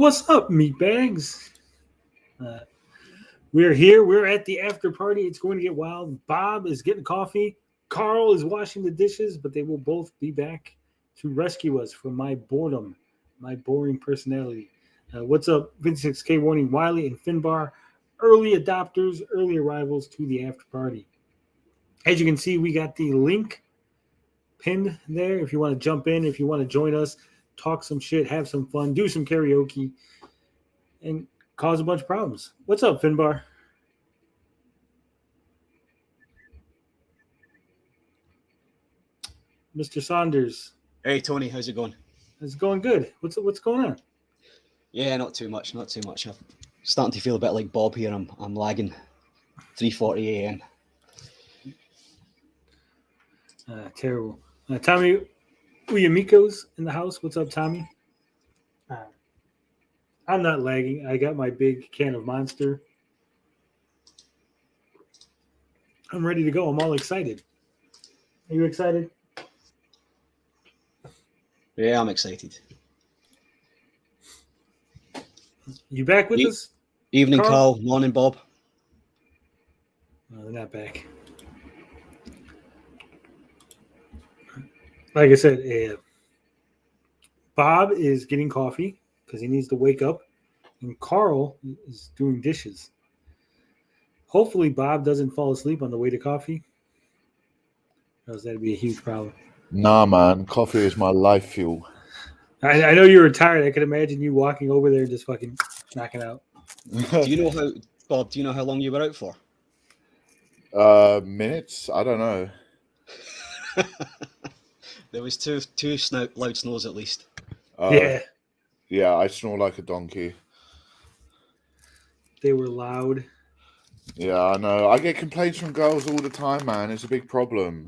What's up, meatbags? Uh, we're here. We're at the after party. It's going to get wild. Bob is getting coffee. Carl is washing the dishes, but they will both be back to rescue us from my boredom, my boring personality. What's up, 56K Warning, Wiley, and Finbar, early adopters, early arrivals to the after party. As you can see, we got the link pinned there. If you want to jump in, if you want to join us, talk some shit, have some fun, do some karaoke, and cause a bunch of problems. What's up, Finbar? Mr. Saunders. Hey Tony, how's it going? It's going good. What's going on? Yeah, not too much. I'm starting to feel a bit like Bob here. I'm lagging. 3:40 a.m. Terrible. Tommy Uyamiko's in the house. What's up, Tommy? I'm not lagging. I got my big can of Monster. I'm ready to go. I'm all excited. Are you excited? Yeah, I'm excited. You back with us? Evening, Carl. Morning, Bob. No, they're not back. Like I said, Bob is getting coffee because he needs to wake up, and Carl is doing dishes. Hopefully, Bob doesn't fall asleep on the way to coffee, because that'd be a huge problem. Nah, man. Coffee is my life fuel. I know you were tired. I could imagine you walking over there and just fucking knocking out. Do you know how, Bob? Do you know how long you were out for? Minutes? I don't know. There was two loud snores at least. Yeah, I snore like a donkey. They were loud. Yeah, I know. I get complaints from girls all the time, man. It's a big problem.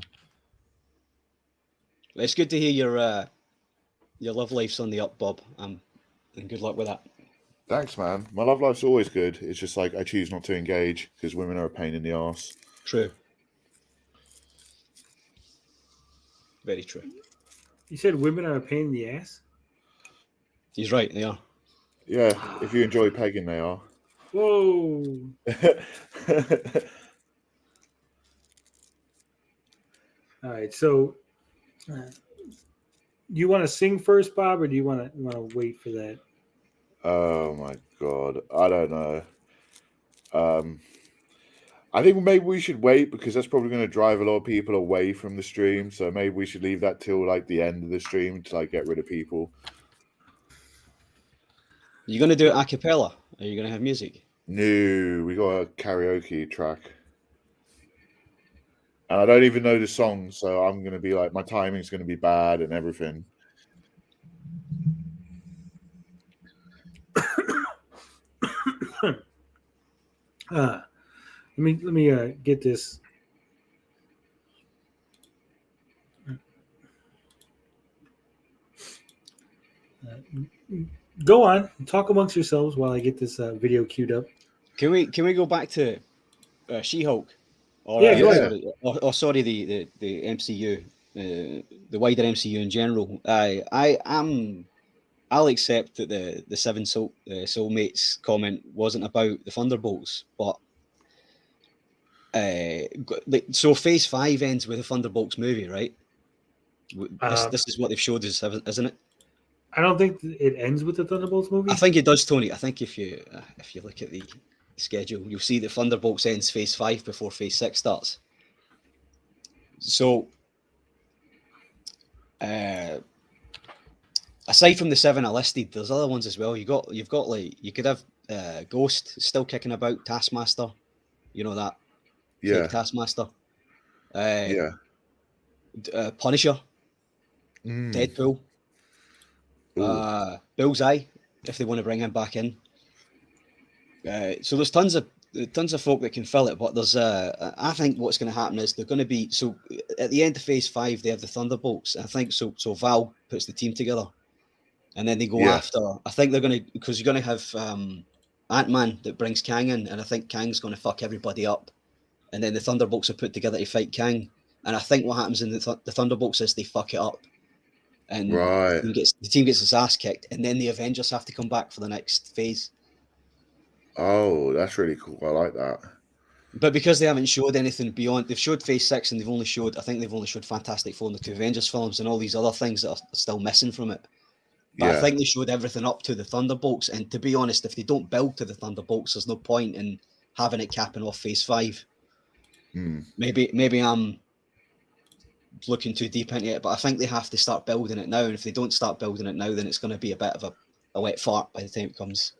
It's good to hear your love life's on the up, Bob. And good luck with that. Thanks, man. My love life's always good. It's just like I choose not to engage because women are a pain in the arse. True. Very true. You said women are a pain in the ass? He's right, they are. Yeah, if you enjoy pegging, they are. Whoa. All right, so you want to sing first, Bob, or do you want to wait for that? Oh my god, I don't know. I think maybe we should wait because that's probably going to drive a lot of people away from the stream. So maybe we should leave that till like the end of the stream to like get rid of people. You going to do it a cappella? Are you going to have music? No, we got a karaoke track. And I don't even know the song, so I'm going to be like, my timing's going to be bad and everything. Let me get this. Go on, talk amongst yourselves while I get this video queued up. Can we go back to She-Hulk? Or, yeah, go ahead. Sorry, the MCU, the wider MCU in general. I'll accept that the seven soulmates comment wasn't about the Thunderbolts, but so Phase 5 ends with a Thunderbolts movie, right? This is what they've showed us, isn't it? I don't think it ends with the Thunderbolts movie. I think it does, Tony. I think if you look at the schedule, you'll see that Thunderbolts ends Phase 5 before Phase 6 starts. So, aside from the 7 I listed, there's other ones as well. You could have Ghost still kicking about, Taskmaster, you know that. Yeah. Fake Taskmaster. Punisher. Deadpool. Bullseye, if they want to bring him back in. So there's tons of folk that can fill it, but there's I think what's going to happen is they're going to be, so at the end of Phase 5 they have the Thunderbolts. I think so Val puts the team together and then they go after, I think they're going to, because you're going to have Ant-Man that brings Kang in, and I think Kang's going to fuck everybody up, and then the Thunderbolts are put together to fight Kang, and I think what happens in the Thunderbolts is they fuck it up. and Right. the team gets its ass kicked, and then the Avengers have to come back for the next phase. Oh, that's really cool. I like that. But because they haven't showed anything beyond, they've showed Phase 6, and I think they've only showed Fantastic Four and the two Avengers films and all these other things that are still missing from it. But Yeah. I think they showed everything up to the Thunderbolts, and to be honest, if they don't build to the Thunderbolts, there's no point in having it capping off Phase 5. Maybe I'm looking too deep into it, but I think they have to start building it now, and if they don't start building it now, then it's going to be a bit of a wet fart by the time it comes.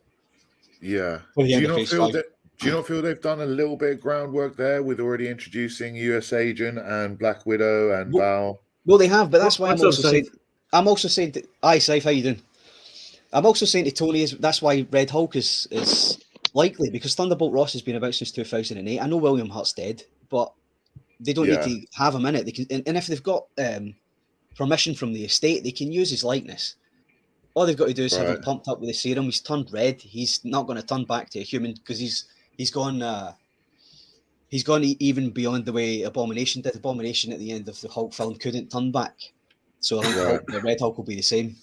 Yeah. For the Do end you of not Phase feel 5. that? Do you not feel they've done a little bit of groundwork there with already introducing US Agent and Black Widow and Val? Well, they have, but that's why What's I'm up, also saying. Saif? I'm also saying that. Aye, Saif, how you doing? I'm also saying to Tony that's why Red Hulk is likely, because Thunderbolt Ross has been about since 2008. I know William Hurt's dead, but they don't need to have him in it. They can, and if they've got permission from the estate, they can use his likeness. All they've got to do is have him pumped up with the serum. He's turned red. He's not going to turn back to a human because he's gone even beyond the way Abomination did. Abomination at the end of the Hulk film couldn't turn back, so I think the Red Hulk will be the same.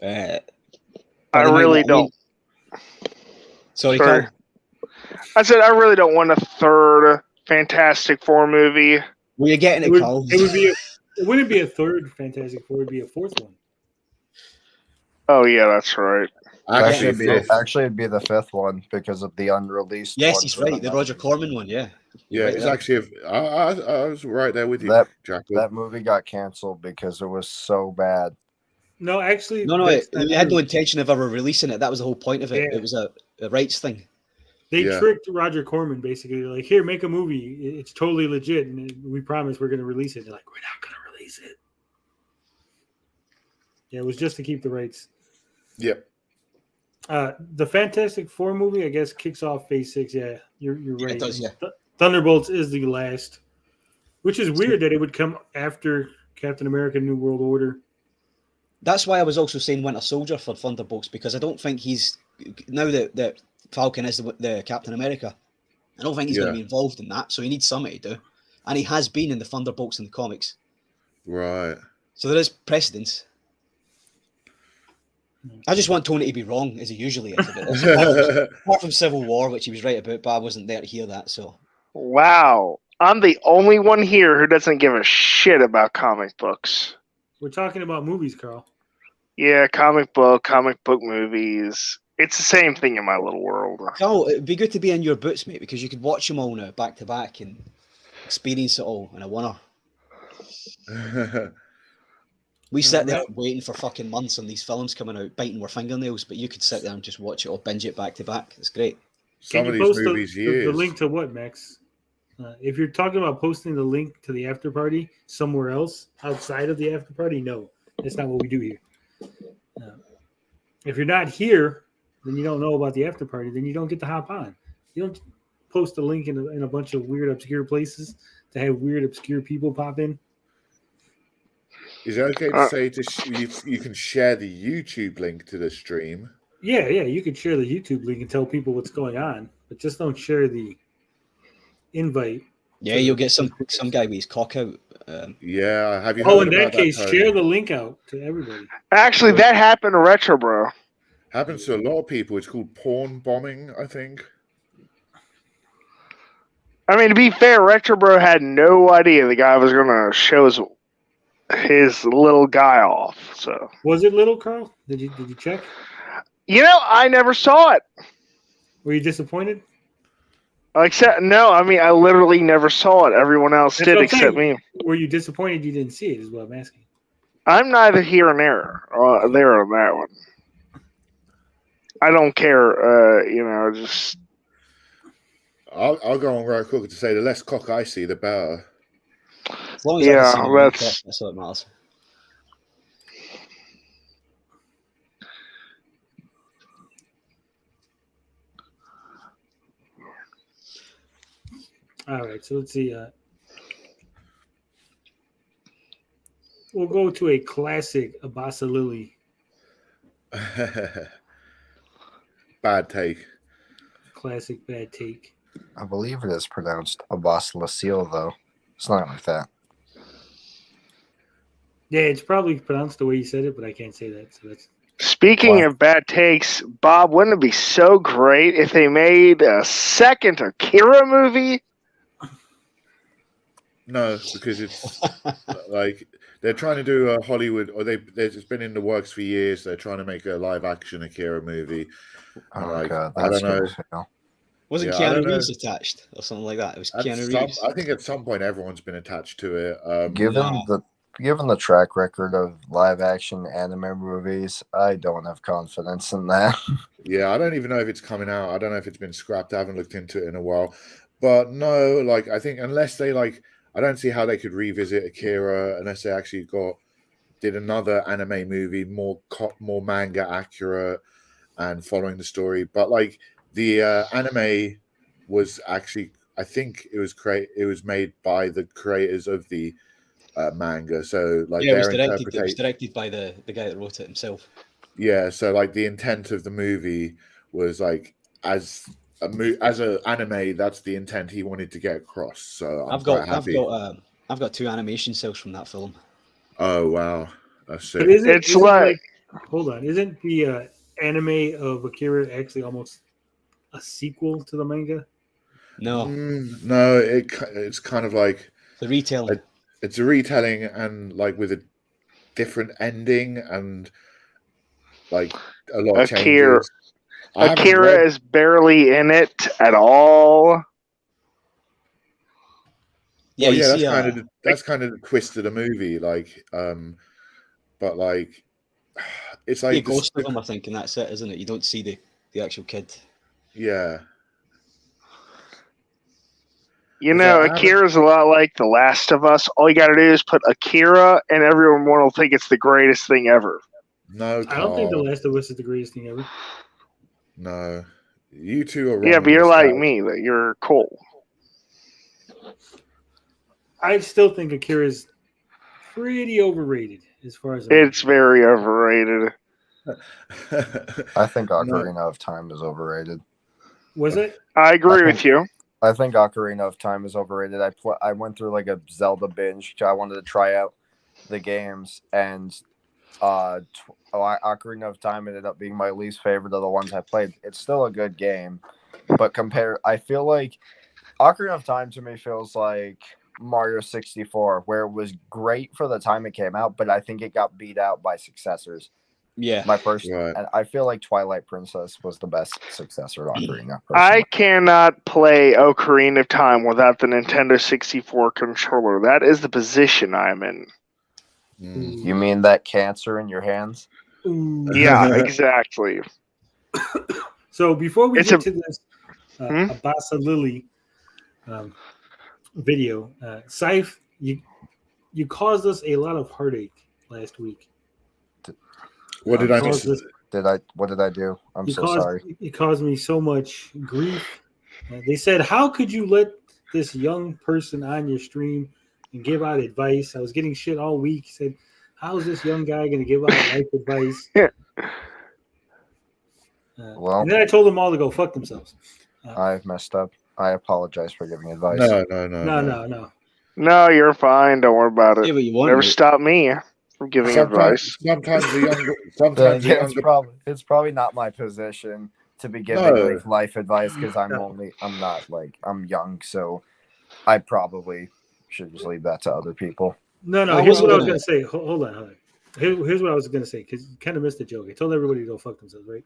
I really don't. Sorry, Carl. I said I really don't want a third Fantastic Four movie. Well, you're getting it, Carl. It wouldn't be a third Fantastic Four. It'd be a fourth one. Oh yeah, that's right. Actually, it'd be the fifth one because of the unreleased. Yes, he's right. The Roger Corman one, yeah. Yeah, it's actually. I was right there with you, Jack. That movie got canceled because it was so bad. No, actually, no. It had no intention of ever releasing it. That was the whole point of it. Yeah. It was a rights thing. They tricked Roger Corman basically. Like, here, make a movie. It's totally legit, and we promise we're going to release it. They're like, we're not going to release it. Yeah, it was just to keep the rights. Yep. The Fantastic Four movie, I guess, kicks off Phase 6. Yeah, you're right. It does, yeah. Thunderbolts is the last, which is weird that it would come after Captain America: New World Order. That's why I was also saying Winter Soldier for Thunderbolts, because I don't think he's now that Falcon is the Captain America. I don't think he's going to be involved in that, so he needs something to do, and he has been in the Thunderbolts in the comics. Right. So there is precedence. I just want Tony to be wrong, as he usually is. Apart from Civil War, which he was right about, but I wasn't there to hear that. So. Wow, I'm the only one here who doesn't give a shit about comic books. We're talking about movies, Carl. Yeah, comic book movies. It's the same thing in my little world. Carl, it'd be good to be in your boots, mate, because you could watch them all now, back to back, and experience it all in a winner. We sit there waiting for fucking months on these films coming out, biting our fingernails, but you could sit there and just watch it or binge it back to back. It's great. Some of these movies, the link to what, Max? If you're talking about posting the link to the after party somewhere else outside of the after party, no, that's not what we do here. If you're not here, then you don't know about the after party. Then you don't get to hop on. You don't post a link in a bunch of weird, obscure places to have weird, obscure people pop in. Is it okay to say you can share the YouTube link to the stream? Yeah, you could share the YouTube link and tell people what's going on, but just don't share the invite. Yeah, you'll get some guy with his cock out. Yeah, have you? Oh, in that case, share the link out to everybody. Actually, that happened to Retro Bro. Happens to a lot of people. It's called porn bombing, I think. I mean, to be fair, Retro Bro had no idea the guy was going to show his little guy off. So was it little, Carl? Did you check? You know, I never saw it. Were you disappointed? No, I mean, I literally never saw it. Everyone else did except me. Were you disappointed you didn't see it, is what I'm asking. I'm neither here nor there on that one. I don't care, just... I'll go on right quick to say the less cock I see, the better. As long as that's what matters. All right, so let's see. We'll go to a classic Abasa Lily. Bad take. Classic bad take. I believe it is pronounced Abbas Lasil, though. It's not like that. Yeah, it's probably pronounced the way you said it, but I can't say that. So that's Speaking What? of bad takes, Bob, wouldn't it be so great if they made a second Akira movie? No, because it's like they're trying to do a Hollywood, or it's been in the works for years. They're trying to make a live action Akira movie. And Oh like, god, I that's don't know. gonna fail. Wasn't Yeah, I don't Keanu know. Reeves attached or something like that? It was At Keanu some, Reeves. I think at some point everyone's been attached to it. Given the track record of live action anime movies, I don't have confidence in that. Yeah, I don't even know if it's coming out. I don't know if it's been scrapped. I haven't looked into it in a while. But no, like I think unless they like, I don't see how they could revisit Akira unless they actually did another anime movie more manga accurate and following the story. But like the anime was actually, I think it was made by the creators of the manga. So like Yeah, it was their directed. It was interpretation. directed by the guy that wrote it himself. Yeah, so like the intent of the movie was like as as a anime, that's the intent he wanted to get across. So I'm quite happy. I've got 2 animation cells from that film. Oh wow, that's but sick. It's isn't like- like hold on, isn't the anime of Akira actually almost a sequel to the manga? No, No, it's kind of like the retelling. it's a retelling and like with a different ending and like a lot of Akira- changes. I haven't Akira read- is barely in it at all. Yeah, well, you yeah, see, that's kind of the twist of the movie, like, but like, it's a like ghost of him, I think, and that's it, isn't it? You don't see the actual kid. yeah. You Is know, that Adam? Akira's a lot like The Last of Us. All you got to do is put Akira, and everyone will think it's the greatest thing ever. No, I don't think The Carl. Last of Us is the greatest thing ever. No, you two are wrong. Yeah, on but you're this like couch. me. That you're cool. I still think Akira is pretty overrated as far as It's very overrated. I think No. Ocarina of Time is overrated. was it? I agree I with you. I think Ocarina of Time is overrated. I went through like a Zelda binge. I wanted to try out the games, and Ocarina of Time ended up being my least favorite of the ones I played. It's still a good game, but I feel like Ocarina of Time to me feels like Mario 64, where it was great for the time it came out, but I think it got beat out by successors. Yeah, My first, Right. and I feel like Twilight Princess was the best successor to Ocarina. I personally. cannot play Ocarina of Time without the Nintendo 64 controller. That is the position I'm in. Mm. You mean that cancer in your hands? Ooh. Yeah, exactly. So before we It's get a- to this Hmm? Abasa Lily video, Saif, you caused us a lot of heartache last week. What did I miss? Caused us- What did I do? I'm you so caused, sorry. It caused me so much grief. They said, "How could you let this young person on your stream and give out advice?" I was getting shit all week. He said, "How is this young guy going to give out life advice?" Well- and then I told them all to go fuck themselves. I've messed up. I apologize for giving advice. No. No, you're fine. Don't worry about say it. what you want. Never mate. stop me from giving advice. Sometimes the younger, It's probably not my position to be giving No. life advice because I'm young, so I probably should just leave that to other people. No. I Here's what wasn't I was gonna- going to say. Hold on. Here's what I was going to say because you kind of missed the joke. I told everybody to go fuck themselves, right?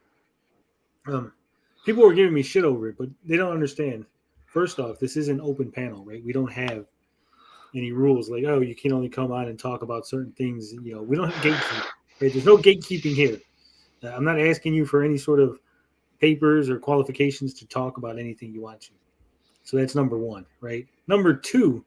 People were giving me shit over it, but they don't understand. First off, this is an open panel, right? We don't have any rules like, oh, you can only come on and talk about certain things. You know, we don't have gatekeeping. Right? There's no gatekeeping here. I'm not asking you for any sort of papers or qualifications to talk about anything you want to. So that's number one, right? Number two,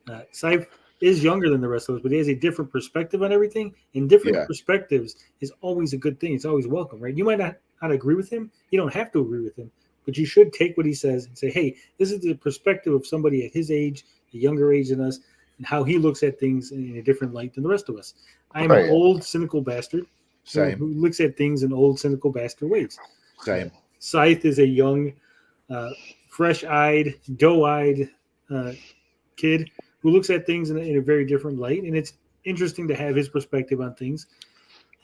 Saif is younger than the rest of us, but he has a different perspective on everything. And different Yeah. perspectives is always a good thing. It's always welcome, right? You might not agree with him. You don't have to agree with him, but you should take what he says and say, hey, this is the perspective of somebody at his age, a younger age than us, and how he looks at things in a different light than the rest of us. I am an old, cynical bastard Same. who looks at things in old, cynical bastard ways. Same. Scythe is a young, fresh-eyed, doe-eyed kid who looks at things in a very different light, and interesting to have his perspective on things.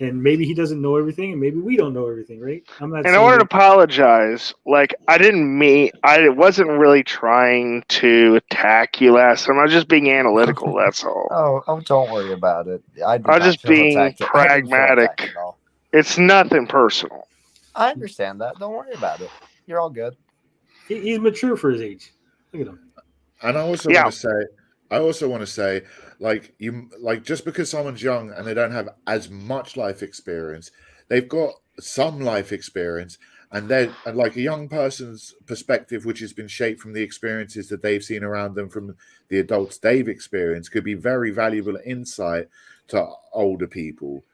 And maybe he doesn't know everything, and maybe we don't know everything, right? I'm not. And I saying want to that- apologize. Like, I wasn't really trying to attack you last time. I was just being analytical. That's all. Oh, don't worry about it. I did I was not just feel being attacked. I didn't feel attacked pragmatic. at all. It's nothing personal. I understand that. Don't worry about it. You're all good. he's mature for his age. Look at him. And I also Yeah. want to say, like just because someone's young and they don't have as much life experience, they've got some life experience, and like a young person's perspective, which has been shaped from the experiences that they've seen around them from the adults they've experienced, could be very valuable insight to older people.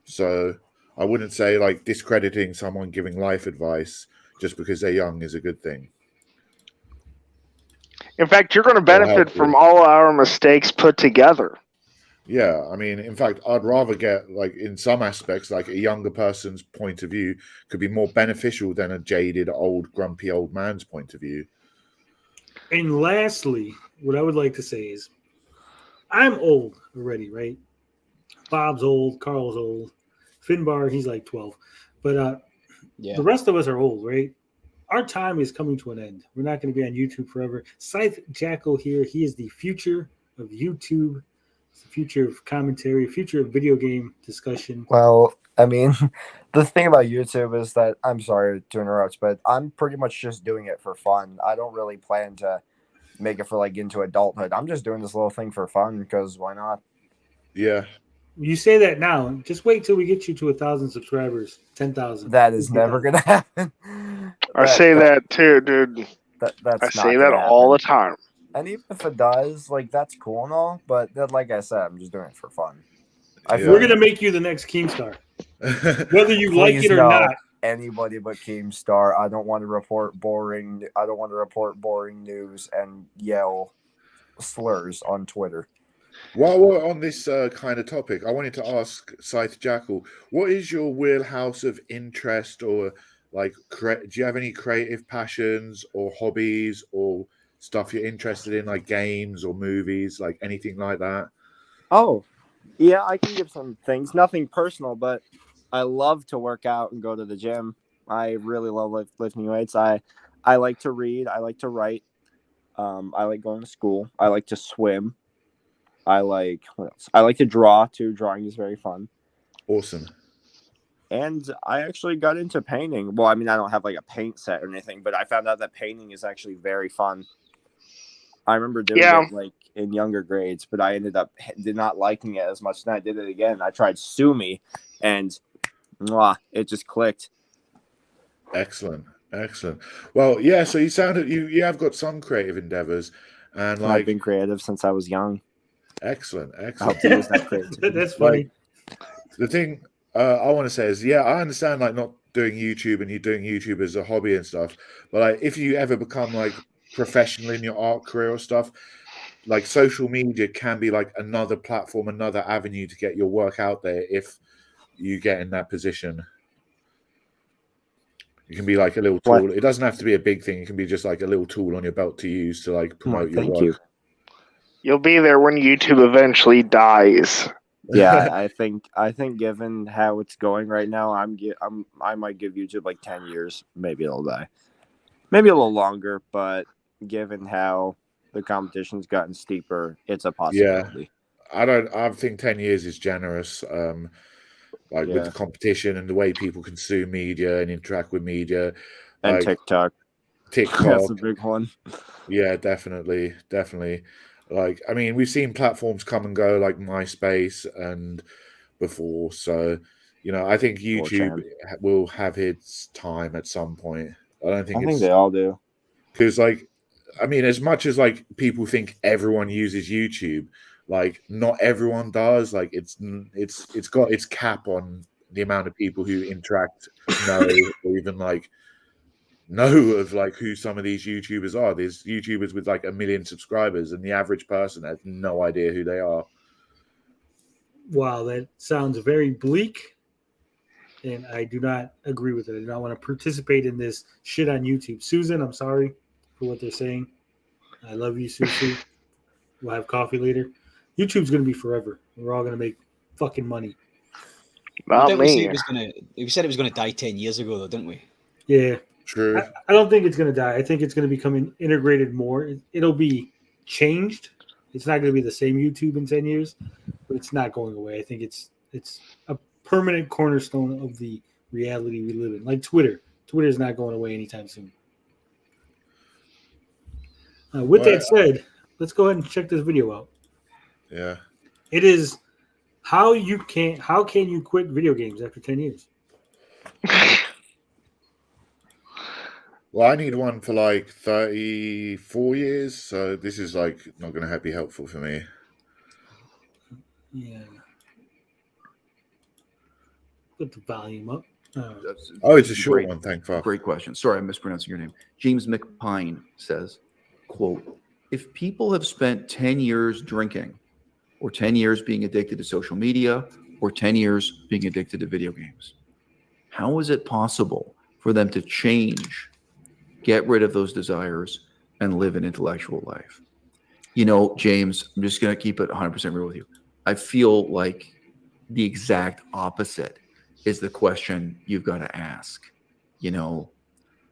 So I wouldn't say like discrediting someone giving life advice just because they're young is a good thing. In fact, you're going to benefit from all our mistakes put together. Yeah, I mean, in fact, I'd rather get, like, in some aspects, like a younger person's point of view could be more beneficial than a jaded, old, grumpy old man's point of view. And lastly, what I would like to say is, I'm old already, right? Bob's old, Carl's old, Finbar, he's like 12. But Yeah. the rest of us are old, right? Our time is coming to an end. We're not going to be on YouTube forever. Scythe Jackal here, he is the future of YouTube. It's the future of commentary, future of video game discussion. Well, I mean, the thing about YouTube is that, I'm sorry to interrupt, but I'm pretty much just doing it for fun. I don't really plan to make it for like into adulthood. I'm just doing this little thing for fun because why not? Yeah. You say that now. Just wait till we get you to 1,000 subscribers, 10,000. That is never going to happen. I say that too, dude. That's I not say that gonna all the happen. time. And even if it does, like, that's cool and all, but that, like I said, I'm just doing it for fun. Yeah. We're going to make you the next Keemstar. Whether you like Please it or no. not. Anybody but Keemstar. I don't want to report boring news and yell slurs on Twitter. While we're on this kind of topic, I wanted to ask Scythe Jackal, what is your wheelhouse of interest, or like, do you have any creative passions or hobbies or stuff you're interested in, like games or movies, like anything like that? Oh, yeah, I can give some things. Nothing personal, but I love to work out and go to the gym. I really love lifting weights. I like to read. I like to write. I like going to school. I like to swim. What else? I like to draw too. Drawing is very fun. Awesome. And I actually got into painting. Well, I mean, I don't have like a paint set or anything, but I found out that painting is actually very fun. I remember doing it like in younger grades, but I ended up not liking it as much. And I did it again. I tried Sumi, and it just clicked. Excellent. Well, yeah. So you sounded you have got some creative endeavors, and like I've been creative since I was young. excellent. I hope to use that creativity. That's funny. Like, the thing I want to say is, yeah, I understand like not doing YouTube and you doing YouTube as a hobby and stuff, but like if you ever become like professional in your art career or stuff, like social media can be like another platform, another avenue to get your work out there if you get in that position. It can be like a little tool. It doesn't have to be a big thing. It can be just like a little tool on your belt to use to like promote your work. Thank you. You'll be there when YouTube eventually dies. Yeah, I think given how it's going right now, I might give YouTube like 10 years. Maybe it'll die. Maybe a little longer, but given how the competition's gotten steeper, it's a possibility. Yeah. I think 10 years is generous. With the competition and the way people consume media and interact with media. And like, TikTok. That's a big one. Yeah, definitely. Like, I mean, we've seen platforms come and go, like MySpace and before. So, I think YouTube will have its time at some point. I think they all do. Because, like, I mean, as much as like people think everyone uses YouTube, like not everyone does. Like, it's got its cap on the amount of people who interact, know, or even like know of like who some of these YouTubers are. There's YouTubers with like 1 million subscribers, and the average person has no idea who they are. Wow, that sounds very bleak, and I do not agree with it. I do not want to participate in this shit on YouTube. Susan, I'm sorry for what they're saying. I love you, Susu. We'll have coffee later. YouTube's going to be forever. We're all going to make fucking money. Not Didn't we say me. it was gonna? We said it was going to die 10 years ago, though, didn't we? Yeah. True. I don't think it's going to die. I think it's going to become integrated more. It'll be changed. It's not going to be the same YouTube in 10 years, but it's not going away. I think it's a permanent cornerstone of the reality we live in. Like Twitter. Twitter is not going away anytime soon. With that said, let's go ahead and check this video out. Yeah. It is how can you quit video games after 10 years? Well, I need one for like 34 years, so this is like not going to be helpful for me. Yeah. Put the volume up. Oh, it's a short one. Thank fuck. Great question. Sorry, I'm mispronouncing your name. James McPine says, quote, if people have spent 10 years drinking or 10 years being addicted to social media or 10 years being addicted to video games, how is it possible for them to change, get rid of those desires, and live an intellectual life? You know, James, I'm just going to keep it 100% real with you. I feel like the exact opposite is the question you've got to ask. You know,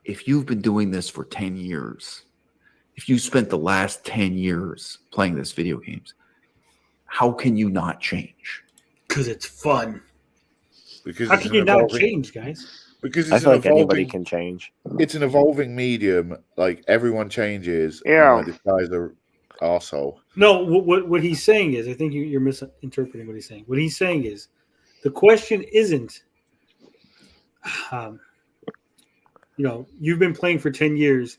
if you've been doing this for 10 years, if you spent the last 10 years playing this video games, how can you not change? Because it's fun. Because how can you not change, guys? Because I it's feel an like anybody evolving. can change. It's an evolving medium. Like everyone changes. Yeah. And, like, this guy's a arsehole. No, what he's saying is, I think you're misinterpreting what he's saying. What he's saying is, the question isn't, you've been playing for 10 years.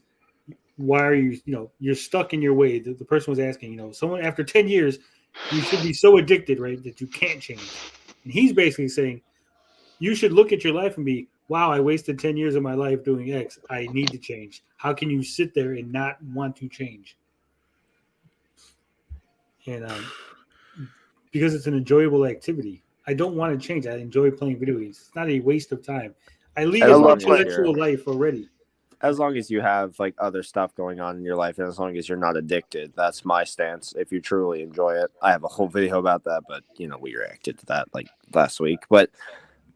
Why are you, you're stuck in your way. The person was asking, someone after 10 years, you should be so addicted, right, that you can't change. And he's basically saying, you should look at your life and be, wow, I wasted 10 years of my life doing X. I need to change. How can you sit there and not want to change? And because it's an enjoyable activity. I don't want to change. I enjoy playing video games. It's not a waste of time. I lead As a long as intellectual you're- life already. As long as you have like other stuff going on in your life, and as long as you're not addicted, that's my stance. If you truly enjoy it, I have a whole video about that, but we reacted to that like last week. But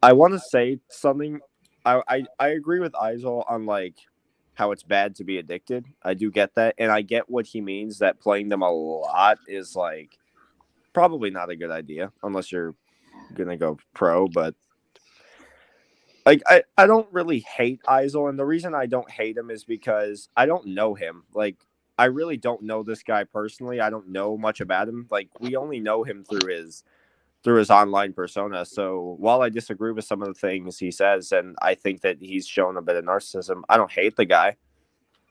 I want to say something. I agree with Isol on like how it's bad to be addicted. I do get that, and I get what he means that playing them a lot is like probably not a good idea unless you're gonna go pro. But like I don't really hate Isol, and the reason I don't hate him is because I don't know him. Like I really don't know this guy personally. I don't know much about him. Like we only know him through his online persona. So while I disagree with some of the things he says, and I think that he's shown a bit of narcissism, I don't hate the guy.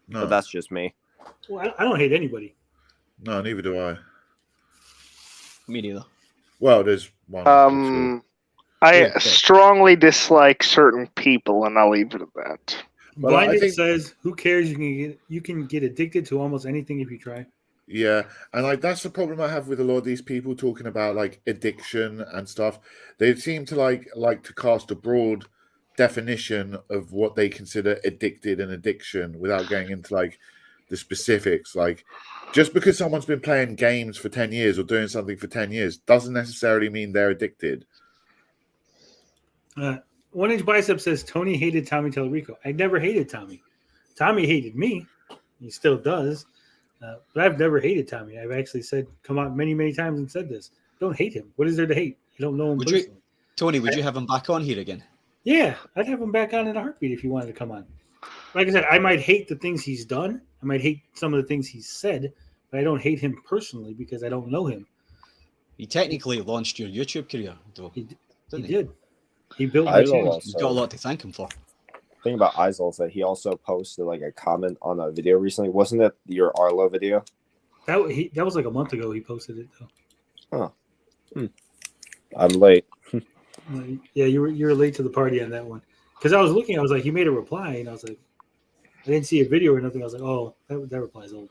No, But that's just me. Well, I don't hate anybody. no, neither do I. Me neither. Well, there's one. or two. I Yeah, okay. strongly dislike certain people, and I'll leave it at that. Well, I Blinded think- says, "Who cares? You can get addicted to almost anything if you try." Yeah, and like that's the problem I have with a lot of these people talking about like addiction and stuff. They seem to like to cast a broad definition of what they consider addicted and addiction without going into like the specifics. Like just because someone's been playing games for 10 years or doing something for 10 years doesn't necessarily mean they're addicted. 1 Inch Bicep says Tony hated Tommy Tellerico. I never hated Tommy. Tommy hated me. He still does. But I've never hated Tommy. I've actually come out many, many times and said this. Don't hate him. What is there to hate? I don't know him personally. Tony, would you have him back on here again? Yeah, I'd have him back on in a heartbeat if he wanted to come on. Like I said, I might hate the things he's done. I might hate some of the things he's said, but I don't hate him personally because I don't know him. He technically launched your YouTube career, though. He didn't did. He built I my don't channel. know. You've got a lot to thank him for. The thing about Isol is that he also posted like a comment on a video recently. Wasn't it your Arlo video? That was like a month ago. He posted it though. I'm late. Yeah, you were late to the party on that one because I was looking. I was like, he made a reply, and I was like, I didn't see a video or nothing. I was like, oh, that reply's old.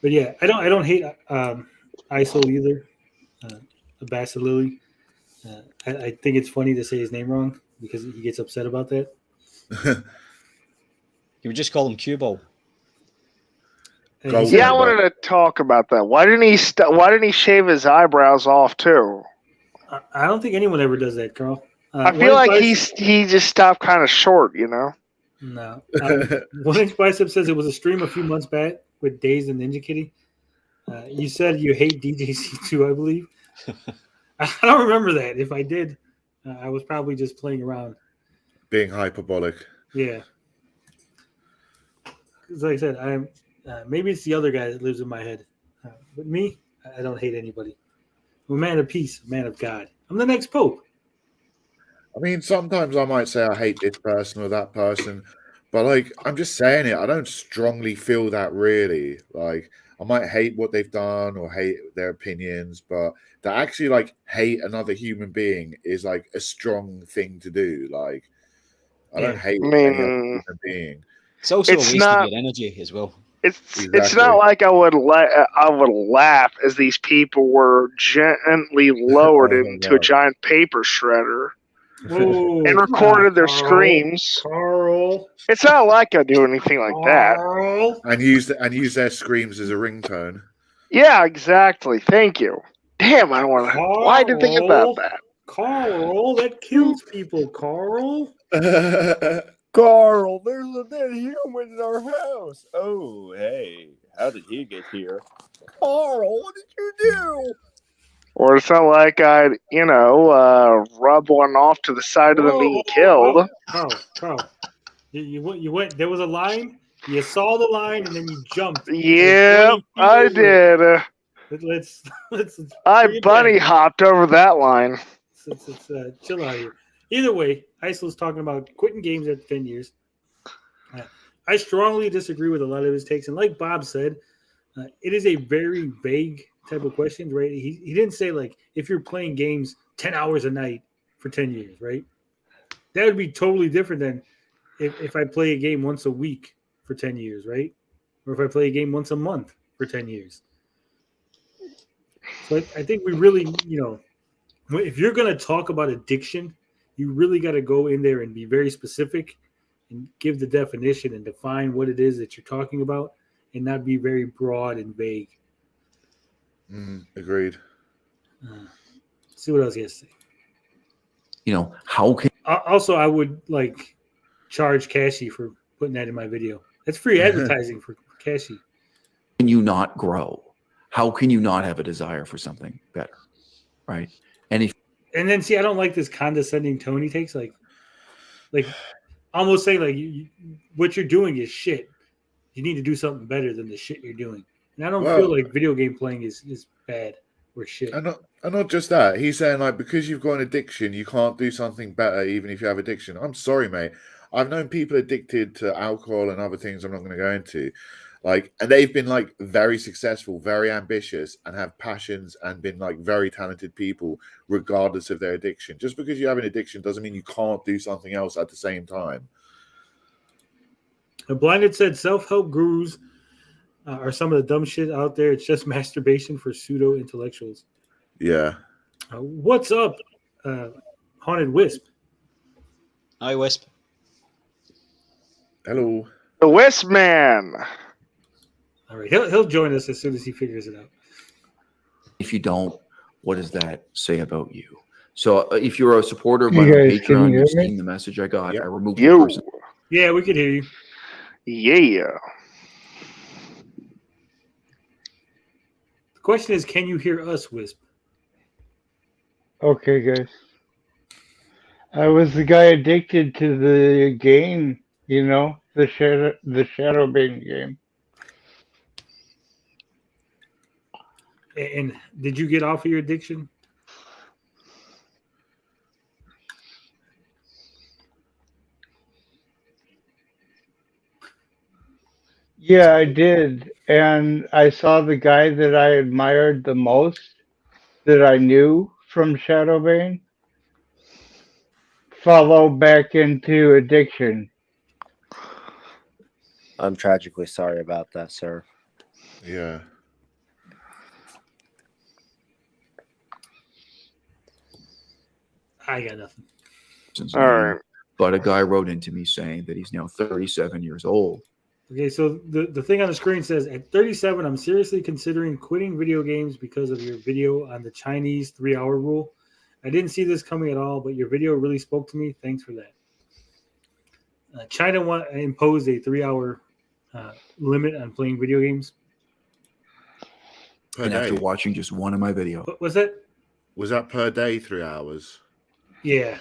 But yeah, I don't hate ISO either. Basilili. I think it's funny to say his name wrong because he gets upset about that. You would just call him Cue Ball. And Gold he said- Yeah, I wanted to talk about that. Why didn't he? Why didn't he shave his eyebrows off too? I don't think anyone ever does that, Carl. I feel like he just stopped kind of short. You know. No. 1 Inch Bicep says it was a stream a few months back with Days and Ninja Kitty. You said you hate DJC2, I believe. I don't remember that. If I did, I was probably just playing around. Being hyperbolic. Yeah. 'Cause like I said, I'm maybe it's the other guy that lives in my head. But me, I don't hate anybody. I'm a man of peace, a man of God. I'm the next Pope. I mean, sometimes I might say I hate this person or that person, but like I'm just saying it. I don't strongly feel that really. Like I might hate what they've done or hate their opinions, but to actually like hate another human being is like a strong thing to do. Like I don't hate I any other mean, human being. It's also It's a waste not- of your energy as well. it's Exactly. not like I would laugh as these people were gently lowered Oh, into no. a giant paper shredder Whoa, and come recorded on, their Carl. screams. Carl. It's not like I do anything like that. Carl. And use their screams as a ringtone. Yeah, exactly. Thank you. Damn, I don't want to. Why did I think about that? Carl, that kills people, Carl. Carl, there's a dead human in our house. Oh, hey, how did he get here? Carl, what did you do? Or it's not like I'd, rub one off to the side of them being killed. Carl. You went. There was a line. You saw the line, and then you jumped. Yeah, I did. Let's I bunny hopped over that line. Let's chill out here. Either way, Isol's talking about quitting games after 10 years. I strongly disagree with a lot of his takes, and like Bob said, it is a very vague type of question, right? He didn't say like if you're playing games 10 hours a night for 10 years, right? That would be totally different than if I play a game once a week for 10 years, right? Or if I play a game once a month for 10 years. So I think we really, if you're going to talk about addiction, you really got to go in there and be very specific and give the definition and define what it is that you're talking about and not be very broad and vague. Agreed. See what else he has to say. How can Also, I would like charge Cashy for putting that in my video. That's free advertising for Cashy. you not grow? How can you not have a desire for something better? Right. And then see, I don't like this condescending tone he takes, like almost saying like what you're doing is shit. You need to do something better than the shit you're doing. And I don't feel like video game playing is bad or shit. And not just that. He's saying like because you've got an addiction, you can't do something better even if you have addiction. I'm sorry, mate. I've known people addicted to alcohol and other things I'm not going to go into. Like, and they've been like very successful, very ambitious, and have passions and been like very talented people, regardless of their addiction. Just because you have an addiction doesn't mean you can't do something else at the same time. Blinded said self-help gurus are some of the dumb shit out there. It's just masturbation for pseudo intellectuals. Yeah. What's up, Haunted Wisp? Hi, Wisp. Hello. The Wisp Man. All right, he'll join us as soon as he figures it out. if you don't, what does that say about you? So if you're a supporter of You my guys can Patreon, hear you've me? seen the message I got. Yep. I removed the You. person. Yeah, we could hear you. Yeah. The question is, can you hear us, Wisp? Okay, guys. I was the guy addicted to the game, the Shadow Bane game. And did you get off of your addiction? Yeah, I did. And I saw the guy that I admired the most that I knew from Shadow Bane follow back into addiction. I'm tragically sorry about that, sir. Yeah. I got nothing. All right. But a guy wrote into me saying that he's now 37 years old Okay, so the thing on the screen says, at 37, I'm seriously considering quitting video games because of your video on the Chinese 3-hour rule. I didn't see this coming at all, but your video really spoke to me. Thanks for that. China imposed a 3-hour limit on playing video games. Per And after day. watching just one of my videos. What was that? Was that per day, 3 hours? Yeah.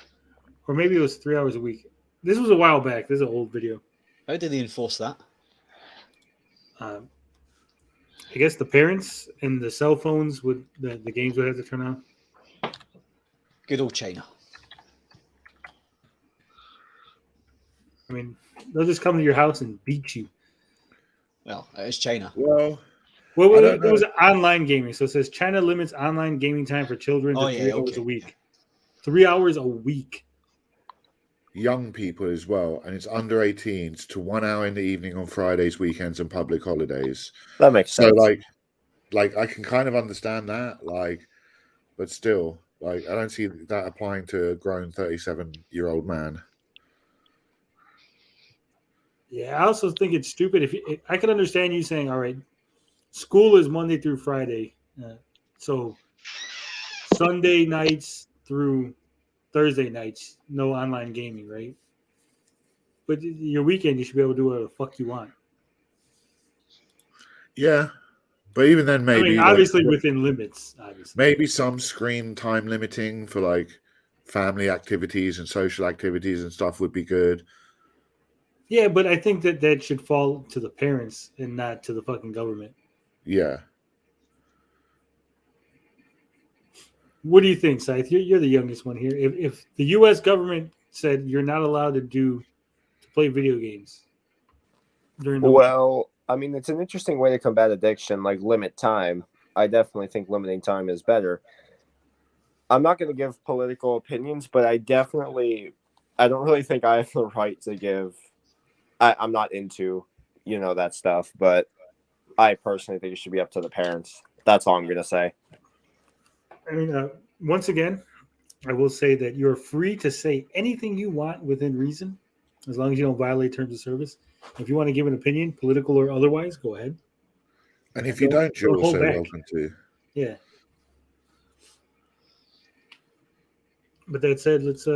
Or maybe it was 3 hours a week. This was a while back. This is an old video. How do they enforce that? I guess the parents and the cell phones would the games would have to turn on. Good old China. I mean, they'll just come to your house and beat you. Well, it is China. Well, Well, I don't it was online gaming. So it says China limits online gaming time for children to 3 hours a week. 3 hours a week. young people as well, and it's under 18s to 1 hour in the evening on Fridays, weekends, and public holidays. That makes sense. So, like I can kind of understand that, but still, I don't see that applying to a grown 37-year-old man. Yeah, I also think it's stupid. I can understand you saying, all right, school is Monday through Friday. So Sunday nights through Thursday nights, no online gaming, right? But your weekend, you should be able to do whatever the fuck you want. Yeah, but even then, maybe. I mean, obviously within limits, obviously. Maybe some screen time limiting for family activities and social activities and stuff would be good. Yeah, but I think that should fall to the parents and not to the fucking government. Yeah. What do you think, Scythe? You're the youngest one here. If the U.S. government said you're not allowed to play video games during the Well, I mean, it's an interesting way to combat addiction, like limit time. I definitely think limiting time is better. I'm not going to give political opinions, but I don't really think I have the right to give. I'm not into, that stuff, but I personally think it should be up to the parents. That's all I'm going to say. I mean, once again, I will say that you're free to say anything you want within reason, as long as you don't violate terms of service. If you want to give an opinion, political or otherwise, go ahead. And if you don't, you're hold also back. welcome to. Yeah. But that said, let's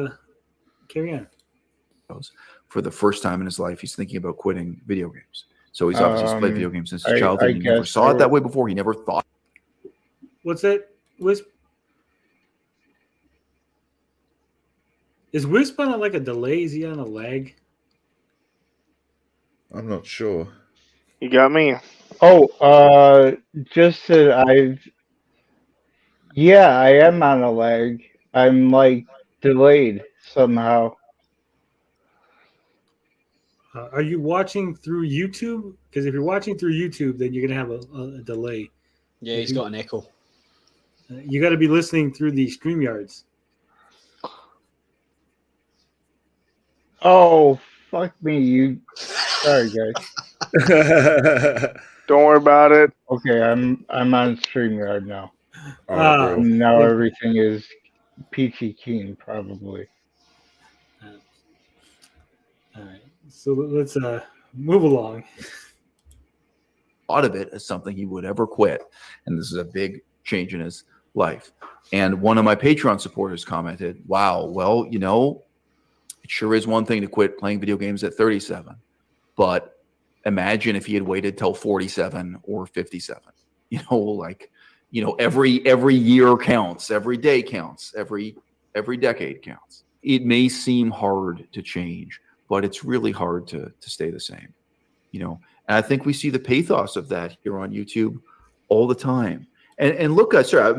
carry on. For the first time in his life, he's thinking about quitting video games. So he's obviously played video games since his childhood. He never saw it that way before. He never thought. What's that, Wisp? Is Wisp on a delay? Is he on a lag? I'm not sure. You got me. Oh, just that I am on a lag. I'm delayed somehow. Are you watching through YouTube? Because if you're watching through YouTube, then you're going to have a delay. Yeah, he's got an echo. You got to be listening through the StreamYards. Oh, fuck me, Sorry, guys. Don't worry about it. Okay, I'm on StreamYard now. Oh, Now everything is peachy keen, probably. All right, so let's move along. Thought of it as something he would ever quit, and this is a big change in his life. And one of my Patreon supporters commented, "Wow, well, it sure is one thing to quit playing video games at 37, but imagine if he had waited till 47 or 57. Every year counts, every day counts, every decade counts. It may seem hard to change, but it's really hard to stay the same, And I think we see the pathos of that here on YouTube all the time. And look, sir,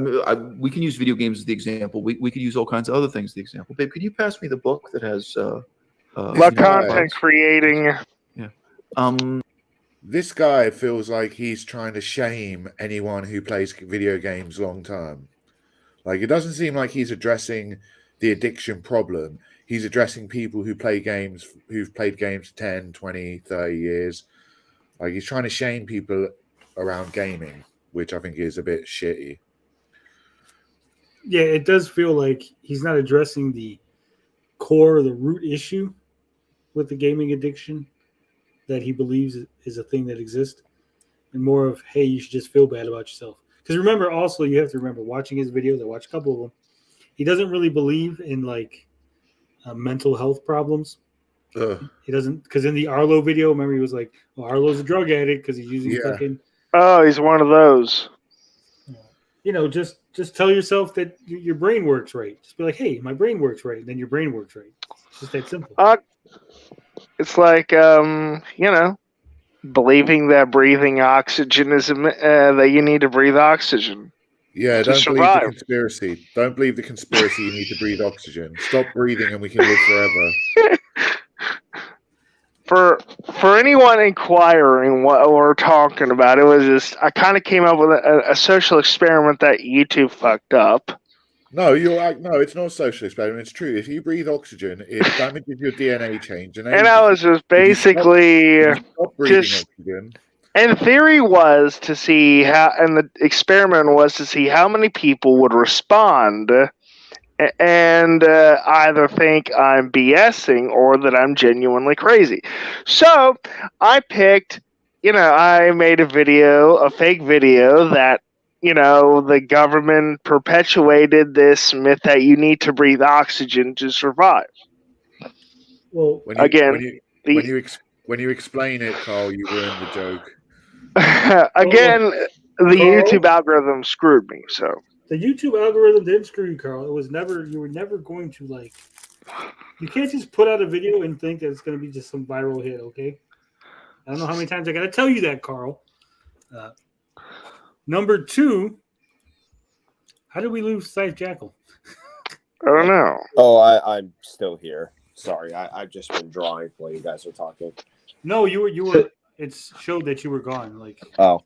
we can use video games as the example. We could use all kinds of other things as the example. Babe, could you pass me the book that has Content creating. Yeah. This guy feels like he's trying to shame anyone who plays video games long term. It doesn't seem like he's addressing the addiction problem. He's addressing people who play games, who've played games 10, 20, 30 years. He's trying to shame people around gaming, which I think is a bit shitty. Yeah, it does feel like he's not addressing the core, the root issue with the gaming addiction. that he believes is a thing that exists, and more of, hey, you should just feel bad about yourself. Because remember, also, you have to remember, watching his videos, I watched a couple of them, he doesn't really believe in like mental health problems. He doesn't, because in the Arlo video, remember, he was like, well, Arlo's a drug addict because he's using fucking. Oh, he's one of those. You know, just tell yourself that your brain works right. Just be like, hey, my brain works right, and then your brain works right. It's just that simple. It's like, believing that breathing oxygen is that you need to breathe oxygen. Yeah, to don't survive. believe the conspiracy. Don't believe the conspiracy. You need to breathe oxygen. Stop breathing, and we can live forever. For anyone inquiring what we're talking about, it was just I kind of came up with a social experiment that YouTube fucked up. No, it's not a social experiment. It's true. If you breathe oxygen, it damages your DNA change. And I was just basically stop breathing oxygen. And the theory was to see how, and the experiment was to see how many people would respond and either think I'm BSing or that I'm genuinely crazy. So I picked, I made a fake video that, the government perpetuated this myth that you need to breathe oxygen to survive. Well, When you explain it, Carl, you ruin the joke. Again, the YouTube algorithm screwed me. So the YouTube algorithm didn't screw you, Carl. You were never going to like. You can't just put out a video and think that it's going to be just some viral hit. Okay, I don't know how many times I got to tell you that, Carl. Number 2. How did we lose Scythe Jackal? I don't know. Oh, I'm still here. Sorry, I've just been drawing while you guys were talking. No, you were. It showed that you were gone. Like. Oh.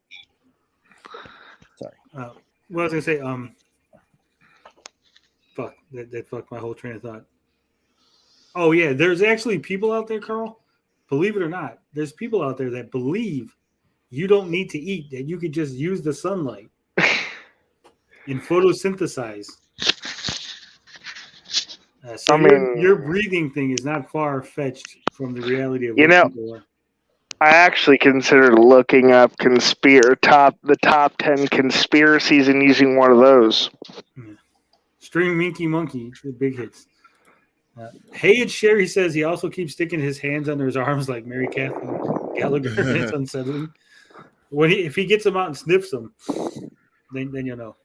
Sorry. What I was gonna say. Fuck. That fucked my whole train of thought. Oh yeah, there's actually people out there, Carl. Believe it or not, there's people out there that believe you don't need to eat; that you could just use the sunlight and photosynthesize. So your breathing thing is not far fetched from the reality of what people are. I actually considered looking up the top 10 conspiracies and using one of those. Yeah. Stream Minky Monkey, the big hits. Hey, it's Sherry says he also keeps sticking his hands under his arms like Mary Catherine Gallagher. It's unsettling. If he gets them out and sniffs them, then you'll know.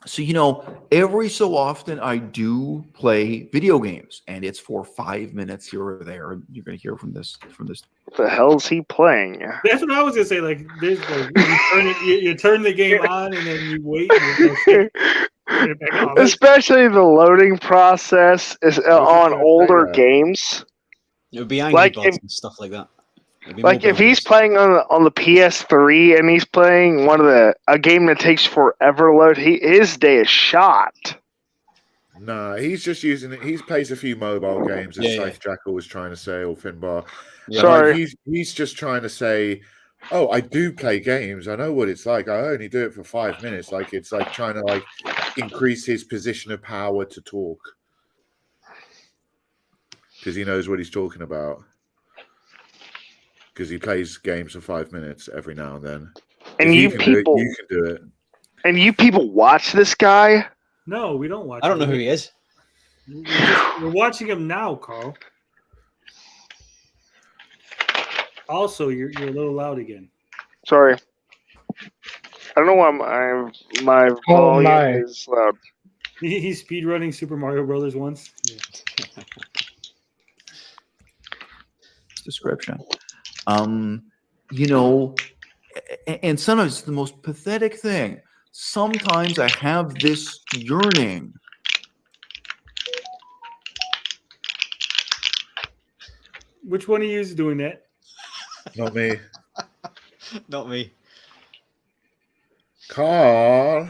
So, every so often I do play video games, and it's for 5 minutes here or there. You're going to hear from this. What the hell is he playing? That's what I was going to say. Like, there's you turn the game on, and then you wait. And especially the loading process is on older games. It would be Angry Birds and stuff like that. Like if he's playing on the PS3 and he's playing a game that takes forever to load, his day is shot. No, he's just using it. He plays a few mobile games, as Scythe Jackal was trying to say, or Finbar. Yeah. Sorry, like he's just trying to say, "Oh, I do play games. I know what it's like. I only do it for 5 minutes." Like it's like trying to increase his position of power to talk because he knows what he's talking about. Because he plays games for 5 minutes every now and then. And you can do it. And you people watch this guy? No, we don't watch him. I don't know who he is. We're watching him now, Carl. Also, you're a little loud again. Sorry. I don't know why my volume is loud. He's speedrunning Super Mario Brothers once. Yeah. Description. And sometimes the most pathetic thing, sometimes I have this yearning. Which one of you is doing that? Not me. Not me. Carl.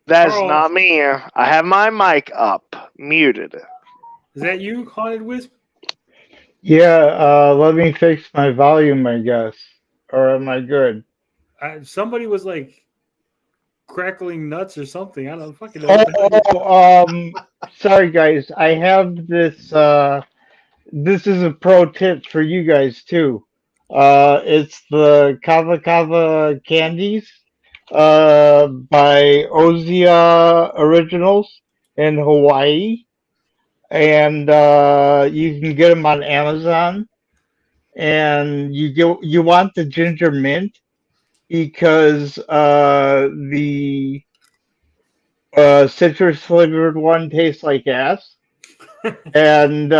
That's not me. I have my mic up, muted. Is that you, Haunted Wisp? Yeah, let me fix my volume, I guess. Or am I good? Somebody was crackling nuts or something. I don't fucking know. Sorry guys. I have this this is a pro tip for you guys too. It's the Kava Kava candies by Ozia Originals in Hawaii, and you can get them on Amazon. And you want the ginger mint because the citrus flavored one tastes like ass, and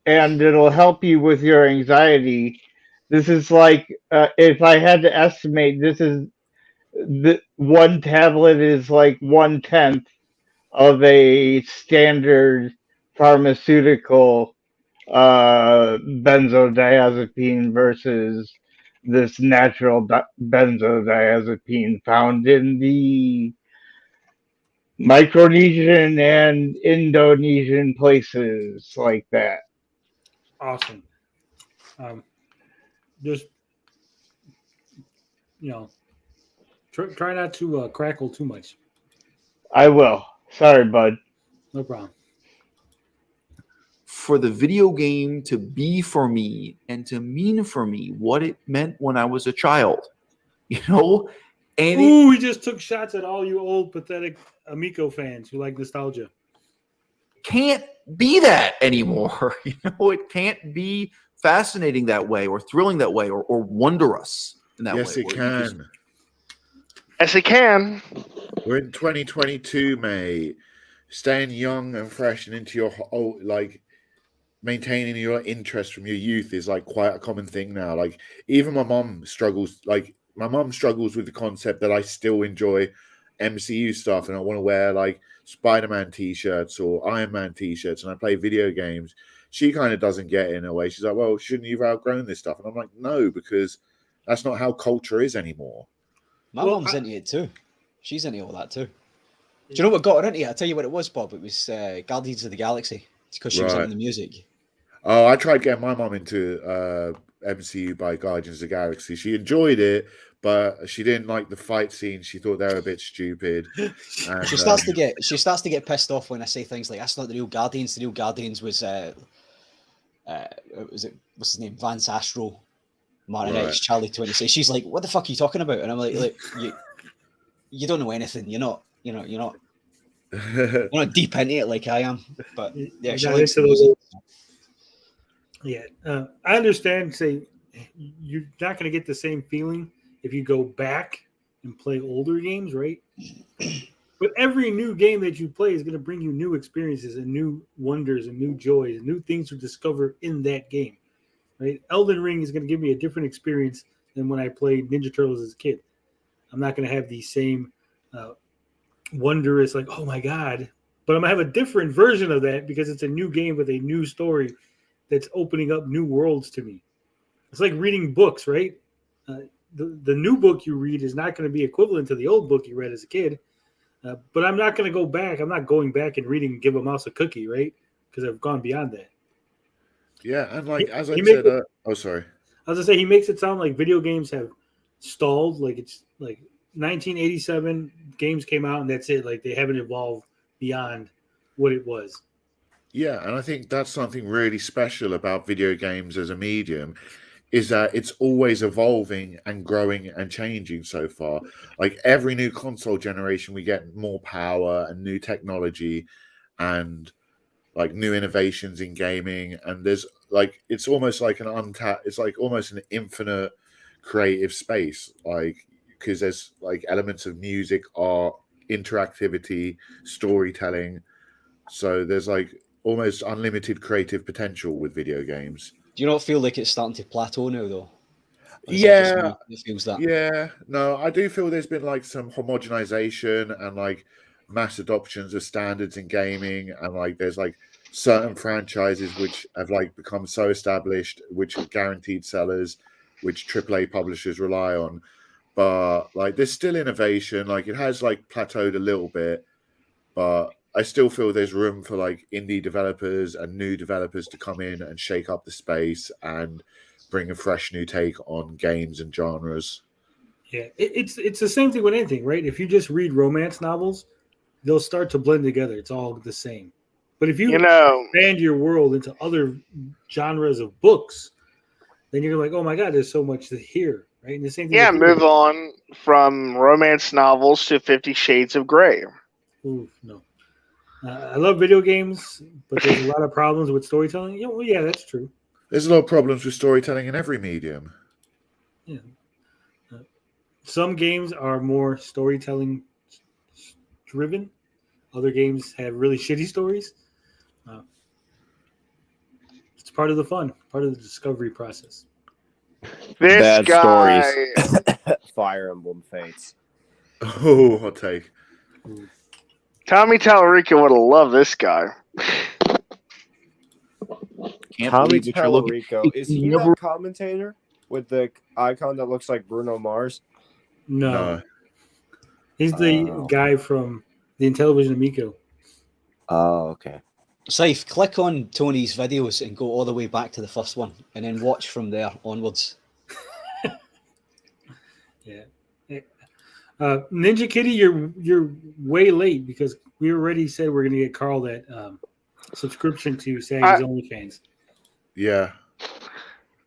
it'll help you with your anxiety. This is like if I had to estimate, this is the one tablet is like 1/10 of a standard pharmaceutical benzodiazepine versus this natural benzodiazepine found in the Micronesian and Indonesian places like that. Awesome. Just try not to crackle too much. I will. Sorry, bud. No problem. For the video game to be for me and to mean for me what it meant when I was a child, and Ooh, we just took shots at all you old pathetic Amico fans who like nostalgia. Can't be that anymore. It can't be fascinating that way or thrilling that way or wondrous in that way. Yes, it can. Yes, it can. We're in 2022, mate. Staying young and fresh and into your maintaining your interest from your youth is like quite a common thing now. Like even my mom struggles. Like my mom struggles with the concept that I still enjoy MCU stuff and I want to wear like Spider-Man t-shirts or Iron Man t-shirts and I play video games. She kind of doesn't get it in a way. She's like, well, shouldn't you have outgrown this stuff? And I'm like, no, because that's not how culture is anymore. My mom's into it too. She's into all that too. Do you know what got her into it? I'll tell you what it was, Bob. It was Guardians of the Galaxy. It's because she was into the music. Oh, I tried getting my mom into MCU by Guardians of the Galaxy. She enjoyed it, but she didn't like the fight scenes. She thought they were a bit stupid. And, she starts to get pissed off when I say things like that's not the real Guardians. The real Guardians was what's his name? Vance Astro, Marionette's Charlie 26. She's like, what the fuck are you talking about? And I'm like you don't know anything. You're not deep into it like I am. But yeah, she likes the music. Yeah, I understand. Say you're not going to get the same feeling if you go back and play older games, right? But every new game that you play is going to bring you new experiences and new wonders and new joys and new things to discover in that game, right? Elden Ring is going to give me a different experience than when I played Ninja Turtles as a kid. I'm not going to have the same wondrous, like, oh my God, but I'm going to have a different version of that because it's a new game with a new story that's opening up new worlds to me. It's like reading books, right? The new book you read is not going to be equivalent to the old book you read as a kid. But I'm not going to go back. I'm not going back and reading Give a Mouse a Cookie, right? Because I've gone beyond that. Yeah, and like as I said, sorry. I was gonna say he makes it sound like video games have stalled. Like it's like 1987 games came out and that's it. Like they haven't evolved beyond what it was. Yeah, and I think that's something really special about video games as a medium is that it's always evolving and growing and changing so far. Like every new console generation, we get more power and new technology and like new innovations in gaming. And there's like, it's almost like it's like almost an infinite creative space. Like, because there's like elements of music, art, interactivity, storytelling. So there's like almost unlimited creative potential with video games. Do you not feel like it's starting to plateau now, though? Yeah, it feels that. Yeah, no, I do feel there's been like some homogenization and like mass adoptions of standards in gaming, and like there's like certain franchises which have like become so established, which are guaranteed sellers, which AAA publishers rely on. But like there's still innovation. Like it has like plateaued a little bit, but I still feel there's room for like indie developers and new developers to come in and shake up the space and bring a fresh new take on games and genres. Yeah, it's the same thing with anything, right? If you just read romance novels, they'll start to blend together. It's all the same. But if you You know, expand your world into other genres of books, then you're like, oh my god, there's so much to hear, right? And the same thing. yeah, with video move on from romance novels to 50 Shades of Grey. games. Ooh, no. I love video games, but there's a lot of problems with storytelling. Yeah, well, yeah, that's true. There's a lot of problems with storytelling in every medium. Yeah. Some games are more storytelling driven. Other games have really shitty stories. It's part of the fun, part of the discovery process. This Bad guy, stories. Fire Emblem Fates. Oh, hot take. Tommy Tallarico would have loved this guy. Can't Tommy believe that you're looking. Tallarico. Is he Never- that commentator with the icon that looks like Bruno Mars? No. No. He's the Oh. guy from the Intellivision Amico. Oh, okay. Saif, click on Tony's videos and go all the way back to the first one, and then watch from there onwards. Yeah. Ninja Kitty, you're way late because we already said we're going to get Carl that subscription to Saggy's OnlyFans. Yeah.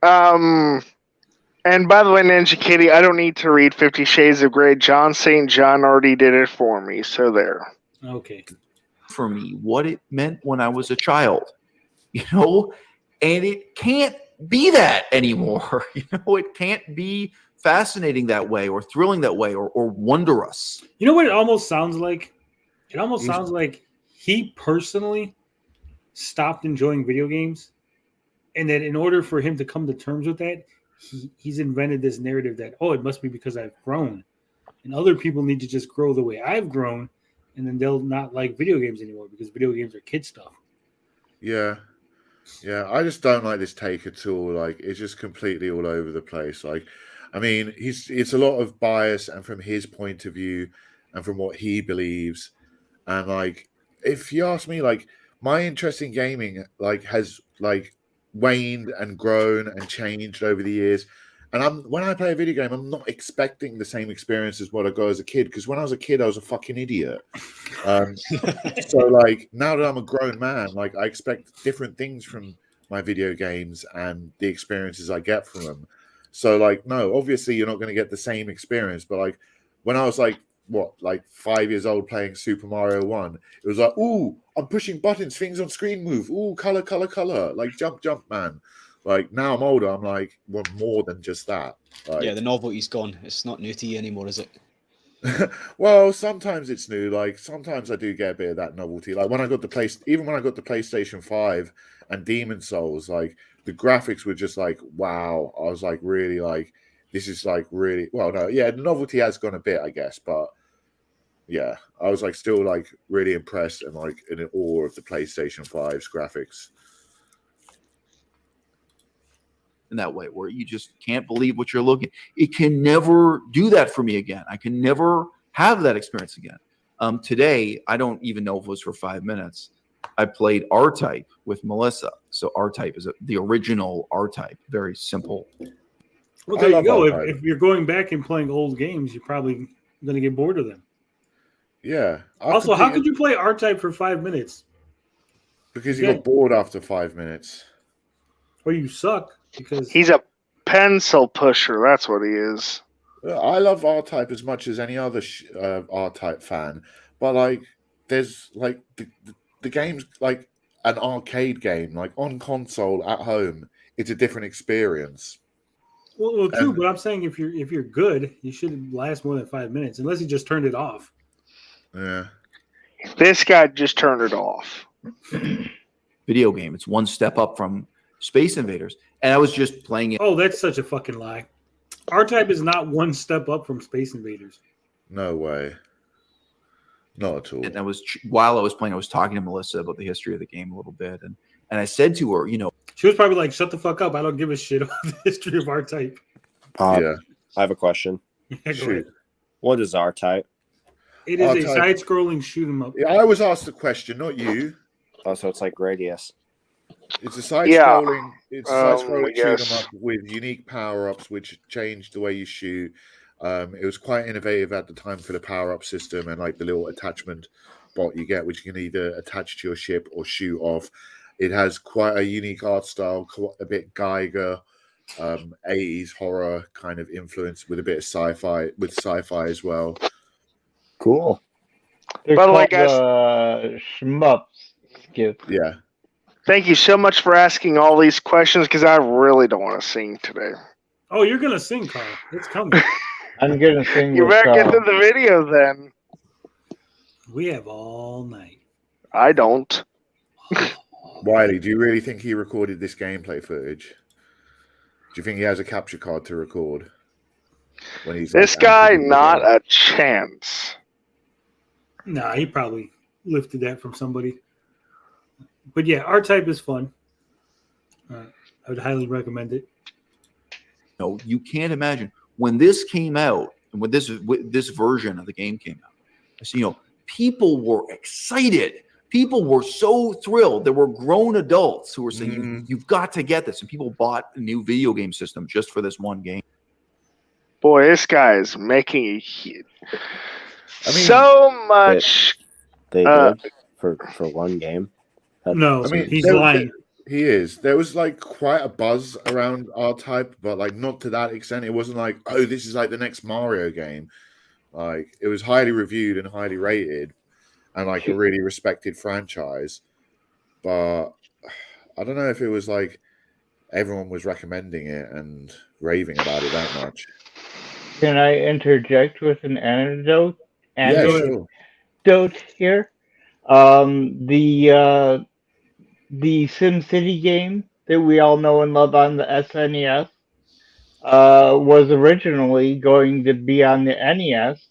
And by the way, Ninja Kitty, I don't need to read 50 Shades of Grey. John St. John already did it for me, so there. Okay. For me what it meant when I was a child, and it can't be that anymore. It can't be fascinating that way or thrilling that way or wondrous. You know what it almost sounds like? It almost sounds like he personally stopped enjoying video games, and that in order for him to come to terms with that, he's invented this narrative that, oh, it must be because I've grown, and other people need to just grow the way I've grown, and then they'll not like video games anymore because video games are kid stuff. Yeah. Yeah. I just don't like this take at all. Like, it's just completely all over the place. Like, I mean, it's a lot of bias and from his point of view and from what he believes. And like, if you ask me, like, my interest in gaming, like, has like waned and grown and changed over the years. And when I play a video game, I'm not expecting the same experience as what I got as a kid. Because when I was a kid, I was a fucking idiot. So like now that I'm a grown man, like I expect different things from my video games and the experiences I get from them. So like, no, obviously you're not going to get the same experience. But like when I was like, 5 years old playing Super Mario 1, it was like, ooh, I'm pushing buttons, things on screen move. Ooh, color, like jump, man. Like now I'm older, I'm like, well, more than just that. Like, Yeah, the novelty's gone. It's not new to you anymore, is it? well, sometimes it's new. Like sometimes I do get a bit of that novelty. Like when I got the PlayStation 5 and Demon Souls, like the graphics were just like, wow. I was like, really, like this is like really well. No, yeah, the novelty has gone a bit, I guess, but yeah, I was like still like really impressed and like in awe of the PlayStation 5's graphics. In that way where you just can't believe what you're looking. It can never do that for me again. I can never have that experience again. Today, I don't even know if it was for 5 minutes. I played R-Type with Melissa. So R-Type is the original R-Type. Very simple. Well, there you go. R-Type. If you're going back and playing old games, you're probably going to get bored of them. Yeah. Also, how could you play R-Type for 5 minutes? Because you got bored after 5 minutes. Or you suck because He's a pencil pusher. That's what he is. I love R-Type as much as any other R-Type fan, but like, there's like the game's like an arcade game, like on console at home. It's a different experience. well, true. But I'm saying if you're good, you shouldn't last more than 5 minutes, unless you just turned it off. Yeah. This guy just turned it off. Video game. It's one step up from Space Invaders. And I was just playing it. Oh, that's such a fucking lie. R-Type is not one step up from Space Invaders. No way. Not at all. And while I was playing, I was talking to Melissa about the history of the game a little bit. And I said to her, She was probably like, shut the fuck up. I don't give a shit about the history of R-Type. Yeah. I have a question. Yeah, go Shoot. ahead. What is R-Type? It is a R-Type. side-scrolling shoot 'em up. Yeah, I was asked the question, not you. Oh, so it's like Gradius. It's a side-scrolling. Yeah. It's a side-scrolling shoot 'em Yes. up with unique power-ups, which changed the way you shoot. It was quite innovative at the time for the power-up system and like the little attachment bot you get, which you can either attach to your ship or shoot off. It has quite a unique art style, a bit Geiger, 80s horror kind of influence with a bit of sci-fi as well. Cool. They're By the way, called shmups. Skip. Yeah. Thank you so much for asking all these questions because I really don't want to sing today. Oh, you're gonna sing, Carl. It's coming. I'm gonna sing. You with better get to Carl. the video then. We have all night. I don't. Wiley, do you really think he recorded this gameplay footage? Do you think he has a capture card to record? When he's This like, guy, actively not recording? a chance. Nah, he probably lifted that from somebody. But yeah, R-Type is fun. I would highly recommend it. No, you can't imagine when this came out and when this version of the game came out. So, people were excited. People were so thrilled. There were grown adults who were saying, "You've got to get this," and people bought a new video game system just for this one game. Boy, this guy is making I mean, so much. They Uh, did for one game. No, I mean, he's lying. He is. There was like quite a buzz around R-Type, but like not to that extent. It wasn't like, oh, this is like the next Mario game. Like it was highly reviewed and highly rated, and like a really respected franchise. But I don't know if it was like everyone was recommending it and raving about it that much. Can I interject with an anecdote? Yeah, sure. Here. The SimCity game that we all know and love on the SNES was originally going to be on the NES,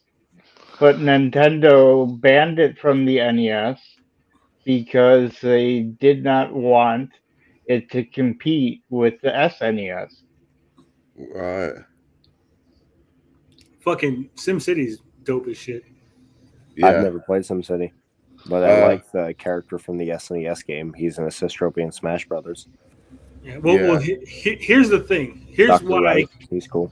but Nintendo banned it from the NES because they did not want it to compete with the SNES. Right. Fucking SimCity's dope as shit. Yeah. I've never played SimCity, but I like the character from the SNES game. He's an assist trophy in Smash Brothers. Yeah. Well, here's the thing. Here's Dr. why. Wright, he's cool.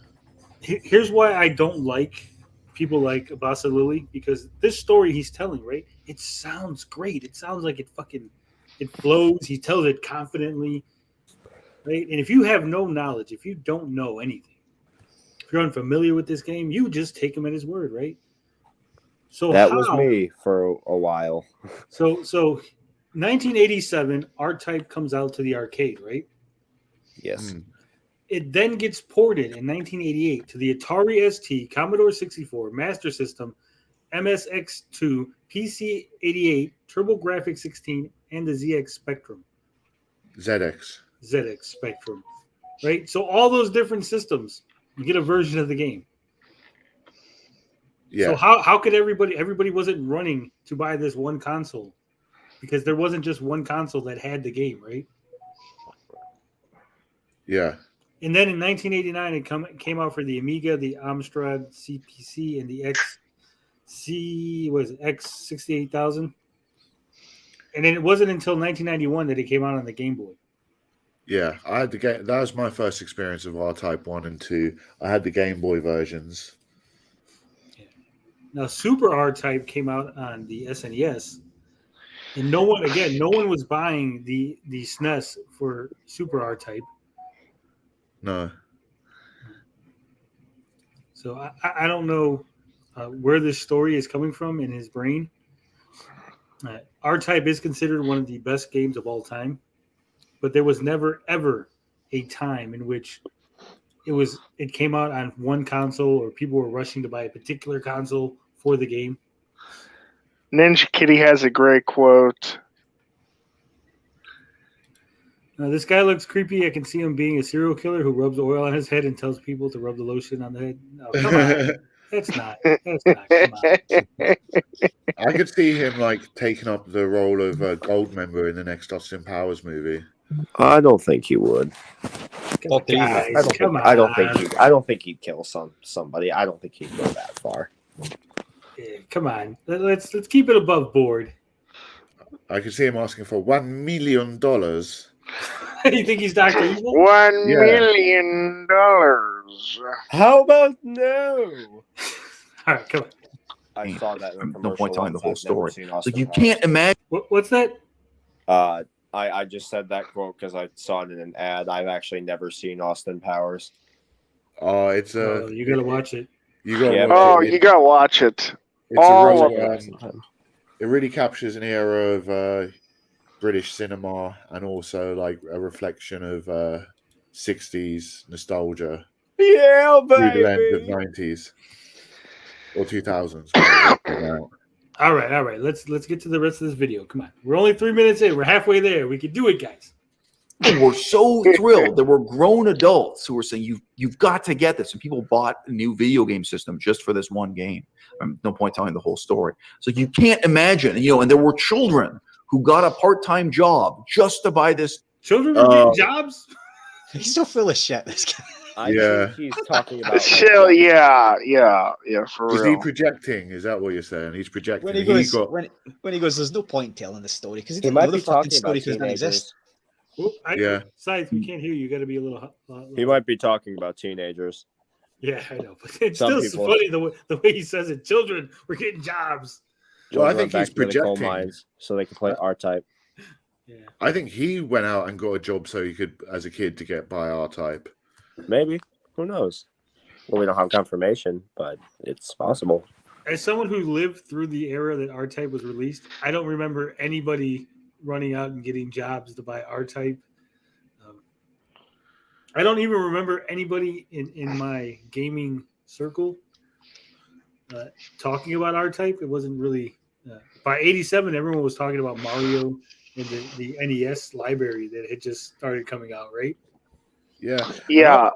Here's why I don't like people like Abasa Lily, because this story he's telling, right? It sounds great. It sounds like it flows. He tells it confidently, right? And if you have no knowledge, if you don't know anything, if you're unfamiliar with this game, you just take him at his word, right? So That was me for a while. So 1987, R-Type comes out to the arcade, right? Yes. It then gets ported in 1988 to the Atari ST, Commodore 64, Master System, MSX2, PC-88, TurboGrafx 16, and the ZX Spectrum. ZX Spectrum, right? So all those different systems, you get a version of the game. Yeah. So how could everybody wasn't running to buy this one console? Because there wasn't just one console that had the game, right? Yeah. And then in 1989, it came out for the Amiga, the Amstrad CPC, and the X68000. And then it wasn't until 1991 that it came out on the Game Boy. Yeah, I had the game. That was my first experience of R-Type 1 and 2. I had the Game Boy versions. Yeah. Now, Super R-Type came out on the SNES. And no one was buying the SNES for Super R-Type. No. So I don't know where this story is coming from in his brain. R-Type is considered one of the best games of all time, but there was never ever a time in which it came out on one console or people were rushing to buy a particular console for the game. Ninja Kitty has a great quote. This guy looks creepy. I can see him being a serial killer who rubs oil on his head and tells people to rub the lotion on the head. No, come on. That's not. Come on. I could see him like taking up the role of Goldmember in the next Austin Powers movie. I don't think he would. Guys, I don't think he'd kill somebody. I don't think he'd go that far. Yeah, come on. Let's keep it above board. I could see him asking for $1 million. You think he's Dr. Evil? $1 million. How about no? All right, come on. I saw that in a commercial. No point telling the whole once. I've never story. seen It's Austin like you Powers. can't imagine. What's that? I just said that quote because I saw it in an ad. I've actually never seen Austin Powers. Oh, it's Oh, you gotta watch it. You got Yeah, to watch Oh, it. you gotta watch it. It's a all real, of it. it really captures an era of British cinema and also like a reflection of 60s nostalgia Yeah, through the lens of baby. 90s or 2000s. All right. Let's get to the rest of this video. Come on, we're only 3 minutes in. We're halfway there. We can do it, guys. We're so thrilled. There were grown adults who were saying, "You've got to get this," and people bought a new video game system just for this one game. No point telling the whole story. So you can't imagine, and there were children who got a part-time job just to buy this. Children were getting jobs. He's so full of shit, this guy. I think he's talking about. Chill, yeah, for Is real. he projecting? Is that what you're saying? He's projecting. When he goes, there's no point telling the story because he didn't might know the be fucking talking story about because it doesn't exist. Yeah. Scythe, we can't hear you. You got to be a little. He might be talking about teenagers. Yeah, I know, but it's Some still people- funny the way he says it. Children were getting jobs. Well, I Children think went he's back to the coal projecting. mines so they can play R-Type. Yeah. I think he went out and got a job so he could, as a kid, to get by R-Type. Maybe. Who knows? Well, we don't have confirmation, but it's possible. As someone who lived through the era that R-Type was released, I don't remember anybody running out and getting jobs to buy R-Type. I don't even remember anybody in my gaming circle talking about R-Type. It wasn't really by 87. Everyone was talking about Mario and the NES library that had just started coming out, right? Yeah. Yeah.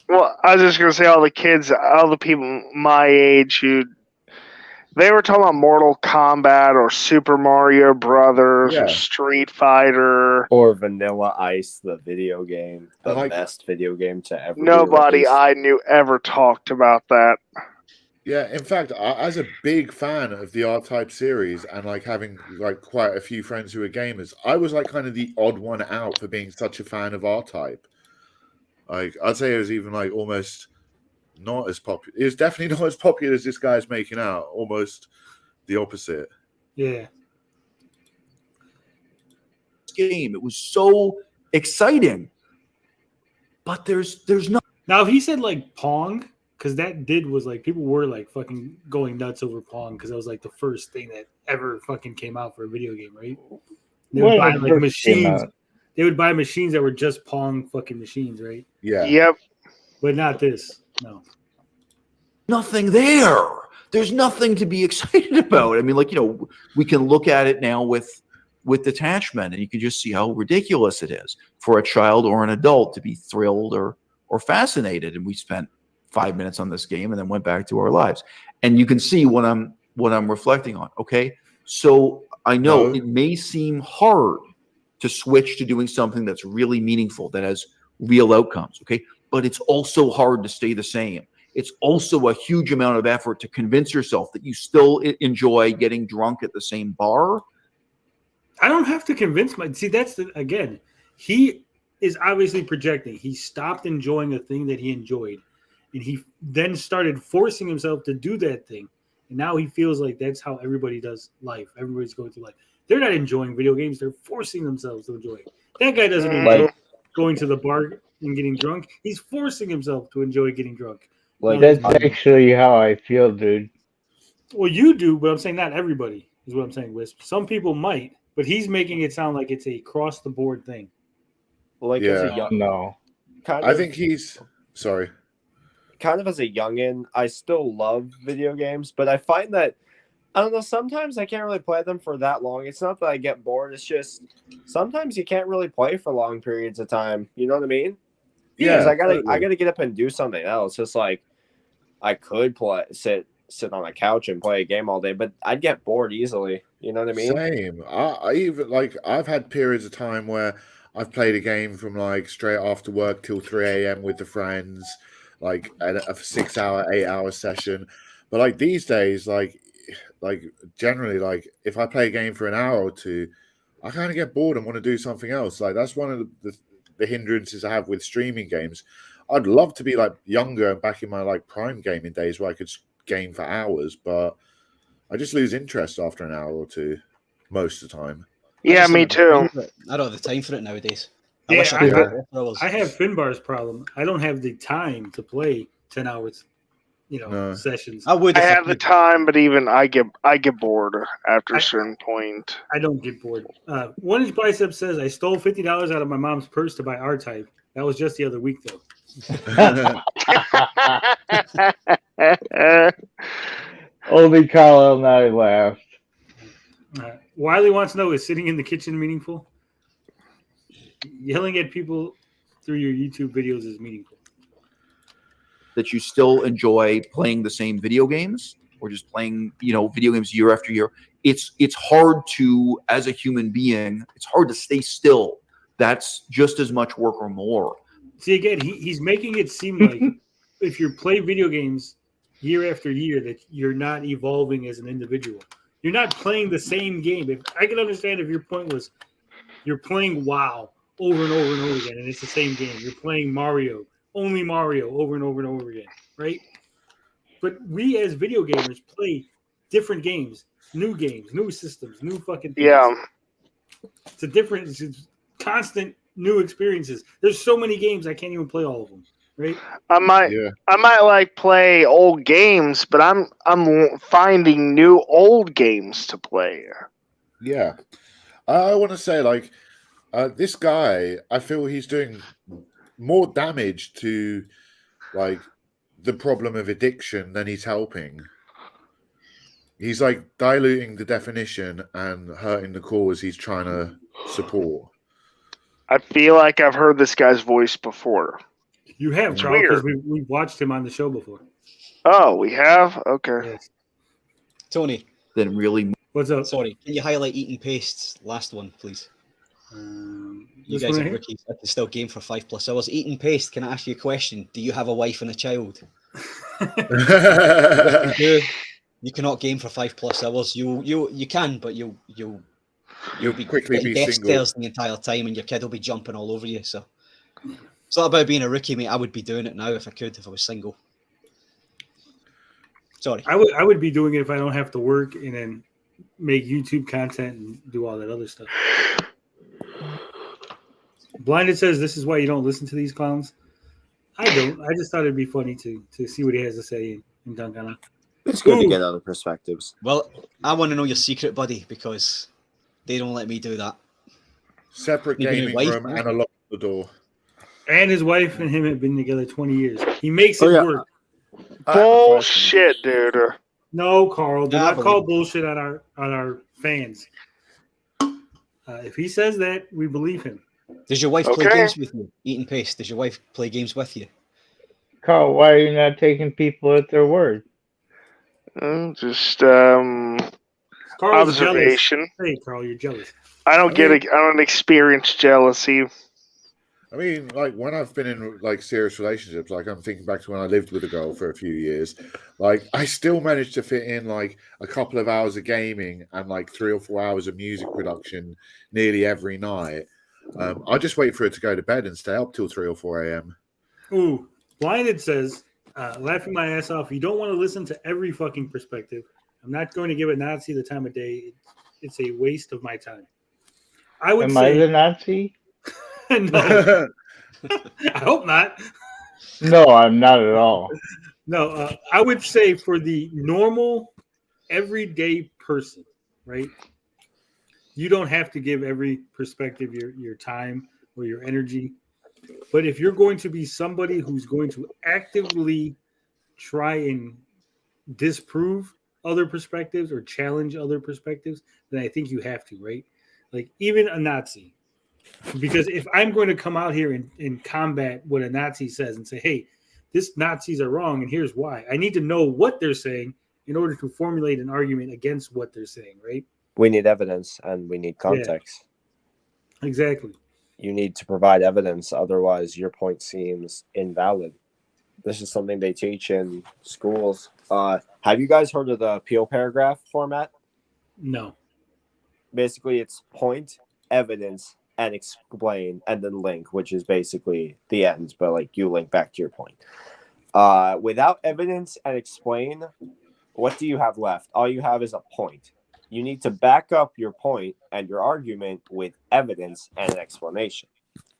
Well, I was just gonna say all the people my age who they were talking about Mortal Kombat or Super Mario Brothers Yeah. or Street Fighter. Or Vanilla Ice, the video game, the Like- best video game to ever. be Nobody released. I knew ever talked about that. Yeah, in fact, as a big fan of the R-Type series and like having like quite a few friends who are gamers, I was like kind of the odd one out for being such a fan of R-Type. Like I'd say it was even like almost not as popular. It was definitely not as popular as this guy's making out. Almost the opposite. Yeah. Game. It was so exciting, but there's no. Now, if he said like Pong, because that was like people were like fucking going nuts over Pong because that was like the first thing that ever fucking came out for a video game, right? They would When buy it like first came machines. out. They would buy machines that were just Pong fucking machines, right? Yeah. Yep. But not this. No. Nothing there. There's nothing to be excited about. I mean, we can look at it now with detachment, and you can just see how ridiculous it is for a child or an adult to be thrilled or fascinated. And we spent 5 minutes on this game and then went back to our lives. And you can see what I'm reflecting on. Okay, so I know it may seem hard to switch to doing something that's really meaningful, that has real outcomes. Okay, but it's also hard to stay the same. It's also a huge amount of effort to convince yourself that you still enjoy getting drunk at the same bar. I don't have to convince again, he is obviously projecting. He stopped enjoying a thing that he enjoyed, and he then started forcing himself to do that thing. And now he feels like that's how everybody does life. Everybody's going through life. They're not enjoying video games. They're forcing themselves to enjoy it. That guy doesn't enjoy going to the bar and getting drunk. He's forcing himself to enjoy getting drunk. That's actually how I feel, dude. Well, you do, but I'm saying not everybody is what I'm saying, Wisp. Some people might, but he's making it sound like it's a cross-the-board thing. As a young, No. I think he's sorry. Kind of as a youngin, I still love video games, but I find that I don't know. Sometimes I can't really play them for that long. It's not that I get bored. It's just sometimes you can't really play for long periods of time. You know what I mean? Yeah, Because I gotta get up and do something else. It's like I could sit on a couch and play a game all day, but I'd get bored easily. You know what I mean? Same. I even I've had periods of time where I've played a game from like straight after work till 3 a.m. with the friends, like a 6 hour, 8 hour session. But like these days, like generally, like if I play a game for an hour or two, I kind of get bored and want to do something else. Like that's one of the hindrances I have with streaming games. I'd love to be like younger and back in my like prime gaming days where I could game for hours, but I just lose interest after an hour or two most of the time. Yeah, me too. I don't have the time for it nowadays. Yeah, wish I could I- do it for hours. I have Finbar's problem. I don't have the time to play 10 hours, No. sessions. I would I if have the could. time, but even I get bored after a certain point. I don't get bored. One Inch Bicep says, I stole $50 out of my mom's purse to buy R-Type. That was just the other week, though. Only Carl and I laughed. Wiley wants to know, is sitting in the kitchen meaningful? Yelling at people through your YouTube videos is meaningful. That you still enjoy playing the same video games or just playing, video games year after year. It's hard to, as a human being, it's hard to stay still. That's just as much work or more. See, again, he's making it seem like if you play video games year after year that you're not evolving as an individual. You're not playing the same game. If I can understand if your point was you're playing WoW over and over and over again, and it's the same game. You're playing Mario, only Mario, over and over and over again, right? But we as video gamers play different games, new systems, new fucking things. Yeah. It's constant new experiences. There's so many games I can't even play all of them, right? I might like play old games, but I'm finding new old games to play. Yeah. I want to say, this guy, I feel he's doing more damage to, the problem of addiction than he's helping. He's, diluting the definition and hurting the cause he's trying to support. I feel like I've heard this guy's voice before. You have, Carl, because we've watched him on the show before. Oh, we have? Okay. Yes. Tony, Then really, What's up? sorry, can you highlight Eating Paste's last one, please? You This guys one are right rookies. I can still game for 5+ hours. Eating Paste, can I ask you a question? Do you have a wife and a child? here? You do. You cannot game for 5+ hours. You can, but you'll be quickly getting be death single. stares the entire time, and your kid will be jumping all over you. So it's not about being a rookie, mate. I would be doing it now if I could, if I was single. Sorry. I would be doing it if I don't have to work and then make YouTube content and do all that other stuff. Blinded says this is why you don't listen to these clowns. I don't. I just thought it'd be funny to see what he has to say and dunk on it. It's good to Ooh. get other perspectives. Well, I want to know your secret, buddy, because they don't let me do that. Separate Maybe your gaming wife, room yeah. and a lock on the door. And his wife and him have been together 20 years. He makes it Oh, yeah. work. Bullshit, dude. No, Carl, do Yeah, I not call believe bullshit on our fans. If he says that, we believe him. Does your wife play Okay. games with you? Eating Paste, does your wife play games with you? Carl, why are you not taking people at their word? Just Carl's observation. jealous. Hey, Carl, you're jealous. I don't experience jealousy. I mean, when I've been in serious relationships, I'm thinking back to when I lived with a girl for a few years. I still managed to fit in a couple of hours of gaming and 3 or 4 hours of music production nearly every night. I just wait for her to go to bed and stay up till 3 or 4 a.m. Ooh, Blinded says, laughing my ass off. You don't want to listen to every fucking perspective. I'm not going to give a Nazi the time of day. It's a waste of my time. I would Am say I the Nazi? no. I hope not. No, I'm not at all. No, I would say for the normal, everyday person, right? You don't have to give every perspective your time or your energy. But if you're going to be somebody who's going to actively try and disprove other perspectives or challenge other perspectives, then I think you have to, right? Even a Nazi. Because if I'm going to come out here and combat what a Nazi says and say, hey, this Nazis are wrong and here's why, I need to know what they're saying in order to formulate an argument against what they're saying, right? We need evidence and we need context. Yeah, exactly. You need to provide evidence, otherwise your point seems invalid. This is something they teach in schools. Have you guys heard of the Peel paragraph format? No. Basically, it's point, evidence, and explain, and then link, which is basically the end, but you link back to your point. Without evidence and explain, what do you have left? All you have is a point. You need to back up your point and your argument with evidence and an explanation.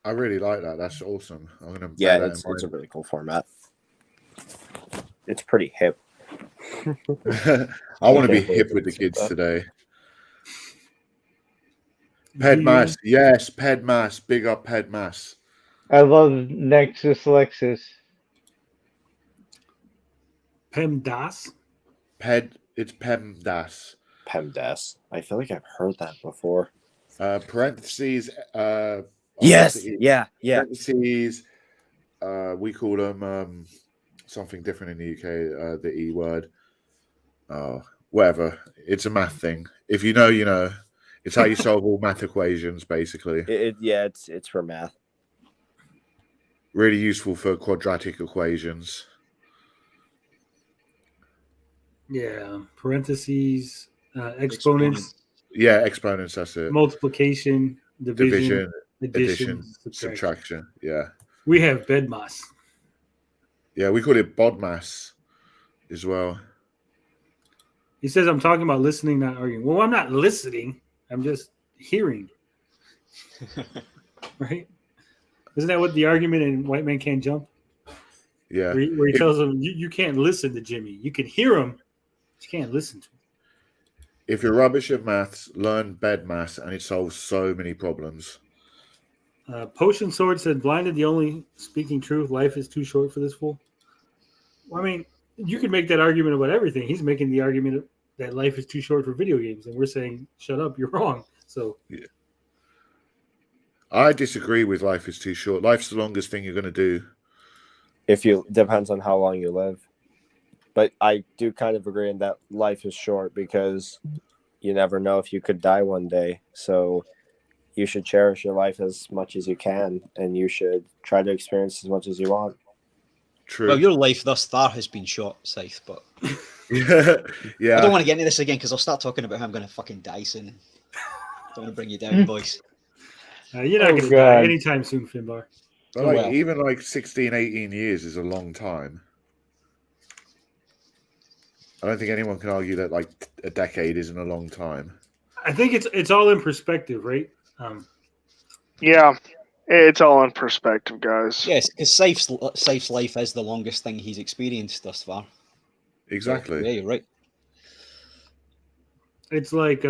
I really like that. That's awesome. I'm gonna Yeah, bear that it's in a really cool format. It's pretty hip. mind. I want to be Can't believe hip you with the said kids that. today. Pedmas, yes, Pedmas, big up Pedmas. I love Nexus Lexus. PEMDAS. It's PEMDAS. PEMDAS. I feel like I've heard that before. Parentheses. Yes. obviously, Yeah. Parentheses. We call them something different in the UK. The E word. Whatever. It's a math thing. If you know, you know. It's how you solve all math equations, basically. It's for math. Really useful for quadratic equations. Yeah, parentheses, exponents, Yeah, exponents. That's it. multiplication, division, Addition, addition, subtraction. Yeah. We have BEDMAS. Yeah, we call it BODMAS as well. He says I'm talking about listening, not arguing. Well, I'm not listening. I'm just hearing. Right? Isn't that what the argument in White Man Can't Jump? Yeah. Where he tells them, you can't listen to Jimmy. You can hear him, but you can't listen to him. If you're rubbish at maths, learn BEDMAS and it solves so many problems. Potion Sword said, blinded, the only speaking truth. Life is too short for this fool. Well, I mean, you could make that argument about everything. He's making the argument that life is too short for video games, and we're saying, shut up, you're wrong. So yeah. I disagree with life is too short. Life's the longest thing you're going to do. Depends on how long you live. But I do kind of agree in that life is short because you never know if you could die one day. So you should cherish your life as much as you can, and you should try to experience as much as you want. True. Well, your life thus far has been short, Scythe, but yeah. I don't want to get into this again because I'll start talking about how I'm going to fucking die soon. Don't want to bring you down, boys. you're not going to die anytime soon, Finbar. But like, even like 16, 18 years is a long time. I don't think anyone can argue that like a decade isn't a long time. I think it's all in perspective, right? Yeah, it's all in perspective, guys. Yes, because Scythe's life is the longest thing he's experienced thus far. Exactly. So, yeah, you're right. It's like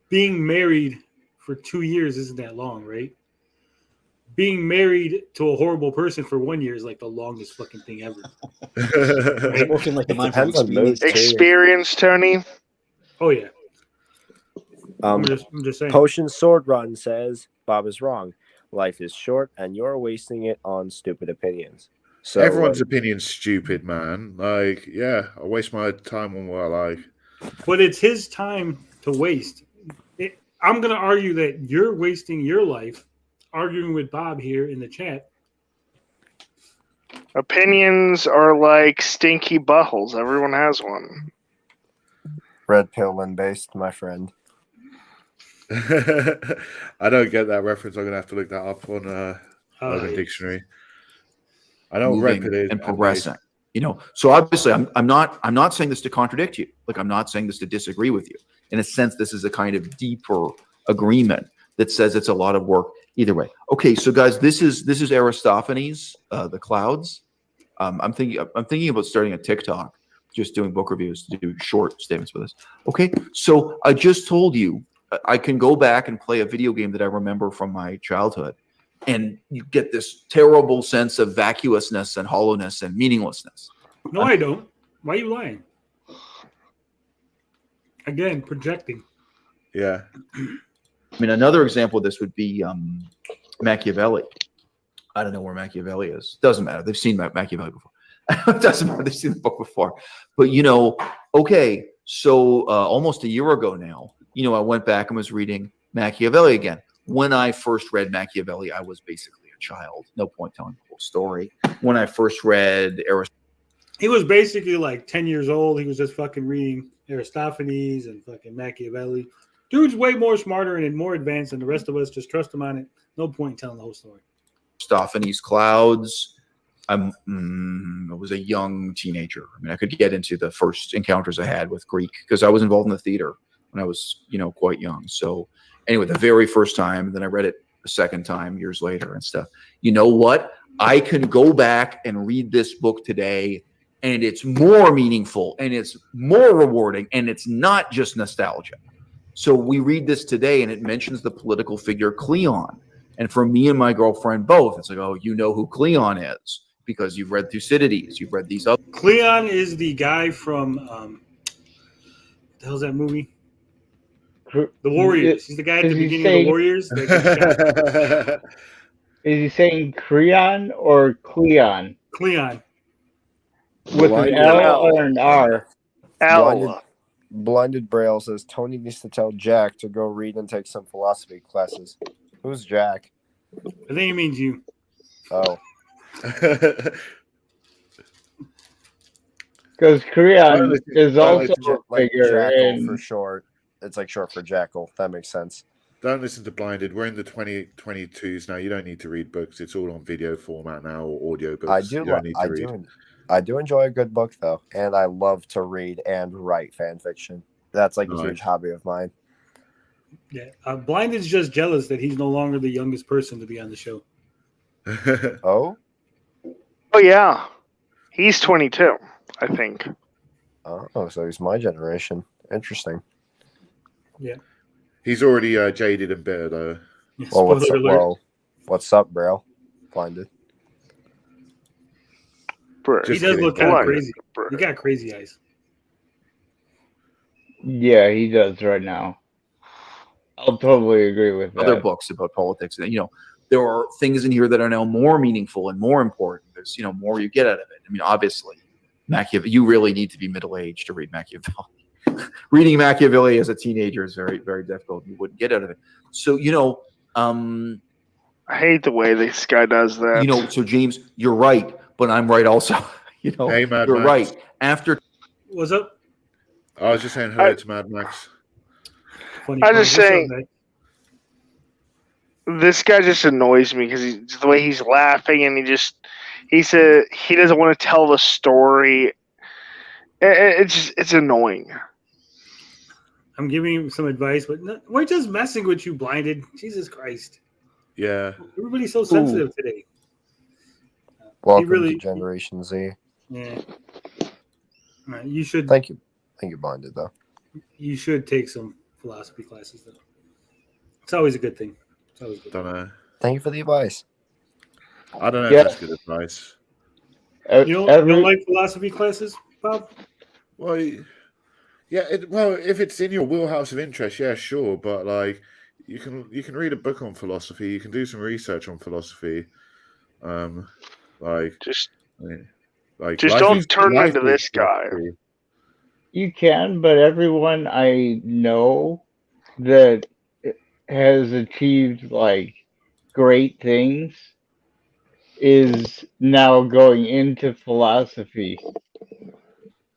being married for 2 years isn't that long, right? Being married to a horrible person for 1 year is like the longest fucking thing ever. Right? Working like a man from experience. Experience, Tony. Oh yeah. I'm just saying. Potion Sword Run says Bob is wrong. Life is short, and you're wasting it on stupid opinions. So everyone's opinion's stupid, man. Like, yeah, I waste my time on what I like. But it's his time to waste. I'm going to argue that you're wasting your life arguing with Bob here in the chat. Opinions are like stinky buttholes. Everyone has one. Red pill and based, my friend. I don't get that reference. I'm gonna have to look that up on Urban Dictionary. I know what red pill is and progressing. You know, so obviously, I'm not saying this to contradict you. Like, I'm not saying this to disagree with you. In a sense, this is a kind of deeper agreement that says it's a lot of work either way. Okay, so guys, this is Aristophanes, the clouds. I'm thinking about starting a TikTok, just doing book reviews to do short statements with this. Okay, so I just told you I can go back and play a video game that I remember from my childhood, and you get this terrible sense of vacuousness and hollowness and meaninglessness. No, I don't. Why are you lying? Again, projecting. Yeah. I mean, another example of this would be Machiavelli. I don't know where Machiavelli is. Doesn't matter. They've seen Machiavelli before. It doesn't matter. They've seen the book before. But, you know, okay, so almost a year ago now, you know, I went back and was reading Machiavelli again. When I first read Machiavelli, I was basically a child. No point telling the whole story. When I first read Aristophanes, he was basically like 10 years old. He was just fucking reading Aristophanes and fucking Machiavelli. Dude's way more smarter and more advanced than the rest of us. Just trust him on it. No point in telling the whole story. Clouds. I was a young teenager. I mean, I could get into the first encounters I had with Greek because I was involved in the theater when I was, quite young. So anyway, the very first time, then I read it a second time years later and stuff. You know what? I can go back and read this book today, and it's more meaningful and it's more rewarding, and it's not just nostalgia. So we read this today, and it mentions the political figure Cleon. And for me and my girlfriend both, it's like, oh, you know who Cleon is because you've read Thucydides, you've read these other. Cleon is the guy from what the hell's that movie? The Warriors. He's the guy at the beginning of the Warriors. That gets shot. Is he saying Creon or Cleon? Cleon. With an L or an R? L. Blinded Braille says Tony needs to tell Jack to go read and take some philosophy classes. Who's Jack? I think he means you. Oh. Because Creon is also a figure Jackal for short. It's like short for Jackal. That makes sense. Don't listen to Blinded. We're in the 2022s now. You don't need to read books. It's all on video format now or audio books. I do enjoy a good book though, and I love to read and write fan fiction. That's like a huge hobby of mine. Yeah, Blinded's just jealous that he's no longer the youngest person to be on the show. Oh yeah, he's 22, I think. Oh, so he's my generation. Interesting. Yeah. He's already jaded and bitter, though. Yeah, what's up, bro? Blinded. He does look kind of crazy. He got crazy eyes. Yeah, he does right now. I'll totally agree with that. Other books about politics. There are things in here that are now more meaningful and more important. There's, more you get out of it. I mean, obviously, Machiavelli. You really need to be middle-aged to read Machiavelli. Reading Machiavelli as a teenager is very, very difficult. You wouldn't get out of it. So, I hate the way this guy does that. So James, you're right, but I'm right also. Hey, Mad you're Max. right. After what's up? I was just saying hello to Mad Max. I'm just saying, this guy just annoys me because the way he's laughing and he said he doesn't want to tell the story. It's annoying. I'm giving him some advice, but we're just messing with you, Blinded. Jesus Christ. Yeah. Everybody's so sensitive today. Welcome to Generation Z. Yeah. All right, you should. Thank you, Blinded, though. You should take some philosophy classes, though. It's always a good thing. Don't know. Thank you for the advice. I don't know if that's good advice. You don't like philosophy classes, Bob? Well, yeah. If it's in your wheelhouse of interest, yeah, sure. But you can read a book on philosophy. You can do some research on philosophy. Just don't turn into this guy. You can, but everyone I know that has achieved great things is now going into philosophy.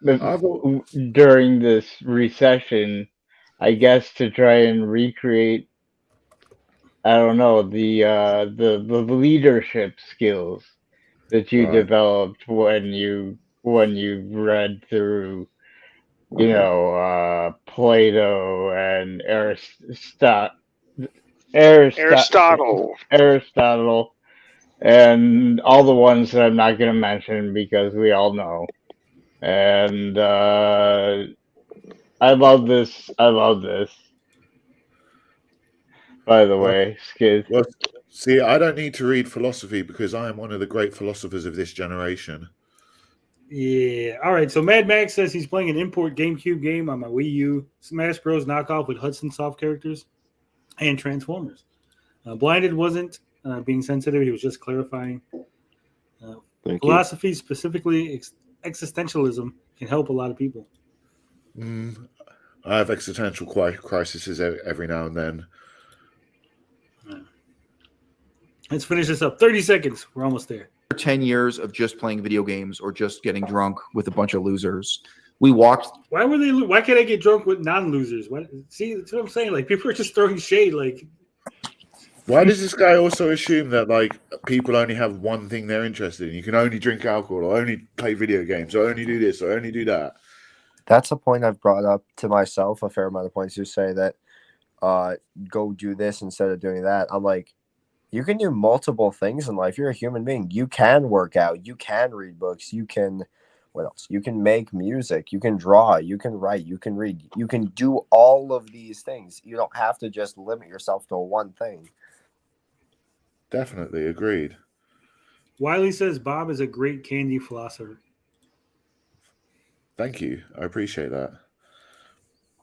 During this recession, I guess, to try and recreate, I don't know, the leadership skills that you developed when you read through, Plato and Aristotle, and all the ones that I'm not going to mention because we all know. And I love this. By the way, Skid. Well, see, I don't need to read philosophy because I am one of the great philosophers of this generation. Yeah. All right. So Mad Max says he's playing an import GameCube game on my Wii U, Smash Bros. Knockoff with Hudson Soft characters and Transformers. Blinded wasn't being sensitive. He was just clarifying. Philosophy, specifically existentialism, can help a lot of people. I have existential crises every now and then. Let's finish this up. 30 seconds. We're almost there. 10 years of just playing video games or just getting drunk with a bunch of losers. We walked. Why can't I get drunk with non-losers? See, that's what I'm saying. People are just throwing shade. Why does this guy also assume that like people only have one thing they're interested in? You can only drink alcohol, or only play video games, or only do this, or only do that. That's a point I've brought up to myself a fair amount of points. You say that go do this instead of doing that. I'm like, you can do multiple things in life. You're a human being. You can work out. You can read books. You can, what else? You can make music. You can draw. You can write. You can read. You can do all of these things. You don't have to just limit yourself to one thing. Definitely agreed. Wiley says Bob is a great candy philosopher. Thank you. I appreciate that.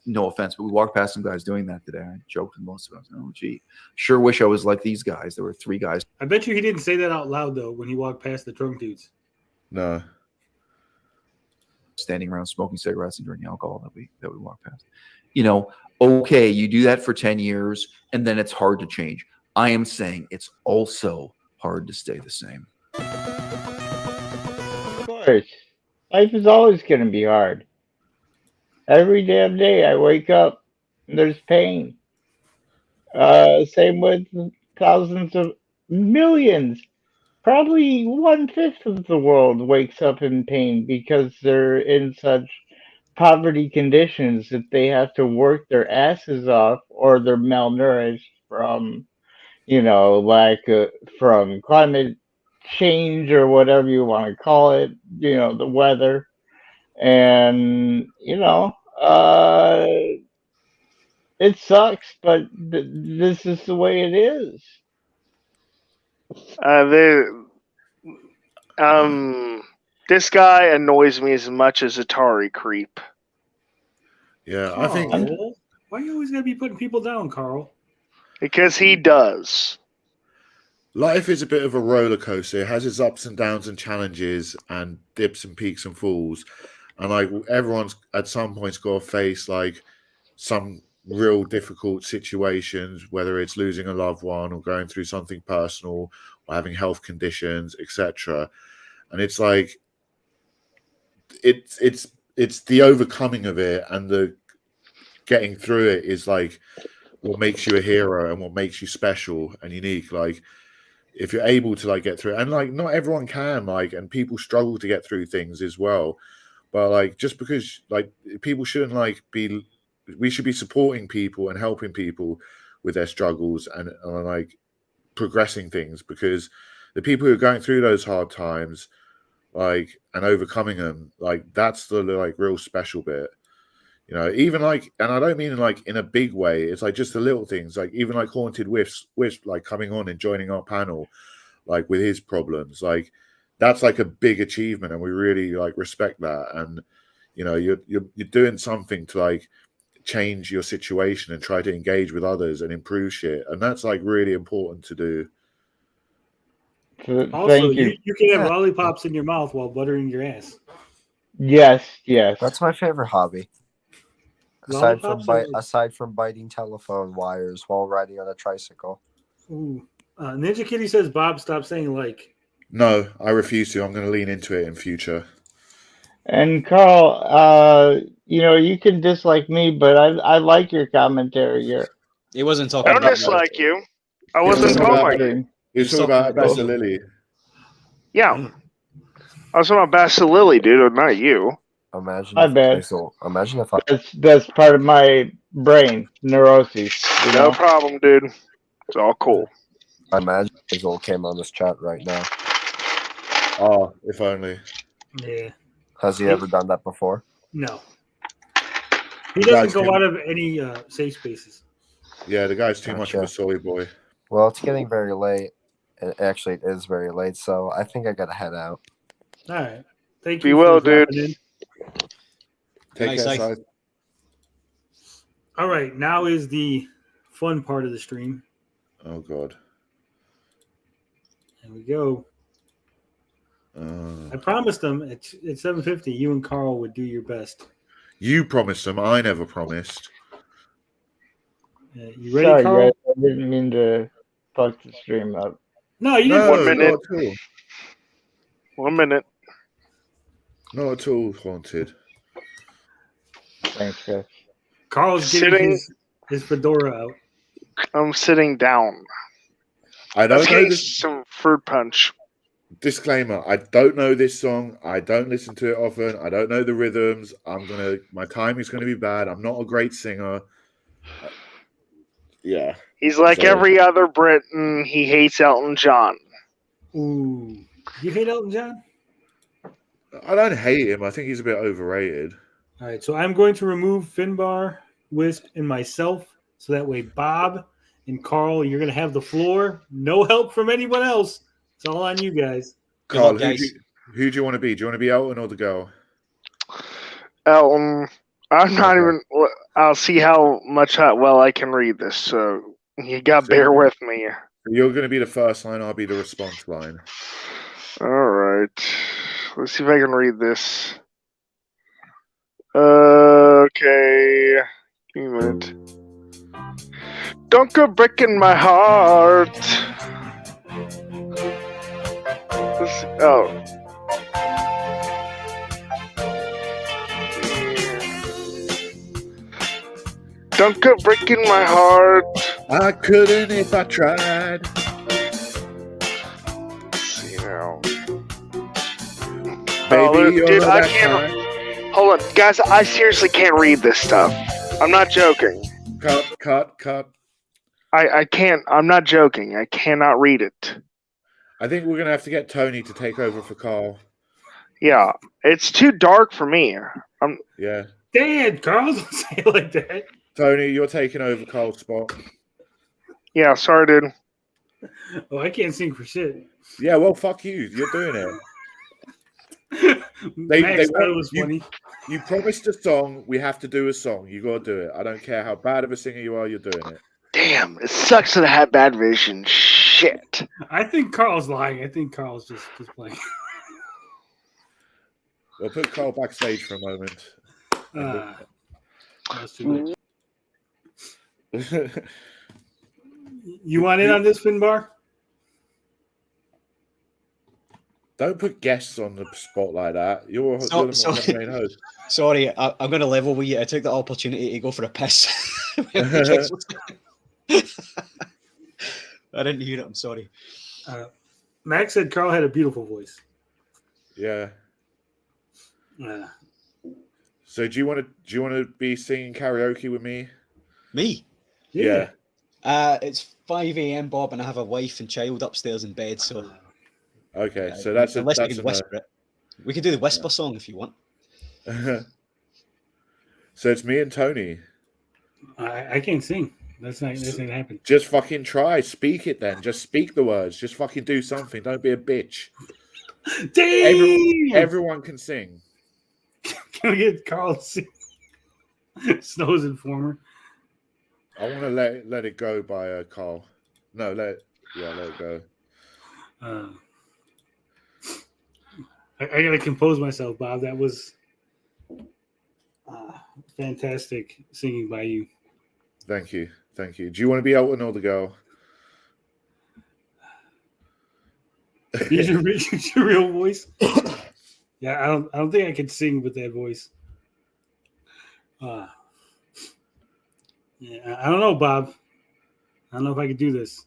No offense, but we walked past some guys doing that today. I joked with most of them. Oh, gee, sure wish I was like these guys. There were 3 guys I bet you he didn't say that out loud though when he walked past the drunk dudes. No. standing around smoking cigarettes and drinking alcohol that we walked past. You know, okay, you do that for 10 years and then it's hard to change. I am saying it's also hard to stay the same. Of course. Life is always going to be hard. Every damn day I wake up, there's pain. Same with thousands of millions. Probably 1/5 of the world wakes up in pain because they're in such poverty conditions that they have to work their asses off or they're malnourished from, from climate change or whatever you want to call it, the weather. And, it sucks, but this is the way it is. This guy annoys me as much as Atari Creep. Yeah, I think. Carl, why are you always gonna be putting people down, Carl? Because he does. Life is a bit of a roller coaster. It has its ups and downs and challenges and dips and peaks and falls. And like everyone's at some points got to face like some real difficult situations, whether it's losing a loved one or going through something personal or having health conditions, etc. And it's like it's the overcoming of it and the getting through it is like what makes you a hero and what makes you special and unique. Like if you're able to like get through it, and like not everyone can, like, and people struggle to get through things as well. But like just because like people shouldn't like be, we should be supporting people and helping people with their struggles and like progressing things, because the people who are going through those hard times, like, and overcoming them, like that's the like real special bit. You know, even like, and I don't mean like in a big way, it's like just the little things, like even like Haunted Wisp like coming on and joining our panel, like with his problems, like that's like a big achievement and we really like respect that. And you know, you're doing something to like change your situation and try to engage with others and improve shit, and that's like really important to do. Also, Thank you. you can have lollipops in your mouth while buttering your ass. Yes. That's my favorite hobby. Lollipops Aside from biting telephone wires while riding on a tricycle. Ooh. Ninja Kitty says, Bob, stop saying like. No, I refuse to. I'm going to lean into it in future. And Carl, you can dislike me, but I like your commentary here. He wasn't talking I don't about dislike you. I Yeah, wasn't so talking. that- You're talking about Bessa Lily. Yeah. I was talking about Bassa Lily, dude, not you. Imagine My if bad. Imagine if I That's part of my brain neuroses. No problem, dude. It's all cool. imagine Hazel came on this chat right now. Oh, if only. Yeah. Has he ever done that before? No. He doesn't Guys, go out of any safe spaces. Yeah, the guy's too much of a Gotcha. soy boy. Well, it's getting very late. Actually, it is very late, so I think I gotta head out. All right. Thank Be you. well, for dude. dropping in. Take Nice, care, nice. Si. All right. Now is the fun part of the stream. Oh God. Here we go. I promised them at 7:50 you and Carl would do your best. You promised them. I never promised. You ready, Sorry, Carl? guys. I didn't mean to fuck the stream up. No, you didn't. No, 1 minute. not at all. 1 minute. Not at all, Haunted. Thanks, guys. Carl's getting Sitting- his fedora out. I'm sitting down. I Let's don't know get this. some fruit punch. Disclaimer: I don't know this song. I don't listen to it often. I don't know the rhythms. My timing's gonna be bad. I'm not a great singer. Yeah. He's like So- every other Briton. He hates Elton John. Ooh. You hate Elton John? I don't hate him. I think he's a bit overrated. All right, so I'm going to remove Finbar, Wisp, and myself, so that way Bob and Carl, you're going to have the floor. No help from anyone else. It's all on you guys. Good Carl, luck, guys. who do you want to be? Do you want to be Elton or the girl? Elton. I'm not Okay. even. I'll see how much well I can read this. So you got to bear with me. You're going to be the first line. I'll be the response line. All right. Let's see if I can read this. Okay. Give me a minute. Don't go breaking my heart. Oh. Don't go breaking my heart. I couldn't if I tried. Let's see now. Baby, you're dude, I that can't. kind. Hold on, guys. I seriously can't read this stuff. I'm not joking. Cut. I can't. I'm not joking. I cannot read it. I think we're going to have to get Tony to take over for Carl. Yeah, it's too dark for me. Yeah. Dan, Carl, don't say it like that. Tony, you're taking over Carl's spot. Yeah, sorry, dude. Oh, I can't sing for shit. Yeah, well, fuck you. You're doing it. Max thought it want- was funny. You promised a song. We have to do a song. You got to do it. I don't care how bad of a singer you are. You're doing it. Damn, it sucks that I had bad vision. Shit. I think Carl's lying. I think Carl's just playing. We'll put Carl backstage for a moment. That's too much. You want in on this, Finbar? Don't put guests on the spot like that. You're the main host. Sorry, I'm going to level with you. I took the opportunity to go for a piss. I didn't hear it. I'm sorry. Max said Carl had a beautiful voice. Yeah. So do you want to be singing karaoke with me? Me? Yeah. It's 5 a.m., Bob, and I have a wife and child upstairs in bed. So Okay, so that's unless you that's can whisper it. We could do the whisper song if you want. So it's me and Tony. I can't sing. That's not happen. Just fucking try. Speak it then. Just speak the words. Just fucking do something. Don't be a bitch. Damn! Everyone can sing. Can we get Carl to sing? Snow's Informer. I want to let it go by Carl. No, let it go. I gotta compose myself, Bob. That was fantastic singing by you. Thank you. Do you want to be Elton or the girl? Use your real voice. Yeah, I don't think I could sing with that voice. Yeah, I don't know, Bob. I don't know if I could do this.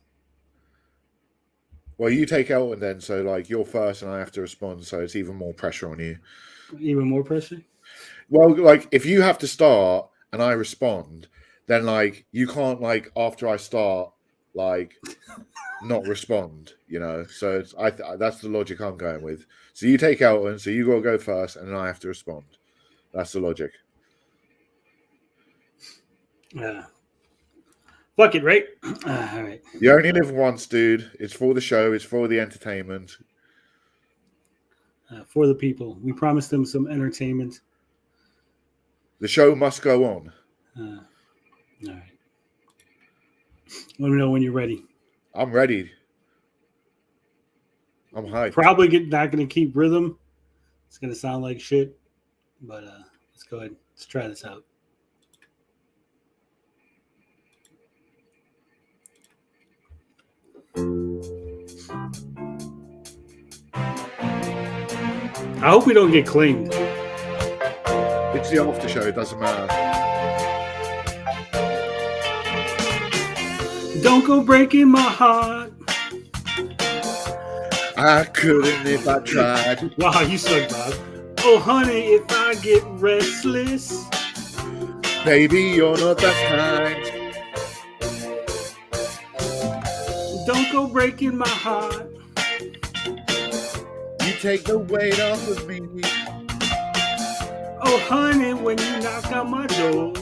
Well, you take Elton then, so like you're first and I have to respond, so it's even more pressure on you. Even more pressure? Well, like if you have to start and I respond, then like you can't like after I start like not respond, you know. So it's that's the logic I'm going with. So you take Elton, so you got to go first, and then I have to respond. That's the logic. Fuck it, right? All right. You only live once, dude. It's for the show. It's for the entertainment. For the people. We promised them some entertainment. The show must go on. All right. Let me know when you're ready. I'm ready. I'm hyped. Probably not going to keep rhythm. It's going to sound like shit. But let's go ahead. Let's try this out. I hope we don't get claimed. It's the after show. It doesn't matter. Don't go breaking my heart. I couldn't if I tried. Wow, you suck, Bob. Oh, honey, if I get restless. Baby, you're not that kind. Don't go breaking my heart. You take the weight off of me. Oh, honey, when you knock on my door.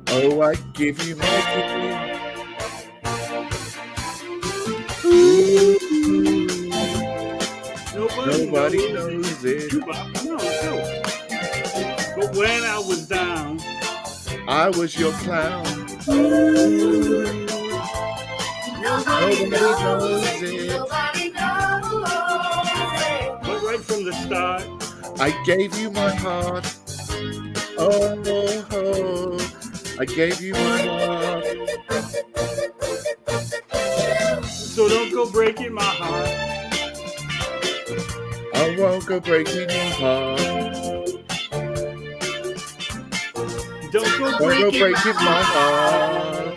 Oh, I give you my key. Nobody knows it. No. But when I was down, I was your clown. Nobody knows it. but right from the start, I gave you my heart. Oh, I gave you my heart. so don't go breaking my heart. I won't go breaking your heart. Don't go Don't go breaking breaking my heart.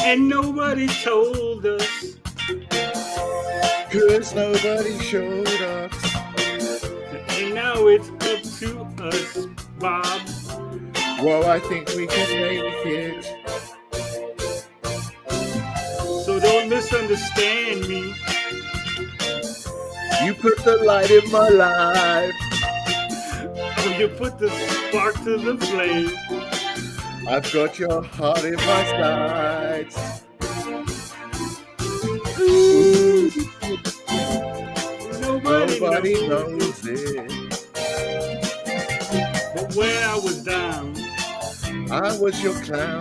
And nobody told us. 'Cause nobody showed us. And now it's up to us, Bob. Well, I think we can make it. So don't misunderstand me. You put the light in my life. Or you put the spark to the flame. I've got your heart in my sights. Nobody knows it. But when I was down, I was your clown.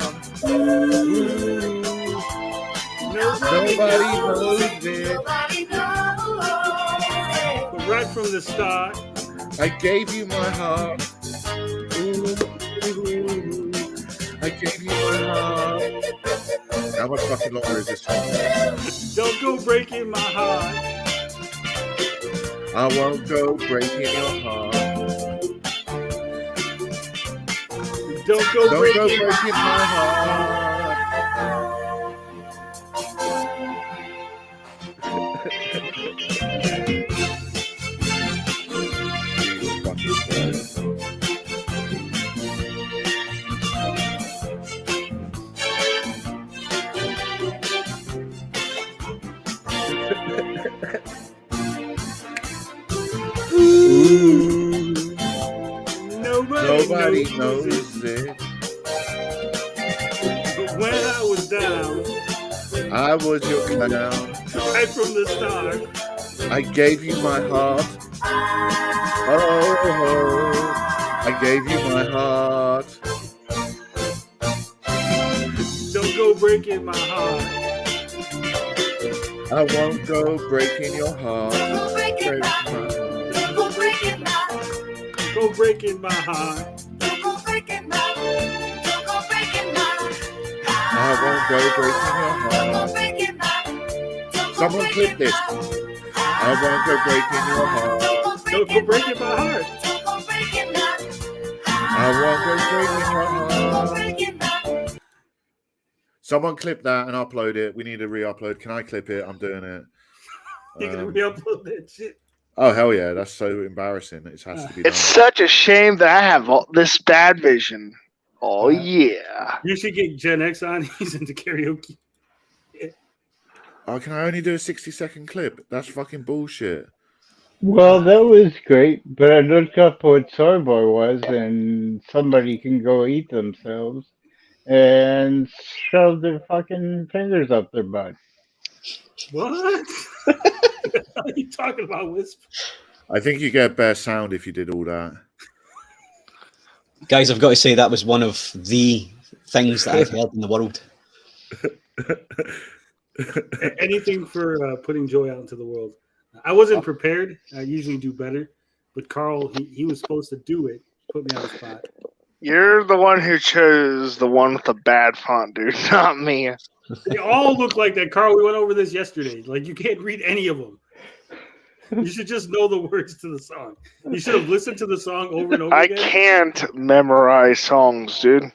nobody Nobody knows it. But right from the start, I gave you my heart. I gave you my heart. How much fucking longer is this song? don't go breaking my heart. I won't go breaking your heart. Don't go Don't breaking go my breaking my heart. Jesus fucking Christ. Nobody knows it. But when I was down, I was your clown. right from the start, I gave you my heart. Oh, I gave you my heart. don't go breaking my heart. I won't go breaking your heart. Break my heart. Go breaking my heart. I won't go breaking your heart. Someone clip this. I won't go breaking your heart. Don't go breaking my heart. I won't go breaking your heart. Someone clip that and upload it. We need to re-upload. Can I clip it? I'm doing it. You're gonna re-upload that shit. Oh hell yeah, that's so embarrassing. It has to be done. It's such a shame that I have this bad vision. Oh yeah. You should get Gen X on. He's into karaoke. Oh, can I only do a 60-second clip? That's fucking bullshit. Well, that was great, but I looked up what Soy Boy was, and somebody can go eat themselves and shove their fucking fingers up their butt. What? What are you talking about, Wisp? I think you get better sound if you did all that. Guys, I've got to say that was one of the things that I've heard in the world. Anything for putting joy out into the world. I wasn't prepared. I usually do better, but Carl, he was supposed to do it. Put me on the spot. You're the one who chose the one with the bad font, dude, not me. They all look like that. Carl, we went over this yesterday. Like, you can't read any of them. You should just know the words to the song. You should have listened to the song over and over I again. can't memorize songs, dude.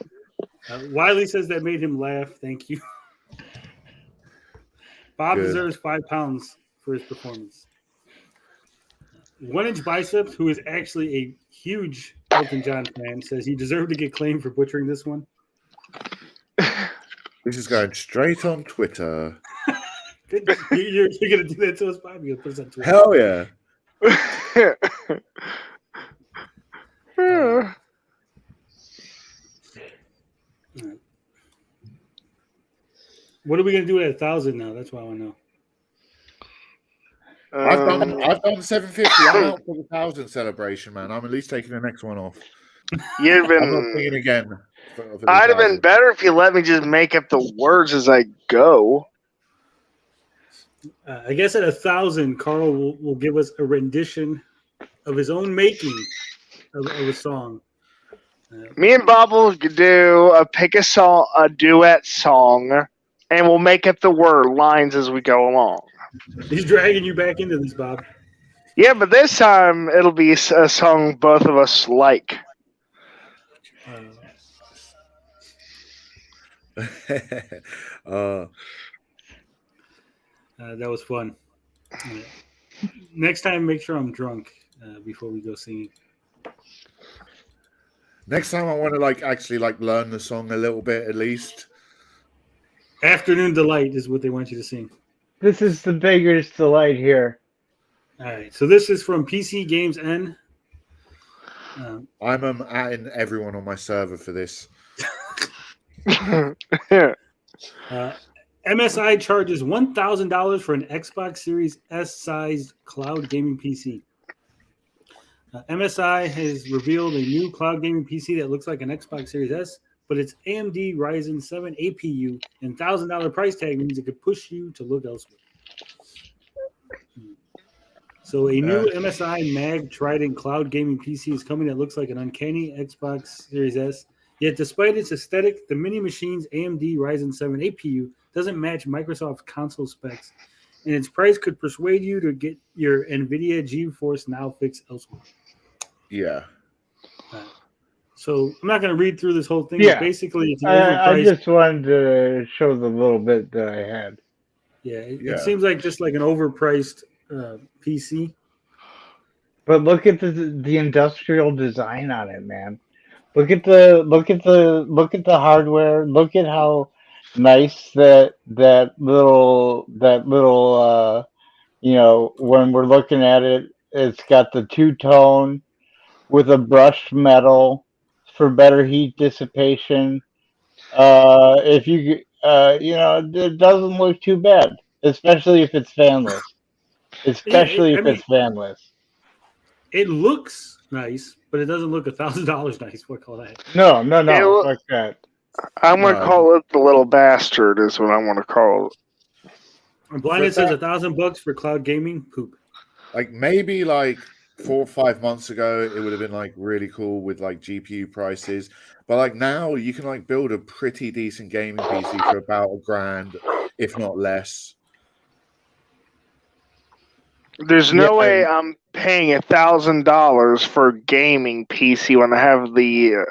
Wiley says that made him laugh. Thank you. Bob Good. deserves £5 for his performance. 1 Inch Biceps, who is actually a huge Elton John fan, says he deserved to get claimed for butchering this one. This is going straight on Twitter. You're going to do that to us, Bob? You're going to put us on Twitter. Hell yeah. What are we going to do at 1,000 now? That's what I want to know. I've done 750. I'm out for the 1,000 celebration, man. I'm at least taking the next one off. You've been. I'm not singing again. For the I'd have been 1,000. better if you let me just make up the words as I go. I guess at 1,000, Carl will give us a rendition of his own making of a song. Me and Bob will do pick a song, a duet song, and we'll make up the lines as we go along. He's dragging you back into this, Bob. Yeah, but this time it'll be a song both of us like. That was fun. Next time, make sure I'm drunk before we go singing. Next time I want to actually learn the song a little bit at least. Afternoon Delight is what they want you to sing. This is the biggest delight here. All right. So this is from PC Games N. I'm adding everyone on my server for this. MSI charges $1,000 for an Xbox Series S-sized cloud gaming PC. MSI has revealed a new cloud gaming PC that looks like an Xbox Series S, but its AMD Ryzen 7 APU and $1,000 price tag means it could push you to look elsewhere. So a new MSI Mag Trident cloud gaming PC is coming that looks like an uncanny Xbox Series S. Yet despite its aesthetic, the mini machine's AMD Ryzen 7 APU doesn't match Microsoft's console specs, and its price could persuade you to get your NVIDIA GeForce Now fix elsewhere. Yeah. So I'm not going to read through this whole thing. Yeah. But basically, it's I just wanted to show the little bit that I had. Yeah, it seems like just like an overpriced PC. But look at the industrial design on it, man. Look at the hardware. Look at how nice that little when we're looking at it, it's got the two-tone with a brushed metal for better heat dissipation. If you it doesn't look too bad, especially if it's fanless. Especially if it's fanless. It looks nice, but it doesn't look $1,000 nice. What call that? No, like that. I'm gonna call it the little bastard. Is what I want to call it. And Blinded says $1,000 for cloud gaming. Poop. Maybe 4 or 5 months ago, it would have been really cool with GPU prices. But now you can build a pretty decent gaming PC for about $1,000, if not less. There's no way I'm paying $1,000 for a gaming PC when I have the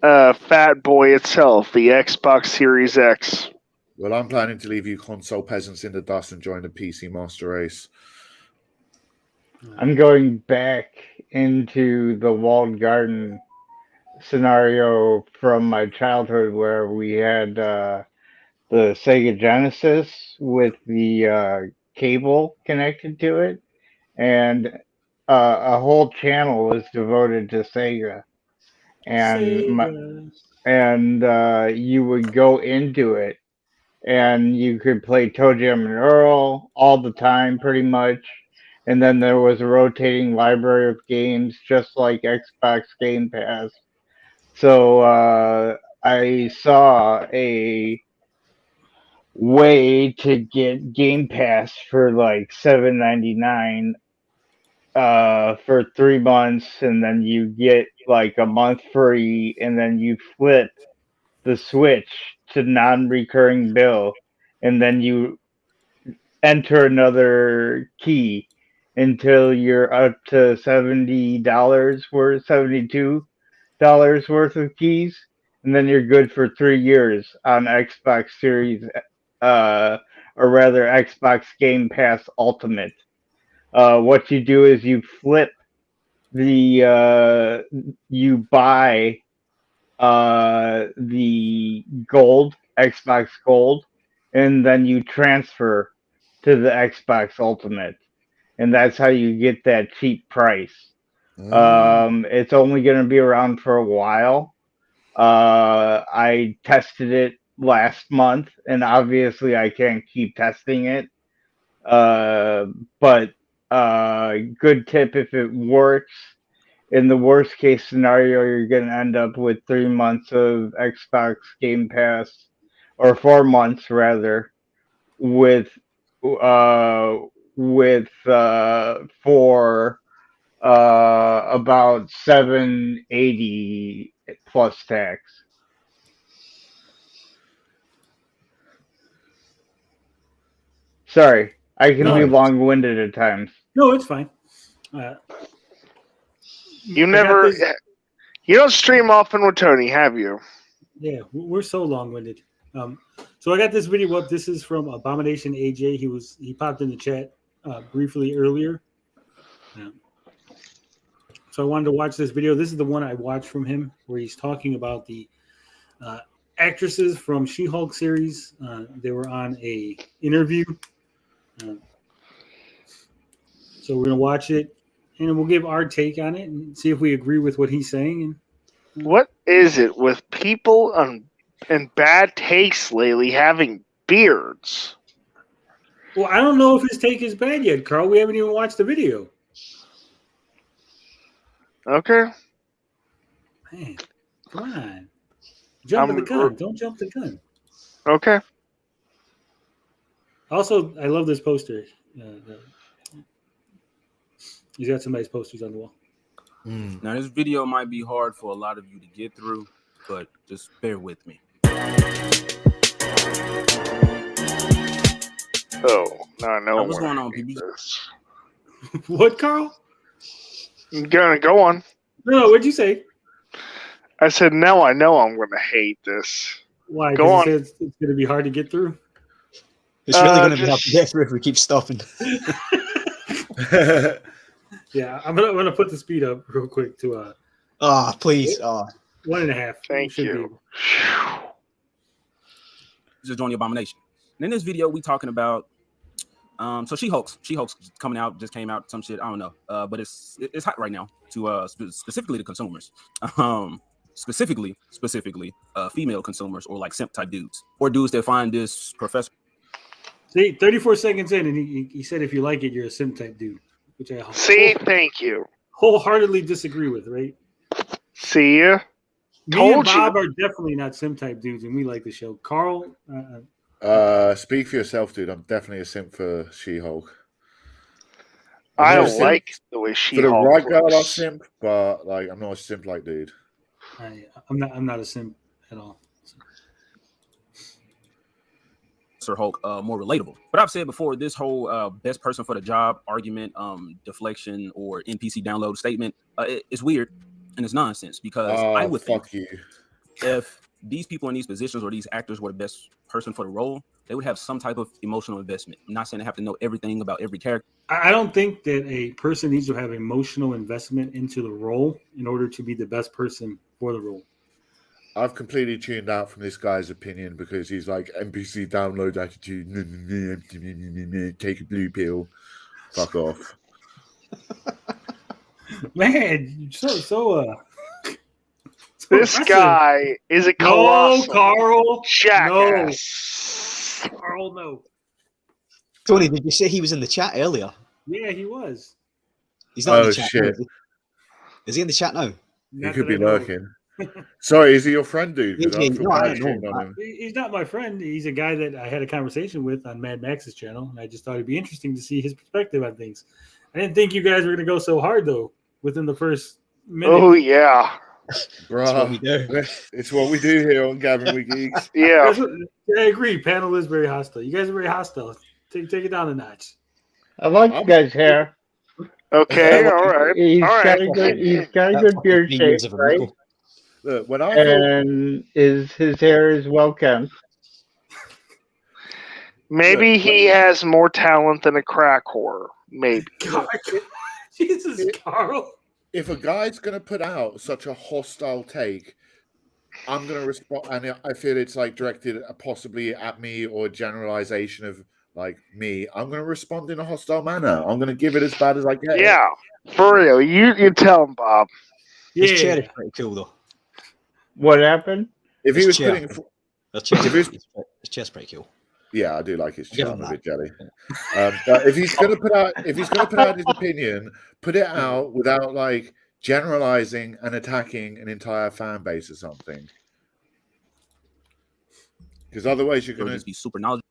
fat boy itself, the Xbox Series X. Well, I'm planning to leave you console peasants in the dust and join the PC master race. I'm going back into the walled garden scenario from my childhood where we had the Sega Genesis with the cable connected to it, and a whole channel is devoted to Sega, and you would go into it, and you could play Toe Jam and Earl all the time, pretty much. And then there was a rotating library of games, just like Xbox Game Pass. So I saw a way to get Game Pass for $7.99 for 3 months, and then you get a month free, and then you flip the switch to non-recurring bill, and then you enter another key until you're up to $72 worth of keys, and then you're good for 3 years on Xbox Series, or rather Xbox Game Pass Ultimate. What you do is you flip you buy the gold, Xbox Gold, and then you transfer to the Xbox Ultimate, and that's how you get that cheap price. It's only going to be around for a while. I tested it last month, and obviously I can't keep testing it. But good tip if it works. In the worst case scenario, you're going to end up with 3 months of Xbox Game Pass, or 4 months rather, with for about $780 plus tax. Sorry, I can be No. long-winded at times. No, it's fine. You I got never, this- you don't stream often with Tony, have you? Yeah, we're so long-winded. So I got this video up. This is from Abomination AJ. He popped in the chat briefly earlier. So I wanted to watch this video. This is the one I watched from him, where he's talking about the actresses from She-Hulk series. They were on a interview. So we're gonna watch it, and we'll give our take on it and see if we agree with what he's saying. What is it with people and bad taste lately having beards? Well, I don't know if his take is bad yet, Carl. We haven't even watched the video. Okay. Man, come on. Jump the gun. Don't jump the gun. Okay. Also, I love this poster. He's got some nice posters on the wall. Now, this video might be hard for a lot of you to get through, but just bear with me. Oh, no, I know. What's going on, PB? What, Carl? I'm gonna go on. No, what'd you say? I said, now I know I'm gonna hate this. Why? Go on. It's going to be hard to get through. It's really going to be just- hard to get through if we keep stopping. Yeah, I'm gonna put the speed up real quick to Please. 1.5. Thank Should you. Just join the Abomination. And in this video, we talking about so She-Hulk's coming out, just came out, some shit, I don't know. But it's hot right now to specifically to consumers. Specifically female consumers, or like simp type dudes, or dudes that find this professor. See, 34 seconds in, and he said if you like it, you're a sim type dude, which I See, thank you. wholeheartedly disagree with, right? See ya. Me Told and you. Bob are definitely not sim type dudes, and we like the show. Carl, Speak for yourself, dude. I'm definitely a simp for She-Hulk. I I'm not a don't simp like the way she for the right girl. I'll looks. simp, but like I'm not a simp like dude. I'm not a simp at all. Sir Hulk more relatable. But I've said before, this whole best person for the job argument, deflection, or NPC download statement, it's weird and it's nonsense, because I would think you. if these people in these positions, or these actors, were the best person for the role, they would have some type of emotional investment. I'm not saying they have to know everything about every character. I don't think that a person needs to have emotional investment into the role in order to be the best person for the role. I've completely tuned out from this guy's opinion because he's like NPC download attitude. Take a blue pill. Fuck off. Man, so This aggressive. guy is a No, colossal Carl. jackass. Carl, no. Tony, did you say he was in the chat earlier? Yeah, he was. He's not in Oh, the chat. shit. Now, is he in the chat now? He Not could that be I know. Sorry, is he your friend, dude? 'Cause Yeah, I feel no, I bad don't know. shitting on him. He's not my friend. He's a guy that I had a conversation with on Mad Max's channel, and I just thought it'd be interesting to see his perspective on things. I didn't think you guys were going to go so hard, though, within the first minute. Oh yeah, That's what we Bruh, do. it's what we do here on Gabbing with Geeks. yeah. I agree. Panel is very hostile. You guys are very hostile. Take it down a notch. I like you guys' hair. Okay, all right. He's All got right. a good That's beard fucking 3 shape, years of a right? wrinkle. Look, when I thought and his hair is well kept. Maybe Look, he has more talent than a crack whore. Maybe. God, Jesus, Carl. if a guy's gonna put out such a hostile take, I'm gonna respond, and I feel it's like directed possibly at me or a generalization of like me. I'm gonna respond in a hostile manner. I'm gonna give it as bad as I get. Yeah, for real. You tell him, Bob. His chair is Yeah. pretty cool though. What happened? If he His was chair. putting, His chair's, If it's- his chair's pretty cool. yeah, I do like his Give chair. him I'm a that. bit jelly. But if he's gonna put out his opinion, put it out without like generalizing and attacking an entire fan base or something. Because otherwise, you're It'll gonna just be super knowledgeable.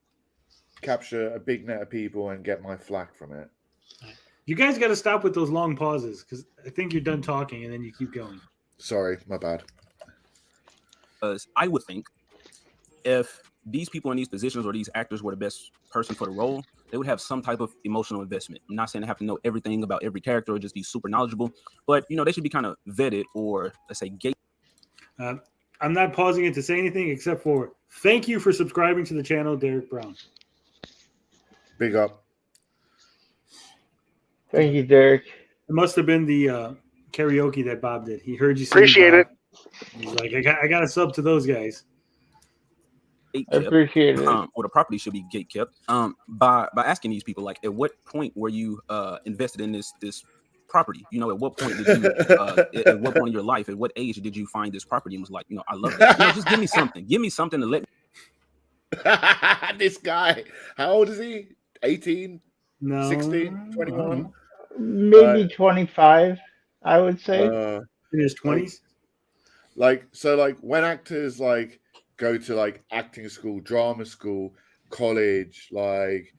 capture a big net of people and get my flack from it. You guys got to stop with those long pauses because I think you're done talking and then you keep going. Sorry, my bad. Because I would think if these people in these positions or these actors were the best person for the role, they would have some type of emotional investment. I'm not saying they have to know everything about every character or just be super knowledgeable, but they should be kind of vetted or let's say gate. I'm not pausing it to say anything except for thank you for subscribing to the channel, Derek Brown. Big up. Thank you, Derek. It must have been the karaoke that Bob did. He heard you sing. Appreciate Bob. it. He's like, I got a sub to those guys. I Kept, appreciate it. or the property should be gate kept. By asking these people, like, at what point were you invested in this property? At what point did you at what point in your life, at what age did you find this property and was like, I love it. Just give me something. Give me something to let. This guy, how old is he? 18, No, 16, 21? Maybe 25, I would say. in his 20s. Like when actors like go to like acting school, drama school, college, like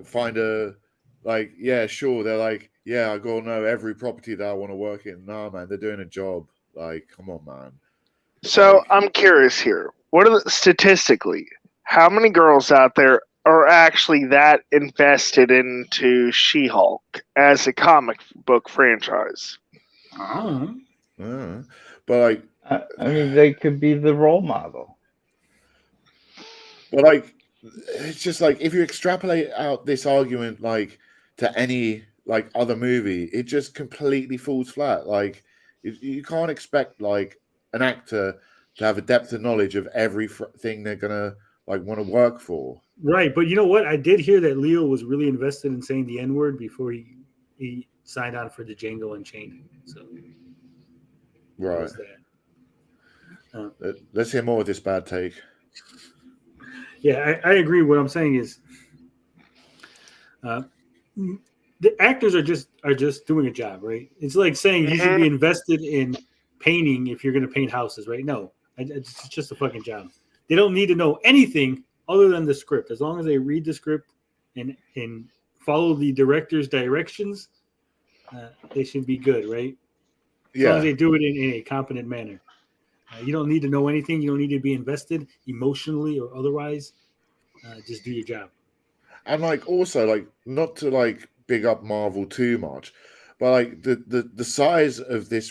find a like, yeah, sure, they're like, yeah, I gotta know every property that I want to work in. Nah, man, they're doing a job. Like, come on, man. So I'm curious here. What are statistically, how many girls out there are actually that invested into She-Hulk as a comic book franchise? But like, I mean, they could be the role model. But like, it's just like if you extrapolate out this argument like to any like other movie, it just completely falls flat. Like you can't expect like an actor to have a depth of knowledge of everything they're gonna like want to work for. Right, but you know what? I did hear that Leo was really invested in saying the N-word before he signed on for the Django Unchained. So Right. Let's hear more of this bad take. Yeah, I agree. What I'm saying is, the actors are just doing a job, right? It's like saying you should be invested in painting if you're going to paint houses, right? No, it's just a fucking job. They don't need to know anything other than the script. As long as they read the script and follow the director's directions, they should be good, right? As long as they do it in a competent manner. You don't need to know anything. You don't need to be invested emotionally or otherwise. Just do your job. And like also like not to like big up Marvel too much, but like the size of these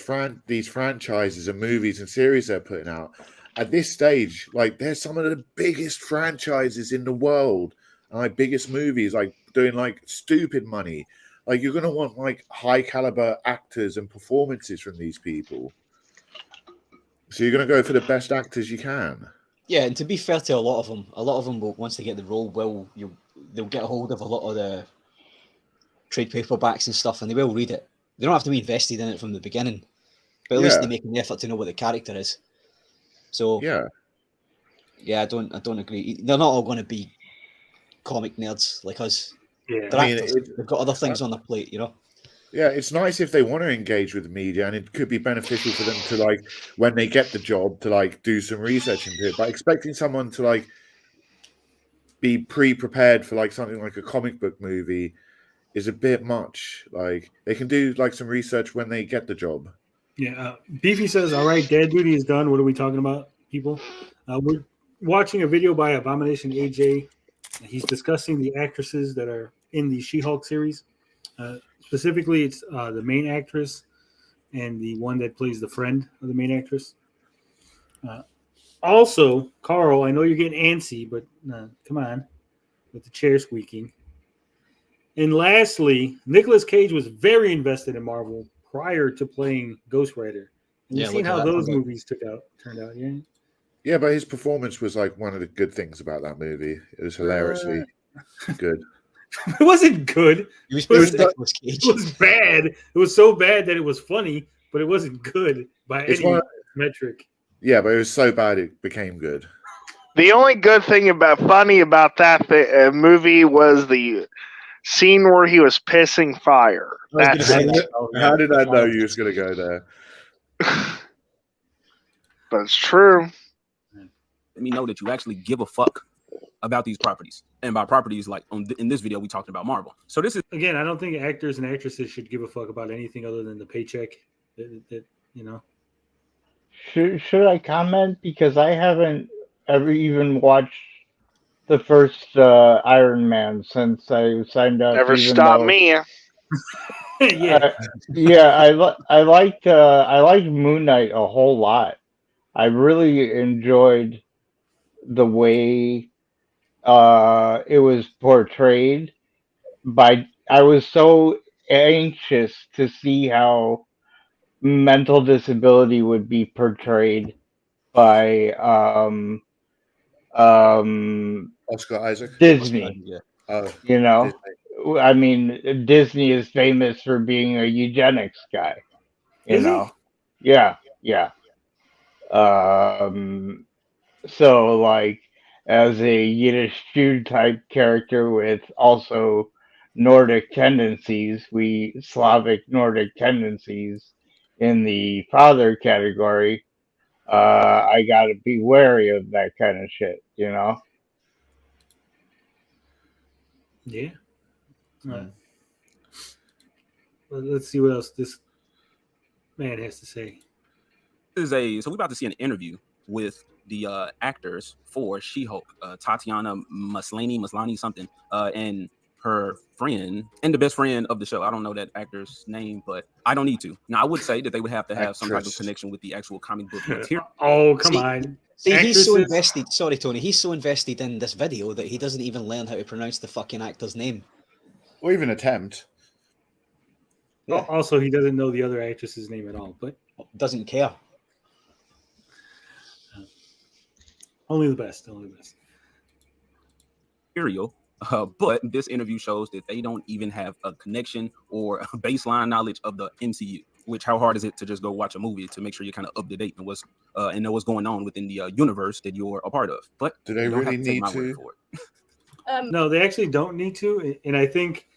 franchises and movies and series they're putting out at this stage, like they're some of the biggest franchises in the world and like biggest movies, like doing like stupid money. Like you're gonna want like high caliber actors and performances from these people. So you're going to go for the best actors you can. Yeah, and to be fair to a lot of them will, once they get the role, they'll get a hold of a lot of the trade paperbacks and stuff, and they will read it. They don't have to be invested in it from the beginning, but at least they make an effort to know what the character is. So yeah, I don't agree. They're not all going to be comic nerds like us. Yeah, they're actors. They've got other things on their plate, Yeah, it's nice if they want to engage with the media, and it could be beneficial for them to like when they get the job to like do some research into it. But expecting someone to like be pre-prepared for like something like a comic book movie is a bit much. Like they can do like some research when they get the job. Yeah, Beefy says, "All right, Dad Duty is done. What are we talking about, people?" We're watching a video by Abomination AJ. He's discussing the actresses that are in the She-Hulk series. Specifically, it's the main actress and the one that plays the friend of the main actress. Also, Carl, I know you're getting antsy, but come on with the chair squeaking. And lastly, Nicolas Cage was very invested in Marvel prior to playing Ghost Rider. And you've seen how those movies turned out, yeah? Yeah, but his performance was like one of the good things about that movie. It was hilariously good. It wasn't good. It was bad. It was so bad that it was funny, but it wasn't good by any metric. Yeah, but it was so bad it became good. The only good thing about that movie was the scene where he was pissing fire. How did I know you was going to go there? But it's true. Let me know that you actually give a fuck about these properties. And by properties, like in this video, we talked about Marvel. So this is again, I don't think actors and actresses should give a fuck about anything other than the paycheck. That you know. Should I comment, because I haven't ever even watched the first Iron Man since I signed up. Never stopped me. Yeah, I liked Moon Knight a whole lot. I really enjoyed the way it was portrayed. I was so anxious to see how mental disability would be portrayed by Oscar Isaac, Disney. Disney. I mean, Disney is famous for being a eugenics guy. You know, yeah. So like, as a Yiddish Jew type character with also Nordic tendencies, Slavic Nordic tendencies in the father category, I gotta be wary of that kind of shit, you know? Yeah. Well, let's see what else this man has to say. So we're about to see an interview with the actors for She-Hulk, Tatiana Maslany something, and her friend and the best friend of the show. I don't know that actor's name, but I don't need to. Now, I would say that they would have to have some type of connection with the actual comic book material. Oh, come on. See, he's so invested. Sorry, Tony. He's so invested in this video that he doesn't even learn how to pronounce the fucking actor's name. Or even attempt. Yeah. Also, he doesn't know the other actress's name at all, but doesn't care. Only the best. Material. But this interview shows that they don't even have a connection or a baseline knowledge of the MCU. Which, how hard is it to just go watch a movie to make sure you're kind of up to date and know what's going on within the universe that you're a part of? But do they really need to? No, they actually don't need to. And I think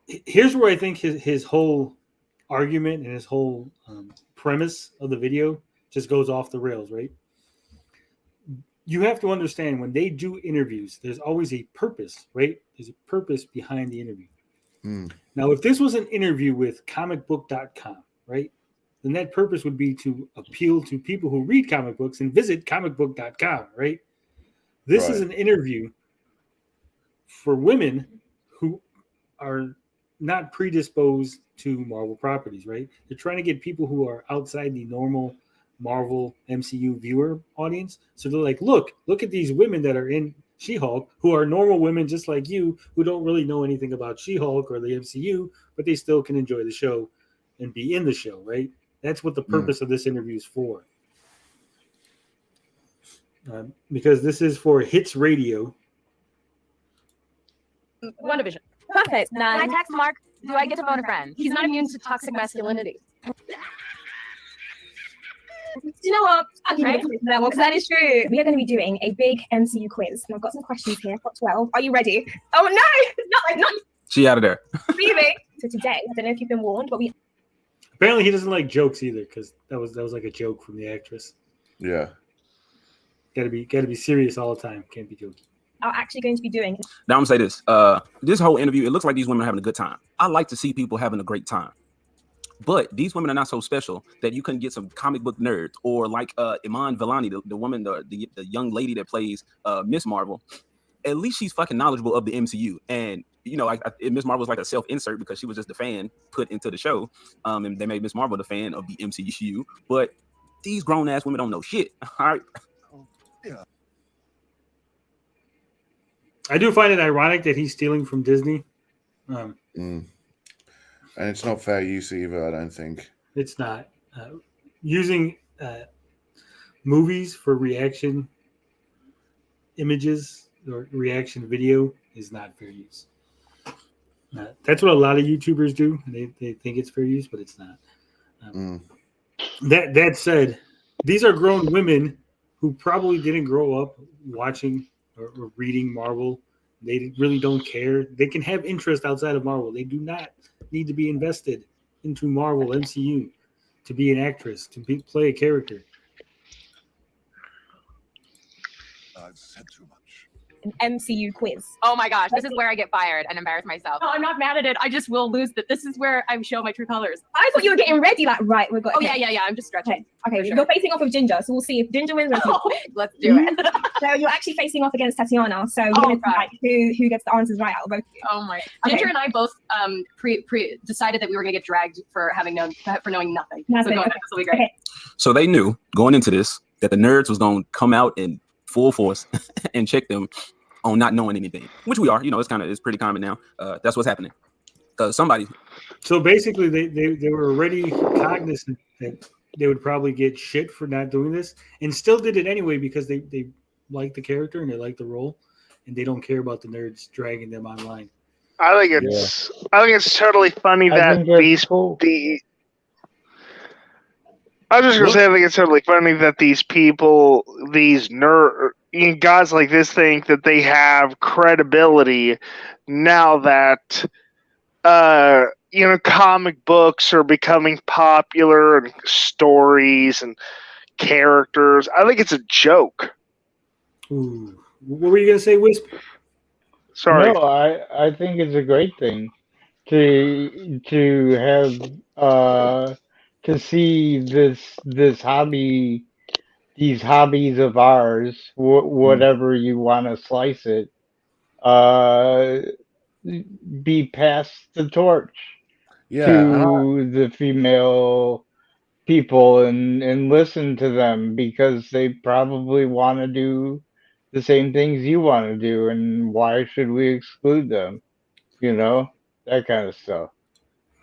here's where I think his whole argument and his whole premise of the video just goes off the rails, right? You have to understand, when they do interviews, there's always a purpose, right? There's a purpose behind the interview. Now, if this was an interview with comicbook.com, right, then that purpose would be to appeal to people who read comic books and visit comicbook.com, right? This is an interview for women who are not predisposed to Marvel properties, right? They're trying to get people who are outside the normal Marvel MCU viewer audience. So they're like, look at these women that are in She-Hulk, who are normal women just like you, who don't really know anything about She-Hulk or the MCU, but they still can enjoy the show and be in the show, right? That's what the purpose of this interview is for. Because this is for Hits Radio. WandaVision. Perfect. Nine. Can I text Mark? Do I get to phone a friend? He's not immune to toxic masculinity. You know what? Okay, because that is true. We are going to be doing a big MCU quiz, and I've got some questions here. I've got 12. Are you ready? Oh no, not. She out of there. Leaving. So today, I don't know if you've been warned, but apparently he doesn't like jokes either, because that was like a joke from the actress. Yeah. Gotta be serious all the time. Can't be joking. Are actually going to be doing. Now I'm gonna say this. This whole interview, it looks like these women are having a good time. I like to see people having a great time. But these women are not so special that you couldn't get some comic book nerds or like Iman Vellani, the woman, the young lady that plays Miss Marvel. At least she's fucking knowledgeable of the MCU. And, you know, Miss Marvel was like a self-insert because she was just a fan put into the show. And they made Miss Marvel the fan of the MCU. But These grown ass women don't know shit. All right. I do find it ironic that he's stealing from Disney. And it's not fair use either, I don't think. It's not. Using movies for reaction images or reaction video is not fair use. That's what a lot of YouTubers do. They think it's fair use, but it's not. That said, these are grown women who probably didn't grow up watching or reading Marvel. They really don't care. They can have interest outside of Marvel. They do not need to be invested into Marvel MCU to be an actress, to play a character. I've said too much. An MCU quiz. Oh my gosh, this is where I get fired and embarrass myself. No, I'm not mad at it. I just will lose that. This is where I show my true colors. I thought you were getting ready, like, right, we've got. Oh, yeah. I'm just stretching. Okay, Sure. you're facing off with Ginger, so we'll see if Ginger wins. Let's do it. So you're actually facing off against Tatiana. So we're Oh, gonna see, God. like, who gets the answers right out of both of you. Oh my. Okay. Ginger and I both decided that we were gonna get dragged for knowing nothing. That's so it, go ahead. okay. This will be great. Okay. So they knew going into this that the nerds was going to come out in full force and check them on not knowing anything, which we are. It's pretty common now. That's what's happening. Somebody. So basically, they were already cognizant that they would probably get shit for not doing this, and still did it anyway because they like the character and they like the role, and they don't care about the nerds dragging them online. I think it's totally funny I that think that's these cool. I was just gonna say I think it's totally funny that these people, these guys like this, think that they have credibility now that comic books are becoming popular and stories and characters. I think it's a joke. Ooh. What were you gonna say, Wisp? Sorry. No, I think it's a great thing to have to see this hobby, these hobbies of ours, whatever you want to slice it, be passed the torch to the female people and listen to them because they probably want to do the same things you want to do, and why should we exclude them? That kind of stuff.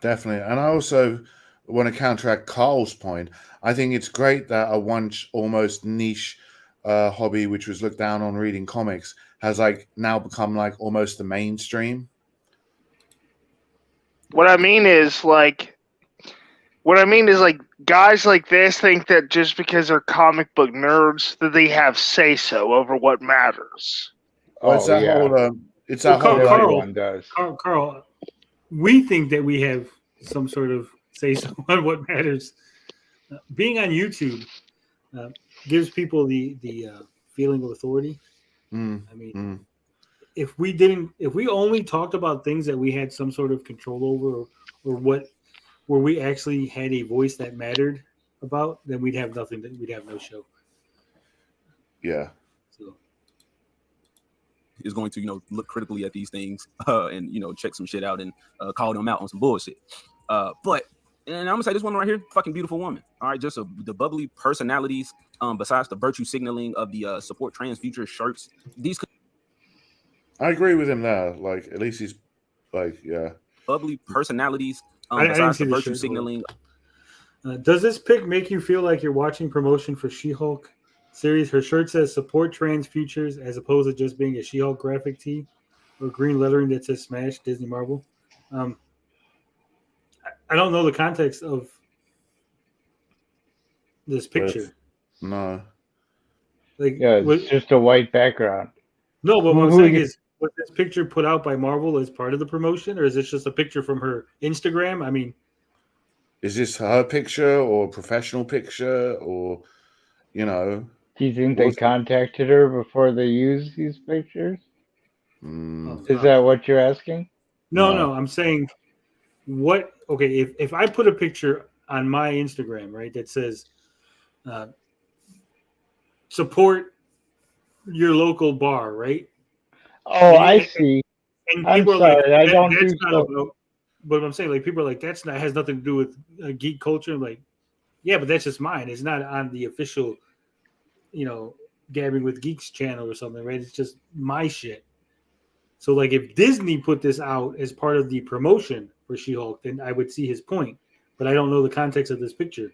Definitely. And I also want to counteract Carl's point. I think it's great that a once almost niche hobby, which was looked down on, reading comics, has now become almost the mainstream. What I mean is guys like this think that just because they're comic book nerds that they have say so over what matters. Well, it's that whole. It's that whole. Everyone does. Carl, we think that we have some sort of say so on what matters. Being on YouTube gives people the feeling of authority. I mean, if we only talked about things that we had some sort of control over, or where we actually had a voice that mattered about, then we'd have nothing. We'd have no show. Yeah. So Is going to look critically at these things and check some shit out and call them out on some bullshit. And I'm gonna say this one right here, fucking beautiful woman. All right, just the bubbly personalities. Besides the virtue signaling of the support trans future shirts, these. I agree with him there. At least he's yeah. Bubbly personalities. I didn't Besides see the the virtue shirt. signaling. Does this pic make you feel like you're watching promotion for She-Hulk series? Her shirt says support trans futures as opposed to just being a She-Hulk graphic tee or green lettering that says Smash Disney Marvel. I don't know the context of this picture. No. It's just a white background. No, but what I'm saying is, was this picture put out by Marvel as part of the promotion, or is this just a picture from her Instagram? I mean, is this her picture or a professional picture, or Do you think they contacted her before they used these pictures? Is that what you're asking? No. I'm saying if I put a picture on my Instagram, right, that says support your local bar, right? Oh, I see. And I'm people sorry, are I don't that's do not so. about, but I'm saying, people are like, has nothing to do with geek culture. Like, Yeah, but that's just mine. It's not on the official, Gabbing with Geeks channel or something, right? It's just my shit. So, like, if Disney put this out as part of the promotion for She-Hulk, then I would see his point. But I don't know the context of this picture.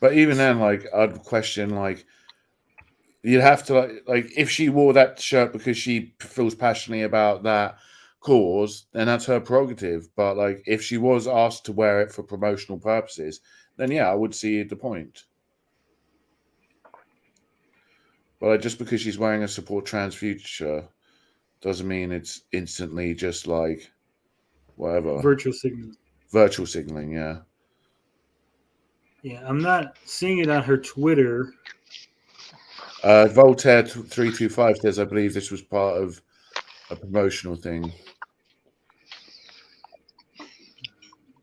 But even then, like, I'd question, like, you'd have to, like, if she wore that shirt because she feels passionately about that cause, then that's her prerogative. But, like, if she was asked to wear it for promotional purposes, then yeah, I would see the point. But like, just because she's wearing a support trans future doesn't mean it's instantly just like whatever. Virtual signaling. Virtual signaling, yeah. Yeah, I'm not seeing it on her Twitter. Voltaire 325 says, I believe this was part of a promotional thing.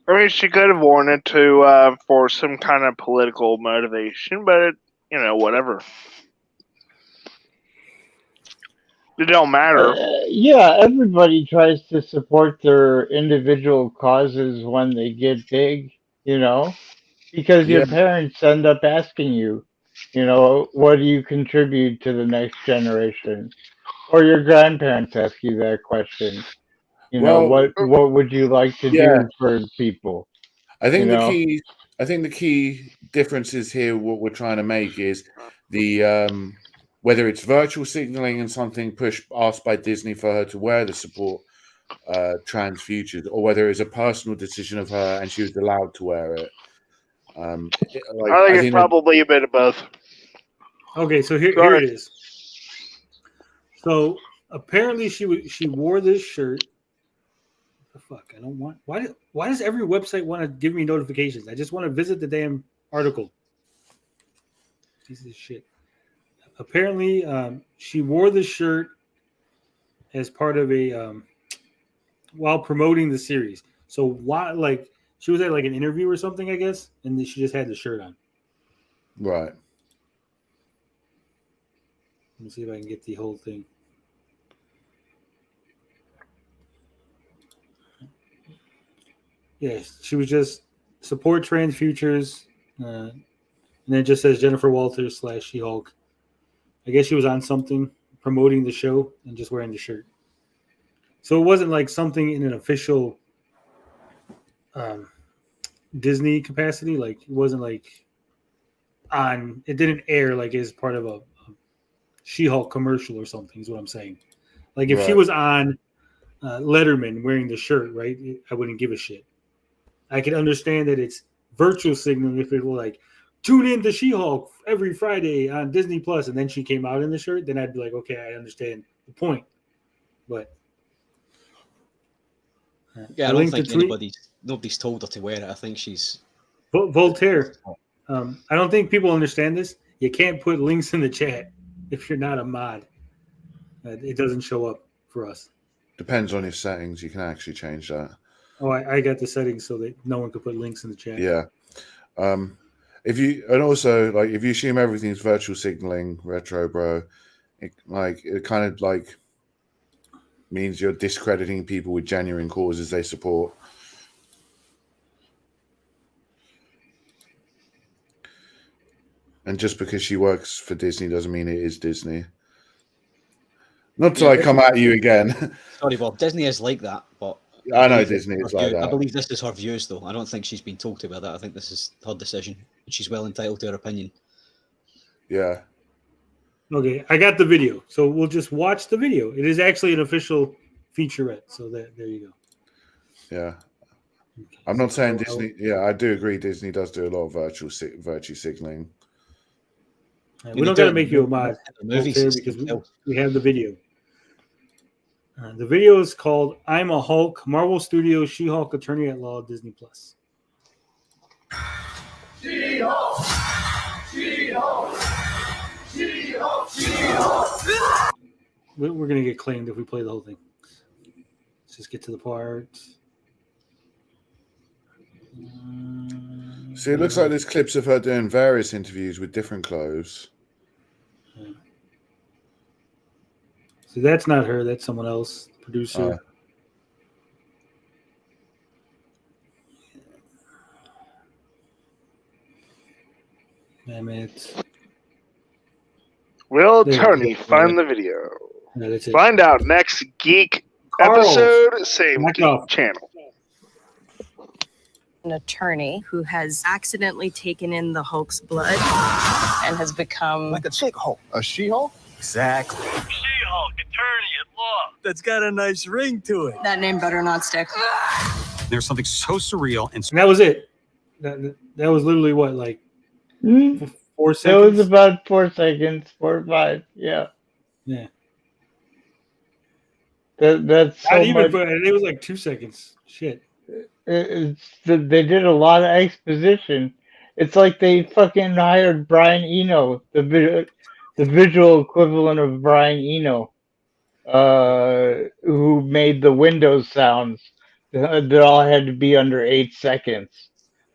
I mean, she could have worn it to for some kind of political motivation, but whatever. It don't matter. Yeah, everybody tries to support their individual causes when they get big, because your parents end up asking you, what do you contribute to the next generation? Or your grandparents ask you that question. What would you like to do for people? I think the key differences here, what we're trying to make is the whether it's virtual signaling and something asked by Disney for her to wear the support trans futures, or whether it's a personal decision of her and she was allowed to wear it. I think it's probably a bit of both. Okay, so here it is. So apparently she wore this shirt. What the fuck? I don't want. Why does every website want to give me notifications? I just want to visit the damn article. Piece of shit. Apparently, she wore the shirt as part of a while promoting the series. So why, like, she was at like an interview or something, I guess, and then she just had the shirt on. Right. Let me see if I can get the whole thing. Yes, she was just support trans futures, and then it just says Jennifer Walters / She-Hulk. I guess she was on something promoting the show and just wearing the shirt. So it wasn't like something in an official Disney capacity. Like, it wasn't like it didn't air like as part of a She-Hulk commercial or something is what I'm saying. Like, if she was on Letterman wearing the shirt, right, I wouldn't give a shit. I could understand that it's virtual signaling if it were like, tune in to She-Hulk every Friday on Disney Plus, and then she came out in the shirt, then I'd be like, okay, I understand the point. But yeah, I don't think nobody's told her to wear it. I think she's Voltaire. I don't think people understand this. You can't put links in the chat if you're not a mod. It doesn't show up for us. Depends on your settings. You can actually change that. Oh, I got the settings so that no one could put links in the chat. Yeah. If you assume everything's virtual signaling, retro bro, it kind of like means you're discrediting people with genuine causes they support. And just because she works for Disney doesn't mean it is Disney. Not to come at you again. Sorry, Bob. Disney is like that, but I know Disney is like that. I believe this is her views, though. I don't think she's been talked to about that. I think this is her decision, and she's well entitled to her opinion. Yeah. Okay, I got the video, so we'll just watch the video. It is actually an official featurette, so there you go. Yeah. Okay, I'm not saying Disney. Yeah, I do agree. Disney does do a lot of virtue signaling. We don't got to make you a mod, because we have the video. The video is called "I'm a Hulk." Marvel Studios She-Hulk Attorney at Law, Disney Plus. She-Hulk! She-Hulk! She-Hulk! She-Hulk! We're gonna get claimed if we play the whole thing. Let's just get to the part. See, it looks like there's clips of her doing various interviews with different clothes. See, that's not her. That's someone else, producer. Damn it. Will There you Tony go. find the video? No, that's it. Find out next Geek Carl, episode, same back Geek off. channel. An attorney who has accidentally taken in the Hulk's blood and has become Like a chick Hulk. A She-Hulk? Exactly. She-Hulk, attorney at law. That's got a nice ring to it. that name better not stick. There's something so surreal and And that was it. That was literally what, like 4 It seconds? was about 4 seconds, 4 or 5. Yeah. Yeah. That's so Not even, much. but it was like 2 seconds. Shit. They did a lot of exposition. It's like they fucking hired Brian Eno, the visual equivalent of Brian Eno, who made the Windows sounds that all had to be under 8 seconds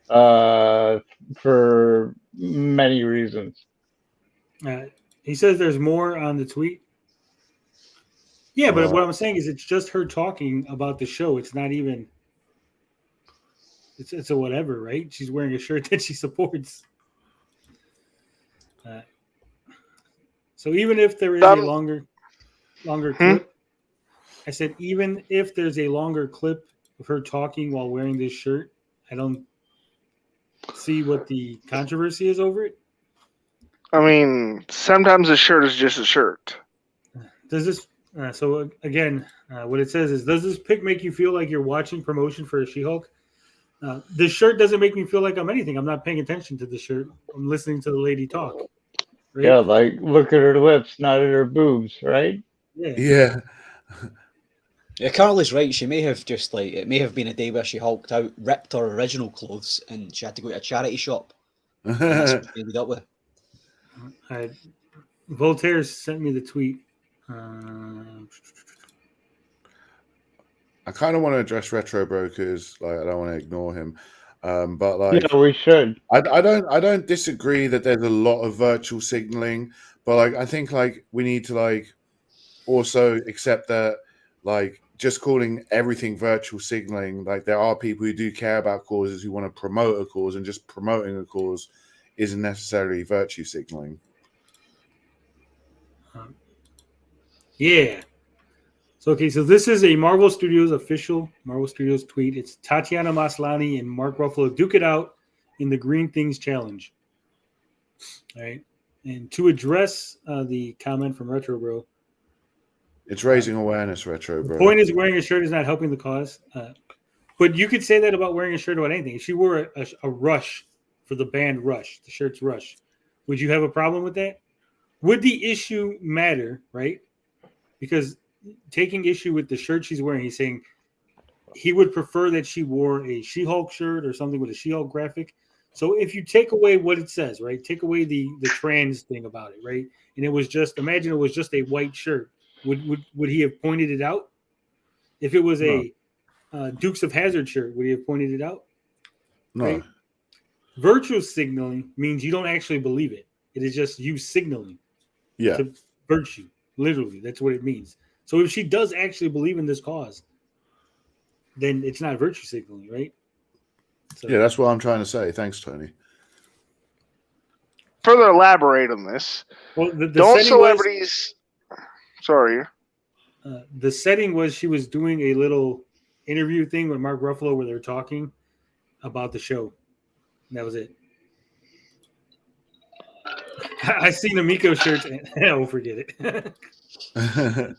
for many reasons. He says there's more on the tweet. Yeah, but what I'm saying is it's just her talking about the show. It's not even. It's a whatever, right? She's wearing a shirt that she supports. So even if there is a longer clip, I said even if there's a longer clip of her talking while wearing this shirt, I don't see what the controversy is over it. I mean, sometimes a shirt is just a shirt. Does this? So again, what it says is, does this pic make you feel like you're watching promotion for a She-Hulk? This shirt doesn't make me feel like I'm anything. I'm not paying attention to the shirt. I'm listening to the lady talk. Right? Yeah, like look at her lips, not at her boobs, right? Yeah. Yeah, Carl is right. She may have just like it may have been a day where she hulked out, ripped her original clothes, and she had to go to a charity shop. And that's what she ended up with. Voltaire sent me the tweet. I kind of want to address Retro Brokers. Like, I don't want to ignore him, but like, yeah, we should. I don't disagree that there's a lot of virtual signaling, but like, I think like we need to like also accept that like just calling everything virtual signaling. Like, there are people who do care about causes who want to promote a cause, and just promoting a cause isn't necessarily virtue signaling. Yeah. So this is a Marvel Studios official Marvel Studios tweet. It's Tatiana Maslany and Mark Ruffalo duke it out in the Green Things Challenge. All right. And to address the comment from Retro Bro, It's raising awareness, Retro Bro. the point is wearing a shirt is not helping the cause. But you could say that about wearing a shirt about anything. If she wore a Rush for the band Rush, the shirt's Rush, would you have a problem with that? Would the issue matter, right? Because taking issue with the shirt she's wearing, he's saying he would prefer that she wore a She-Hulk shirt or something with a She-Hulk graphic. So if you take away what it says, right, take away the trans thing about it, right, and it was just, imagine it was just a white shirt, would he have pointed it out? If it was a Dukes of Hazzard shirt, would he have pointed it out? No. Right? Virtual signaling means you don't actually believe it. It is just you signaling to virtue. Literally, that's what it means. So if she does actually believe in this cause, then it's not virtue signaling, right? So, Yeah, that's what I'm trying to say. Thanks, Tony. Further elaborate on this. Well, the Don't setting celebrities. Sorry. The setting was she was doing a little interview thing with Mark Ruffalo where they were talking about the show. And that was it. I seen the Miko shirts and I will forget it. I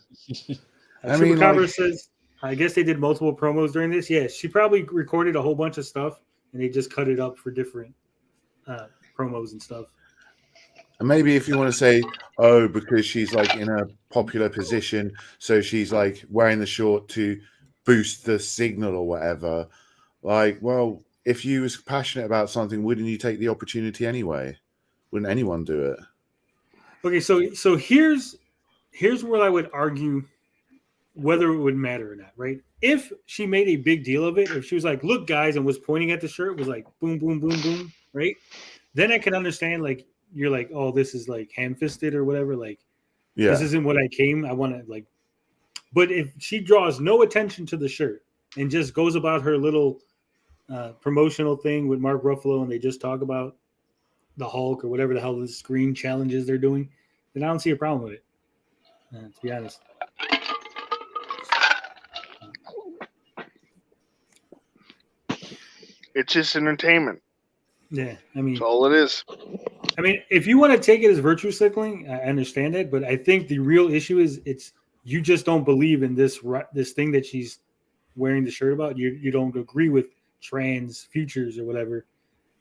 mean, Chupacabra says, I guess they did multiple promos during this. Yeah, she probably recorded a whole bunch of stuff and they just cut it up for different promos and stuff. And maybe if you want to say, oh, because she's like in a popular position, so she's like wearing the short to boost the signal or whatever. Like, well, if you was passionate about something, wouldn't you take the opportunity anyway? Wouldn't anyone do it? Okay, so here's where I would argue whether it would matter or not, right? If she made a big deal of it, if she was like, look, guys, and was pointing at the shirt, was like, boom, boom, boom, boom, right? Then I can understand, like, you're like, oh, this is like ham-fisted or whatever. Like, this isn't what I came. I want to, like, but if she draws no attention to the shirt and just goes about her little promotional thing with Mark Ruffalo and they just talk about the Hulk or whatever the hell the screen challenges they're doing, then I don't see a problem with it. To be honest. It's just entertainment. Yeah, I mean, that's all it is. I mean, if you want to take it as virtue signaling, I understand it, but I think the real issue is you just don't believe in this thing that she's wearing the shirt about. You don't agree with trans futures or whatever,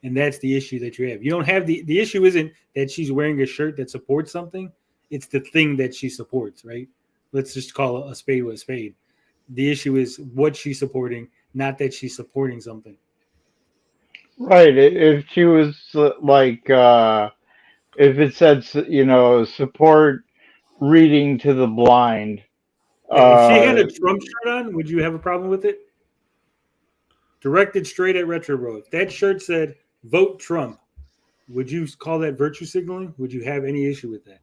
and that's the issue that you have. You don't have the issue isn't that she's wearing a shirt that supports something; it's the thing that she supports, right? Let's just call a spade with a spade. The issue is what she's supporting, not that she's supporting something. Right. If she was like, if it said, support reading to the blind. Yeah, if she had a Trump shirt on, would you have a problem with it? Directed straight at Retro Bro. If that shirt said "Vote Trump," would you call that virtue signaling? Would you have any issue with that?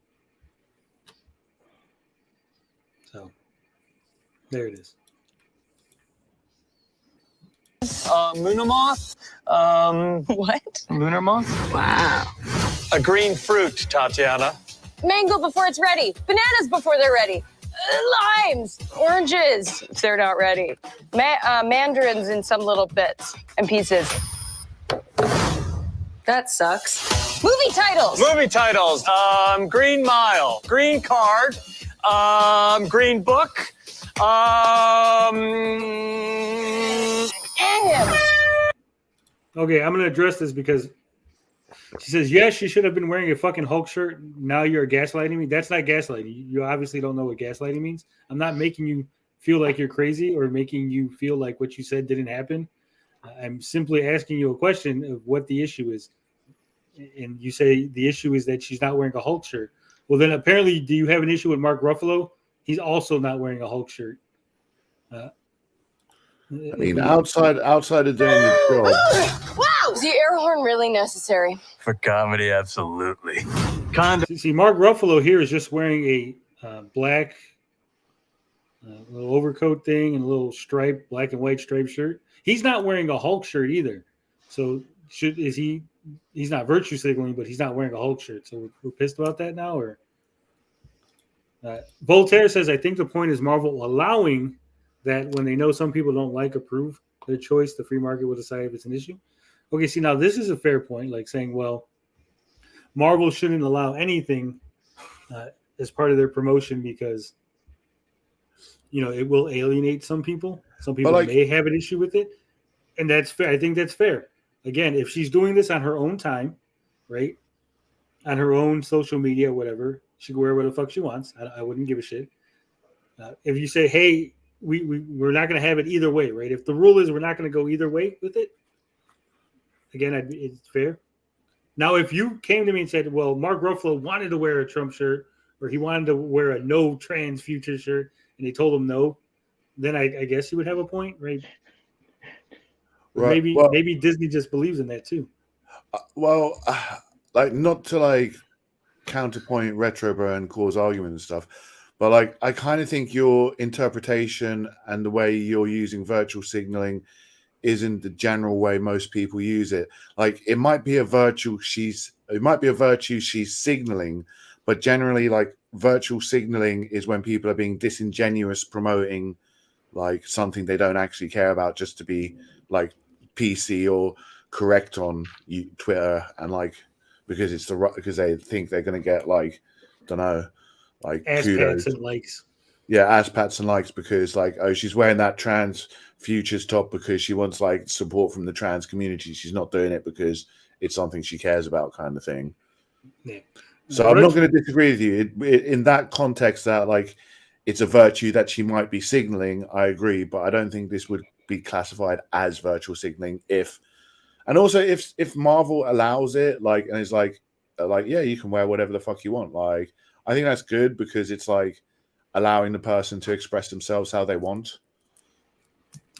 So, there it is. Moonamoth? What? Lunar moth? Wow. A green fruit, Tatiana. Mango before it's ready. Bananas before they're ready. Limes. Oranges if they're not ready. Mandarins in some little bits and pieces. That sucks. Movie titles. Movie titles. Green Mile. Green Card. Green Book. Okay, I'm going to address this because she says, yes, she should have been wearing a fucking Hulk shirt. Now you're gaslighting me. That's not gaslighting. You obviously don't know what gaslighting means. I'm not making you feel like you're crazy or making you feel like what you said didn't happen. I'm simply asking you a question of what the issue is. And you say the issue is that she's not wearing a Hulk shirt. Well, then apparently, do you have an issue with Mark Ruffalo? He's also not wearing a Hulk shirt. I mean, outside of doing the job. Wow! Is the air horn really necessary? For comedy, absolutely. See, Mark Ruffalo here is just wearing a black little overcoat thing and a little striped, black and white striped shirt. He's not wearing a Hulk shirt either. So he's not virtue signaling, but he's not wearing a Hulk shirt. So we're pissed about that now, or Voltaire says, I think the point is Marvel allowing that when they know some people don't approve their choice, the free market will decide if it's an issue. Okay, see, now this is a fair point, like saying, well, Marvel shouldn't allow anything as part of their promotion because, it will alienate some people. Some people may have an issue with it, and that's fair. I think that's fair. Again, if she's doing this on her own time, right, on her own social media, whatever, she can wear what the fuck she wants. I wouldn't give a shit. If you say, hey, we're not going to have it either way, right? If the rule is we're not going to go either way with it, again, it's fair. Now, if you came to me and said, well, Mark Ruffalo wanted to wear a Trump shirt or he wanted to wear a no trans future shirt and they told him no, then I guess you would have a point, right? Right. Maybe Disney just believes in that too. Not to counterpoint Retro Bro and cause argument and stuff, but I kind of think your interpretation and the way you're using virtual signaling isn't the general way most people use it. It might be a virtue she's signaling, but generally virtual signaling is when people are being disingenuous promoting something they don't actually care about just to be PC or correct on Twitter and because they think they're going to get ass pats and likes. Yeah, ass pats and likes because she's wearing that trans futures top because she wants support from the trans community. She's not doing it because it's something she cares about, kind of thing. Yeah. So I'm not going to disagree with you in that context that it's a virtue that she might be signaling. I agree, but I don't think this would be classified as virtual signaling if Marvel allows it and it's yeah, you can wear whatever the fuck you want. I think that's good because it's allowing the person to express themselves how they want.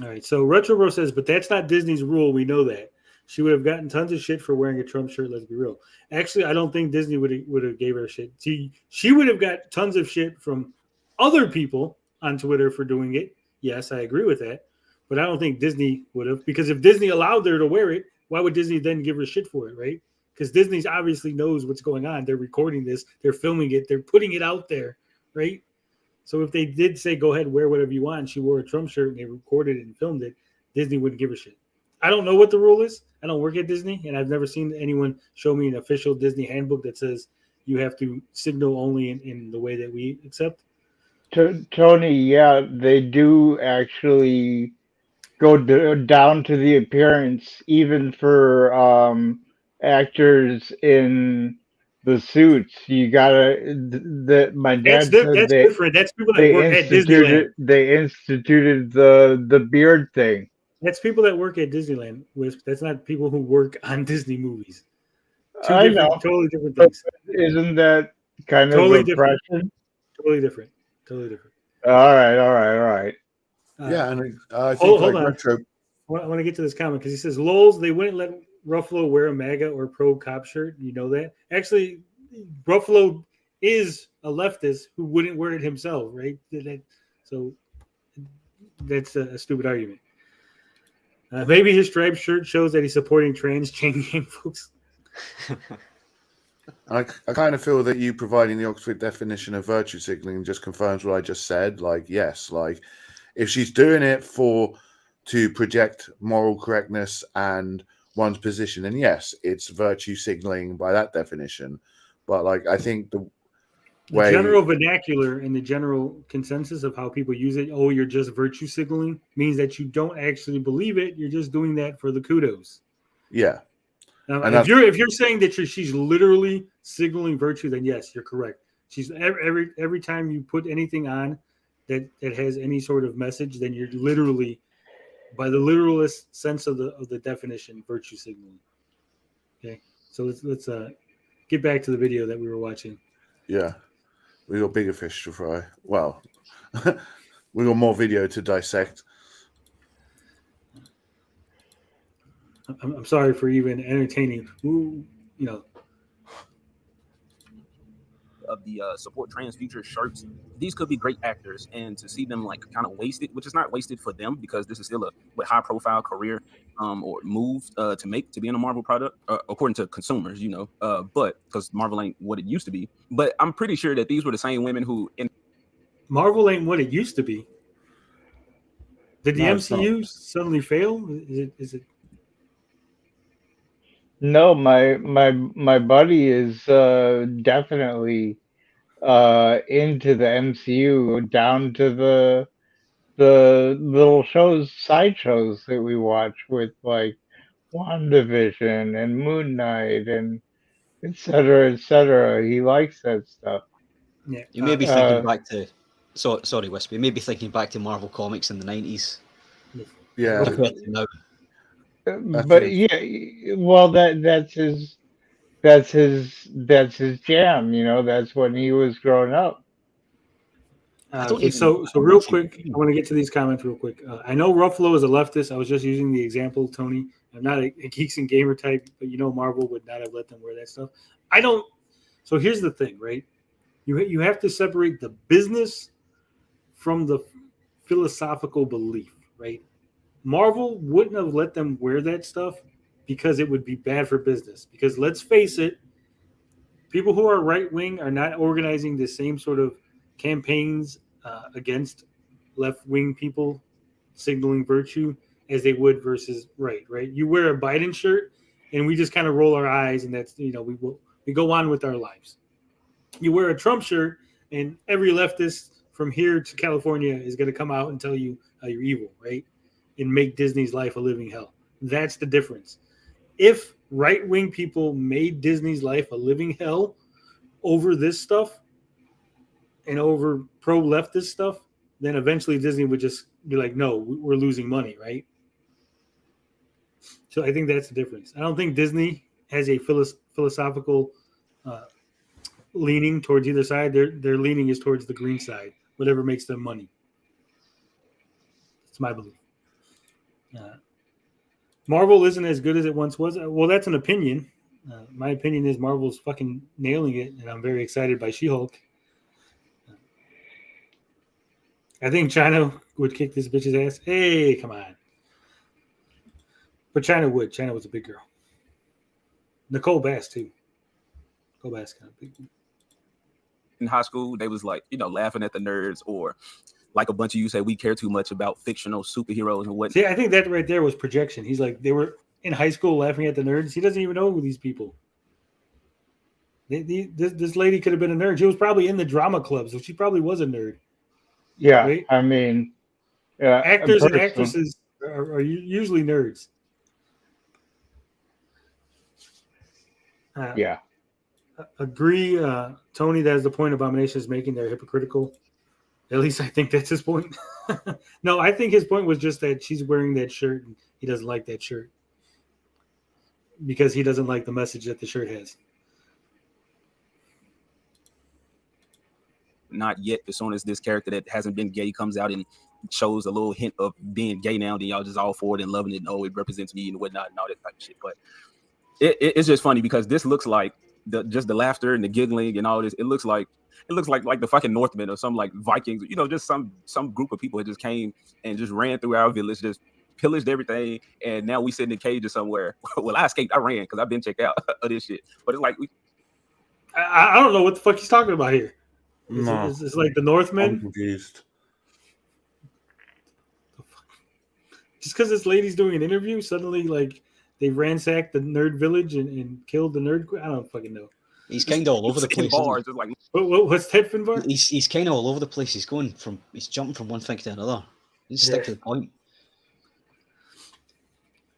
All right. So Retro Bro says, but that's not Disney's rule. We know that. She would have gotten tons of shit for wearing a Trump shirt. Let's be real. Actually, I don't think Disney would have gave her shit. She would have got tons of shit from other people on Twitter for doing it. Yes, I agree with that. But I don't think Disney would have, because if Disney allowed her to wear it, why would Disney then give her shit for it, right? because Disney's obviously knows what's going on. They're recording this, they're filming it, they're putting it out there, right? So if they did say, go ahead, wear whatever you want, and she wore a Trump shirt and they recorded it and filmed it, Disney wouldn't give a shit. I don't know what the rule is. I don't work at Disney, and I've never seen anyone show me an official Disney handbook that says you have to signal only in the way that we accept. Tony, yeah, they do actually go down to the appearance, even for actors in the suits. You gotta. My dad said That's they different. That's people that work at Disneyland. They instituted the beard thing. That's people that work at Disneyland. That's not people who work on Disney movies. I know. Totally different things. Isn't that kind Totally of different. oppression? Totally different. Totally different. All right. Yeah, and I think hold like on. retro. I want to get to this comment because he says, "Lols, they wouldn't let Ruffalo wear a MAGA or pro cop shirt." You know that? Actually, Ruffalo is a leftist who wouldn't wear it himself, right? So that's a stupid argument. Maybe his striped shirt shows that he's supporting trans chain gang folks. I kind of feel that you providing the Oxford definition of virtue signaling just confirms what I just said. Like, yes, like if she's doing it to project moral correctness and one's position, then yes, it's virtue signaling by that definition. But like, I think the general vernacular and the general consensus of how people use it, oh, you're just virtue signaling, means that you don't actually believe it. You're just doing that for the kudos. Yeah. If you're saying that she's literally signaling virtue, then yes, you're correct. She's every time you put anything on that has any sort of message, then you're literally, by the literalist sense of the definition, virtue signaling. Okay, so let's get back to the video that we were watching. Yeah, we got bigger fish to fry. Well, we got more video to dissect. I'm sorry for even entertaining. You know, of the support trans future shirts, these could be great actors, and to see them like kind of wasted, which is not wasted for them because this is still a high profile career or move to be in a Marvel product according to consumers, you know, but because Marvel ain't what it used to be. But I'm pretty sure that these were the same women who Marvel ain't what it used to be. Did the MCU suddenly fail? Is it No, my buddy is definitely into the MCU, down to the little side shows that we watch with like WandaVision and Moon Knight and et cetera. He likes that stuff. Yeah. You may be thinking back to sorry, Wispy, you may be thinking back to Marvel Comics in the 90s. Yeah. No. But yeah, well, that's his jam. You know, that's when he was growing up. So real quick, I want to get to these comments real quick. I know Ruffalo is a leftist. I was just using the example, Tony. I'm not a Geeks and Gamer type, but you know Marvel would not have let them wear that stuff. I don't. So here's the thing, right? You have to separate the business from the philosophical belief, right? Marvel wouldn't have let them wear that stuff because it would be bad for business. Because let's face it, people who are right-wing are not organizing the same sort of campaigns against left-wing people signaling virtue as they would versus right? You wear a Biden shirt and we just kind of roll our eyes and that's, you know, we go on with our lives. You wear a Trump shirt and every leftist from here to California is going to come out and tell you how you're evil, right? And make Disney's life a living hell. That's the difference. If right-wing people made Disney's life a living hell over this stuff and over pro-leftist stuff, then eventually Disney would just be like, no, we're losing money, right? So I think that's the difference. I don't think Disney has a philosophical leaning towards either side. Their leaning is towards the green side, whatever makes them money. That's my belief. Marvel isn't as good as it once was. Well, that's an opinion. My opinion is Marvel's fucking nailing it, and I'm very excited by She-Hulk. I think China would kick this bitch's ass. Hey, come on. But China would. China was a big girl. Nicole Bass too. Nicole Bass kind of big. In high school, they was like, laughing at the nerds, or like a bunch of you say we care too much about fictional superheroes and what. See, I think that right there was projection. He's like, they were in high school laughing at the nerds. He doesn't even know who these people. This lady could have been a nerd. She was probably in the drama club, so she probably was a nerd. Yeah, right? I mean, yeah, Actors and actresses are usually nerds. Yeah. Agree, Tony. That's the point Abomination is making. They're hypocritical. At least I think that's his point. No, I think his point was just that she's wearing that shirt and he doesn't like that shirt because he doesn't like the message that the shirt has. Not yet. As soon as this character that hasn't been gay comes out and shows a little hint of being gay now, then y'all just all for it and loving it. Oh, it represents me and whatnot and all that type of shit. But it's just funny because this looks like just the laughter and the giggling and all this. It looks like the fucking Northmen or some like Vikings. Just some group of people that just came and just ran through our village, just pillaged everything, and now we sit in cages somewhere. Well, I escaped. I ran because I've been checked out of this shit. But it's like I don't know what the fuck he's talking about here. No. It's like the Northmen. I'm confused. Just because this lady's doing an interview, suddenly like they ransacked the nerd village and killed the nerd. I don't fucking know. He's kind of all over the place. Bars, just like, what's Ted Finbar? He's kind of all over the place. He's jumping from one thing to another. Just stick to the point.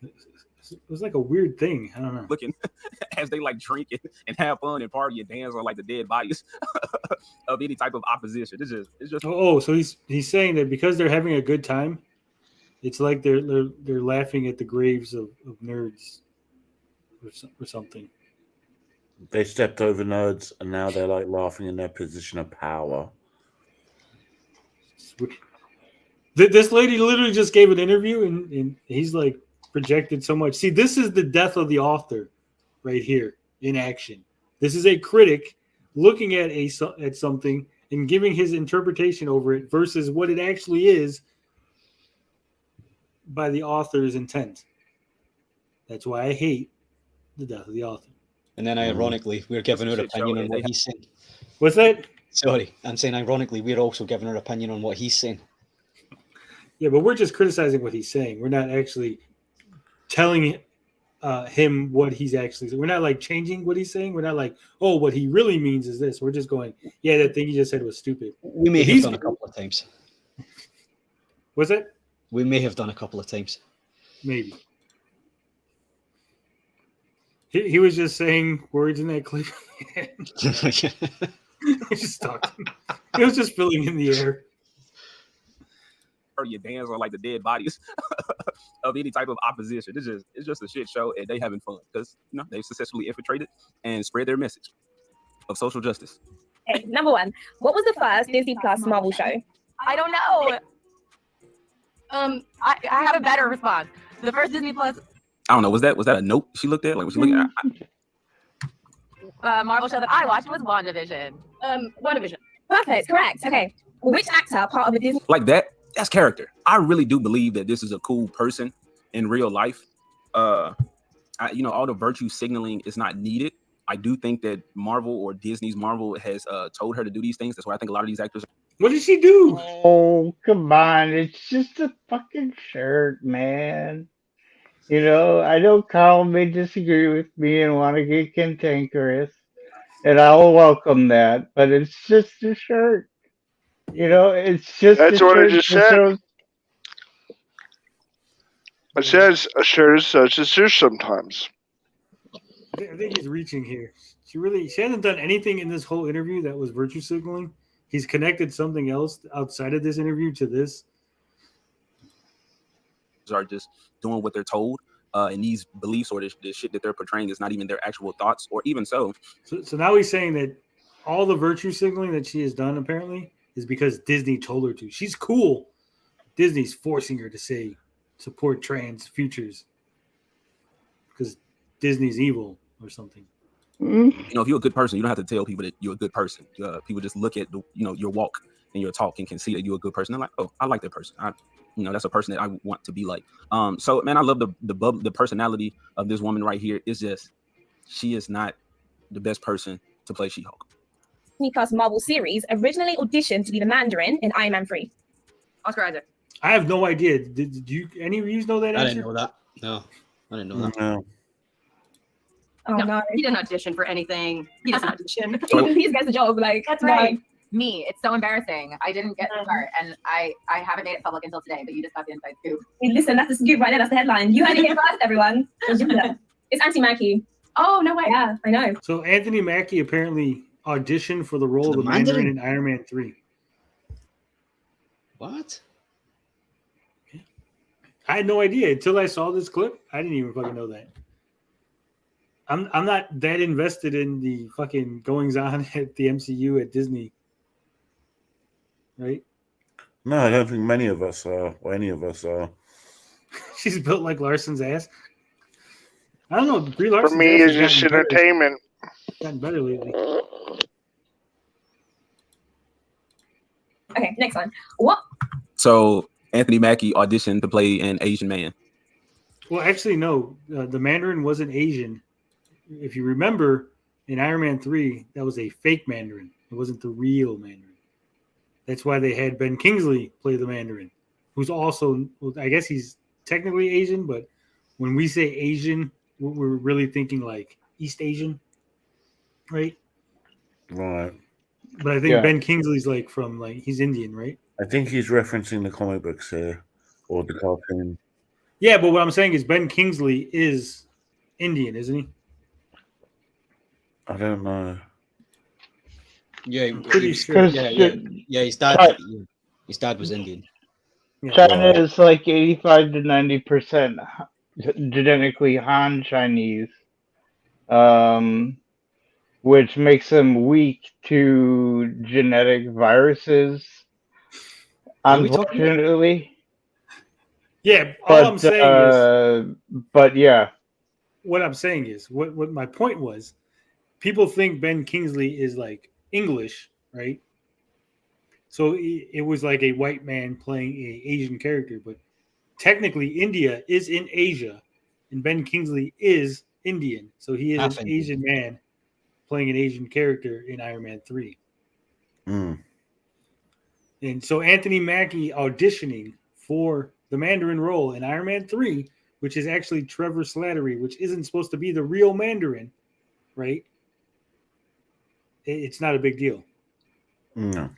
It was like a weird thing. I don't know. Looking as they like drink and have fun and party and dance on like the dead bodies of any type of opposition. It's just. Oh, so he's saying that because they're having a good time, it's like they're laughing at the graves of nerds or something. They stepped over nerds and now they're like laughing in their position of power. This lady literally just gave an interview and he's like projected so much. See, this is the death of the author right here in action. This is a critic looking at something and giving his interpretation over it versus what it actually is by the author's intent. That's why I hate the death of the author. And then ironically, we're giving our opinion on what he's saying. What's that? Sorry, I'm saying ironically, we're also giving our opinion on what he's saying. Yeah, but we're just criticizing what he's saying. We're not actually telling him what he's actually saying. We're not like changing what he's saying. We're not like, oh, what he really means is this. We're just going, yeah, that thing you just said was stupid. We may have done a couple of times. What's that? We may have done a couple of times. Maybe. He was just saying words in that clip. He's just talking. He was just filling in the air. Or your dance on like the dead bodies of any type of opposition. It's just a shit show, and they having fun because they've successfully infiltrated and spread their message of social justice. Okay, number one, what was the first Disney Plus Marvel show? I don't know. I have a better response. The first Disney Plus I don't know. Was that a note she looked at? Like, was she looking at? Marvel show that I watched was WandaVision. WandaVision. Perfect, correct. Okay. Which actor, part of the Disney? Like that? That's character. I really do believe that this is a cool person in real life. All the virtue signaling is not needed. I do think that Marvel or Disney's Marvel has told her to do these things. That's why I think a lot of these actors. What did she do? Oh, come on. It's just a fucking shirt, man. I know Carl may disagree with me and want to get cantankerous, and I'll welcome that, but it's just a shirt. It's just That's what I just said. It says a shirt is such as yours sometimes. I think he's reaching here. She hasn't done anything in this whole interview that was virtue signaling. He's connected something else outside of this interview to this. Are just doing what they're told, and these beliefs or this shit that they're portraying is not even their actual thoughts, or even so. So now he's saying that all the virtue signaling that she has done apparently is because Disney told her to. She's cool. Disney's forcing her to say support trans futures because Disney's evil or something. If you're a good person, you don't have to tell people that you're a good person. People just look at your walk and your talk and can see that you're a good person. They're like, oh, I like that person. That's a person that I want to be like. So man, I love the personality of this woman right here. It's just she is not the best person to play She-Hulk. Disney Plus Marvel series originally auditioned to be the Mandarin in Iron Man 3? Oscar Isaac. I have no idea. Did you any of you know that I answer? didn't know that. No, I didn't know that. No. Oh no. He didn't audition for anything. He doesn't audition. He just gets the job. Like That's right. Me. It's so embarrassing. I didn't get the part, and I haven't made it public until today. But you just got the inside scoop. Hey, listen, that's the scoop right there. That's the headline. You heard it here first, everyone. It's Anthony Mackie. Oh no way. Yeah, I know. So Anthony Mackie apparently auditioned for the role of the Mandarin in Iron Man 3. What? I had no idea until I saw this clip. I didn't even fucking know that. I'm not that invested in the fucking goings on at the MCU at Disney. Right? No, I don't think many of us are, or any of us are. She's built like Larson's ass. I don't know. Brie Larson's For me, ass it's has just gotten better. entertainment. Gotten better lately. Okay, next one. What? So Anthony Mackie auditioned to play an Asian man. Well, actually, no. The Mandarin wasn't Asian. If you remember, in Iron Man 3, that was a fake Mandarin. It wasn't the real Mandarin. That's why they had Ben Kingsley play the Mandarin, who's also, well, I guess he's technically Asian, but when we say Asian, we're really thinking like East Asian, right? Right. But I think Ben Kingsley's like from like, he's Indian, right? I think he's referencing the comic books here, or the cartoon. Yeah, but what I'm saying is Ben Kingsley is Indian, isn't he? I don't know. Yeah, I'm pretty sure. Yeah. His dad was Indian. China is like 85 to 90% genetically Han Chinese, which makes them weak to genetic viruses. Unfortunately. Yeah, all I'm saying is. But yeah. What I'm saying is, what my point was, people think Ben Kingsley is like English, right? So it was like a white man playing a Asian character, but technically India is in Asia, and Ben Kingsley is Indian, so he is an Asian man playing an Asian character in Iron Man 3. And so Anthony Mackie auditioning for the Mandarin role in Iron Man 3, which is actually Trevor Slattery, which isn't supposed to be the real Mandarin, right? It's not a big deal. No.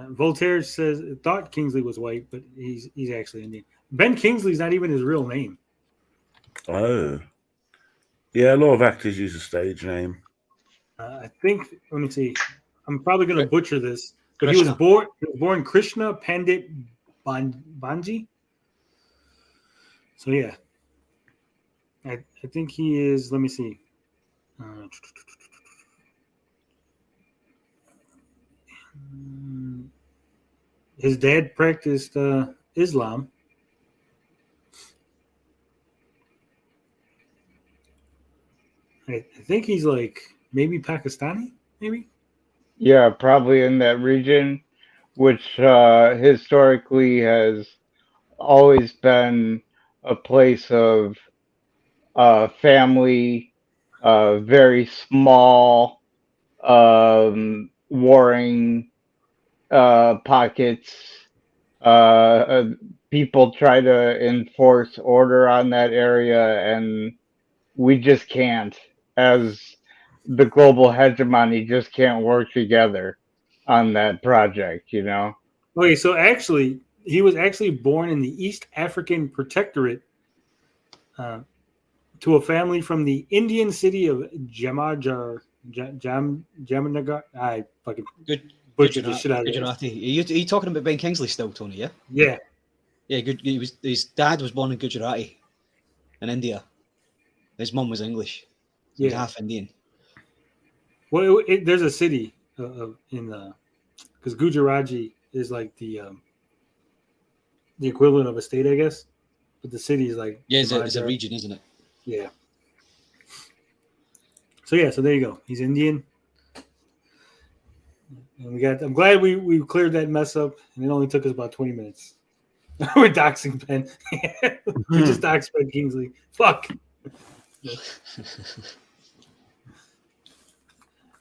Voltaire says thought Kingsley was white, but he's actually Indian. Ben Kingsley's not even his real name. Oh. Yeah, a lot of actors use a stage name. I think, let me see. I'm probably going to butcher this, but he was born Krishna Pandit Banji. So yeah. I think he is, let me see. His dad practiced Islam. I think he's like maybe Pakistani, maybe? Yeah, probably in that region, which historically has always been a place of family, very small, warring pockets. People try to enforce order on that area, and we just can't, as the global hegemony just can't work together on that project, you know? Okay, so actually, he was actually born in the East African Protectorate to a family from the Indian city of Jamnagar. I fucking butchered the shit out of it. Gujarati. Are you talking about Ben Kingsley still, Tony? Yeah. Yeah. Yeah. Good. His dad was born in Gujarati, in India. His mum was English. So he's half Indian. Well, there's a city in the because Gujarati is like the equivalent of a state, I guess. But the city is like it's a region, isn't it? Yeah. So yeah, so there you go. He's Indian. And I'm glad we cleared that mess up, and it only took us about 20 minutes. We're doxing Ben. We just doxed Ben Kingsley. Fuck.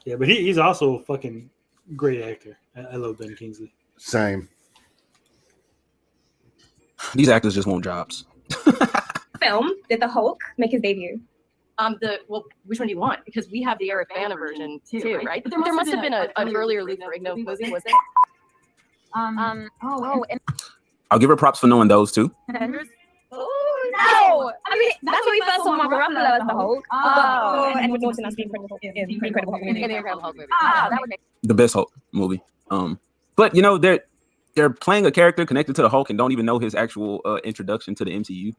Yeah, but he's also a fucking great actor. I love Ben Kingsley. Same. These actors just want jobs. Film did the Hulk make his debut? Which one do you want? Because we have the Eric Bana version too, right? But there must have been an earlier Lou Ferrigno movie, was there? And I'll give her props for knowing those two. Avengers. Oh, no! I mean, that's when we first saw Mark Ruffalo as the Hulk. And Edward Norton as the Incredible Hulk. In the Incredible Hulk movie. That would make The best Hulk movie. But you know they're playing a character connected to the Hulk and don't even know his actual introduction to the MCU.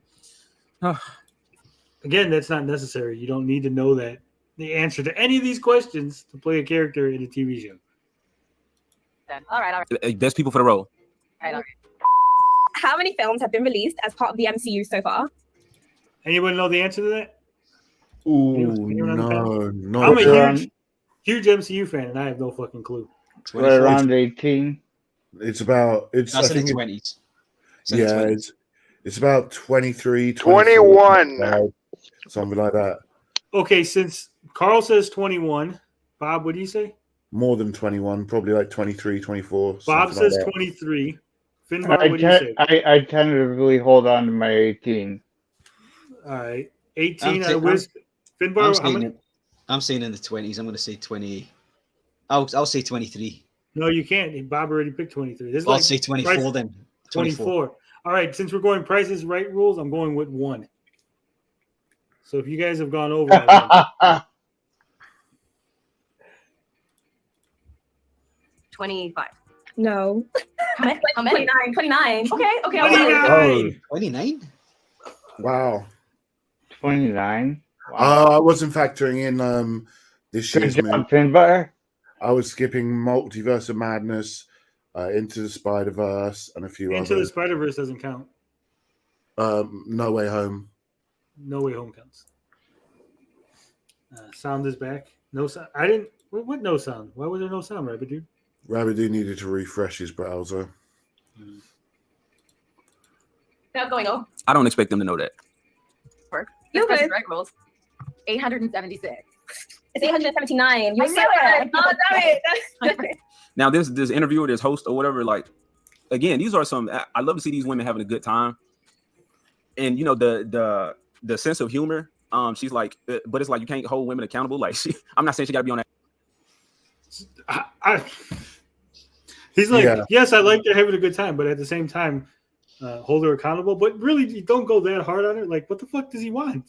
Again, that's not necessary. You don't need to know that the answer to any of these questions to play a character in a TV show. All right. Best people for the role. All right. How many films have been released as part of the MCU so far? Anyone know the answer to that? Ooh, Anyone on the panel? no. I'm a huge MCU fan, and I have no fucking clue. Right around 18. It's about. It's. That's I in the think 20s. yeah, it's about 23, 21. Something like that. Okay, since Carl says 21, Bob, what do you say? More than 21, probably like 23, 24. Bob something says like that. 23. Finbar, what do you say? I tentatively hold on to my 18. All right. 18. Finbar, I'm saying in the 20s. I'm going to say 20. I'll say 23. No, you can't. Bob already picked 23. This is I'll like say 24 then. 24. All right. Since we're going Price is Right rules, I'm going with 1. So if you guys have gone over, I 25. No. How many? 29. Okay. 29? Wow. 29. I wasn't factoring in this year's movie. Finbar. I was skipping Multiverse of Madness, Into the Spider-Verse, and a few Into the others. Spider-Verse doesn't count. No Way Home. No Way Home counts. Sound is back. No sound. I didn't. What no sound? Why was there no sound, Rabbit Dude? Rabbit Dude needed to refresh his browser. Now going over. I don't expect them to know that. You're good. Right rules. 876. It's 879. You I said knew it. it. Oh, damn it. Now this interviewer, this host or whatever, like again, these are some. I love to see these women having a good time, and you know the sense of humor. She's like, but it's like you can't hold women accountable. Like I'm not saying she got to be on that. He's like, Yeah. yes, I like they're having a good time, but at the same time, hold her accountable. But really, you don't go that hard on her. Like, what the fuck does he want?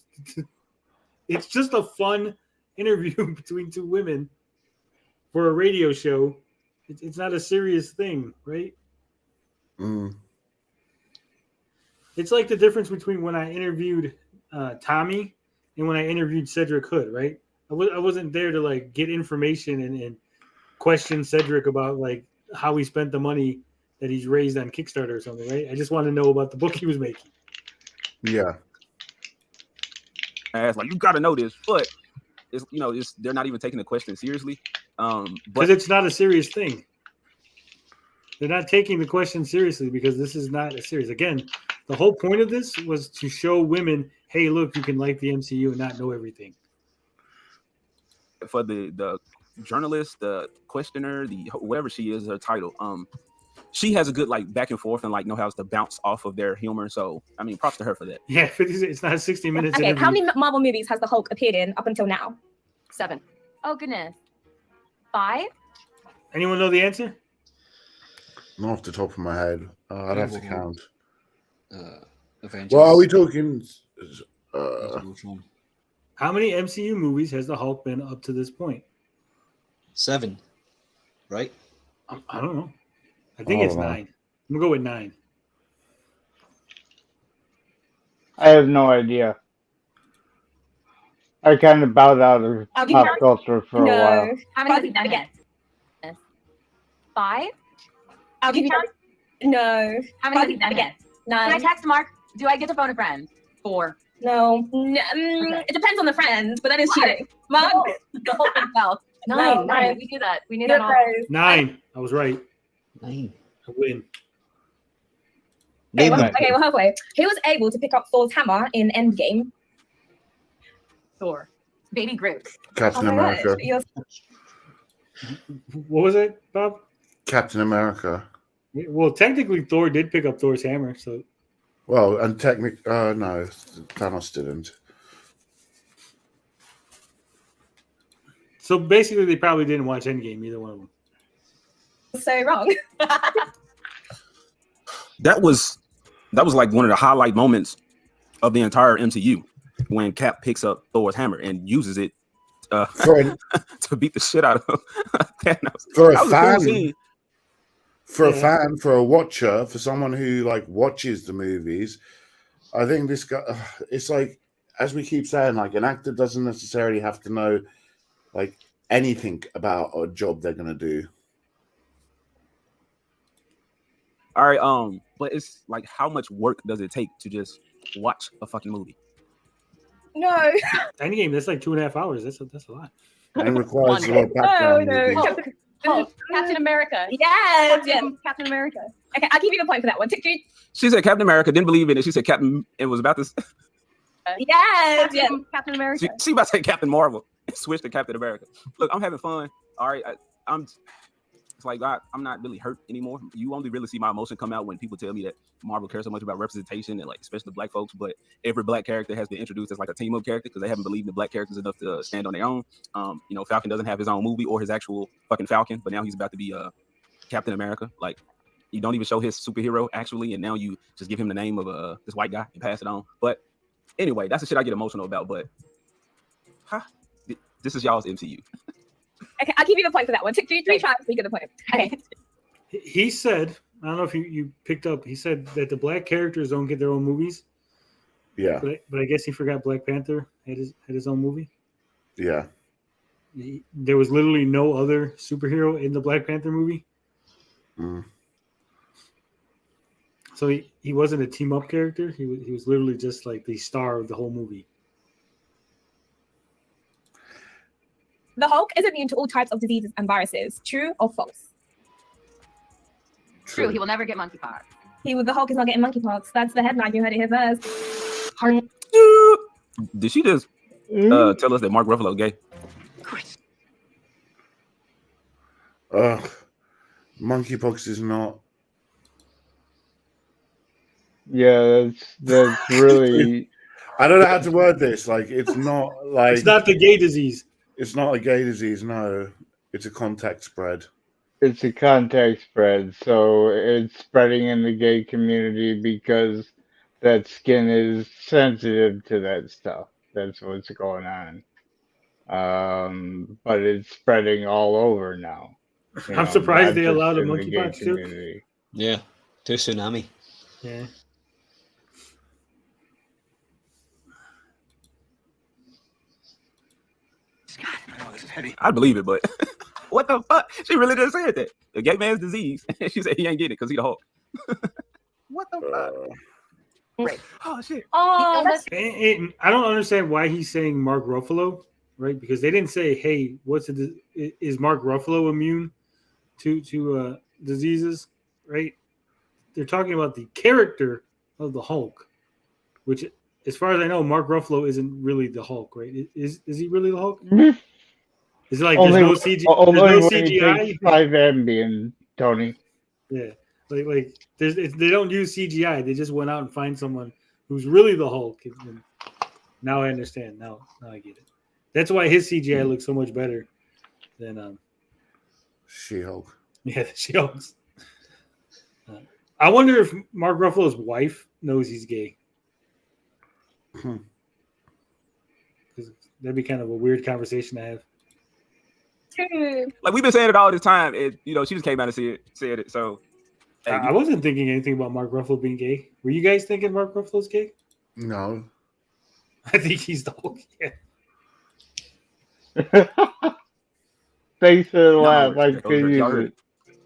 It's just a fun interview between two women for a radio show. It's not a serious thing, right? Mm. It's like the difference between when I interviewed Tommy and when I interviewed Cedric Hood, right? I wasn't there to like get information and question Cedric about like how he spent the money that he's raised on Kickstarter or something, right? I just want to know about the book he was making. Yeah. As like you got to know this, but it's they're not even taking the question seriously. Because it's not a serious thing. They're not taking the question seriously because this is not a serious. Again, the whole point of this was to show women, hey, look, you can like the MCU and not know everything. For the journalist, the questioner, the whatever she is, her title, she has a good like back and forth and like know how to bounce off of their humor. So I mean, props to her for that. Yeah, it's not 60 minutes. Okay, interview. how many Marvel movies has the Hulk appeared in up until now? 7. Oh, goodness. 5? Anyone know the answer? Not off the top of my head. I'd have to count. Avengers. Well, are we talking? How many MCU movies has the Hulk been up to this point? 7, right? I don't know. I think it's 9. I'm gonna go with 9. I have no idea. I kind of bowed out of pop culture for a while. How many have you done? 5? I'll give you no. How many have you done again? 9. Do I text Mark? Do I get to phone a friend? 4. No. It depends on the friend, but that is cheating. Mark, the whole thing fell. 9. No, 9. We knew that. We knew that all. 9. I was right. 9. I win. Okay, Name them. we're halfway. Who was able to pick up Thor's hammer in Endgame? Thor. Baby Groot. Captain Oh my America. gosh, What was it, Bob? Captain America. Well, technically, Thor did pick up Thor's hammer, so Well, and technically, no, Thanos didn't. so basically they probably didn't watch Endgame, either one of them. so wrong. That was like one of the highlight moments of the entire MCU when Cap picks up Thor's hammer and uses it to beat the shit out of Thanos. For a That was fan, cool scene. for a fan, for a watcher, for someone who like watches the movies, I think this guy. It's like, as we keep saying, like an actor doesn't necessarily have to know like anything about a job they're gonna do. All right, but it's like, how much work does it take to just watch a fucking movie? No. Endgame, that's like 2.5 hours. That's a lot. And requires a lot of No, background. no. movie. Captain America. Yes. Captain America. Okay, I'll give you the point for that one. She said Captain America, didn't believe in it. She said Captain, it was about this. Yes. Captain America. She about to say Captain Marvel and switch to Captain America. Look, I'm having fun. All right, it's like I'm not really hurt anymore. You only really see my emotion come out when people tell me that Marvel cares so much about representation and like especially black folks. But every black character has been introduced as like a team up character because they haven't believed in black characters enough to stand on their own. Falcon doesn't have his own movie or his actual fucking Falcon, but now he's about to be Captain America. Like, you don't even show his superhero actually, and now you just give him the name of this white guy and pass it on. But anyway, that's the shit I get emotional about. But this is y'all's MCU. Okay, I'll give you the point for that one. Took 3 tries to get the point. Okay. He said, I don't know if you picked up, he said that the black characters don't get their own movies. Yeah. But I guess he forgot Black Panther had his own movie. Yeah. There was literally no other superhero in the Black Panther movie. Mm. So he wasn't a team up character. He was literally just like the star of the whole movie. The Hulk is immune to all types of diseases and viruses. True or false? True. He will never get monkeypox. The Hulk is not getting monkeypox. That's the headline. You heard it here first. Did she just tell us that Mark Ruffalo gay? Monkeypox is not. Yeah, that's really. I don't know how to word this. Like, it's not like. It's not the gay disease. It's not a gay disease. No, it's a contact spread. It's a contact spread, so it's spreading in the gay community because that skin is sensitive to that stuff. That's what's going on. But it's spreading all over now. I'm surprised they allowed a monkeypox too. Yeah, to tsunami. Yeah. I believe it, but what the fuck? She really just said that. The gay man's disease. She said he ain't getting it because he the Hulk. What the fuck? Right. Oh shit. Oh, that's And I don't understand why he's saying Mark Ruffalo, right? Because they didn't say, "Hey, is Mark Ruffalo immune to diseases?" Right? They're talking about the character of the Hulk, which, as far as I know, Mark Ruffalo isn't really the Hulk, right? Is he really the Hulk? Is it like there's no CGI? 5 Ambien, Tony. Yeah, like they don't use CGI. They just went out and find someone who's really the Hulk. And now I understand. Now I get it. That's why his CGI looks so much better than She-Hulk. Yeah, the She-Hulks. I wonder if Mark Ruffalo's wife knows he's gay. That'd be kind of a weird conversation to have. Like, we've been saying it all this time, and she just came out and said it. So I wasn't thinking anything about Mark Ruffalo being gay. Were you guys thinking Mark Ruffalo's gay? No. I think he's the Hulk. Yeah. Thanks for the laugh. I could use it.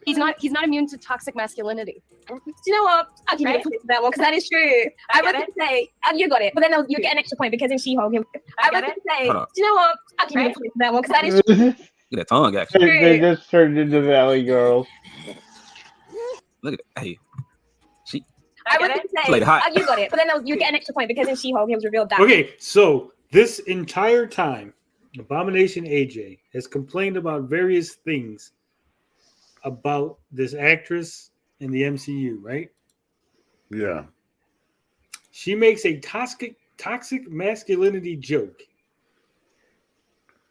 He's not immune to toxic masculinity. Do you know what? I'll give you that one because that is true. I was going to say, you got it, but then you get an extra point because in She-Hulk, I was going to say, do you know what? I'll give you that one because that is true. Look at that tongue, actually. They just turned into Valley Girls. Look at hey. I was going to say, Played hot. you got it. But then you get an extra point because in She-Hulk, it was revealed that. Okay, so this entire time, Abomination AJ has complained about various things about this actress in the MCU, right? Yeah. She makes a toxic masculinity joke.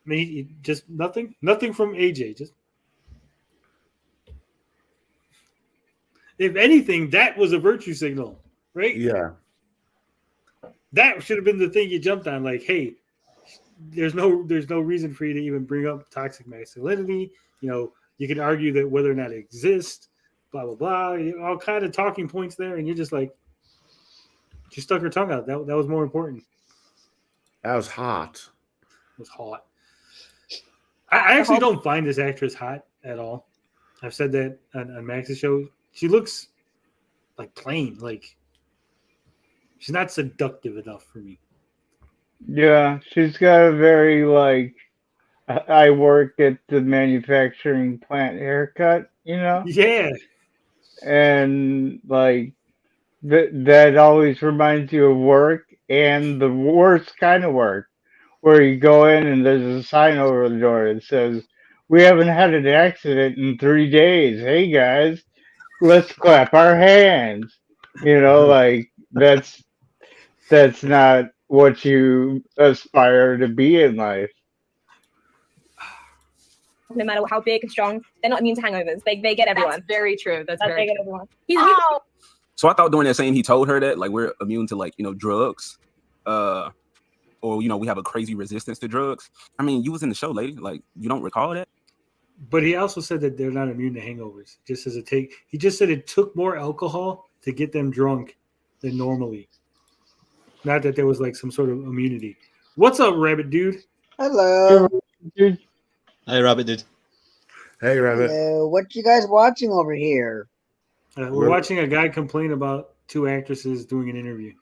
I mean, just nothing from AJ. Just if anything, that was a virtue signal, right? Yeah. That should have been the thing you jumped on. Like, hey, there's no reason for you to even bring up toxic masculinity. You know, you can argue that whether or not it exists, blah blah blah. All kind of talking points there, and you're just like, she stuck her tongue out. That was more important. That was hot. It was hot. I actually don't find this actress hot at all. I've said that on Max's show. She looks like plain. Like she's not seductive enough for me. Yeah, she's got a very like I work at the manufacturing plant haircut, you know? Yeah. And like that always reminds you of work, and the worst kind of work, where you go in and there's a sign over the door that says, "We haven't had an accident in 3 days. Hey guys, let's clap our hands." You know, like that's not what you aspire to be in life. No matter how big and strong, they're not immune to hangovers. They get everyone. That's very true. That's They very get true. everyone. He's immune. So I thought during that scene he told her that like we're immune to like drugs, or we have a crazy resistance to drugs. I mean, you was in the show, lady. Like you don't recall that? But he also said that they're not immune to hangovers. Just as he just said it took more alcohol to get them drunk than normally. Not that there was like some sort of immunity. What's up, Rabbit Dude? Hello. Hey, Rabbit Dude. Hey, Rabbit. Hello. What you guys watching over here? We're watching a guy complain about two actresses doing an interview.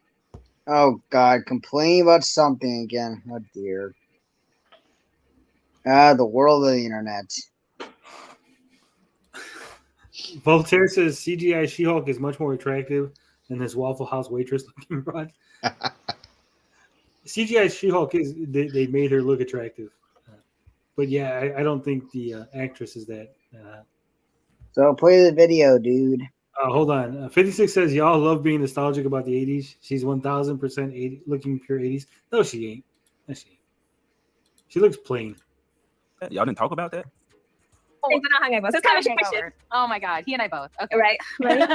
Oh God, complaining about something again. Oh dear. The world of the internet. Voltaire says CGI She-Hulk is much more attractive than this Waffle House waitress looking broad. CGI She-Hulk is they made her look attractive, but yeah, I don't think the actress is that. So play the video, dude. Hold on. 56 says y'all love being nostalgic about the 80s. She's 1000% looking pure 80s. No, she ain't. No, she ain't. She looks plain. Y'all didn't talk about that? Things are not hangovers. So it's kind of a question. Oh my God, he and I both. Okay, Right.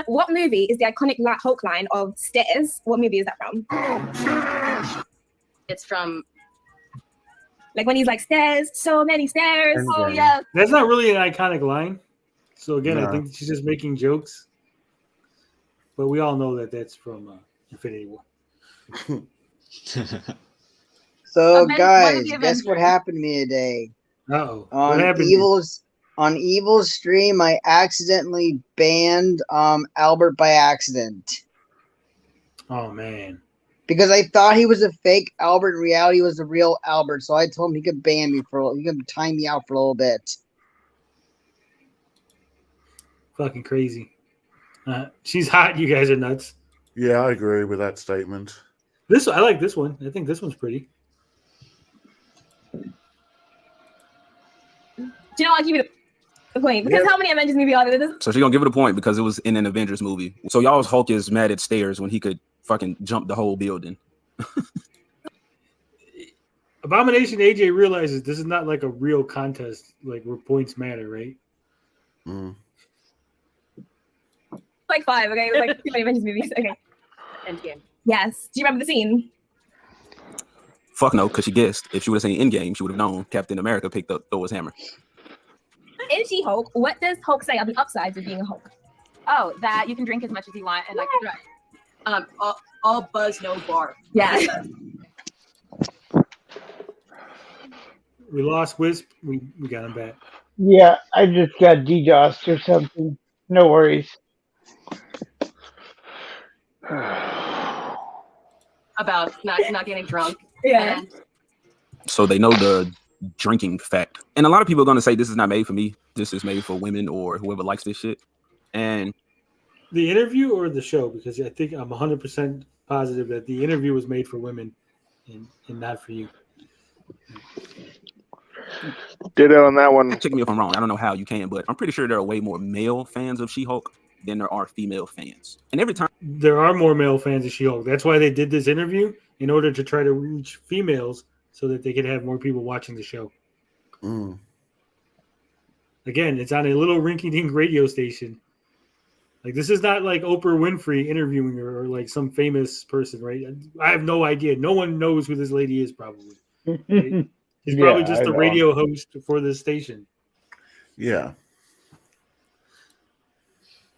What movie is the iconic Hulk line of stairs? What movie is that from? It's from like when he's like stairs, so many stairs. Endgame. Oh yeah. That's not really an iconic line. So again, No. I think she's just making jokes. But we all know that that's from Infinity War. So Avengers, one of guys, the guess what Avengers. happened to me today? Uh-oh. What On happened? Evil's stream, I accidentally banned Albert by accident. Oh man. Because I thought he was a fake Albert. In reality, he was the real Albert. So I told him he could ban me he could time me out for a little bit. Fucking crazy. She's hot. You guys are nuts. Yeah, I agree with that statement. I like this one. I think this one's pretty. Do you know? I'll give you the point because how many Avengers movies are there? So she's gonna give it a point because it was in an Avengers movie. So y'all's Hulk is mad at stairs when he could fucking jump the whole building. Abomination AJ realizes this is not like a real contest, like where points matter, right? Mm. Like 5. Okay, it was like too many Avengers movies. Okay. Endgame. Yes. Do you remember the scene? Fuck no, because she guessed. If she would have seen Endgame, she would have known Captain America picked up Thor's hammer. In She-Hulk, what does Hulk say on the upsides of being a Hulk? Oh, that you can drink as much as you want and like All buzz, no bark. Yeah. We lost Wisp. We got him back. Yeah, I just got DDoSed or something. No worries. about not getting drunk. Yeah. So they know the drinking fact. And a lot of people are going to say this is not made for me. This is made for women or whoever likes this shit. And The interview or the show? Because I think I'm 100% positive that the interview was made for women and not for you. Ditto on that one. Check me if I'm wrong. I don't know how you can, but I'm pretty sure there are way more male fans of She-Hulk than there are female fans. And every time There are more male fans of She-Hulk. That's why they did this interview, in order to try to reach females so that they could have more people watching the show. Again, it's on a little rinky-dink radio station. Like, this is not like Oprah Winfrey interviewing her or like some famous person, right? I have no idea. No one knows who this lady is, probably. Right? She's probably just a radio host for this station. Yeah.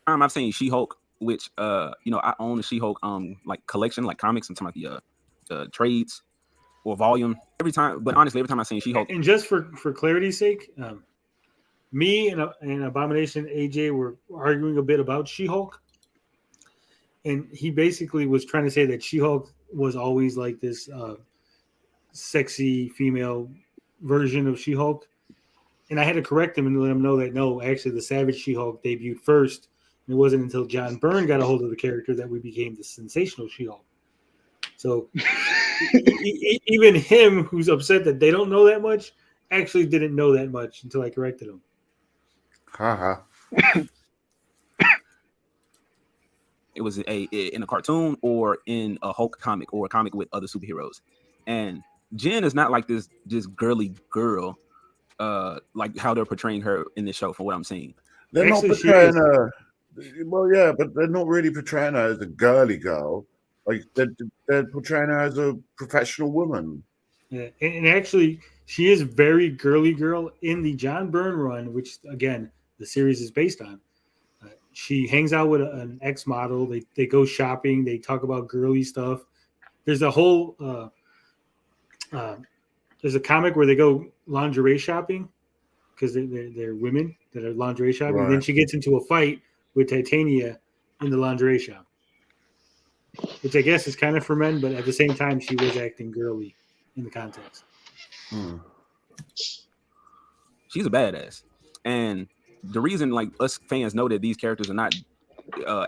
I've seen She-Hulk, which I own the She-Hulk like collection, like comics, and some of the trades or volume. Every time I've seen She-Hulk, And just for clarity's sake, me and Abomination AJ were arguing a bit about She-Hulk, and he basically was trying to say that She-Hulk was always like this sexy female version of She-Hulk, and I had to correct him and let him know that no, actually the Savage She-Hulk debuted first, and it wasn't until John Byrne got a hold of the character that we became the sensational She-Hulk. So even him, who's upset that they don't know that much, actually didn't know that much until I corrected him. it was in a cartoon or in a Hulk comic or a comic with other superheroes. And Jen is not like this just girly girl, like how they're portraying her in this show. From what I'm seeing, They're not portraying her. Well, yeah, but they're not really portraying her as a girly girl. Like they're portraying her as a professional woman. Yeah, and actually, she is very girly girl in the John Byrne run, which again the series is based on. She hangs out with an ex-model. They go shopping. They talk about girly stuff. There's a whole there's a comic where they go lingerie shopping because they're women that are lingerie shopping. Right. And then she gets into a fight with Titania in the lingerie shop, which I guess is kind of for men, but at the same time, she was acting girly in the context. She's a badass. And the reason like us fans know that these characters are not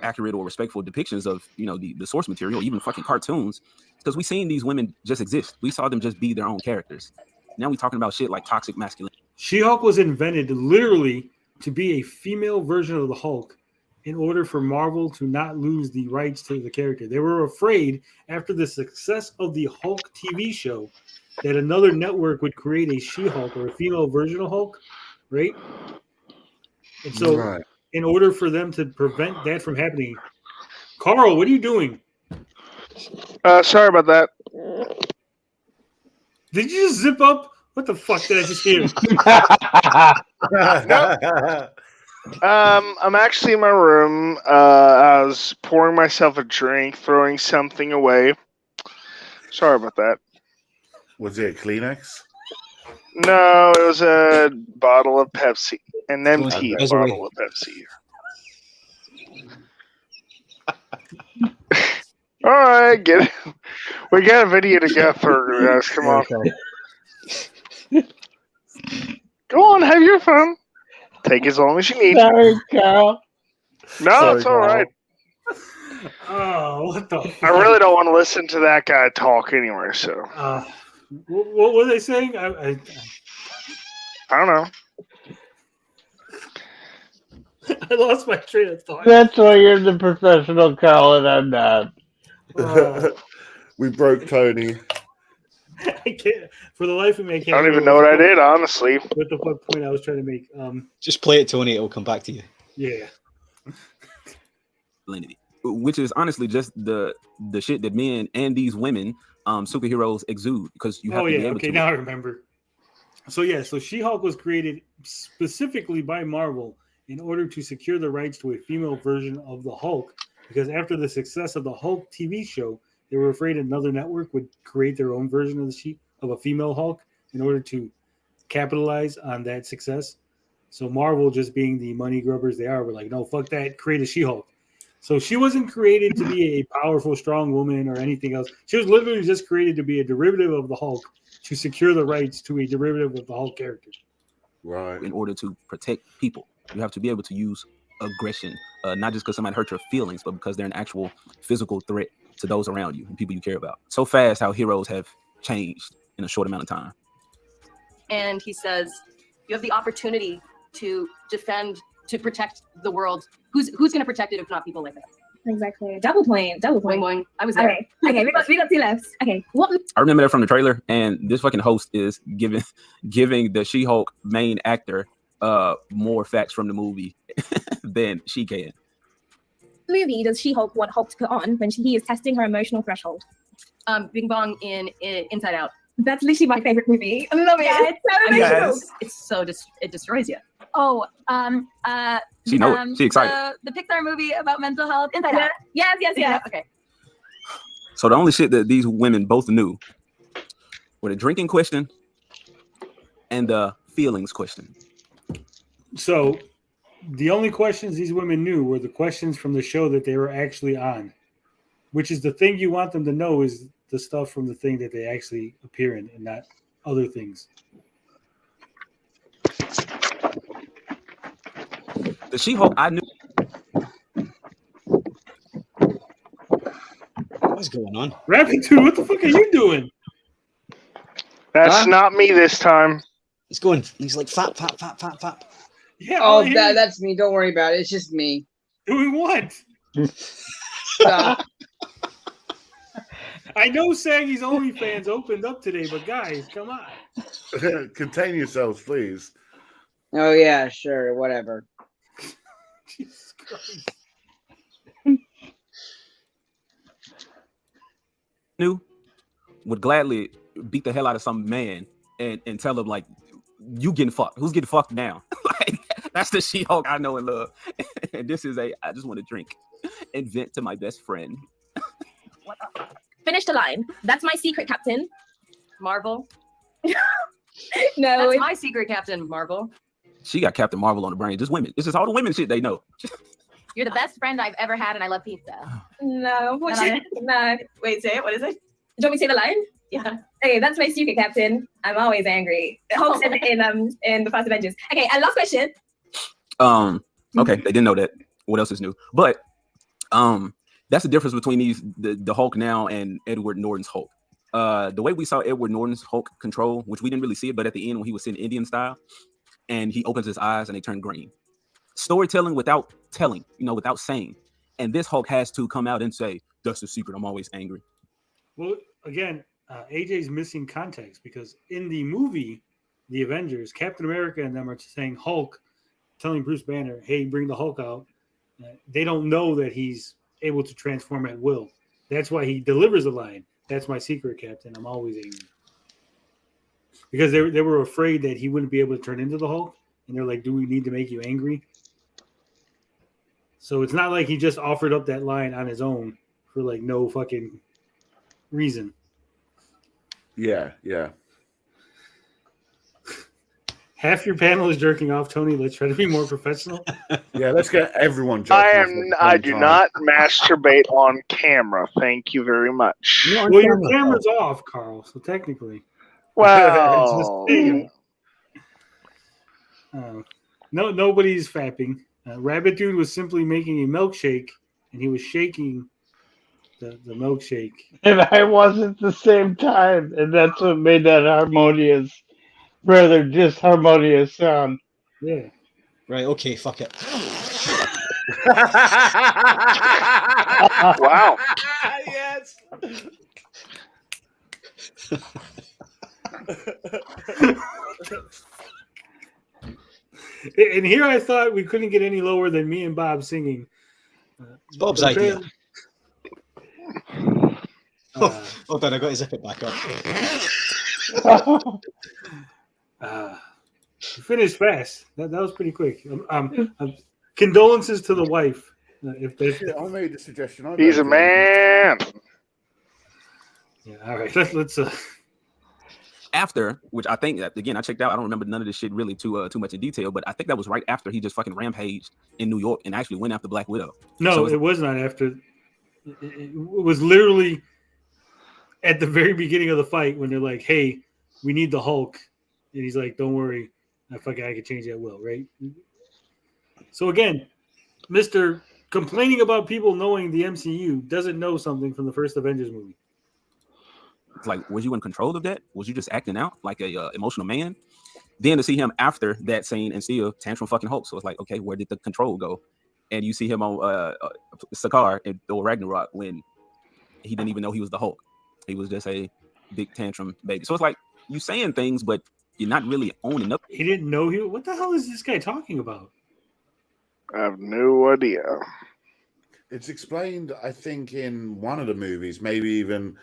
accurate or respectful depictions of the source material, even fucking cartoons, because we seen these women just exist. We saw them just be their own characters. Now we talking about shit like toxic masculinity. She-Hulk was invented literally to be a female version of the Hulk in order for Marvel to not lose the rights to the character. They were afraid after the success of the Hulk TV show that another network would create a She-Hulk or a female version of Hulk, right? And so in order for them to prevent that from happening, Carl, what are you doing? Sorry about that. Did you just zip up? What the fuck did I just hear? I'm actually in my room. I was pouring myself a drink, throwing something away. Sorry about that. Was it Kleenex? No, it was a bottle of Pepsi. An empty bottle of Pepsi. All right, get it. We got a video to go through, guys. Come on. Go on, have your fun. Take as long as you need. Sorry, Carl. No, it's all right. Oh, what the fuck? I really don't want to listen to that guy talk anyway, so. What were they saying? I don't know. I lost my train of thought. That's why you're the professional, Carl, and I'm not. We broke Tony. I can't. For the life of me, I can't. I don't even know what I did, honestly. What the fuck point I was trying to make? Just play it, Tony. It will come back to you. Yeah. Which is honestly just the shit that men and these women superheroes exude, because you have to be able to. Now I remember. So She-Hulk was created specifically by Marvel in order to secure the rights to a female version of the Hulk, because after the success of the Hulk TV show, they were afraid another network would create their own version of a female Hulk in order to capitalize on that success. So Marvel, just being the money grubbers they are, were like, no, fuck that, create a She-Hulk. So she wasn't created to be a powerful, strong woman or anything else. She was literally just created to be a derivative of the Hulk to secure the rights to a derivative of the Hulk character. Right. In order to protect people, you have to be able to use aggression, not just because somebody hurt your feelings, but because they're an actual physical threat to those around you and people you care about. So fast how heroes have changed in a short amount of time. And he says, you have the opportunity to defend, to protect the world. Who's going to protect it if not people like that? Exactly. Double point. Boing, boing. I was there. Okay, we got two left. Okay, what? I remember that from the trailer, and this fucking host is giving the She-Hulk main actor more facts from the movie than she can. Movie does She-Hulk want Hulk to put on when he is testing her emotional threshold? Bing Bong in Inside Out. That's literally my favorite movie. I love it. Yeah, it's so emotional. It's so it destroys you. Oh, She knows. She excited. The Pixar movie about mental health. Inside Out. Yes. Okay. So the only shit that these women both knew were the drinking question and the feelings question. So the only questions these women knew were the questions from the show that they were actually on, which is the thing you want them to know is the stuff from the thing that they actually appear in and not other things. The She-Hulk I knew. What's going on? Rapitude, what the fuck are you doing? That's not me this time. He's going. He's like fap. Yeah. Oh, that's me. Don't worry about it. It's just me. Doing what? I know Saggy's OnlyFans opened up today, but guys, come on. Contain yourselves, please. Oh yeah, sure, whatever. Jesus Christ. Knew would gladly beat the hell out of some man and tell him like, you getting fucked. Who's getting fucked now? Like, that's the She-Hulk I know and love. And this is I just want to drink and vent to my best friend. Finish the line. That's my secret captain. Marvel. No, That's my secret captain, Marvel. She got Captain Marvel on the brain. Just women. It's just all the women shit they know. You're the best friend I've ever had, and I love pizza. No. No. Wait, say it. What is it? Do you want me to say the line? Yeah. Okay, that's my secret captain. I'm always angry. Hulk's in the Fast Avengers. Okay, and last question. Okay, they didn't know that. What else is new? But that's the difference between the Hulk now and Edward Norton's Hulk. The way we saw Edward Norton's Hulk control, which we didn't really see it, but at the end when he was sitting Indian style, and he opens his eyes and they turn green. Storytelling without telling, without saying. And this Hulk has to come out and say, that's the secret. I'm always angry. Well, again, AJ's missing context because in the movie, The Avengers, Captain America and them are saying Hulk, telling Bruce Banner, hey, bring the Hulk out. They don't know that he's able to transform at will. That's why he delivers the line. That's my secret, Captain. I'm always angry. Because they were afraid that he wouldn't be able to turn into the Hulk. And they're like, do we need to make you angry? So it's not like he just offered up that line on his own for like no fucking reason. Yeah. Half your panel is jerking off, Tony. Let's try to be more professional. Yeah, let's get everyone jerking off. I do not masturbate on camera. Thank you very much. Well, your camera's off, Carl. So technically, well, nobody's fapping. Rabbit Dude was simply making a milkshake, and he was shaking the milkshake. And I was at the same time, and that's what made that rather disharmonious sound. Yeah. Right, okay, fuck it. Wow. Yes. And here I thought we couldn't get any lower than me and Bob singing. It's Bob's idea. Hold on, I got to zip it back up. Finished fast. That was pretty quick. Condolences to the wife. I made the suggestion. He's a man. Yeah. All right. Let's. After, which I think again I checked out. I don't remember none of this shit really too much in detail, but I think that was right after he just fucking rampaged in New York and actually went after Black Widow. No, so it was not after. It was literally at the very beginning of the fight when they're like, "Hey, we need the Hulk," and he's like, "Don't worry, I can change that will." Right. So again, Mr. Complaining about people knowing the MCU doesn't know something from the first Avengers movie. It's like, was you in control of that? Was you just acting out like a emotional man? Then to see him after that scene and still tantrum fucking Hulk. So it's like, okay, where did the control go? And you see him on Sakaar in Thor Ragnarok when he didn't even know he was the Hulk. He was just a big tantrum baby. So it's like you saying things, but you're not really owning up. He didn't know he. What the hell is this guy talking about? I have no idea. It's explained, I think, in one of the movies, maybe even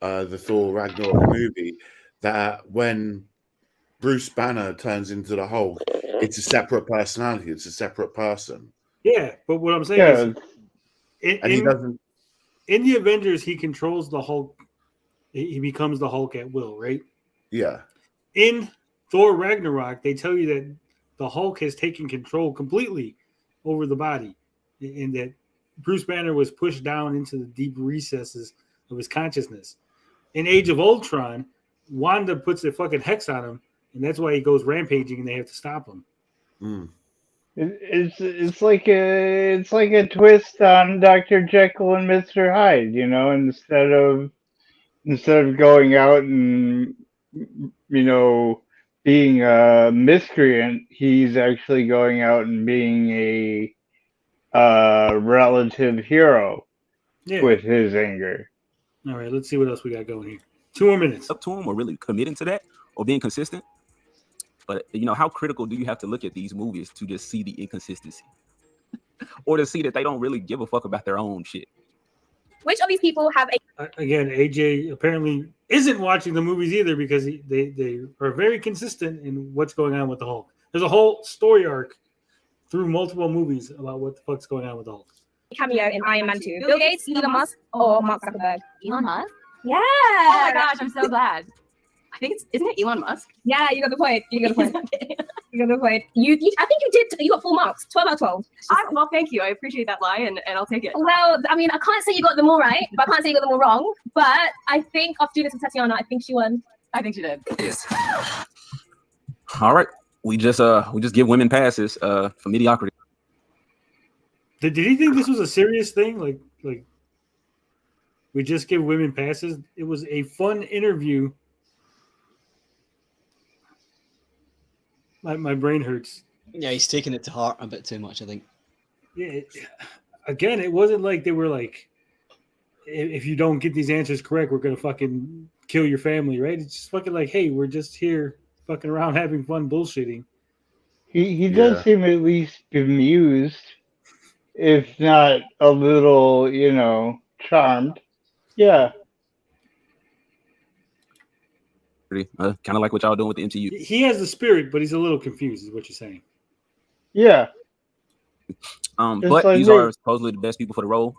the Thor Ragnarok movie, that when Bruce Banner turns into the Hulk, it's a separate personality. It's a separate person. Yeah, but what I'm saying is, And he doesn't. In the Avengers, he controls the Hulk. He becomes the Hulk at will, right? Yeah. In Thor Ragnarok, they tell you that the Hulk has taken control completely over the body, and that Bruce Banner was pushed down into the deep recesses of his consciousnness. In Age of Ultron, Wanda puts a fucking hex on him, and that's why he goes rampaging, and they have to stop him. Mm. It's like a twist on Dr. Jekyll and Mr. Hyde, you know, instead of going out and, you know, being a miscreant, he's actually going out and being a relative hero with his anger. All right, let's see what else we got going here. 2 more minutes. Up to him or really committing to that or being consistent. But, you know, how critical do you have to look at these movies to just see the inconsistency? Or to see that they don't really give a fuck about their own shit? Which of these people have a... Again, AJ apparently isn't watching the movies either because they are very consistent in what's going on with the Hulk. There's a whole story arc through multiple movies about what the fuck's going on with the Hulk. cameo in Iron Man 2? Bill Gates, Elon Musk, or Mark Zuckerberg? Elon Musk? Yeah. Oh my gosh, I'm so glad. I think isn't it Elon Musk? Yeah, you got the point. You got the point. You got the point. You I think you did. You got full marks. 12 out of 12. Well, thank you. I appreciate that lie, and I'll take it. Well, I mean, I can't say you got them all right, but I can't say you got them all wrong. But I think after doing this with Tatiana, I think she won. I think she did. Yes. All right. We just give women passes for mediocrity. Did he think this was a serious thing? Like we just give women passes? It was a fun interview. My brain hurts. Yeah, he's taking it to heart a bit too much, I think. Yeah. Again, it wasn't like they were like, if you don't get these answers correct, we're gonna fucking kill your family, right? It's just fucking like, hey, we're just here fucking around having fun bullshitting. He does seem at least bemused, if not a little, you know, charmed. Yeah. Kind of like what y'all doing with the MCU. He has the spirit, but he's a little confused, is what you're saying. Yeah. But like these me. are supposedly the best people for the role.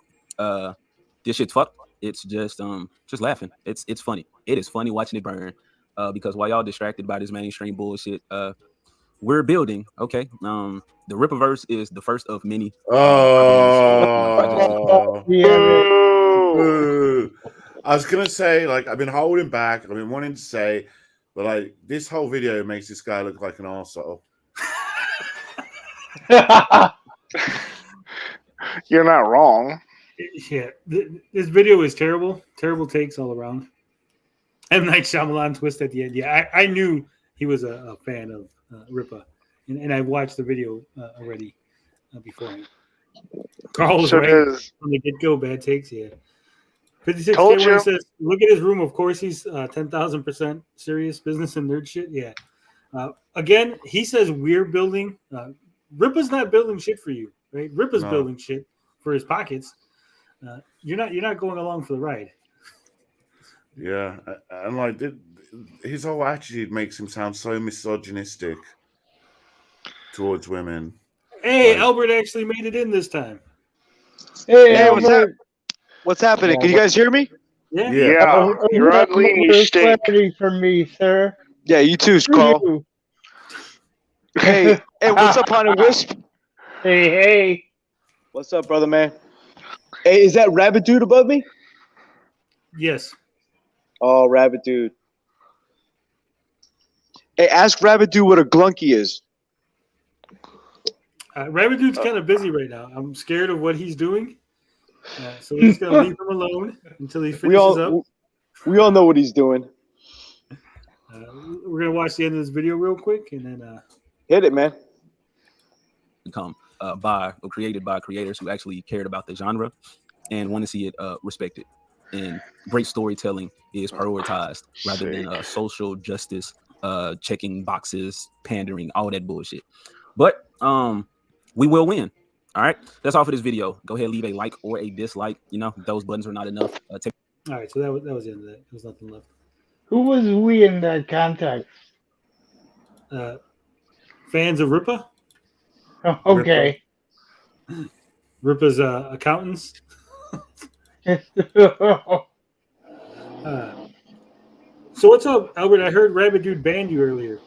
This shit's fucked. It's just laughing. It's funny. It is funny watching it burn. Because while y'all distracted by this mainstream bullshit, we're building. Okay. The Rippaverse is the first of many. I was gonna say, like, I've been holding back. I've been wanting to say, but like, this whole video makes this guy look like an arsehole. You're not wrong. Yeah, this video is terrible. Terrible takes all around. M. Night Shyamalan twist at the end. Yeah, I knew he was a fan of Rippa, and I watched the video already beforehand. Carl was right from the get-go. Bad takes, yeah. 56K1 says, look at his room. Of course, he's 10,000% serious business and nerd shit. Yeah. Again, he says we're building. Rippa's not building shit for you, right? Rippa's building shit for his pockets. You're not going along for the ride. Yeah, and like his whole attitude makes him sound so misogynistic towards women. Hey, Albert actually made it in this time. Hey, what's up? What's happening? Can you guys hear me? Yeah. You're ugly and you stink. For me, sir. Yeah, you too, Carl. Hey, what's up, Honey Wisp? Hey. What's up, brother, man? Hey, is that Rabbit Dude above me? Yes. Oh, Rabbit Dude. Hey, ask Rabbit Dude what a glunky is. Rabbit Dude's kind of busy right now. I'm scared of what he's doing. So we're just gonna leave him alone until he finishes up. We all know what he's doing. We're gonna watch the end of this video real quick, and then hit it, man. Become by or created by creators who actually cared about the genre and want to see it respected. And great storytelling is prioritized rather than social justice, checking boxes, pandering, all that bullshit. But we will win. All right, that's all for this video. Go ahead, leave a like or a dislike. You know, those buttons are not enough. all right. So that was the end of that. There's nothing left. Who was we in that context? Fans of Ripa. Oh, okay. Ripa's accountants. So what's up, Albert? I heard Rabbit Dude banned you earlier.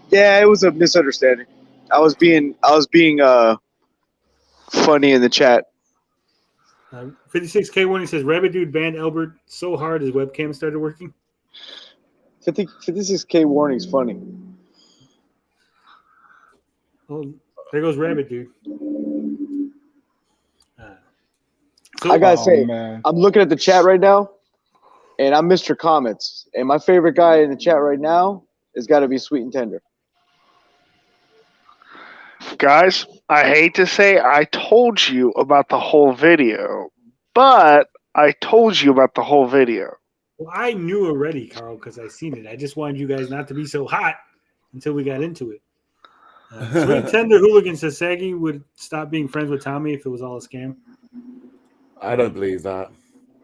Yeah, it was a misunderstanding. I was being funny in the chat. 56K1, he says Rabbit Dude banned Albert so hard his webcam started working. 56K warning's funny. Oh, there goes Rabbit Dude. I gotta say, man. I'm looking at the chat right now, and I'm Mr. Comments, and my favorite guy in the chat right now has got to be Sweet and Tender. Guys, I hate to say I told you about the whole video, but I told you about the whole video. Well, I knew already, Carl, because I seen it. I just wanted you guys not to be so hot until we got into it. Sweet Tender Hooligan says Saggy would stop being friends with Tommy if it was all a scam. I don't believe that.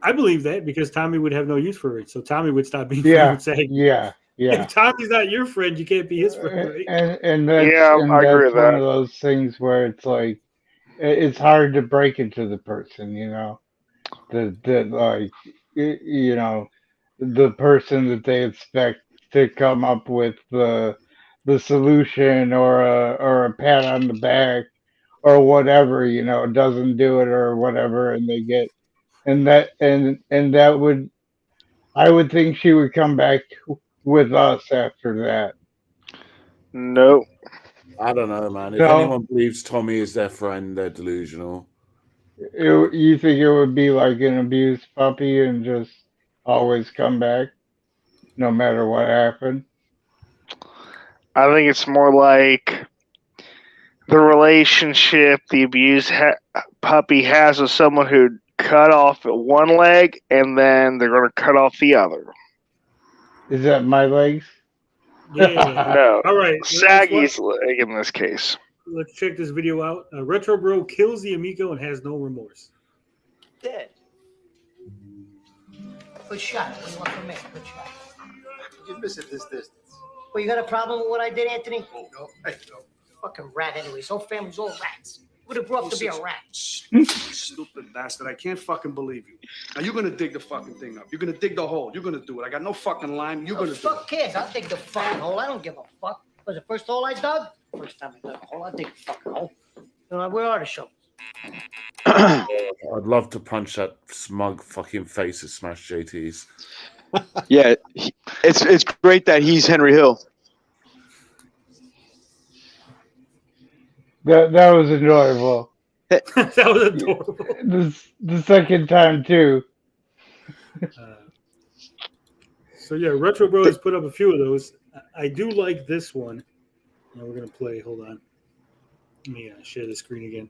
I believe that because Tommy would have no use for it. So Tommy would stop being Yeah, friends with Saggy. yeah. If Tommy's not your friend, you can't be his friend, right? And that's, I agree with that. One of those things where it's like it's hard to break into the person, you know, that like you know the person that they expect to come up with the solution or a pat on the back or whatever, you know, doesn't do it or whatever, and they get and that would I would think she would come back with us after that. No. I don't know, man. If No. anyone believes Tommy is their friend, they're delusional. You think it would be like an abused puppy and just always come back no matter what happened? I think it's more like the relationship the abused puppy has with someone who cut off one leg and then they're going to cut off the other. Is that my legs? Yeah. No. All right. Saggy's leg in this case. Let's check this video out. Retro Bro kills the Amico and has no remorse. Dead. Good shot. What do you want from me? Good shot. You miss it this distance. Well, you got a problem with what I did, Anthony? No, hey, no. Fucking rat anyway. This whole family's all rats. Would have grew up to be a rat. Stupid bastard. I can't fucking believe you. Now you're gonna dig the fucking thing up. You're gonna dig the hole. You're gonna do it. I got no fucking lime. You're gonna do it. Fuck kids. I'll dig the fucking hole. I don't give a fuck. Was the first hole I dug? First time I dug a hole, I'll dig a fucking hole. You know, where are the shovels? I'd love to punch that smug fucking face of Smash JT's. Yeah, it's great that he's Henry Hill. That was enjoyable. That was adorable. The second time too. So yeah, Retro Bro has put up a few of those. I do like this one. Now we're gonna play. Hold on. Let me share the screen again.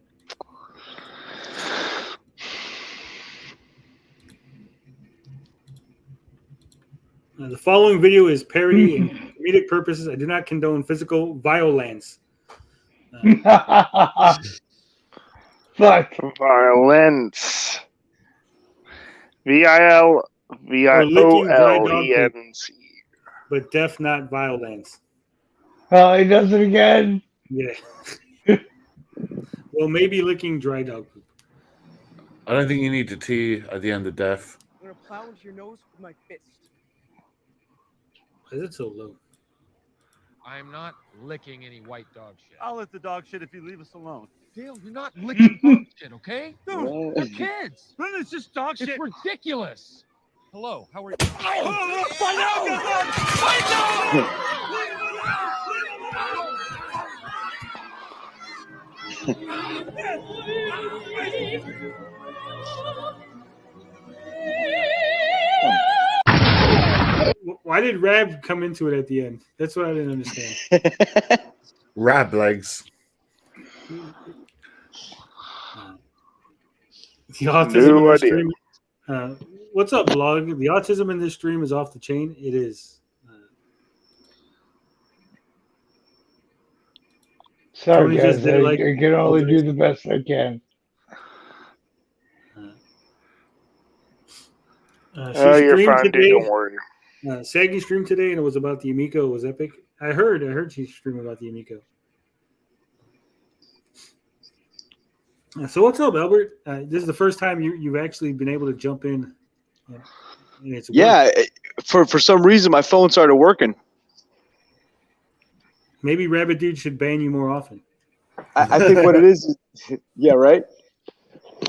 The following video is parody and comedic purposes. I do not condone physical violence. Fuck. Violence. VILVIOLENC. But deaf, not violence. Oh, he does it again. Yeah. Well, maybe licking dry dog poop. I don't think you need to T at the end of death. I'm gonna plow into your nose with my fist. Why is it so low? I'm not licking any white dog shit. I'll let the dog shit if you leave us alone. Dale, you're not licking dog shit, okay? Dude, They're kids. Then it's just dog shit. It's ridiculous. Hello, how are you? Why did Rab come into it at the end? That's what I didn't understand. Rab legs. The autism in this stream. What's up, vlog? The autism in this stream is off the chain. It is. Sorry, Tony just guys. did I, like- I can only do the best I can. You're streamed fine, dude. today. Don't worry. Saggy streamed today, and it was about the Amico. It was epic. I heard she streamed about the Amico. So what's up, Albert? This is the first time you've actually been able to jump in. And it's Yeah, for some reason my phone started working. Maybe Rabbit Dude should ban you more often. I think what it is, yeah, right.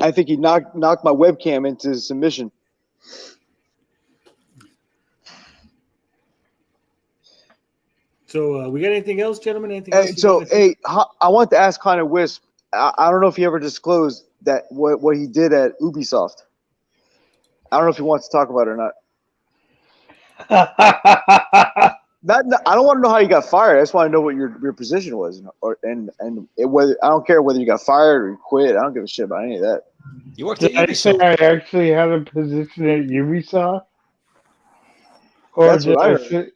I think he knocked my webcam into submission. So we got anything else, gentlemen? Anything else? I want to ask Connor Wisp. I don't know if he ever disclosed that what he did at Ubisoft. I don't know if he wants to talk about it or not. I don't want to know how you got fired. I just want to know what your position was, and whether I don't care whether you got fired or you quit. I don't give a shit about any of that. You worked Did I say I actually had a position at Ubisoft? Or That's what I heard. say,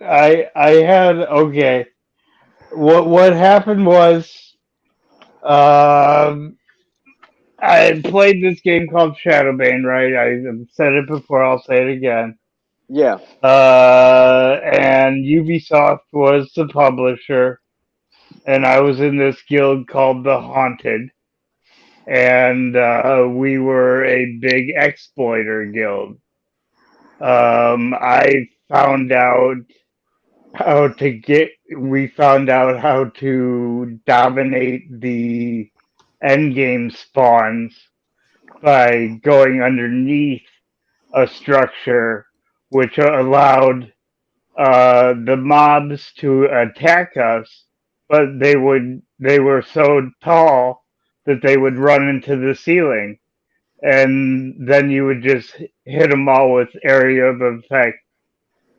I had okay. What happened was, I had played this game called Shadowbane, right? I've said it before. I'll say it again. Yeah. And Ubisoft was the publisher, and I was in this guild called the Haunted, and we were a big exploiter guild. I found out how to dominate the endgame spawns by going underneath a structure which allowed the mobs to attack us, but they were so tall that they would run into the ceiling, and then you would just hit them all with area of effect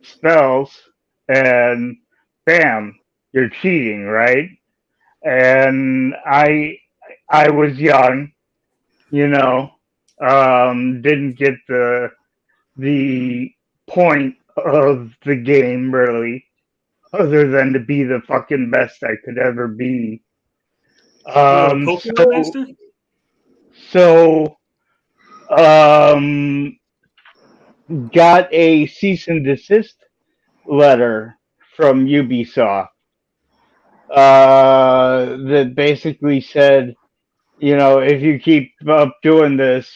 spells, and bam, you're cheating, right? And I was young, didn't get the point of the game really, other than to be the fucking best I could ever be. Got a cease and desist letter from Ubisoft that basically said, if you keep up doing this,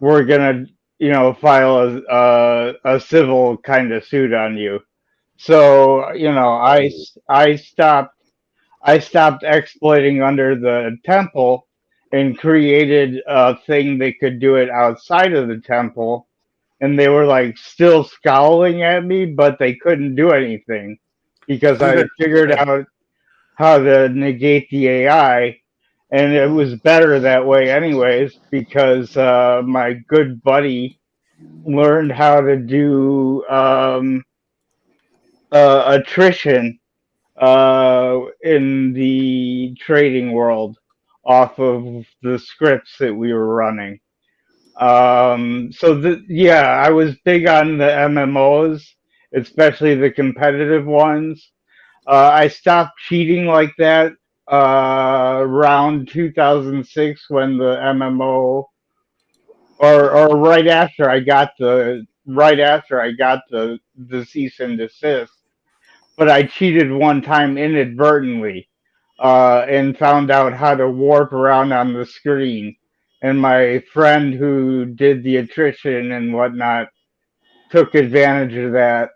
we're gonna, file a civil kind of suit on you. So, I stopped exploiting under the temple and created a thing that could do it outside of the temple. And they were like still scowling at me, but they couldn't do anything because I figured out how to negate the AI. And it was better that way anyways, because my good buddy learned how to do attrition in the trading world off of the scripts that we were running. I was big on the MMOs, especially the competitive ones. I stopped cheating like that around 2006 when the MMO, or right after I got the cease and desist. But I cheated one time inadvertently and found out how to warp around on the screen. And my friend who did the attrition and whatnot took advantage of that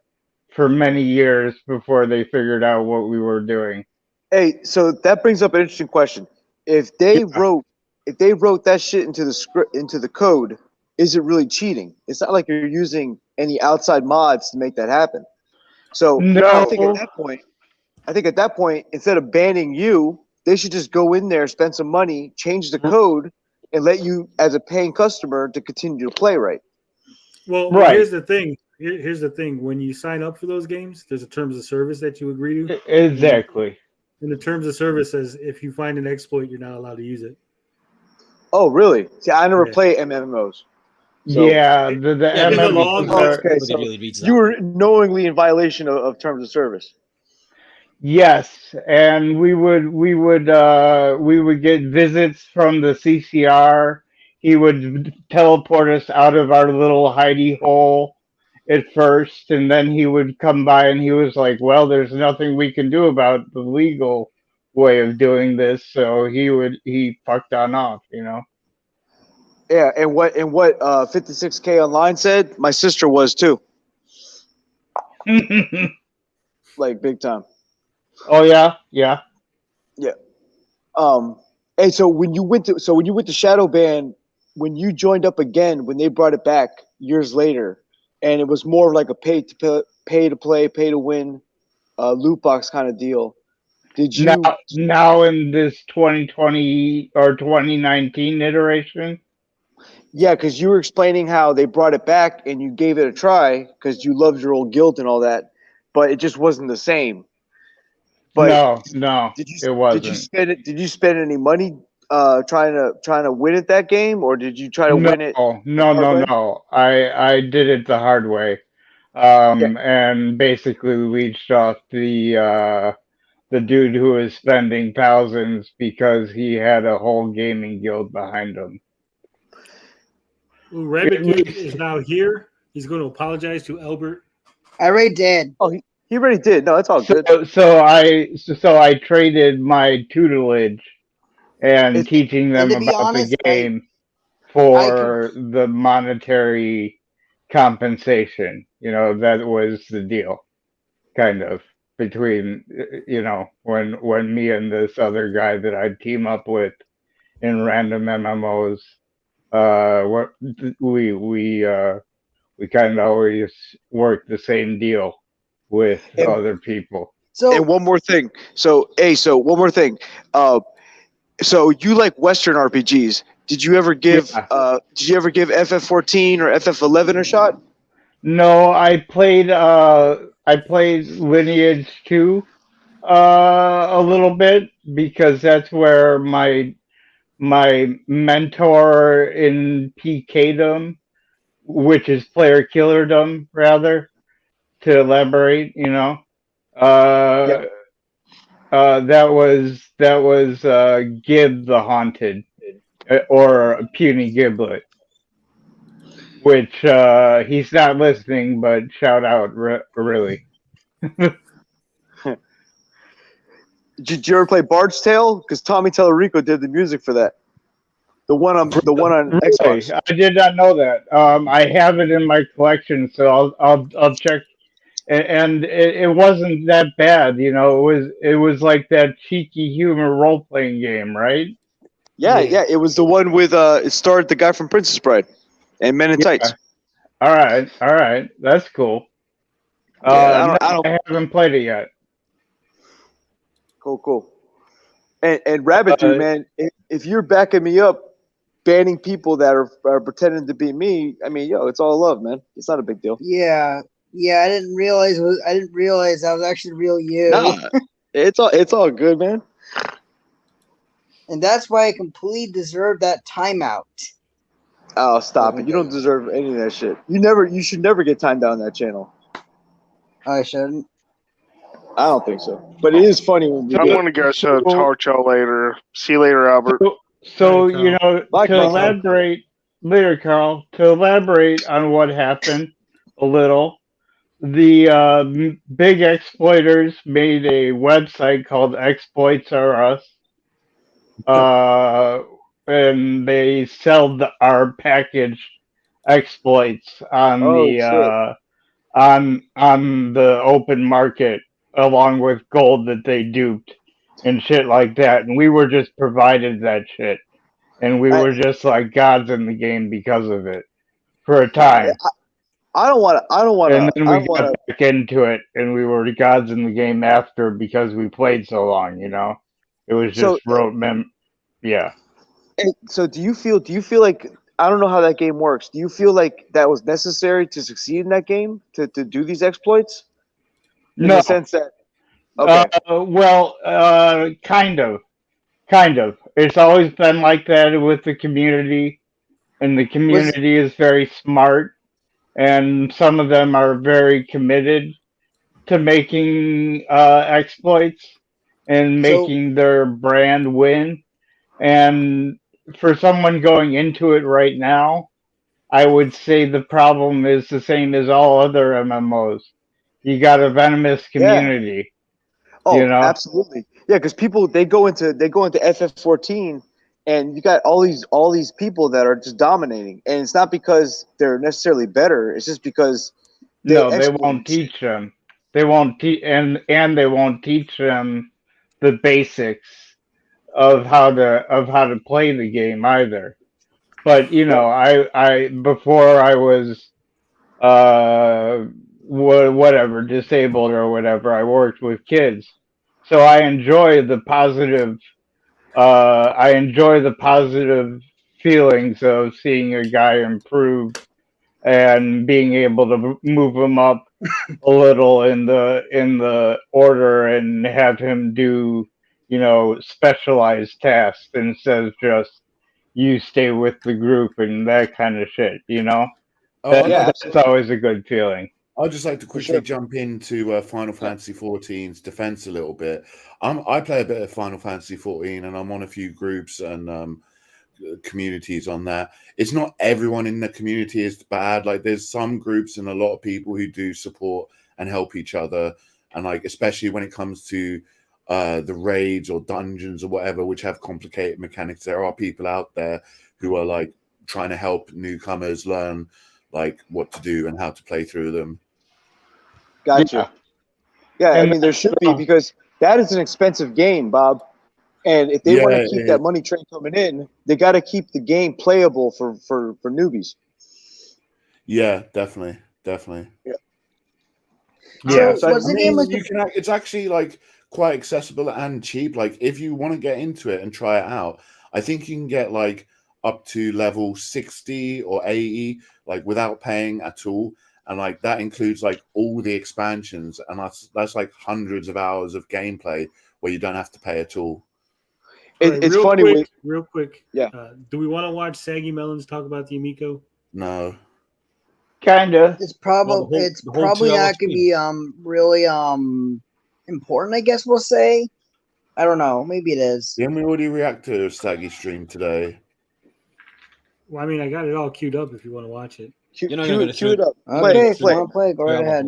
for many years before they figured out what we were doing. Hey, so that brings up an interesting question. If they wrote that shit into the script, into the code, is it really cheating? It's not like you're using any outside mods to make that happen. So no. I think at that point, instead of banning you they should just go in there, spend some money, change the code, and let you, as a paying customer, to continue to play right. Well, Right. here's the thing. Here's the thing. When you sign up for those games, there's a terms of service that you agree to. Exactly. And the terms of service says if you find an exploit, you're not allowed to use it. Oh, really? See, I never Yeah. play MMOs. So- Yeah, the Yeah, but MMOs nobody- are. Okay, nobody so really reads that. you were knowingly in violation of terms of service. Yes, and we would get visits from the CCR. He would teleport us out of our little hidey hole at first, and then he would come by and he was like, "Well, there's nothing we can do about the legal way of doing this," so he fucked on off, you know. Yeah, and what 56K Online said, my sister was too. Like big time. Oh yeah, yeah. Yeah. And so when you went to Shadow Band, when you joined up again, when they brought it back years later, and it was more like a pay to play, pay to win, loot box kind of deal. Did you? Now in this 2020 or 2019 iteration? Yeah, because you were explaining how they brought it back and you gave it a try because you loved your old guild and all that, but it just wasn't the same. But No, it wasn't. Did you spend any money trying to win at that game, or did you try to win it? No. I did it the hard way, and basically leached off the dude who was spending thousands because he had a whole gaming guild behind him. Well, Rabbit King is now here. He's going to apologize to Albert. I already did. Oh, he already did. No, it's all good. So I traded my tutelage and teaching them and to be about honest, the game for the monetary compensation. You know, that was the deal, kind of, between, you know, when me and this other guy that I'd team up with in random MMOs, we kind of always work the same deal with other people. And one more thing. So one more thing. So you like Western RPGs? Did you ever give FF14 or FF11 a shot? No, I played Lineage 2 a little bit because that's where my mentor in PKdom, which is player killerdom, rather, to elaborate, you know. That was Gib the Haunted, or Puny Giblet, which he's not listening, but shout out, really. Did you ever play Bard's Tale? Because Tommy Tellerico did the music for that. The one on Xbox. I did not know that. I have it in my collection, so I'll check. And it wasn't that bad, you know. It was like that cheeky humor role playing game, right? Yeah. It was the one with it starred the guy from Princess Bride and Men in Tights. All right, that's cool. I I haven't played it yet. Cool. And Rabbit Dude, man, if you're backing me up, banning people that are pretending to be me, I mean, it's all love, man. It's not a big deal. Yeah, I didn't realize that was actually real you. Nah, it's all good, man. And that's why I completely deserved that timeout. Oh, stop it! You don't deserve any of that shit. You should never get timed out on that channel. I shouldn't. I don't think so. But it is funny when we I'm going to go talk to y'all later. See you later, Albert. So you know, to elaborate later, Carl, to elaborate on what happened a little, the big exploiters made a website called Exploits Are Us, and they sell our packaged exploits on on the open market, along with gold that they duped and shit like that. And we were just provided that shit, and we were just like gods in the game because of it for a time. I don't want to. And then we got back into it, and we were gods in the game after because we played so long, you know. It was So- just yeah. And so do you feel like, I don't know how that game works. Do you feel like that was necessary to succeed in that game to do these exploits? In No. the sense that okay. Kind of. It's always been like that with the community, and the community is very smart, and some of them are very committed to making exploits and making their brand win. And for someone going into it right now, I would say the problem is the same as all other MMOs. You got a venomous community. Oh, You know? absolutely. Yeah, because people they go into FF14, and you got all these people that are just dominating, and it's not because they're necessarily better. It's just because They exploit. won't teach them. They won't teach, and they won't teach them the basics of how to play the game either. But I before I was whatever, disabled or whatever, I worked with kids, so I enjoy the positive. I enjoy the positive feelings of seeing a guy improve and being able to move him up a little in the order and have him do specialized tasks instead of just you stay with the group and that kind of shit. That's always a good feeling. I'd just like to quickly jump into Final Fantasy XIV's defense a little bit. I play a bit of Final Fantasy XIV, and I'm on a few groups and communities on that. It's not everyone in the community is bad. Like, there's some groups and a lot of people who do support and help each other, and like especially when it comes to the raids or dungeons or whatever, which have complicated mechanics. There are people out there who are like trying to help newcomers learn like what to do and how to play through them. Gotcha. Yeah, I mean there should be, because that is an expensive game, Bob. And if they want to keep that money train coming in, they got to keep the game playable for newbies. Yeah, definitely. Yeah. So, Was the game like it's actually like quite accessible and cheap. Like if you want to get into it and try it out, I think you can get like up to level 60 or 80, like without paying at all. And like that includes like all the expansions, and that's like hundreds of hours of gameplay where you don't have to pay at all. It's funny. Real quick. Yeah. Do we want to watch Saggy Melons talk about the Amico? No. Kinda. It's probably not gonna be really important, I guess we'll say. I don't know. Maybe it is. Didn't we already react to Saggy stream today? Well, I mean, I got it all queued up if you want to watch it. Cue it up. Okay, if you want to play, go right ahead.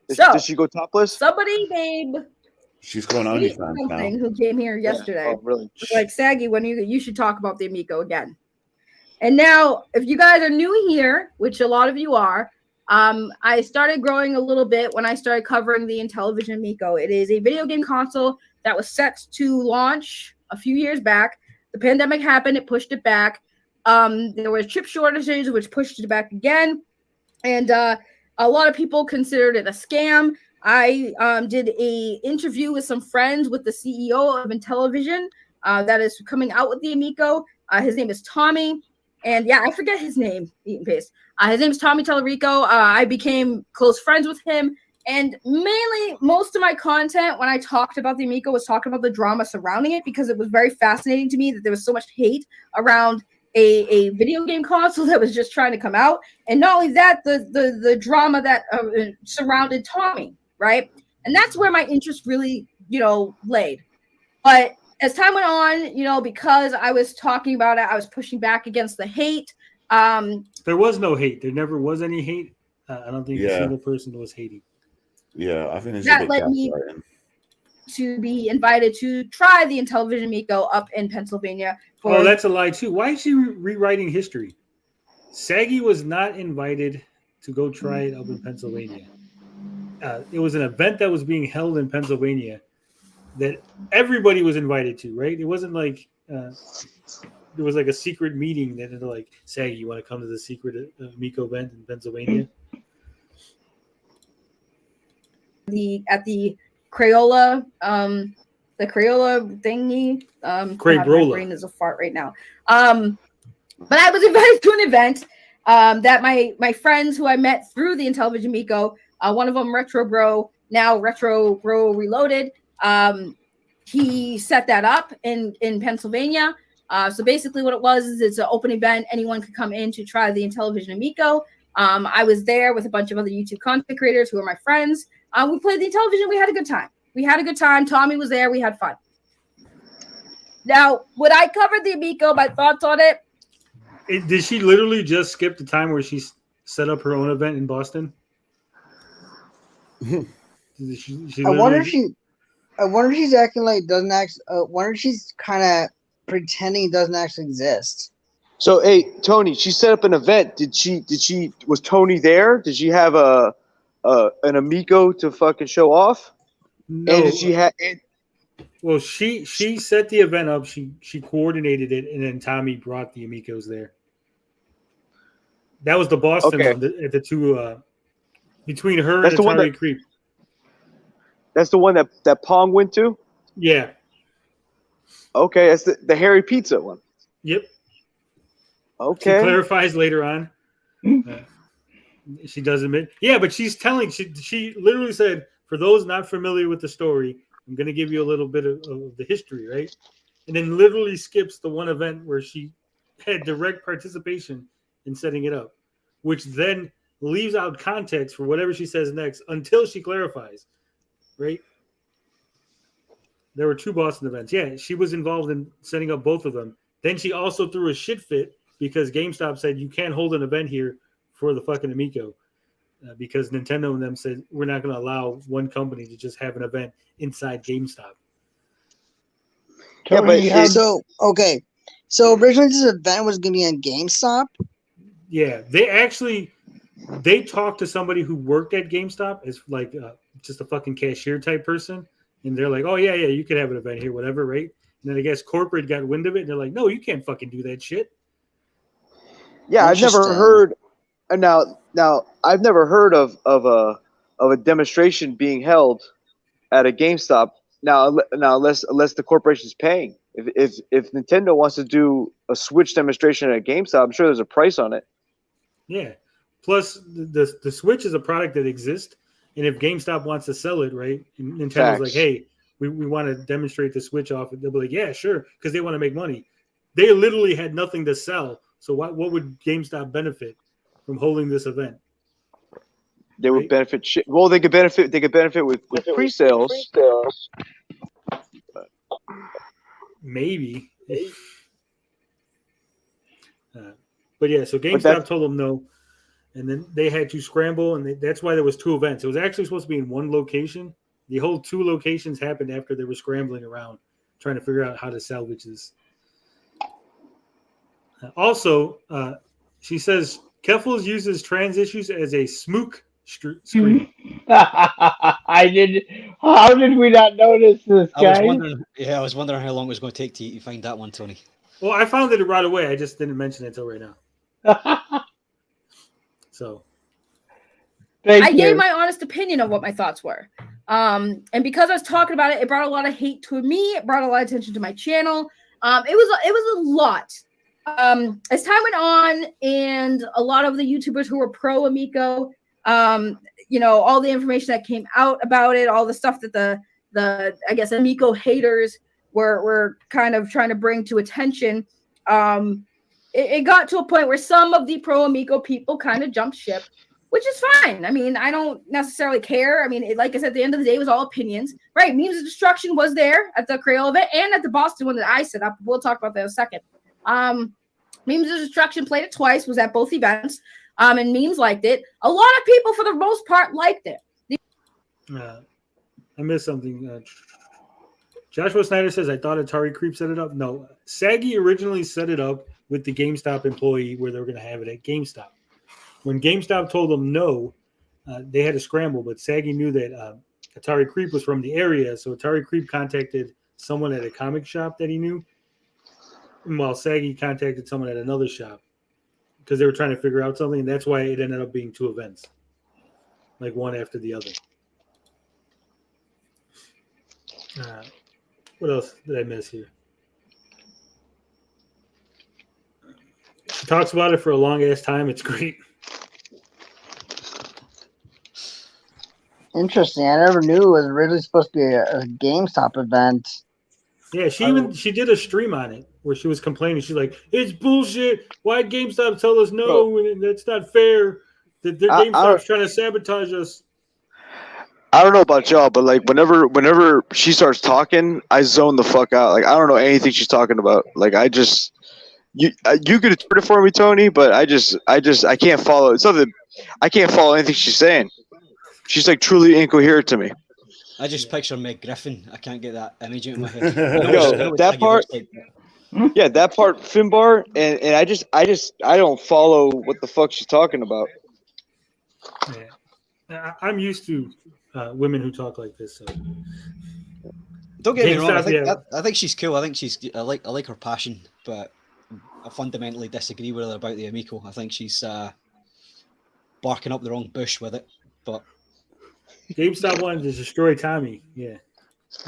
Does she go topless? Somebody named She's going OnlyFans now. who came here yesterday. Oh, really? Was like, Saggy, when you should talk about the Amico again. And now, if you guys are new here, which a lot of you are, I started growing a little bit when I started covering the Intellivision Amico. It is a video game console that was set to launch a few years back. The pandemic happened, it pushed it back. There were chip shortages, which pushed it back again. And a lot of people considered it a scam. I did a interview with some friends with the CEO of Intellivision that is coming out with the Amico. His name is Tommy. And yeah, I forget his name. Eat and paste. His name is Tommy Tallarico. I became close friends with him. And mainly, most of my content when I talked about the Amico was talking about the drama surrounding it, because it was very fascinating to me that there was so much hate around a video game console that was just trying to come out. And not only that, the drama that surrounded Tommy, right? And that's where my interest really, laid. But as time went on, because I was talking about it, I was pushing back against the hate. There was no hate. There never was any hate. I don't think a single person was hating. Yeah, I think it's that led me to be invited to try the Intellivision Amico up in Pennsylvania. Oh, that's a lie too. Why is she rewriting history? Saggy was not invited to go try it up in Pennsylvania. It was an event that was being held in Pennsylvania that everybody was invited to, right? It wasn't like there was like a secret meeting that they're like, Saggy, you want to come to the secret Amico event in Pennsylvania? the Crayola the Crayola thingy. God, my brain is a fart right now. But I was invited to an event that my friends who I met through the Intellivision Miko, one of them Retro Bro, now Retro Bro Reloaded, he set that up in Pennsylvania. So basically what it was is it's an open event. Anyone could come in to try the Intellivision Miko. I was there with a bunch of other YouTube content creators who are my friends. We played the Intellivision. We had a good time. Tommy was there. We had fun. Now, would I cover the Miko? My thoughts on it? Did she literally just skip the time where she set up her own event in Boston? I wonder if she's acting like it doesn't actually. I wonder if she's kind of pretending it doesn't actually exist. So, hey, Tony, she set up an event. Was Tony there? Did she have an Amico to fucking show off? No. And did she have? Well, she set the event up. She coordinated it, and then Tommy brought the Amicos there. That was the Boston one at the two between her and Atari Creep. That's the one that Pong went to? Yeah. Okay, that's the Harry Pizza one. Yep. Okay. She clarifies later on. She does admit. Yeah, but she's telling. She literally said, for those not familiar with the story, I'm going to give you a little bit of the history, right? And then literally skips the one event where she had direct participation in setting it up, which then leaves out context for whatever she says next until she clarifies, right? There were two Boston events. Yeah, she was involved in setting up both of them. Then she also threw a shit fit because GameStop said you can't hold an event here for the fucking Amico because Nintendo and them said we're not going to allow one company to just have an event inside GameStop. Yeah, but so originally this event was going to be on GameStop. Yeah, they talked to somebody who worked at GameStop as like just a fucking cashier type person, and they're like, "Oh yeah, you could have an event here, whatever, right?" And then I guess corporate got wind of it, and they're like, "No, you can't fucking do that shit." Yeah, I've never heard. Now I've never heard of a demonstration being held at a GameStop. Now unless the corporation's paying. If Nintendo wants to do a Switch demonstration at a GameStop, I'm sure there's a price on it. Yeah. Plus, the Switch is a product that exists, and if GameStop wants to sell it, right, and Nintendo's like, "Hey, we want to demonstrate the Switch off," they'll be like, "Yeah, sure," because they want to make money. They literally had nothing to sell, so what would GameStop benefit from holding this event? They would benefit. Well, they could benefit. They could benefit with pre-sales. Maybe. But yeah, so GameStop told them no, and then they had to scramble, and that's why there was two events. It was actually supposed to be in one location. The whole two locations happened after they were scrambling around, trying to figure out how to salvage this. Also, she says Keffels uses trans issues as a smook screen. I did. How did we not notice this, guys? I was wondering how long it was going to take to find that one, Tony. Well, I found it right away. I just didn't mention it until right now. So, I gave my honest opinion of what my thoughts were. And because I was talking about it, it brought a lot of hate to me. It brought a lot of attention to my channel. It was a lot. As time went on, and a lot of the YouTubers who were pro Amico, all the information that came out about it, all the stuff that the I guess Amico haters were kind of trying to bring to attention. It got to a point where some of the pro Amico people kind of jumped ship, which is fine. I mean, I don't necessarily care. I mean, like I said, at the end of the day, it was all opinions, right? Memes of Destruction was there at the Crayola event and at the Boston one that I set up. We'll talk about that in a second. Memes of Destruction played it twice, was at both events, and memes liked it. A lot of people, for the most part, liked it. I missed something. Joshua Snyder says, I thought Atari Creep set it up. No, Saggy originally set it up with the GameStop employee where they were going to have it at GameStop. When GameStop told them no, they had to scramble, but Saggy knew that Atari Creep was from the area, so Atari Creep contacted someone at a comic shop that he knew, while Saggy contacted someone at another shop because they were trying to figure out something, and that's why it ended up being two events, like one after the other. What else did I miss here? She talks about it for a long ass time. It's great. Interesting. I never knew it was originally supposed to be a GameStop event. Yeah, she did a stream on it where she was complaining. She's like, "It's bullshit. Why'd GameStop tell us no? And that's not fair. That their GameStop's trying to sabotage us." I don't know about y'all, but like whenever she starts talking, I zone the fuck out. Like I don't know anything she's talking about. Like I just you could turn it for me, Tony, but I can't follow. It's something I can't follow anything she's saying. She's like truly incoherent to me. I just picture Meg Griffin. I can't get that image out of my head. Yo, that part. Yeah, that part, Finbar, and I don't follow what the fuck she's talking about. Yeah, I'm used to women who talk like this. So. Don't get me wrong. I think she's cool. I think I like her passion, but I fundamentally disagree with her about the Amico. I think she's barking up the wrong bush with it. But GameStop wanted to destroy Tommy. Yeah.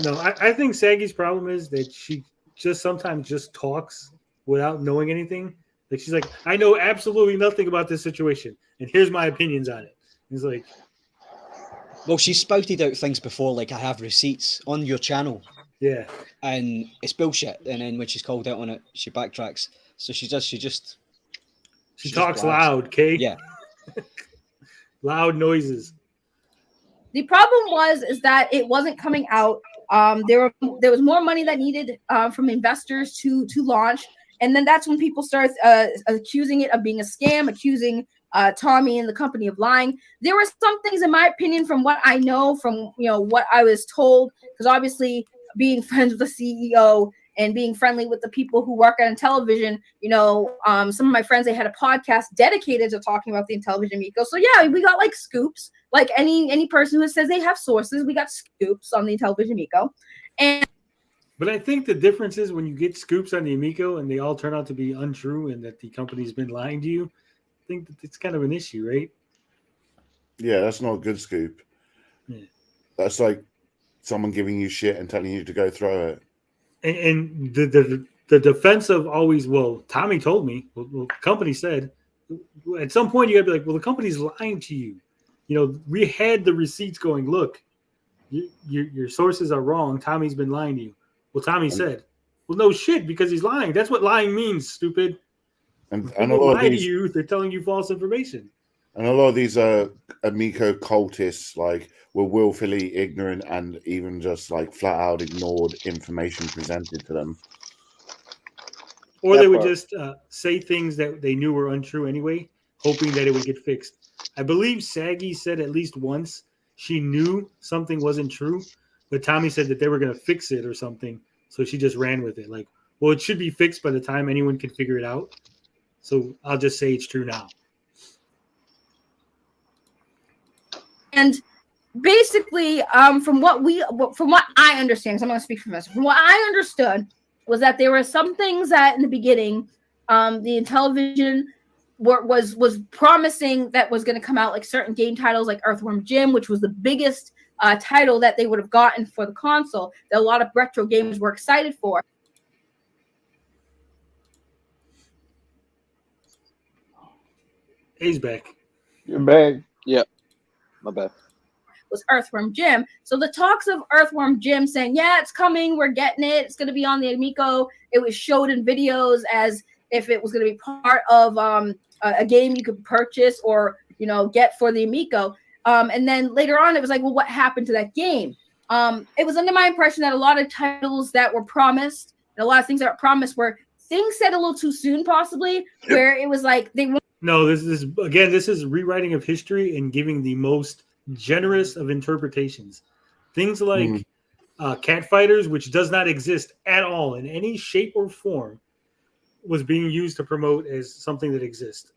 No, I think Saggy's problem is that she just sometimes just talks without knowing anything. Like she's like, I know absolutely nothing about this situation, and here's my opinions on it. It's like, well, she spouted out things before, like I have receipts on your channel. Yeah. And it's bullshit. And then when she's called out on it, she backtracks. So she talks loud, Kay. Yeah. Loud noises. The problem is that it wasn't coming out. There was more money that needed from investors to launch, and then that's when people start accusing it of being a scam, accusing Tommy and the company of lying. There were some things, in my opinion, from what I know, from what I was told, because obviously being friends with the CEO and being friendly with the people who work on television, some of my friends, they had a podcast dedicated to talking about the Intellivision Amico. So yeah, we got like scoops, like any person who says they have sources, we got scoops on the Intellivision Amico. But I think the difference is when you get scoops on the Amico and they all turn out to be untrue and that the company's been lying to you, I think that it's kind of an issue, right? Yeah, that's not a good scoop. Yeah. That's like someone giving you shit and telling you to go throw it. And the defense of always, well, Tommy told me, well, the company said, at some point you got to be like, well, the company's lying to you. We had the receipts going, look, your sources are wrong. Tommy's been lying to you. Well, Tommy said, well, no shit, because he's lying. That's what lying means, stupid. And a lot lie to you, they're telling you false information. And a lot of these Amico cultists were willfully ignorant and even just flat out ignored information presented to them. Or they would just say things that they knew were untrue anyway, hoping that it would get fixed. I believe Saggy said at least once she knew something wasn't true, but Tommy said that they were going to fix it or something, so she just ran with it. Like, well, it should be fixed by the time anyone can figure it out. So I'll just say it's true now. And basically, from what I understand, because I'm going to speak for myself, from what I understood was that there were some things that in the beginning, the Intellivision was promising that was going to come out, like certain game titles like Earthworm Jim, which was the biggest title that they would have gotten for the console that a lot of retro gamers were excited for. He's back. You're back. Yep. My bad. Was Earthworm Jim. So the talks of Earthworm Jim saying, yeah, it's coming, we're getting it, it's going to be on the Amico. It was showed in videos as if it was going to be part of a game you could purchase or, get for the Amico. And then later on, it was like, well, what happened to that game? It was under my impression that a lot of titles that were promised, and a lot of things that were promised were things said a little too soon, possibly, where it was like they won't. No, this is rewriting of history and giving the most generous of interpretations. Things like Cat Fighters, which does not exist at all in any shape or form, was being used to promote as something that exists.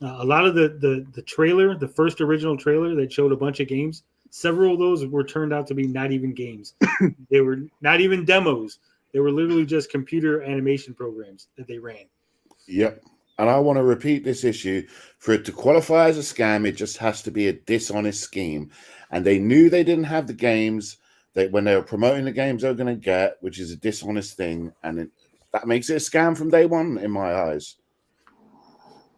A lot of the trailer, the first original trailer that showed a bunch of games, several of those were turned out to be not even games. They were not even demos. They were literally just computer animation programs that they ran. Yep. And I want to repeat this issue. For it to qualify as a scam, it just has to be a dishonest scheme. And they knew they didn't have the games, when they were promoting the games they were going to get, which is a dishonest thing, and that makes it a scam from day one in my eyes.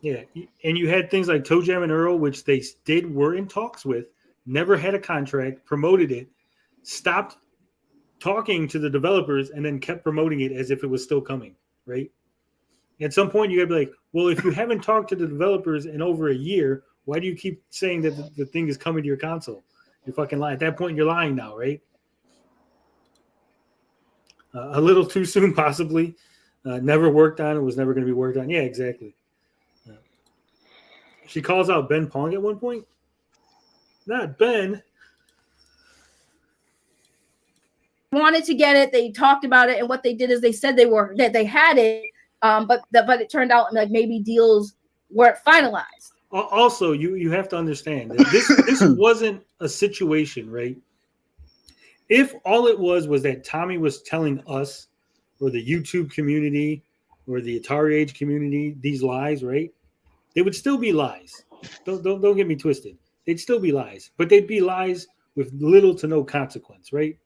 Yeah, and you had things like Toe Jam and Earl, which they were in talks with, never had a contract, promoted it, stopped talking to the developers, and then kept promoting it as if it was still coming, right? At some point, you got to be like, well, if you haven't talked to the developers in over a year, why do you keep saying that the thing is coming to your console? You're fucking lying. At that point, you're lying now, right? A little too soon, possibly. Never worked on. It was never going to be worked on. Yeah, exactly. She calls out Ben Pong at one point. Not Ben. Wanted to get it. They talked about it, and what they did is they said that they had it, but it turned out like maybe deals weren't finalized. Also, you have to understand that this wasn't a situation, right? If all it was that Tommy was telling us or the YouTube community or the Atari Age community these lies, right? They would still be lies. Don't get me twisted. They'd still be lies, but they'd be lies with little to no consequence, right?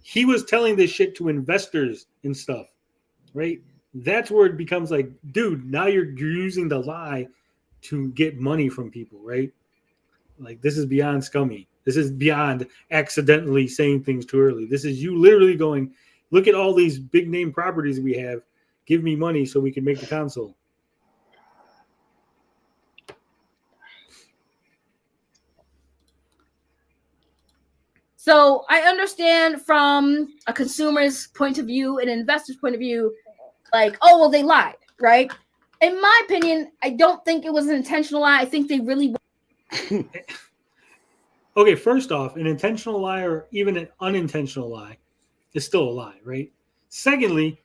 He was telling this shit to investors and stuff, right? That's where it becomes like, dude, now you're using the lie to get money from people, right? Like, this is beyond scummy. This is beyond accidentally saying things too early. This is you literally going, look at all these big name properties we have. Give me money so we can make the console. So I understand from a consumer's point of view, an investor's point of view, like, oh, well, they lied, right? In my opinion, I don't think it was an intentional lie. I think they really... Okay, first off, an intentional lie or even an unintentional lie is still a lie, right? Secondly,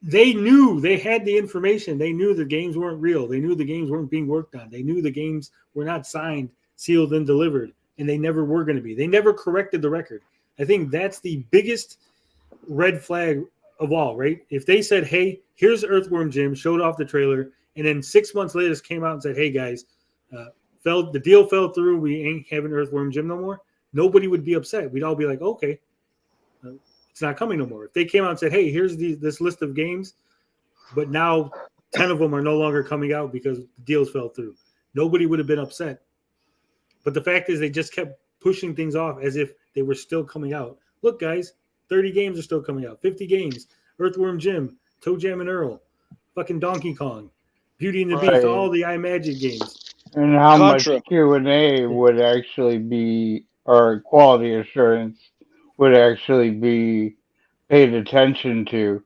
they knew they had the information. They knew the games weren't real. They knew the games weren't being worked on. They knew the games were not signed, sealed, and delivered, and they never were going to be. They never corrected the record. I think that's the biggest red flag of all, right? If they said, hey, here's Earthworm Jim, showed off the trailer, and then 6 months later came out and said, hey, guys, the deal fell through. We ain't having Earthworm Jim no more. Nobody would be upset. We'd all be like, okay, it's not coming no more. If they came out and said, hey, here's this list of games, but now 10 of them are no longer coming out because the deals fell through, nobody would have been upset. But the fact is they just kept pushing things off as if they were still coming out. Look, guys, 30 games are still coming out, 50 games, Earthworm Jim, Toe Jam and Earl, fucking Donkey Kong, Beauty and the Beast, all the iMagic games. And how much Q&A would actually be, or quality assurance would actually be paid attention to.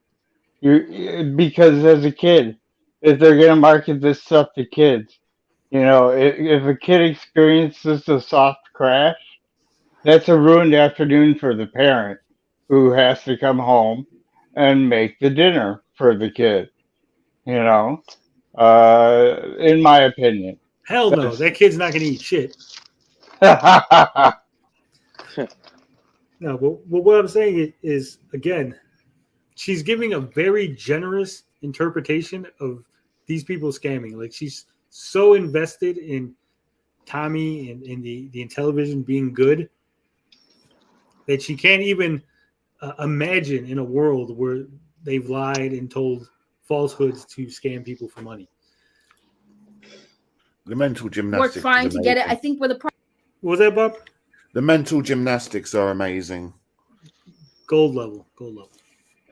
Because as a kid, if they're going to market this stuff to kids, you know, if a kid experiences a soft crash, that's a ruined afternoon for the parent who has to come home and make the dinner for the kid, you know, in my opinion. Hell no, that kid's not going to eat shit. No, but what I'm saying is, again, she's giving a very generous interpretation of these people scamming. Like, she's so invested in Tommy and in the Intellivision being good that she can't even imagine in a world where they've lied and told falsehoods to scam people for money. The mental gymnastics. We're trying to get it. I think we're the problem. What was that, Bob? The mental gymnastics are amazing. Gold level.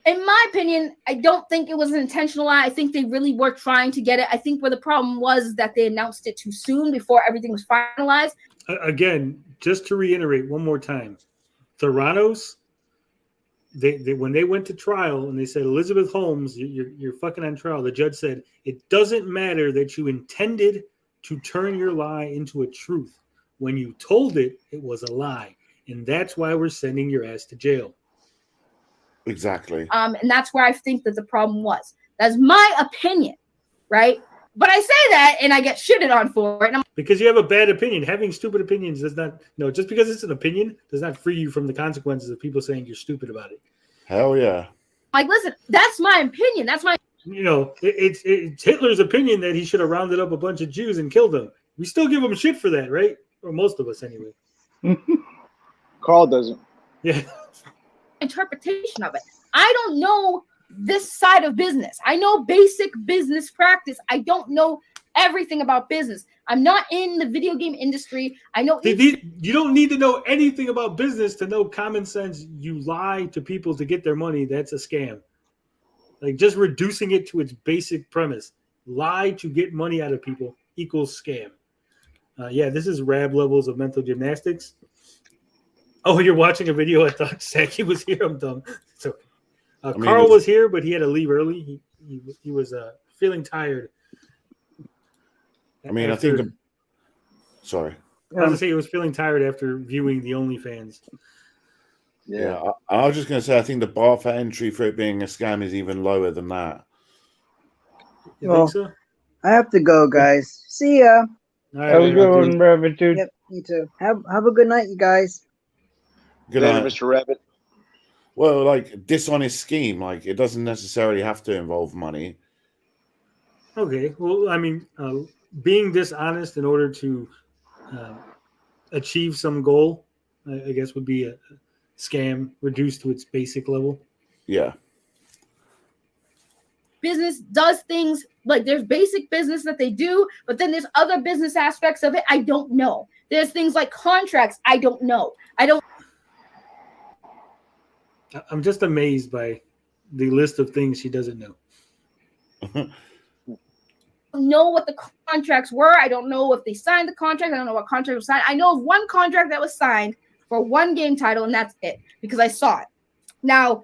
In my opinion, I don't think it was an intentional lie. I think they really were trying to get it. I think where the problem was that they announced it too soon before everything was finalized. Again, just to reiterate one more time, Theranos, they when they went to trial and they said, Elizabeth Holmes, you're fucking on trial, the judge said, it doesn't matter that you intended to turn your lie into a truth. When you told it, it was a lie. And that's why we're sending your ass to jail. Exactly. And that's where I think that the problem was. That's my opinion, right? But I say that and I get shitted on for it. And because you have a bad opinion. Having stupid opinions does not, just because it's an opinion does not free you from the consequences of people saying you're stupid about it. Hell yeah. Like, listen, that's my opinion. That's my... It's Hitler's opinion that he should have rounded up a bunch of Jews and killed them. We still give him shit for that, right? Or most of us anyway. Carl doesn't. Yeah. interpretation of it. I don't know this side of business. I know basic business practice. I don't know everything about business. I'm not in the video game industry. I know you don't need to know anything about business to know common sense. You lie to people to get their money. That's a scam. Like just reducing it to its basic premise. Lie to get money out of people equals scam. Yeah, this is Rab levels of mental gymnastics. Oh, you're watching a video. I thought Saki was here. I'm dumb. So Carl was here, but he had to leave early. He was feeling tired. I mean, I think. Sorry. I was gonna say he was feeling tired after viewing the OnlyFans. Yeah, I was just going to say I think the bar for entry for it being a scam is even lower than that. You think so? I have to go, guys. See ya. Have a good one, Rabbit dude. Yep, you too. Have a good night, you guys. Good Later, night, Mr. Rabbit. Well, like dishonest scheme, like it doesn't necessarily have to involve money. Okay. Well, I mean, being dishonest in order to achieve some goal, I guess, would be a scam reduced to its basic level. Yeah. Business does things like there's basic business that they do, but then there's other business aspects of it I don't know. There's things like contracts I don't know. I'm just amazed by the list of things she doesn't know. Know what the contracts were. I don't know if they signed the contract. I don't know what contract was signed. I know of one contract that was signed for one game title, and that's it because I saw it. Now,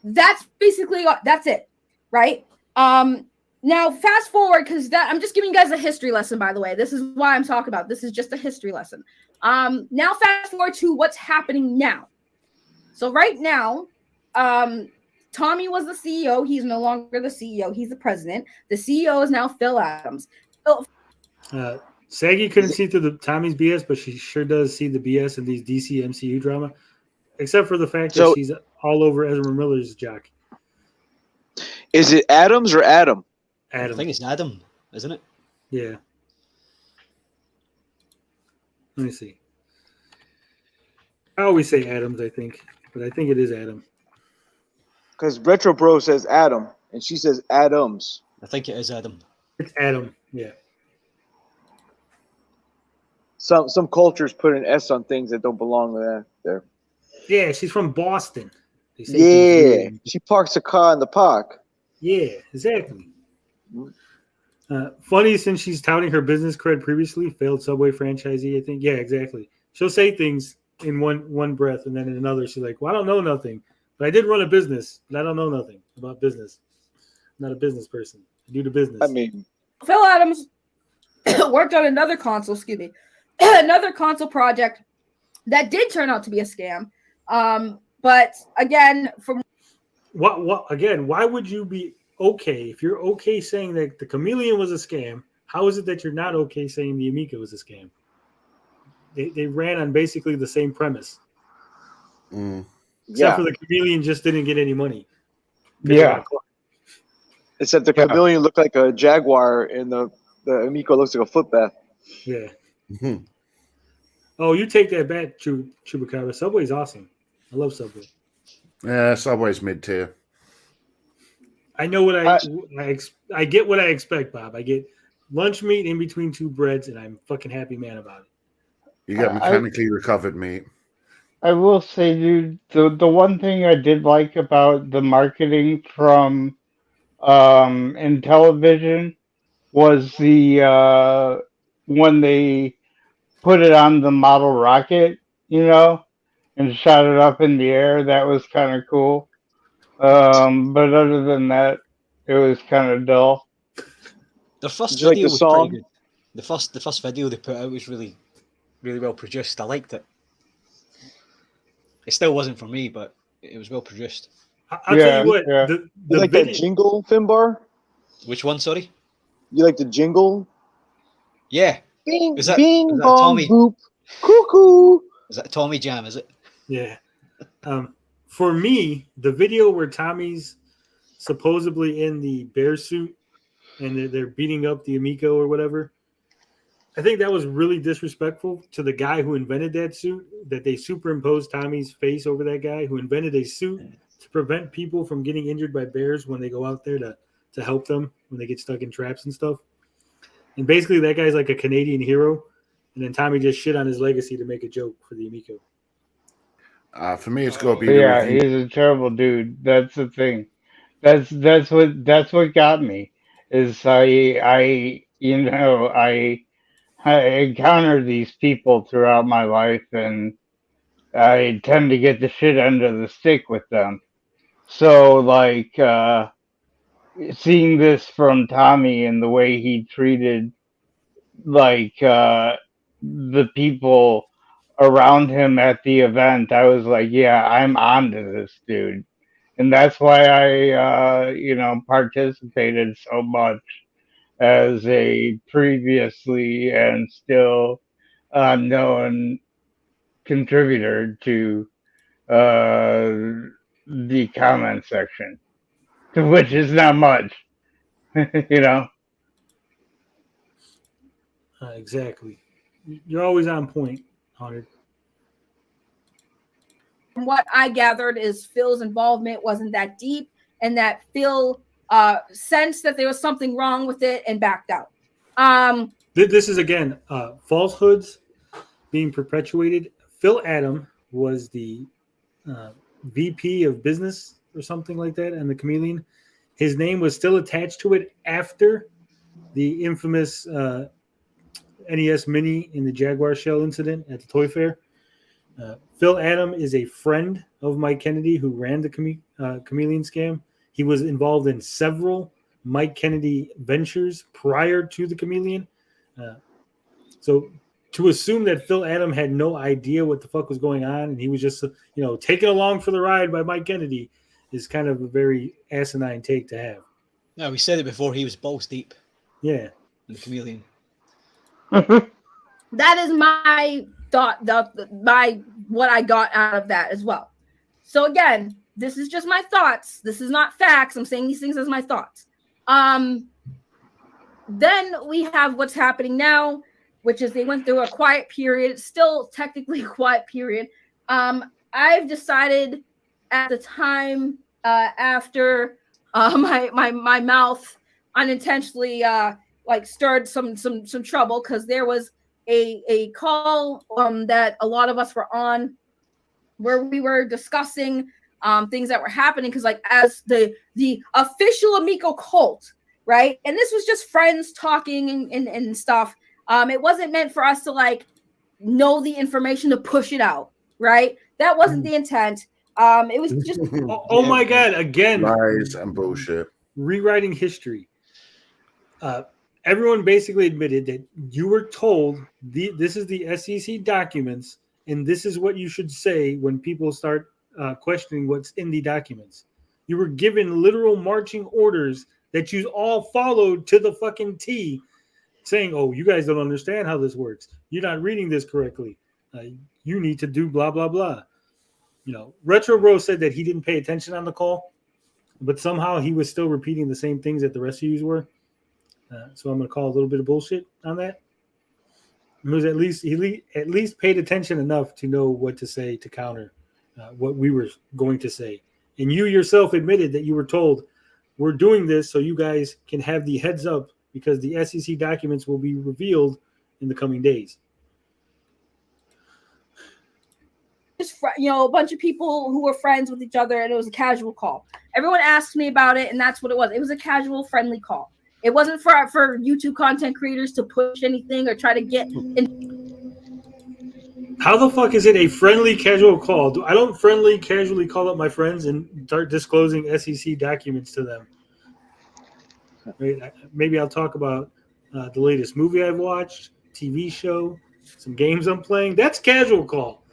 that's basically that's it, right? Now fast forward because I'm just giving you guys a history lesson. By the way, this is why I'm talking about. This is just a history lesson. Now fast forward to what's happening now. So right now, Tommy was the CEO. He's no longer the CEO. He's the president. The CEO is now Phil Adams. Saggy couldn't see through the Tommy's BS, but she sure does see the BS in these DC MCU drama, except for the fact that she's all over Ezra Miller's jock. Is it Adams or Adam? Adam. I think it's Adam, isn't it? Yeah. Let me see. I always say Adams, I think, but I think it is Adam. Because Retro Bro says Adam, and she says Adams. I think it is Adam. It's Adam, yeah. Some cultures put an S on things that don't belong there. Yeah, she's from Boston. Yeah, she parks a car in the park. Yeah, exactly. Funny since she's touting her business cred previously, failed Subway franchisee, I think. Yeah, exactly. She'll say things in one breath, and then in another, she's like, well, I don't know nothing. But I did run a business, but I don't know nothing about business. I'm not a business person. I do the business. I mean, Phil Adams worked on another console, another console project that did turn out to be a scam. But again, from what again, why would you be okay if you're okay saying that the Chameleon was a scam? How is it that you're not okay saying the Amiga was a scam? They ran on basically the same premise. Except for the Chameleon just didn't get any money. Yeah. Except the Chameleon looked like a jaguar and the Amico looks like a foot bath. Yeah. Oh, you take that back, Chupacabra. Subway's awesome. I love Subway. Yeah, Subway's mid-tier. I know what I get what I expect, Bob. I get lunch meat in between two breads, and I'm fucking happy man about it. You get mechanically recovered meat. I will say, dude, the one thing I did like about the marketing from in television was the when they put it on the model rocket, and shot it up in the air. That was kind of cool. But other than that, it was kind of dull. The first Did you like video the was song? pretty good. The first video they put out was really, really well produced. I liked it. It still wasn't for me, but it was well produced. I'll tell you what. Yeah. The You like that jingle, Finbar? Which one? Sorry. You like the jingle? Yeah. Bing, Is that bing, bong, Tommy? boop, cuckoo. Is that Tommy Jam? Is it? Yeah. For me, the video where Tommy's supposedly in the bear suit and they're beating up the Amico or whatever, I think that was really disrespectful to the guy who invented that suit, that they superimposed Tommy's face over that guy who invented a suit to prevent people from getting injured by bears when they go out there to help them when they get stuck in traps and stuff. And basically that guy's like a Canadian hero. And then Tommy just shit on his legacy to make a joke for the Amico. For me, it's got to be Yeah, the review. he's a terrible dude. That's the thing. That's what got me. Is I encounter these people throughout my life, and I tend to get the shit under the stick with them. So like seeing this from Tommy and the way he treated like the people around him at the event, I was like, yeah, I'm onto this dude. And that's why I participated so much as a previously and still unknown contributor to the comment section, which is not much, you know. Exactly. You're always on point, Hunter. From what I gathered is Phil's involvement wasn't that deep, and that Phil sensed that there was something wrong with it and backed out. This is again falsehoods being perpetuated. Phil Adam was the VP of business or something like that, and the Chameleon. His name was still attached to it after the infamous NES Mini in the Jaguar shell incident at the toy fair. Phil Adam is a friend of Mike Kennedy who ran the Chameleon scam. He was involved in several Mike Kennedy ventures prior to the Chameleon. So to assume that Phil Adam had no idea what the fuck was going on and he was just, taken along for the ride by Mike Kennedy is kind of a very asinine take to have. No, we said it before. He was balls deep. Yeah. In the Chameleon. That is my thought, what I got out of that as well. So again, this is just my thoughts. This is not facts. I'm saying these things as my thoughts. Then we have what's happening now, which is they went through a quiet period, still technically a quiet period. I've decided at the time after my mouth unintentionally stirred some trouble, because there was a call that a lot of us were on where we were discussing things that were happening, because as the official Amico cult, right? And this was just friends talking and stuff. It wasn't meant for us to know the information to push it out, right? That wasn't the intent. It was just oh my God, again, lies and bullshit. Rewriting history. Everyone basically admitted that you were told this is the SEC documents, and this is what you should say when people start questioning what's in the documents. You were given literal marching orders that you all followed to the fucking T, saying, oh, you guys don't understand how this works. You're not reading this correctly. You need to do blah, blah, blah. Retro Bro said that he didn't pay attention on the call, but somehow he was still repeating the same things that the rest of you were. So I'm going to call a little bit of bullshit on that. He at least paid attention enough to know what to say to counter what we were going to say. And you yourself admitted that you were told, we're doing this so you guys can have the heads up because the SEC documents will be revealed in the coming days. Just a bunch of people who were friends with each other, and it was a casual call. Everyone asked me about it, and that's what it was. It was a casual, friendly call. It wasn't for YouTube content creators to push anything or try to get in. How the fuck is it a friendly, casual call? I don't friendly, casually call up my friends and start disclosing SEC documents to them. Maybe I'll talk about the latest movie I've watched, TV show, some games I'm playing. That's casual call.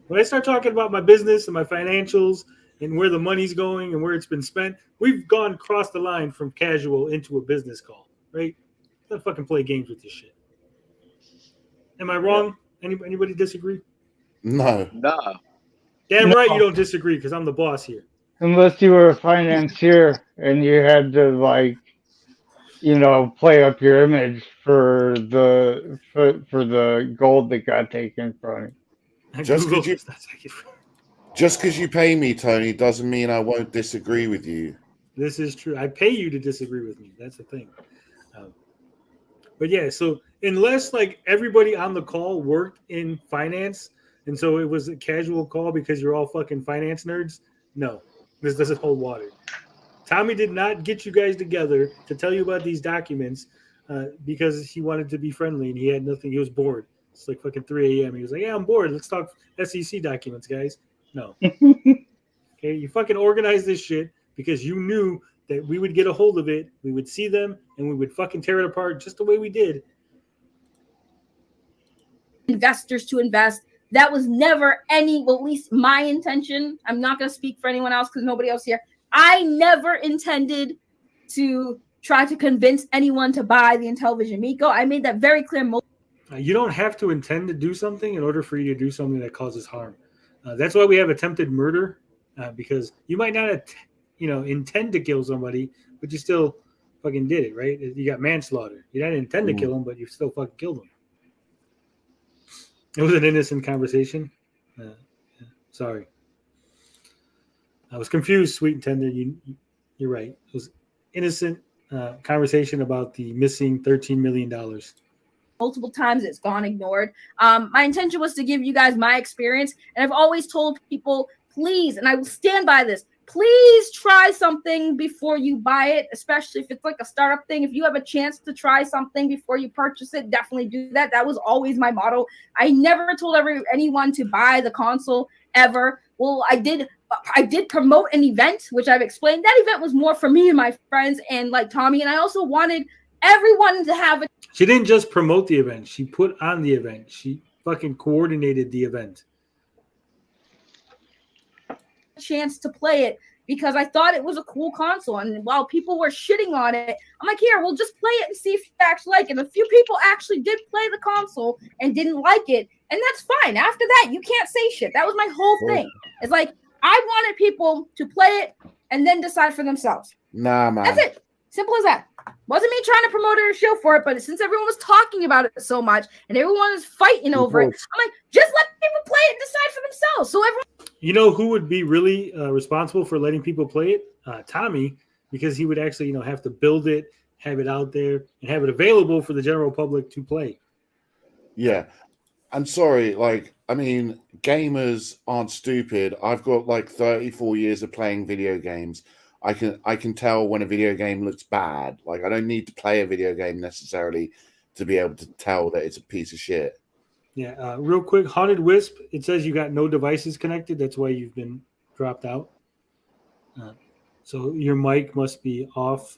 When I start talking about my business and my financials and where the money's going and where it's been spent, we've gone across the line from casual into a business call, right? Don't fucking play games with this shit. Am I wrong? Anybody disagree? No. Damn right you don't disagree, because I'm the boss here. Unless you were a financier and you had to play up your image for the gold that got taken from you. Just because you pay me, Tony, doesn't mean I won't disagree with you. This is true. I pay you to disagree with me. That's the thing. But yeah, so unless like everybody on the call worked in finance, and so it was a casual call because you're all fucking finance nerds, no, this doesn't hold water. Tommy did not get you guys together to tell you about these documents because he wanted to be friendly and he had nothing. He was bored. It's like fucking 3 a.m. He was like, yeah, I'm bored. Let's talk SEC documents, guys. No. Okay, you fucking organized this shit because you knew that we would get a hold of it, we would see them, and we would fucking tear it apart just the way we did. Investors to invest. That was never well, at least my intention. I'm not going to speak for anyone else because nobody else here. I never intended to try to convince anyone to buy the Intellivision Miko. I made that very clear. You don't have to intend to do something in order for you to do something that causes harm. That's why we have attempted murder, because you might not intend to kill somebody, but you still fucking did it, right? You got manslaughter. You didn't intend to kill him, but you still fucking killed him. It was an innocent conversation. Sorry. I was confused, sweet and tender. You're right. It was innocent conversation about the missing $13 million. Multiple times it's gone ignored. My intention was to give you guys my experience, and I've always told people, please, and I will stand by this, please try something before you buy it, especially if it's like a startup thing. If you have a chance to try something before you purchase it, definitely do that. That was always my motto. I never told anyone to buy the console ever. Well, I did promote an event, which I've explained. That event was more for me and my friends and like Tommy, and I also wanted everyone to have a She didn't just promote the event. She put on the event. She fucking coordinated the event. chance to play it because I thought it was a cool console. And while people were shitting on it, I'm like, here, we'll just play it and see if you actually like it. And a few people actually did play the console and didn't like it. And that's fine. After that, you can't say shit. That was my whole thing. It's like, I wanted people to play it and then decide for themselves. Nah, man. That's it. Simple as that. Wasn't me trying to promote it or show for it, but since everyone was talking about it so much and everyone was fighting over it, I'm like, just let people play it and decide for themselves. So everyone. You know who would be really responsible for letting people play it? Tommy, because he would actually, have to build it, have it out there, and have it available for the general public to play. Yeah. I'm sorry, gamers aren't stupid. I've got 34 years of playing video games. I can tell when a video game looks bad. I don't need to play a video game necessarily to be able to tell that it's a piece of shit. Yeah, real quick, Haunted Wisp, it says you got no devices connected. That's why you've been dropped out. So your mic must be off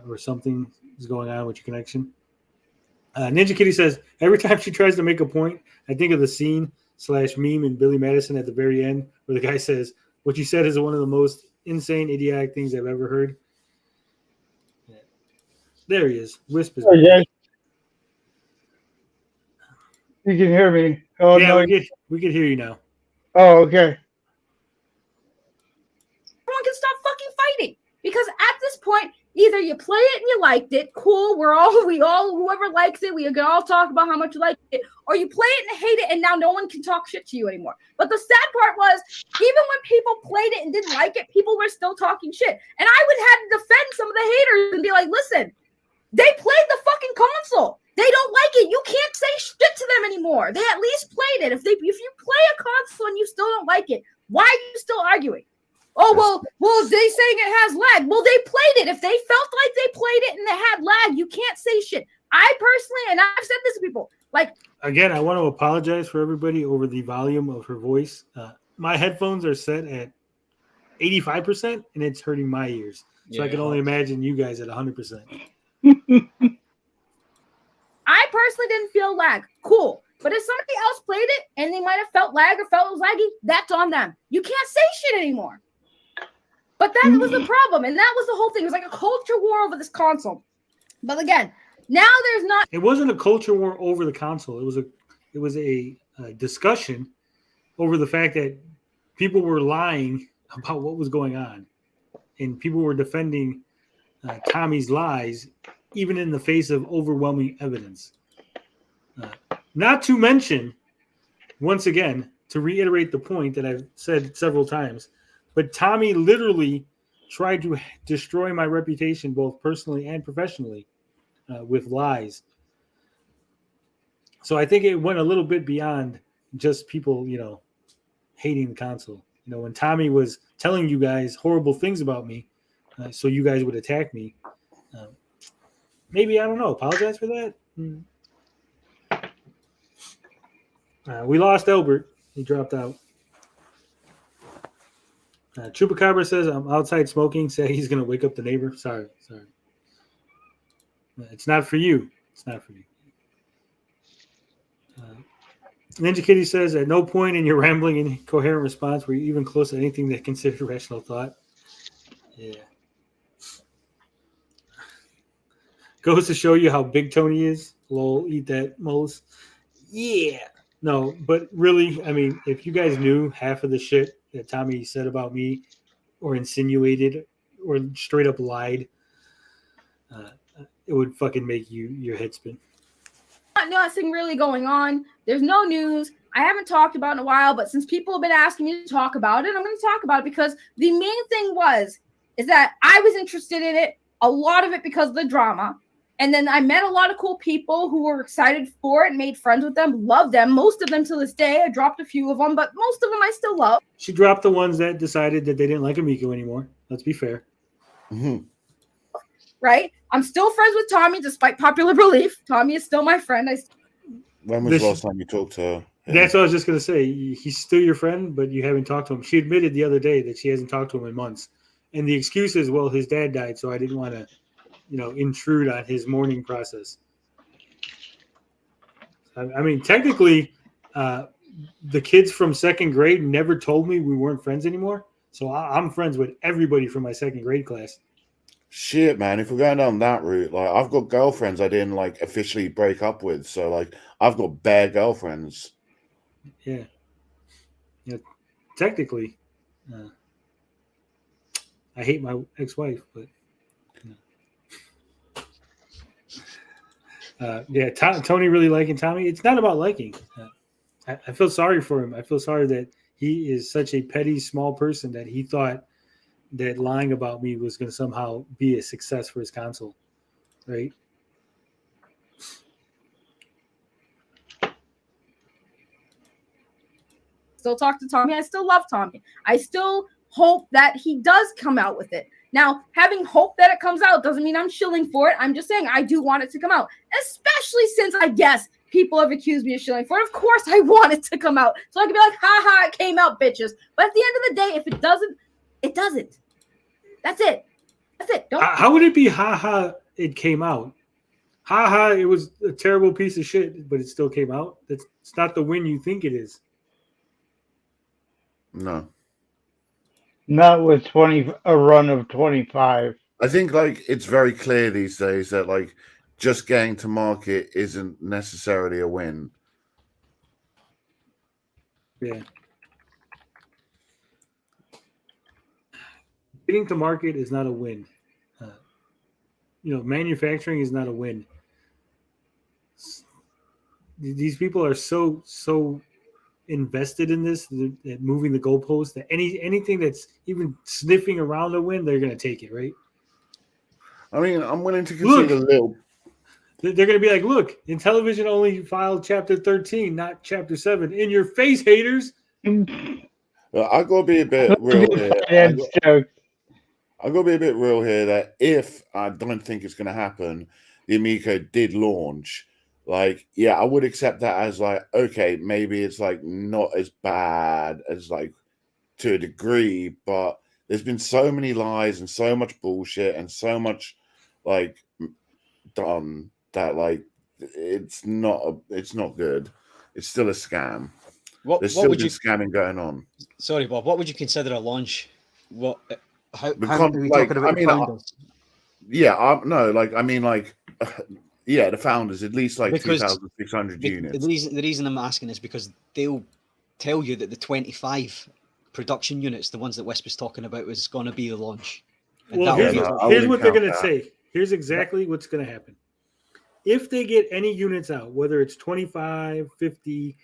or something is going on with your connection. Ninja Kitty says, every time she tries to make a point, I think of the scene/meme in Billy Madison at the very end where the guy says, what you said is one of the most insane, idiotic things I've ever heard. Yeah. There he is. Wisp is yes. You can hear me. Oh, yeah, no. we can hear you now. Oh, okay. Everyone can stop fucking fighting because at this point, either you play it and you liked it, cool. Whoever likes it, we can all talk about how much you like it, or you play it and hate it, and now no one can talk shit to you anymore. But the sad part was, even when people played it and didn't like it, people were still talking shit, and I would have to defend some of the haters and be like, listen, they played the fucking console. They don't like it. You can't say shit to them anymore. They at least played it. If you play a console and you still don't like it, why are you still arguing? Oh, well, they saying it has lag. Well, they played it. If they felt like they played it and they had lag, you can't say shit. I personally, and I've said this to people, again, I want to apologize for everybody over the volume of her voice. My headphones are set at 85%, and it's hurting my ears. So I can only imagine you guys at 100%. I personally didn't feel lag. Cool. But if somebody else played it and they might have felt lag or felt it was laggy, that's on them. You can't say shit anymore. But that was the problem. And that was the whole thing. It was like a culture war over this console. But again, now there's not. It wasn't a culture war over the console. It was a discussion over the fact that people were lying about what was going on. And people were defending Tommy's lies, even in the face of overwhelming evidence. Not to mention, once again, to reiterate the point that I've said several times, but Tommy literally tried to destroy my reputation both personally and professionally with lies. So I think it went a little bit beyond just people, hating the console. When Tommy was telling you guys horrible things about me, so you guys would attack me. Maybe, I don't know, apologize for that. We lost Albert. He dropped out. Chupacabra says, I'm outside smoking. Say he's going to wake up the neighbor. Sorry. It's not for you. It's not for you. Ninja Kitty says, at no point in your rambling and incoherent response were you even close to anything that considered rational thought. Yeah. Goes to show you how big Tony is. Lol, eat that, Moles. Yeah. No, but really, I mean, if you guys knew half of the shit that Tommy said about me or insinuated or straight up lied, it would fucking make your head spin. Nothing really going on. There's no news. I haven't talked about it in a while, but since people have been asking me to talk about it, I'm going to talk about it because the main thing is that I was interested in it, a lot of it because of the drama. And then I met a lot of cool people who were excited for it, made friends with them, loved them. Most of them to this day. I dropped a few of them, but most of them I still love. She dropped the ones that decided that they didn't like Amico anymore. Let's be fair. Mm-hmm. Right? I'm still friends with Tommy, despite popular belief. Tommy is still my friend. When was the last time you talked to her? That's what I was just going to say. He's still your friend, but you haven't talked to him. She admitted the other day that she hasn't talked to him in months. And the excuse is, well, his dad died, so I didn't want to, intrude on his mourning process. I mean, technically, the kids from second grade never told me we weren't friends anymore. So I'm friends with everybody from my second grade class. Shit, man, if we're going down that route, like, I've got girlfriends I didn't, officially break up with. So, I've got bare girlfriends. Yeah. Technically, I hate my ex-wife, but... Tony really liking Tommy. It's not about liking. I feel sorry for him. I feel sorry that he is such a petty, small person that he thought that lying about me was going to somehow be a success for his console, right? Still talk to Tommy. I still love Tommy. I still hope that he does come out with it. Now, having hope that it comes out doesn't mean I'm shilling for it. I'm just saying I do want it to come out, especially since I guess people have accused me of shilling for it. Of course, I want it to come out. So I can be like, ha ha, it came out, bitches. But at the end of the day, if it doesn't, it doesn't. That's it. That's it. How would it be, ha ha, it came out? Ha ha, it was a terrible piece of shit, but it still came out? It's not the win you think it is. No. Not with a run of 25. I think it's very clear these days that just getting to market isn't necessarily a win. Yeah. Getting to market is not a win. Manufacturing is not a win. These people are so invested in this, at moving the goalpost, that anything that's even sniffing around a win, they're going to take it, right? I mean, I'm willing to concede a little. They're going to be like, look, Intellivision only filed Chapter 13, not Chapter 7. In your face, haters. I got to be a bit real here. I got to be a bit real here that if I don't think it's going to happen, the Amico did launch. I would accept that as okay, maybe it's not as bad as to a degree, but there's been so many lies and so much bullshit and so much done that it's not good. It's still a scam. There's still been scamming going on. Sorry, Bob. What would you consider a launch? How are we talking about founders? The founders, at least 2,600 units. The reason I'm asking is because they'll tell you that the 25 production units, the ones that Wisp was talking about, was going to be the launch. Well, here's what they're going to say. Here's exactly what's going to happen. If they get any units out, whether it's 25, 50,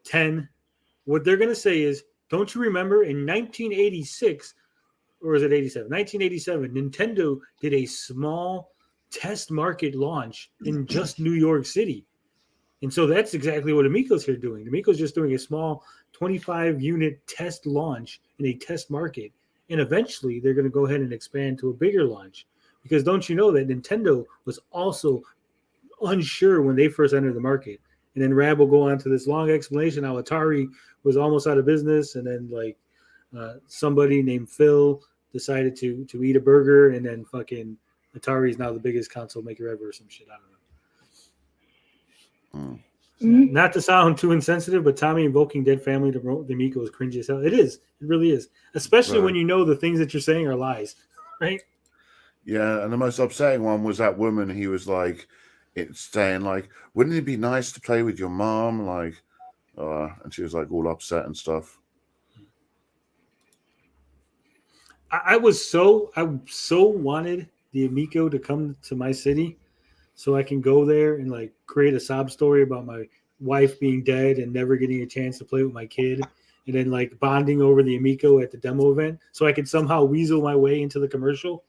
10, what they're going to say is, don't you remember in 1986, or is it 87? 1987, Nintendo did a small test market launch in just New York City. And so that's exactly what Amico's here doing. Amico's just doing a small 25-unit test launch in a test market. And eventually they're going to go ahead and expand to a bigger launch. Because don't you know that Nintendo was also unsure when they first entered the market. And then Rab will go on to this long explanation how Atari was almost out of business. And then like somebody named Phil decided to eat a burger. And then fucking Atari is now the biggest console maker ever or some shit. I don't know. Not to sound too insensitive, but Tommy invoking dead family to the Amico is cringy as hell. It is. It really is. Especially when you know the things that you're saying are lies. Right? Yeah, and the most upsetting one was that woman. He was like, it's saying like, wouldn't it be nice to play with your mom? Like, and she was like all upset and stuff. I so wanted the Amico to come to my city so I can go there and like create a sob story about my wife being dead and never getting a chance to play with my kid, and then like bonding over the Amico at the demo event so I could somehow weasel my way into the commercial.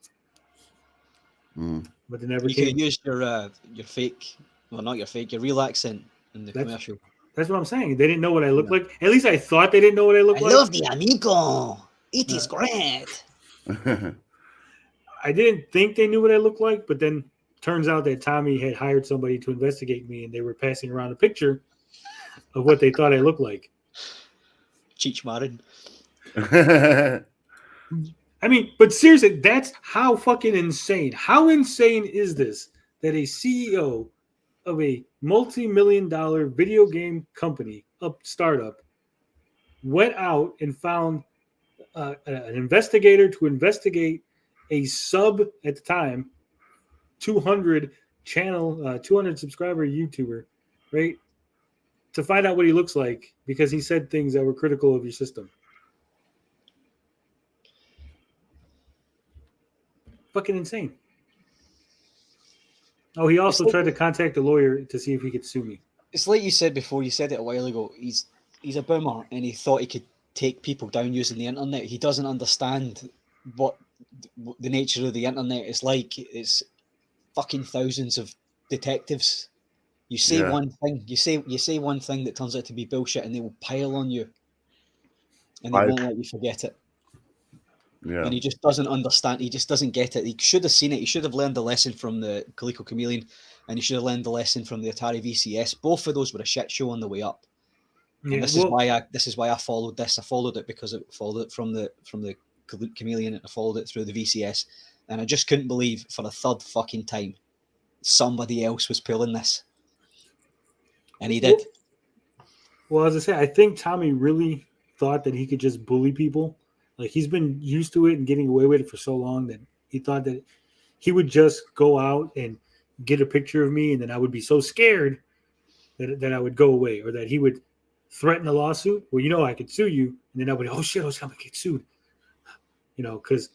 But they never You came. could use your fake, well, not your fake, your real accent in the commercial. That's what I'm saying. They didn't know what I looked like. At least I thought they didn't know what I looked like. I love the Amico. It is great. I didn't think they knew what I looked like, but then turns out that Tommy had hired somebody to investigate me, and they were passing around a picture of what they thought I looked like. Cheech Marin. I mean, but seriously, that's how fucking insane. How insane is this that a CEO of a multi-million-dollar video game company, startup, went out and found an investigator to investigate a sub at the time 200 subscriber YouTuber, right? To find out what he looks like because he said things that were critical of your system. Fucking insane. Oh, he also tried to contact a lawyer to see if he could sue me. It's like you said before, you said it a while ago, he's a boomer and he thought he could take people down using the internet. He doesn't understand what the nature of the internet is like. It's fucking thousands of detectives. You say one thing, you say one thing that turns out to be bullshit, and they will pile on you, and they won't let you forget it. Yeah. And he just doesn't understand. He just doesn't get it. He should have seen it. He should have learned the lesson from the Coleco Chameleon, and he should have learned the lesson from the Atari VCS. Both of those were a shit show on the way up. Yeah, and this is why I followed this. I followed it because it followed it from the Chameleon, and I followed it through the VCS, and I just couldn't believe for the third fucking time somebody else was pulling this, and he did. Well, as I say, I think Tommy really thought that he could just bully people. Like, he's been used to it and getting away with it for so long that he thought that he would just go out and get a picture of me, and then I would be so scared that I would go away, or that he would threaten a lawsuit. Well, I could sue you, and then I would, oh shit, I was gonna get sued. Because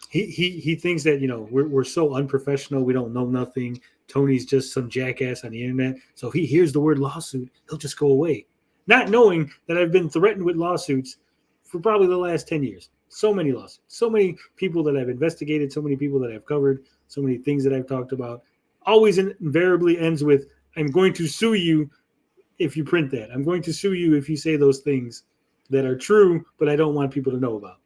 he thinks that we're so unprofessional, we don't know nothing. Tony's just some jackass on the internet, so if he hears the word lawsuit, he'll just go away, not knowing that I've been threatened with lawsuits for probably the last 10 years. So many lawsuits, so many people that I've investigated, so many people that I've covered, so many things that I've talked about. Always invariably ends with, I'm going to sue you if you print that. I'm going to sue you if you say those things that are true, but I don't want people to know about.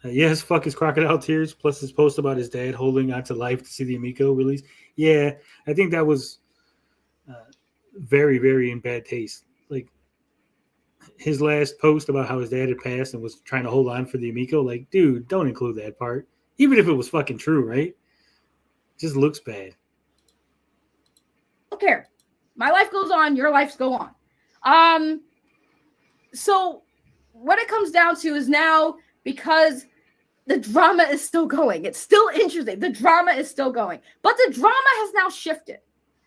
Yes, fuck his crocodile tears, plus his post about his dad holding on to life to see the Amico release. Yeah, I think that was very, very in bad taste. Like, his last post about how his dad had passed and was trying to hold on for the Amico, like, dude, don't include that part. Even if it was fucking true, right? It just looks bad. Don't care. My life goes on, your lives go on. So what it comes down to is now, because the drama is still going, it's still interesting. The drama is still going, but the drama has now shifted.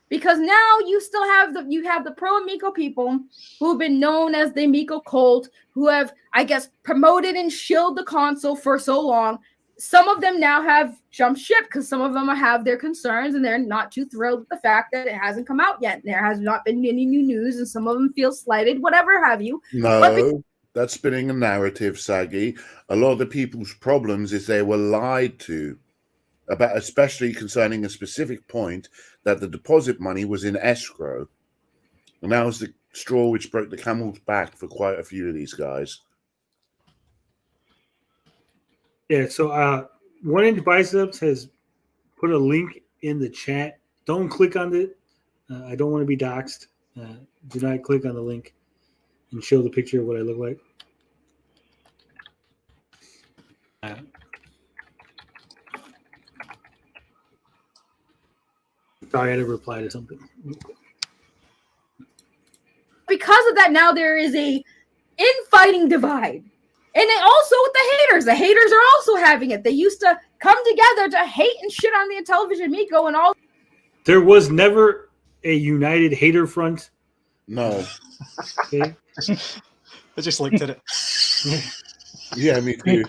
because now you still have the pro Amico people who have been known as the Amico cult, who have, I guess, promoted and shilled the console for so long. Some of them now have jumped ship because some of them have their concerns and they're not too thrilled with the fact that it hasn't come out yet. There has not been any new news, and some of them feel slighted, whatever have you. No, that's spinning a narrative, Saggy. A lot of the people's problems is they were lied to about, especially concerning a specific point that the deposit money was in escrow. And that was the straw which broke the camel's back for quite a few of these guys. Yeah, so One Inch Biceps has put a link in the chat. Don't click on it. I don't want to be doxxed. Do not click on the link and show the picture of what I look like. Sorry, I had to reply to something. Because of that, now there is a infighting divide. And then also with the haters are also having it. They used to come together to hate and shit on the Intellivision Miko and all. There was never a united hater front. No. Okay. I just looked at it. Yeah, me too.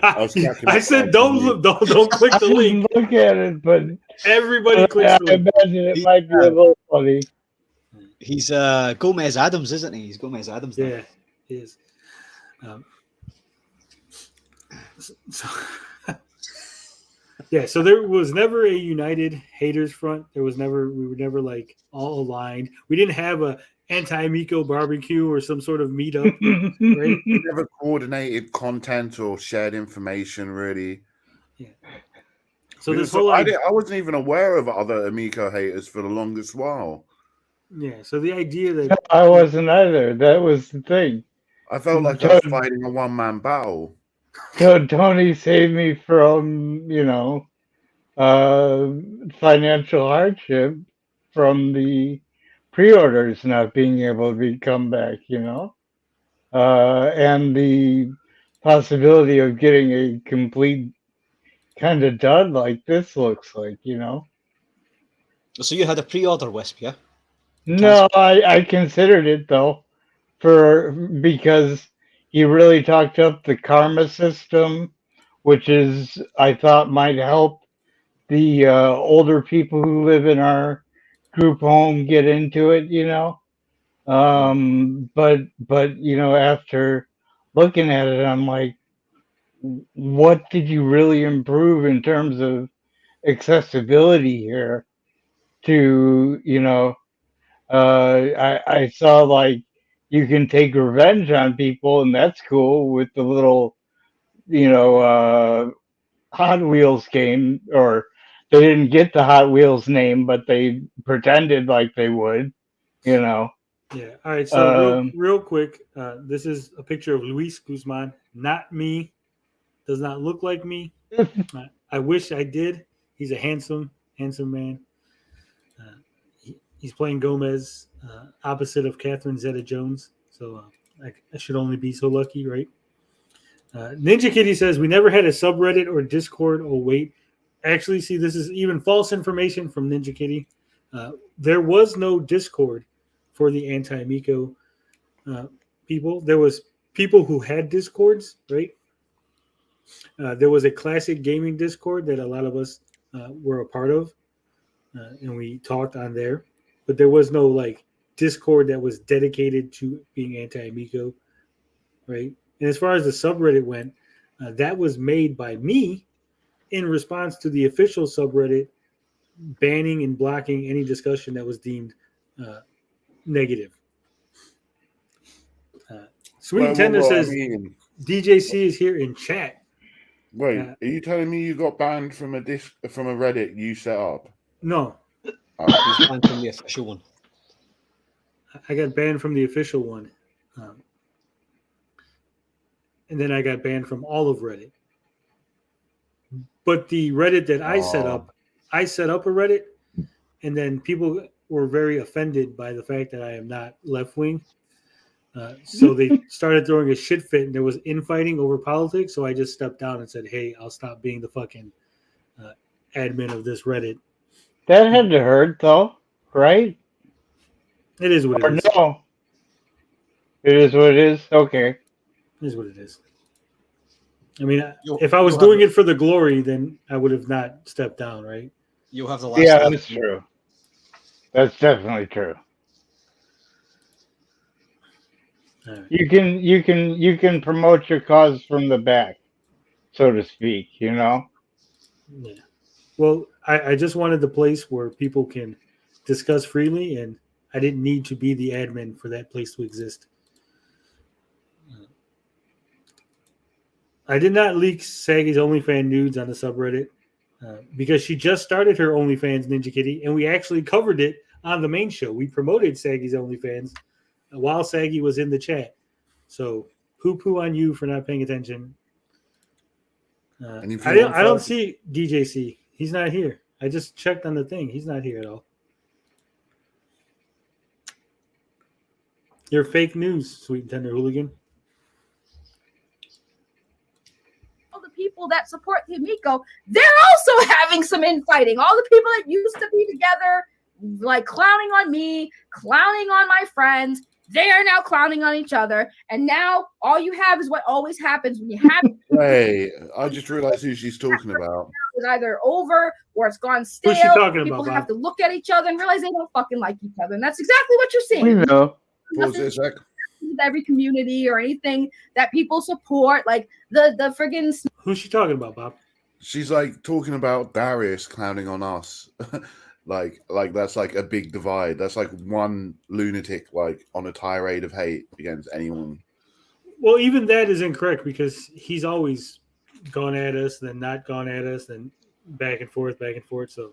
I said don't click the link. Look at it, but everybody clicks I the link. imagine it might be a little funny. He's Gomez Adams, isn't he? He's Gomez Adams. Now. Yeah, he is. So there was never a united haters front. We were never like all aligned. We didn't have a anti-Miko barbecue or some sort of meetup. Right? We never coordinated content or shared information, really. Yeah. So this whole I wasn't even aware of other Amico haters for the longest while. Yeah. So the idea that I wasn't either. That was the thing. I felt like I was fighting a one-man battle. So Tony saved me from, financial hardship from the pre-orders not being able to come back, and the possibility of getting a complete kind of dud like this looks like, So you had a pre-order, Wisp, yeah? No, I considered it though, because he really talked up the karma system, which is I thought might help the older people who live in our group home get into it, but after looking at it, I'm like, what did you really improve in terms of accessibility here to, I saw like you can take revenge on people, and that's cool with the little, Hot Wheels game, or they didn't get the Hot Wheels name, but they pretended like they would, Yeah. All right. So real quick, this is a picture of Luis Guzman. Not me. Does not look like me. I wish I did. He's a handsome man. He's playing Gomez, opposite of Catherine Zeta-Jones. So I should only be so lucky, right? Ninja Kitty says, we never had a subreddit or Discord. Oh, wait. Actually, see, this is even false information from Ninja Kitty. There was no Discord for the anti-Miko people. There was people who had Discords, right? There was a classic gaming Discord that a lot of us were a part of, and we talked on there. But there was no like Discord that was dedicated to being anti-Miko, right? And as far as the subreddit went, that was made by me in response to the official subreddit banning and blocking any discussion that was deemed negative. Sweet Tender says, DJC is here in chat. Wait, are you telling me you got banned from a Reddit you set up? No. He's banned from the official one. I got banned from the official one. And then I got banned from all of Reddit. But the Reddit that I set up a Reddit, and then people were very offended by the fact that I am not left-wing. So they started throwing a shit fit, and there was infighting over politics. So I just stepped down and said, hey, I'll stop being the fucking admin of this Reddit. That had to hurt, though, right? It is what Or it is. no? It is what it is. Okay. It is what it is. I mean, You'll- if I was you'll have doing the- it for the glory, then I would have not stepped down, right? You'll have the last Yeah, laugh. that's true. That's definitely true. All right. You can promote your cause from the back, so to speak. You know. Yeah. Well, I just wanted the place where people can discuss freely, and I didn't need to be the admin for that place to exist. I did not leak Saggy's OnlyFans nudes on the subreddit because she just started her OnlyFans, Ninja Kitty, and we actually covered it on the main show. We promoted Saggy's OnlyFans while Saggy was in the chat. So poo-poo on you for not paying attention. I don't see DJC. He's not here. I just checked on the thing. He's not here at all. You're fake news, sweet and tender hooligan. All the people that support the Amico, they're also having some infighting. All the people that used to be together, like clowning on me, clowning on my friends, they are now clowning on each other. And now all you have is what always happens when you have Wait, I just realized who she's talking about. it's either over or it's gone stale. Who's she talking People about, have Bob? to look at each other and realize they don't fucking like each other. And that's exactly what you're seeing. We know. Pause it a sec. Every community or anything that people support, like the friggin' Who's she talking about, Bob? She's like talking about Darius clowning on us. like that's like a big divide. That's like one lunatic like on a tirade of hate against anyone. Well, even that is incorrect because he's always gone at us, then not gone at us, then back and forth. So,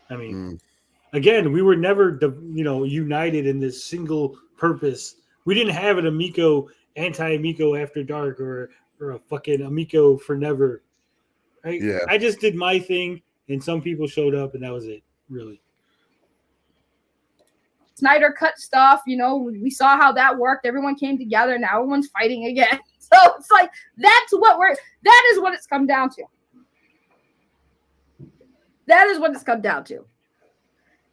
I mean, again, we were never, united in this single purpose. We didn't have an Amico, anti-Amico after dark, or a fucking Amico for never. Right? Yeah. I just did my thing, and some people showed up, and that was it. Really. Snyder cut stuff, we saw how that worked. Everyone came together. Now everyone's fighting again. So it's like that is what it's come down to. That is what it's come down to.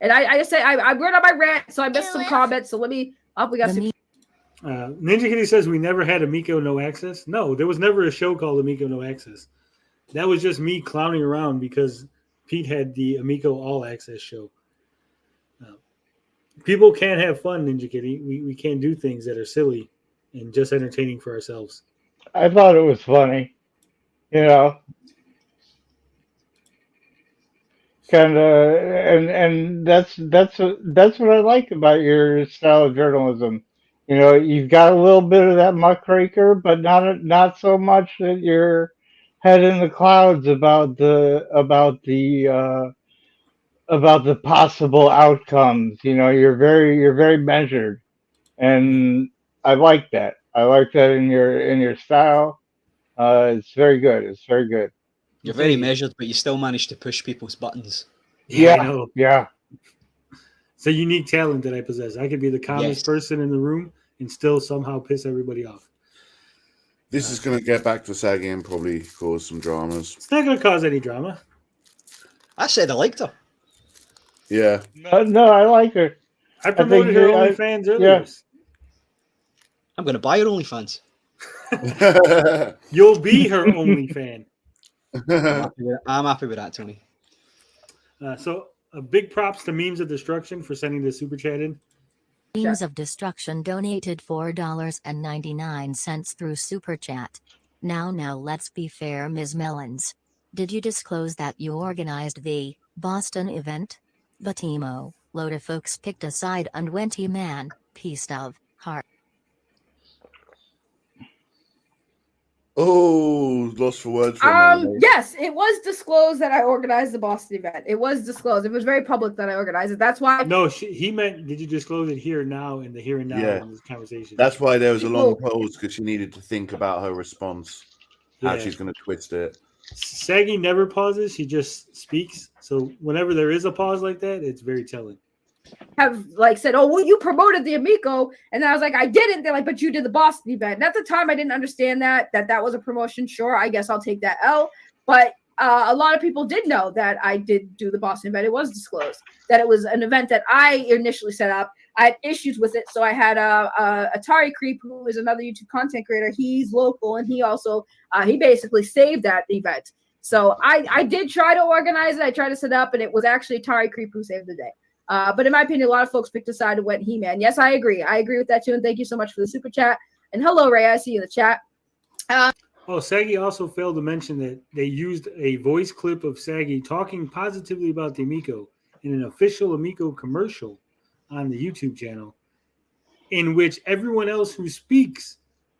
And I just say I wrote on my rant, so I missed some comments. So let me we got some. Ninja Kitty says we never had Amico No Access. No, there was never a show called Amico No Access. That was just me clowning around because Pete had the Amico All Access show. People can't have fun, Ninja Kitty. We can't do things that are silly and just entertaining for ourselves. I thought it was funny, kind of, and that's what I like about your style of journalism. You've got a little bit of that muckraker, but not so much that you're head in the clouds about the possible outcomes. You're very measured, and I like that. I like that in your style. It's very good. It's very good. You're very measured, but you still manage to push people's buttons. Yeah, I know. Yeah. It's a unique talent that I possess. I could be the calmest person in the room and still somehow piss everybody off. This is going to get back to Saggy and probably cause some dramas. It's not going to cause any drama. I said I liked her. Yeah. No, I like her. I promoted her OnlyFans earlier. Yeah. I'm going to buy her OnlyFans. You'll be her OnlyFan. I'm happy with that, Tony. So a big props to Memes of Destruction for sending the super chat in. Memes of Destruction donated $4.99 through Super Chat. Now let's be fair, Ms. Mellons. Did you disclose that you organized the Boston event? But emo, load of folks picked a side and went man, piece of heart. Oh, lost for words. For a moment. Yes, it was disclosed that I organized the Boston event. It was disclosed. It was very public that I organized it. That's why. No, he meant, did you disclose it here now in the here and now in this conversation? That's why there was a long pause because she needed to think about her response, how she's going to twist it. Saggy never pauses. She just speaks. So whenever there is a pause like that, it's very telling. Have said, oh, well, you promoted the Amico, and then I was like, I didn't. They're like, but you did the Boston event. And at the time, I didn't understand that was a promotion. Sure, I guess I'll take that L. But a lot of people did know that I did do the Boston event. It was disclosed that it was an event that I initially set up. I had issues with it, so I had Atari Creep, who is another YouTube content creator. He's local, and he also he basically saved that event. So I did try to organize it. I tried to set up, and it was actually Atari Creep who saved the day. But in my opinion, a lot of folks picked a side and went He-Man. Yes, I agree. I agree with that too. And thank you so much for the super chat. And hello, Ray. I see you in the chat. Saggy also failed to mention that they used a voice clip of Saggy talking positively about the Amico in an official Amico commercial on the YouTube channel, in which everyone else who speaks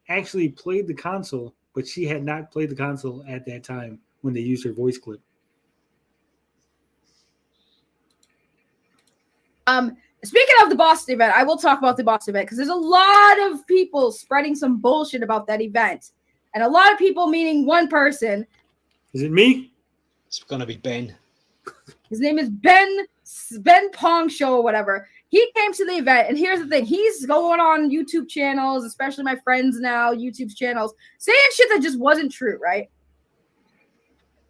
actually played the console, but she had not played the console at that time when they used her voice clip. Speaking of the Boston event, I will talk about the Boston event because there's a lot of people spreading some bullshit about that event. And a lot of people, meaning one person. Is it me? It's going to be Ben. His name is Ben Pong Show or whatever. He came to the event, and here's the thing. He's going on YouTube channels, especially my friends now, YouTube's channels, saying shit that just wasn't true, right?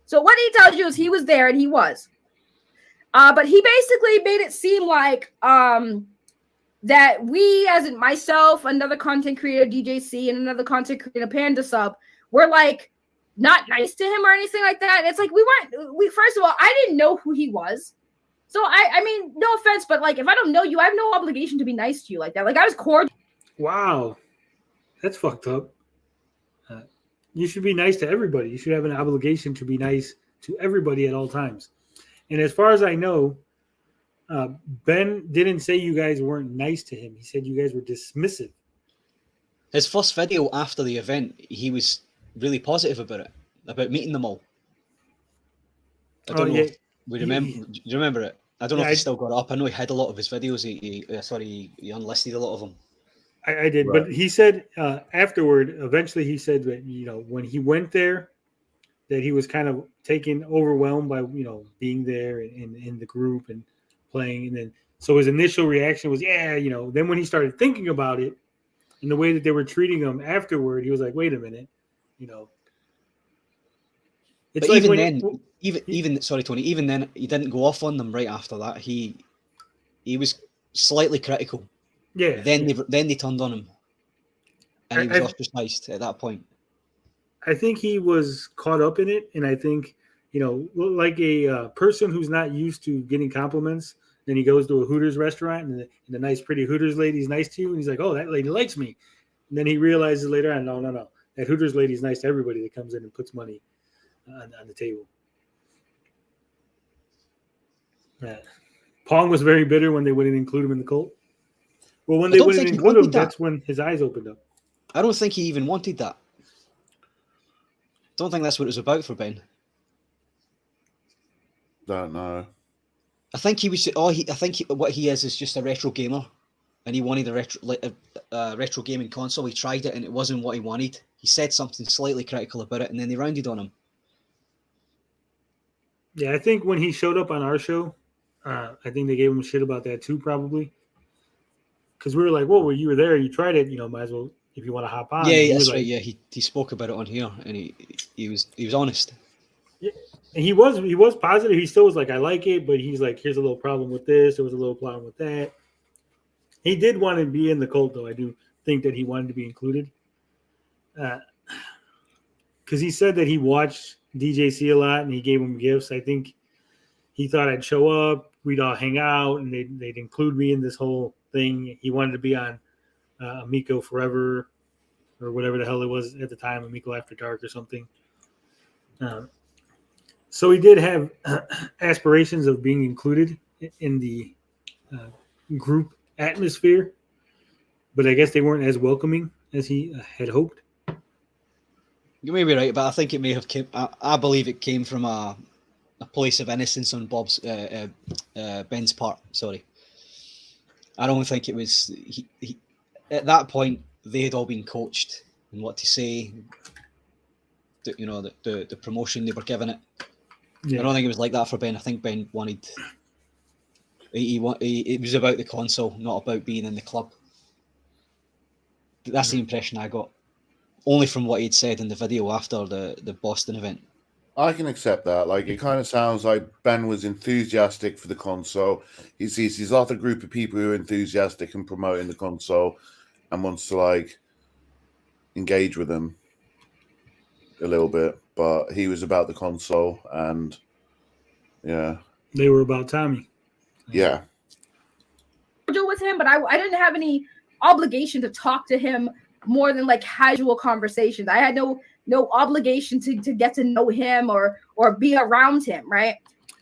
So what he tells you is he was there, and he was. But he basically made it seem like that we, as in myself, another content creator, DJC, and another content creator, Panda Sub, were like not nice to him or anything like that. It's like we first of all, I didn't know who he was. So I mean, no offense, but like if I don't know you, I have no obligation to be nice to you like that. Like I was cordial. Wow. That's fucked up. You should be nice to everybody. You should have an obligation to be nice to everybody at all times. And as far as I know, Ben didn't say you guys weren't nice to him. He said you guys were dismissive. His first video after the event, he was really positive about it, about meeting them all. I don't know if we remember. Do you remember it? I don't know if he still got it up. I know he had a lot of his videos. He unlisted a lot of them. I did, right. But he said afterward, eventually he said that, when he went there, that he was kind of overwhelmed by, being there in the group and playing. And then, so his initial reaction was, then when he started thinking about it and the way that they were treating him afterward, he was like, wait a minute, It's but like even sorry, Tony, even then he didn't go off on them right after that. He was slightly critical. Yeah. Then they turned on him. And he was ostracized at that point. I think he was caught up in it, and I think, like a person who's not used to getting compliments, then he goes to a Hooters restaurant, and the nice, pretty Hooters lady's nice to you, and he's like, oh, that lady likes me. And then he realizes later on, no. That Hooters lady's nice to everybody that comes in and puts money on the table. Pong was very bitter when they wouldn't include him in the cult. Well, when they wouldn't include him, that's when his eyes opened up. I don't think he even wanted that. Don't think that's what it was about for Ben. Don't know. I think he was. What he is just a retro gamer, and he wanted a retro gaming console. He tried it, and it wasn't what he wanted. He said something slightly critical about it, and then they rounded on him. Yeah, I think when he showed up on our show, I think they gave him shit about that too, probably. Because we were like, "Whoa, well, you were there. You tried it. Might as well if you want to hop on." Yeah, that's right. Yeah, he spoke about it on here, and he was honest. Yeah, and he was positive. He still was like, "I like it," but he's like, "Here's a little problem with this. There was a little problem with that." He did want to be in the cult, though. I do think that he wanted to be included. Because he said that he watched DJC a lot and he gave him gifts. I think he thought I'd show up, we'd all hang out, and they'd include me in this whole thing. He wanted to be on Amico Forever or whatever the hell it was at the time, Amico After Dark or something. So he did have aspirations of being included in the group atmosphere, but I guess they weren't as welcoming as he had hoped. You may be right, but I think it may have came. I believe it came from a place of innocence on Ben's part. Sorry, I don't think it was. He at that point they had all been coached in what to say. The promotion they were giving it. Yeah. I don't think it was like that for Ben. I think Ben wanted. It was about the console, not about being in the club. That's the impression I got. Only from what he'd said in the video after the Boston event. I can accept that. Like, it kind of sounds like Ben was enthusiastic for the console. He sees his other group of people who are enthusiastic and promoting the console and wants to, like, engage with them a little bit. But he was about the console, and yeah. They were about Tommy. Yeah. With him, but I didn't have any obligation to talk to him more than like casual conversations. I had no obligation to get to know him or be around him, right?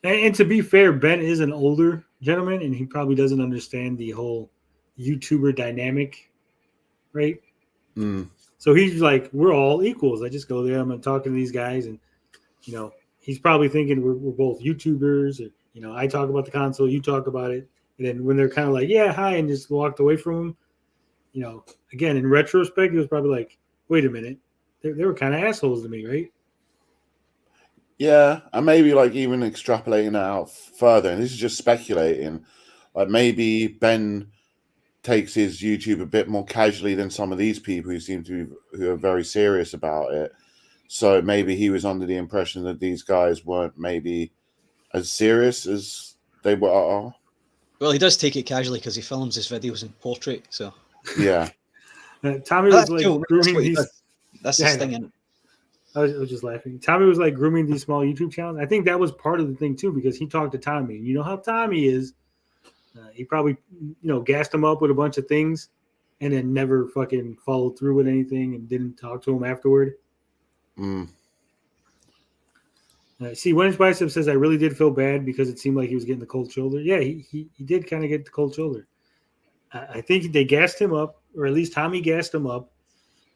And to be fair, Ben is an older gentleman, and he probably doesn't understand the whole YouTuber dynamic, right? So he's like, we're all equals. I just go there, I'm talking to these guys, and you know, he's probably thinking we're both YouTubers, or you know, I talk about the console, you talk about it, and then when they're kind of like, yeah, hi, and just walked away from him, you know, again, in retrospect, he was probably like, wait a minute, they were kind of assholes to me, right? Yeah, and maybe like even extrapolating that out further, and this is just speculating, like maybe Ben takes his YouTube a bit more casually than some of these people who seem to be, who are very serious about it. So maybe he was under the impression that these guys weren't maybe as serious as they were. Well, he does take it casually because he films his videos in portrait. So yeah, Tommy was like grooming these. That's his thing. In I was just laughing. Tommy was like grooming these small YouTube channels. I think that was part of the thing too, because he talked to Tommy. You know how Tommy is. He probably, you know, gassed him up with a bunch of things, and then never fucking followed through with anything, and didn't talk to him afterward. See, Wench Bicep says I really did feel bad because it seemed like he was getting the cold shoulder. Yeah, he did kind of get the cold shoulder. I think they gassed him up, or at least Tommy gassed him up.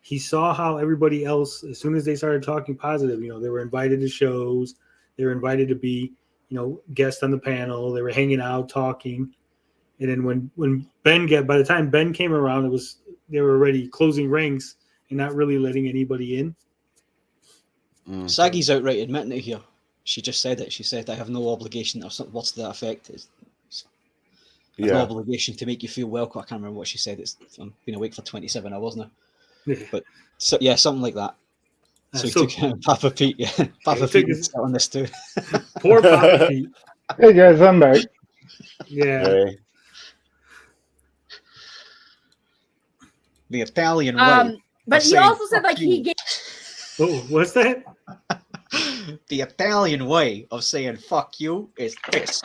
He saw how everybody else, as soon as they started talking positive, you know, they were invited to shows, they were invited to be, you know, guests on the panel, they were hanging out, talking. And then when by the time Ben came around, they were already closing ranks and not really letting anybody in. Saggy's outright admitting it here. She just said it. She said, I have no obligation, or something. What's to that effect? I have no obligation to make you feel welcome. I can't remember what she said. I've been awake for 27 hours now. But so, yeah, something like that. So he took Papa Pete. Yeah, Papa Pete is on this too. Poor Papa Pete. Hey guys, I'm back. Yeah. Hey. The Italian way. But he also said like he gave. Oh, what's that? The Italian way of saying "fuck you" is this.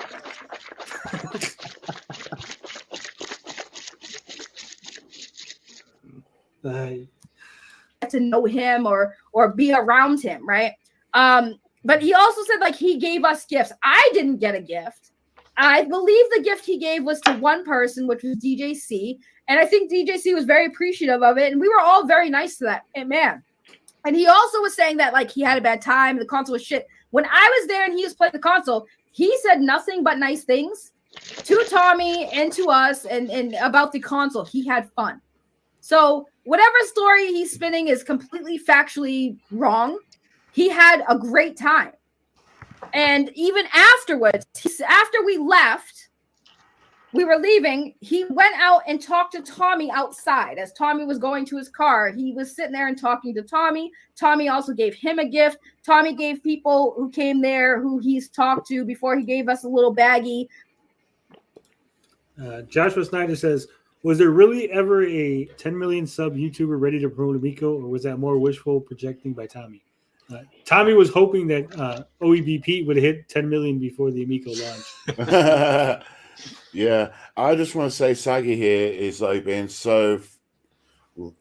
To know him or be around him, right? But he also said like he gave us gifts. I didn't get a gift. I believe the gift he gave was to one person, which was DJC, and I think DJC was very appreciative of it, and we were all very nice to that man. And he also was saying that like he had a bad time, the console was shit. When I was there and he was playing the console, he said nothing but nice things to Tommy and to us and about the console. He had fun. So whatever story he's spinning is completely factually wrong. He had a great time. And even afterwards, after we left, we were leaving, he went out and talked to Tommy outside. As Tommy was going to his car, he was sitting there and talking to Tommy. Tommy also gave him a gift. Tommy gave people who came there who he's talked to before he gave us a little baggie. Joshua Snyder says, was there really ever a 10 million sub YouTuber ready to promote Amico, or was that more wishful projecting by Tommy? Tommy was hoping that OEB Pete would hit 10 million before the Amico launch. Yeah, I just want to say Saggy here is like being so,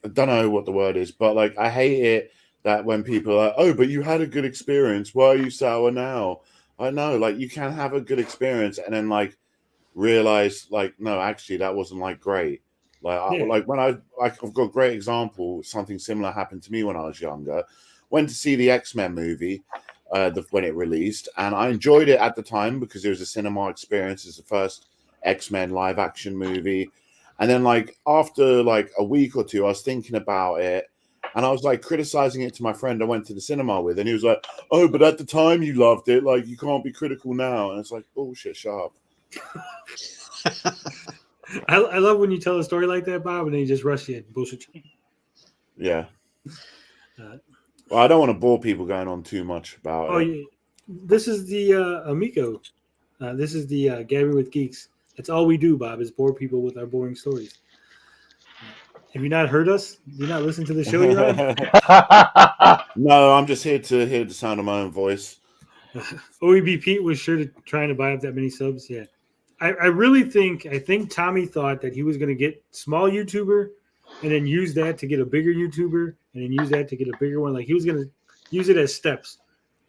I don't know what the word is, but like I hate it that when people are like, oh, but you had a good experience, why are you sour now? I know, like you can have a good experience and then like realize like, no, actually that wasn't like great. Like, like when I've got a great example, something similar happened to me when I was younger. Went to see the X-Men movie when it released, and I enjoyed it at the time because it was a cinema experience. It's the first X-Men live action movie. And then like after like a week or two, I was thinking about it and I was like criticizing it to my friend I went to the cinema with, and he was like, oh, but at the time you loved it, like you can't be critical now. And it's like, bullshit, shut up. I love when you tell a story like that, Bob, and then you just rush it. Bullshit. Yeah. Well, I don't want to bore people going on too much about Oh, it. yeah. This is the Amico. This is the Gabbing with Geeks. That's all we do, Bob, is bore people with our boring stories. Have you not heard us? Do you not listen to the show you're on? No, I'm just here to hear the sound of my own voice. OEB Pete was sure to trying to buy up that many subs. Yeah. I really think Tommy thought that he was going to get small YouTuber and then use that to get a bigger YouTuber and then use that to get a bigger one. Like he was going to use it as steps,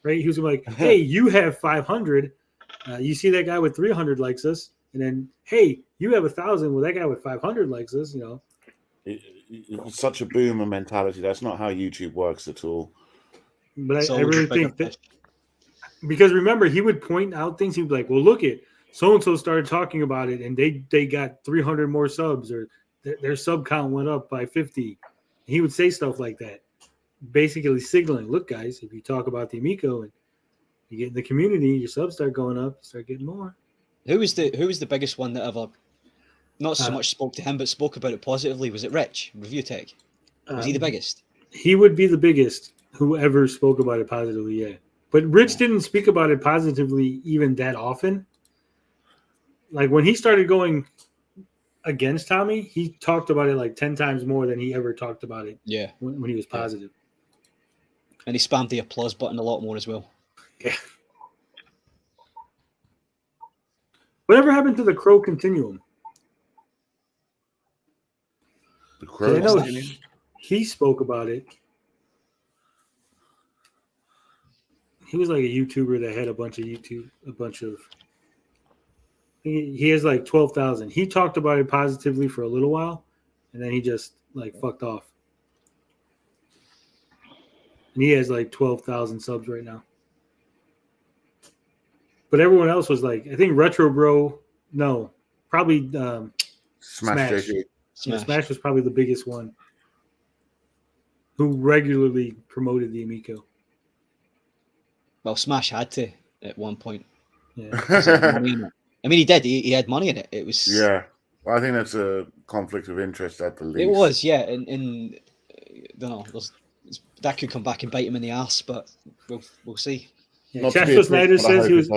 right? He was gonna be like, hey, you have 500. You see that guy with 300 likes us. And then, hey, you have 1,000. Well, that guy with 500 likes us, you know. It's such a boomer mentality. That's not how YouTube works at all. But I really think that because remember, he would point out things. He'd be like, well, look it. So-and-so started talking about it, and they got 300 more subs, or their sub count went up by 50. He would say stuff like that, basically signaling, look, guys, if you talk about the Amico and you get in the community, your subs start going up, start getting more. Who was the biggest one that ever, not so much spoke to him, but spoke about it positively? Was it Rich, Review Tech? Was he the biggest? He would be the biggest who ever spoke about it positively, yeah. But Rich didn't speak about it positively even that often. Like when he started going against Tommy, he talked about it like 10 times more than he ever talked about it. Yeah, when he was positive. And he spammed the applause button a lot more as well. Yeah. Whatever happened to the Crow Continuum? The Crow I know Continuum? he spoke about it. He was like a YouTuber that had a bunch of. He has like 12,000. He talked about it positively for a little while, and then he just like fucked off. And he has like 12,000 subs right now. But everyone else was like, I think Retro Bro, no, probably Smash JG. Smash was probably the biggest one who regularly promoted the Amico. Well, Smash had to at one point. Yeah. I mean, he did. He had money in it. It was. Yeah. Well, I think that's a conflict of interest at the least. It was, yeah. And I don't know. That could come back and bite him in the ass, but we'll see. Yeah, Joshua Snyder says he was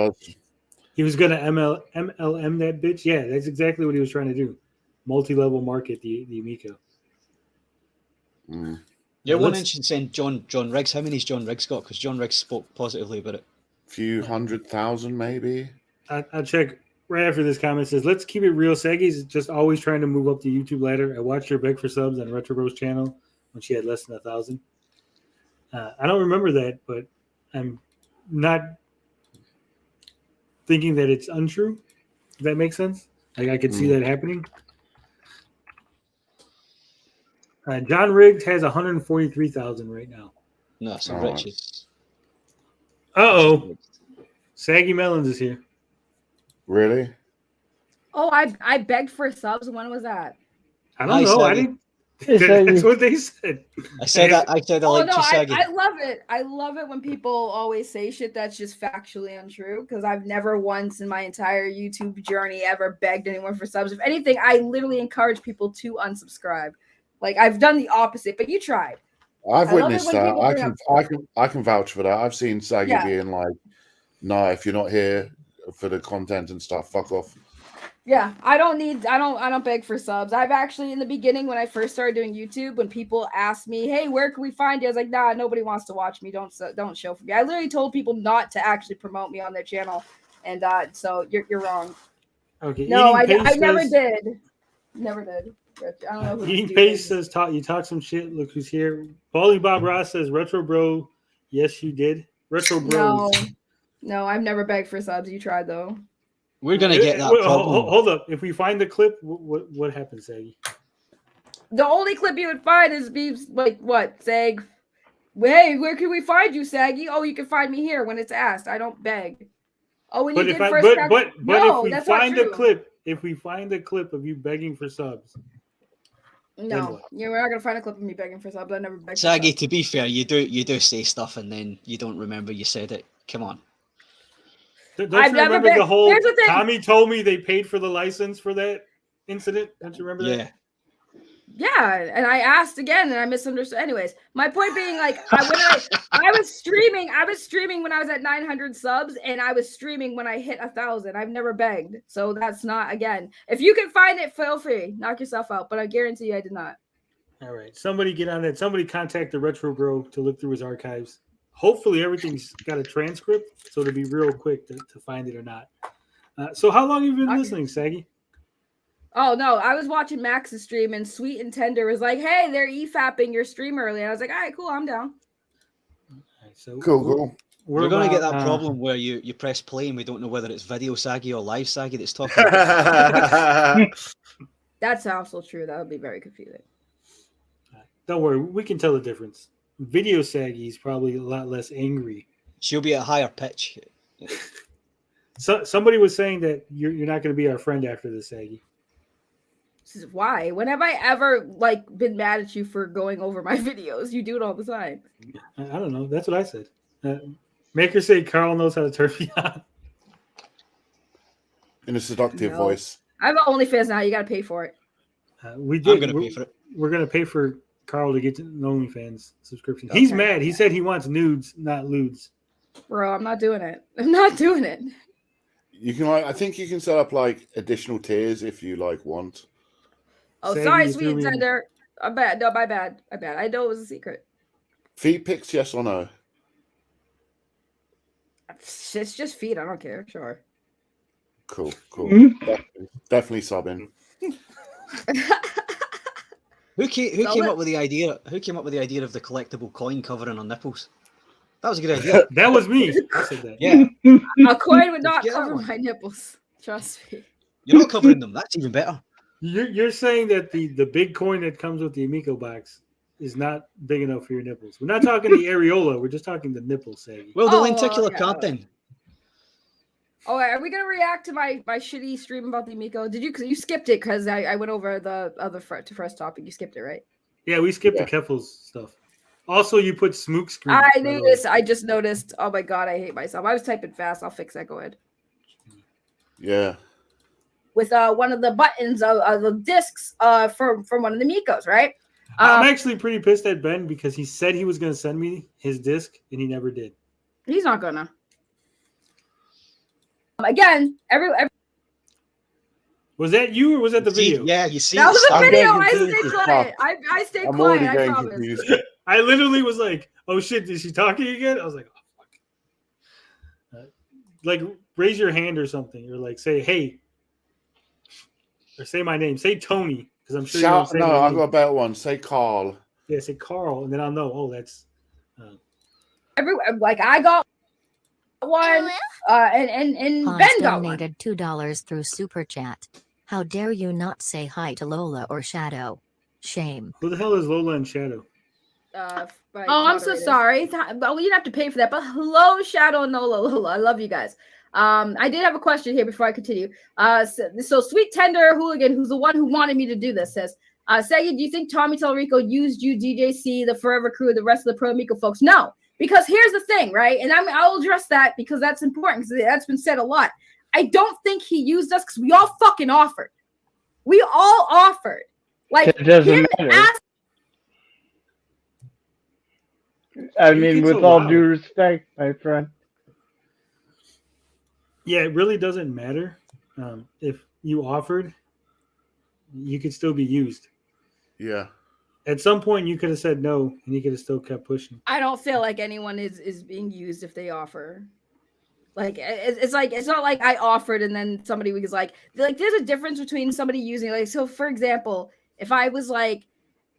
going to MLM that bitch. Yeah, that's exactly what he was trying to do. Multi-level market the Amico. Yeah, one interesting saying John Riggs. How many's John Riggs got? Because John Riggs spoke positively about it. Few 100,000 maybe. I'll check right after this comment. It says, let's keep it real. Saggy's just always trying to move up the YouTube ladder. I watched her beg for subs on Retro Bros channel when she had less than 1,000. I don't remember that, but I'm not thinking that it's untrue. Does that make sense? Like I could see that happening. John Riggs has 143,000 right now. No, so Rich is. Uh-oh. Saggy Melons is here. Really? Oh, I begged for subs. When was that? I don't know. I didn't. That's what they said. I said that. Oh no, I love it. I love it when people always say shit that's just factually untrue. Because I've never once in my entire YouTube journey ever begged anyone for subs. If anything, I literally encourage people to unsubscribe. Like I've done the opposite, but you tried. I've witnessed that. I can vouch for that. I've seen Saggy being like, "No, if you're not here for the content and stuff, fuck off." Yeah, I don't beg for subs. I've actually in the beginning when I first started doing YouTube, when people asked me, "Hey, where can we find you?" I was like, "Nah, nobody wants to watch me. Don't show for me." I literally told people not to actually promote me on their channel, and so you're wrong. Okay. No, I never did. Never did. I don't know who Eating Pace says, you talk some shit. Look who's here. Balling Bob Ross says, Retro Bro. Yes, you did. Retro Bro. No, I've never begged for subs. You tried, though. We're going to get that problem. Hold up. If we find the clip, what happens, Saggy? The only clip you would find is be like, what, Sag? Hey, where can we find you, Saggy? Oh, you can find me here when it's asked. I don't beg. Oh, when you did first. But if we find a clip of you begging for subs. No, we're not gonna find a clip of me begging for subs. I never begged. Saggy, to be fair, you do say stuff and then you don't remember you said it. Come on. Don't you remember the whole? Tommy told me they paid for the license for that incident. Don't you remember that? Yeah, and I asked again, and I misunderstood. Anyways, my point being, like, I was streaming when I was at 900 subs, and I was streaming when I hit 1,000. I've never begged, so that's not, again. If you can find it, feel free, knock yourself out. But I guarantee you, I did not. All right, somebody get on that. Somebody contact the Retro Bro to look through his archives. Hopefully, everything's got a transcript, so it'll be real quick to find it or not. So, how long have you been listening, Saggy? Oh no, I was watching Max's stream, and Sweet and Tender was like, "Hey, they're EFAPing your stream early." And I was like, "All right, cool, I'm down." So cool. We're going to get that problem where you press play and we don't know whether it's video Saggy or live Saggy that's talking. That's also true. That would be very confusing. Don't worry, we can tell the difference. Video Saggy is probably a lot less angry. She'll be at a higher pitch. So somebody was saying that you're not going to be our friend after this, Saggy. This is why. When have I ever been mad at you for going over my videos? You do it all the time. I don't know. That's what I said. Make her say Carl knows how to turn me on. In a seductive voice. I have OnlyFans now. You got to pay for it. We did. I'm going to pay for it. We're going to pay for Carl to get an OnlyFans subscription. Okay. He's mad. He said he wants nudes, not lewds. Bro, I'm not doing it. I'm not doing it. You can I think you can set up additional tiers if you want. Oh, sorry, Sweet Tender. I'm bad. No, my bad. I know it was a secret. Feet pics, yes or no? It's just feet. I don't care. Sure. Cool. Mm-hmm. Definitely subbing. Who came up with the idea? Who came up with the idea of the collectible coin covering our nipples? That was a good idea. That was me. I said that. Yeah. A coin would not cover my nipples. Trust me. You're not covering them. That's even better. You're saying that the big coin that comes with the Amico box is not big enough for your nipples. We're not talking the areola. We're just talking the nipple, Saggy. Well, the lenticular card then. Oh, are we gonna react to my shitty stream about the Amico? Did you? Because you skipped it because I went over the other first topic. You skipped it, right? Yeah, we skipped the Keffels stuff. Also, you put smoke screen. I knew this. I just noticed. Oh my god, I hate myself. I was typing fast. I'll fix that. Go ahead. Yeah. With one of the buttons of the discs from one of the Mikos, right? I'm actually pretty pissed at Ben because he said he was going to send me his disc and he never did. He's not gonna. Again, every was that you or was that the video? Yeah, you see. That was a video. I stayed quiet. I stayed quiet. I promise. Confused. I literally was like, "Oh shit, is she talking again?" I was like, "Oh fuck!" Raise your hand or something, or say, "Hey," or say my name. Say Tony, because I'm sure. I've got a better one. Say Carl. Yeah, say Carl, and then I'll know. Oh, that's. I got one, and Hans Ben got one. donated $2 through Super Chat. How dare you not say hi to Lola or Shadow? Shame. Who the hell is Lola and Shadow? I'm so sorry. Well, you didn't have to pay for that. But hello, Shadow and Lola. I love you guys. I did have a question here before I continue. So Sweet Tender Hooligan, who's the one who wanted me to do this, says, Saggy, do you think Tommy Tellerico used you, DJC, the Forever Crew, and the rest of the Pro Amico folks? No, because here's the thing, right? And I'll address that because that's important because that's been said a lot. I don't think he used us because we all fucking offered. We all offered. It doesn't matter. I mean, with all due respect, my friend. Yeah, it really doesn't matter. If you offered, you could still be used. Yeah. At some point, you could have said no, and you could have still kept pushing. I don't feel like anyone is being used if they offer. It's not like I offered and then somebody was like there's a difference between somebody using so for example, if I was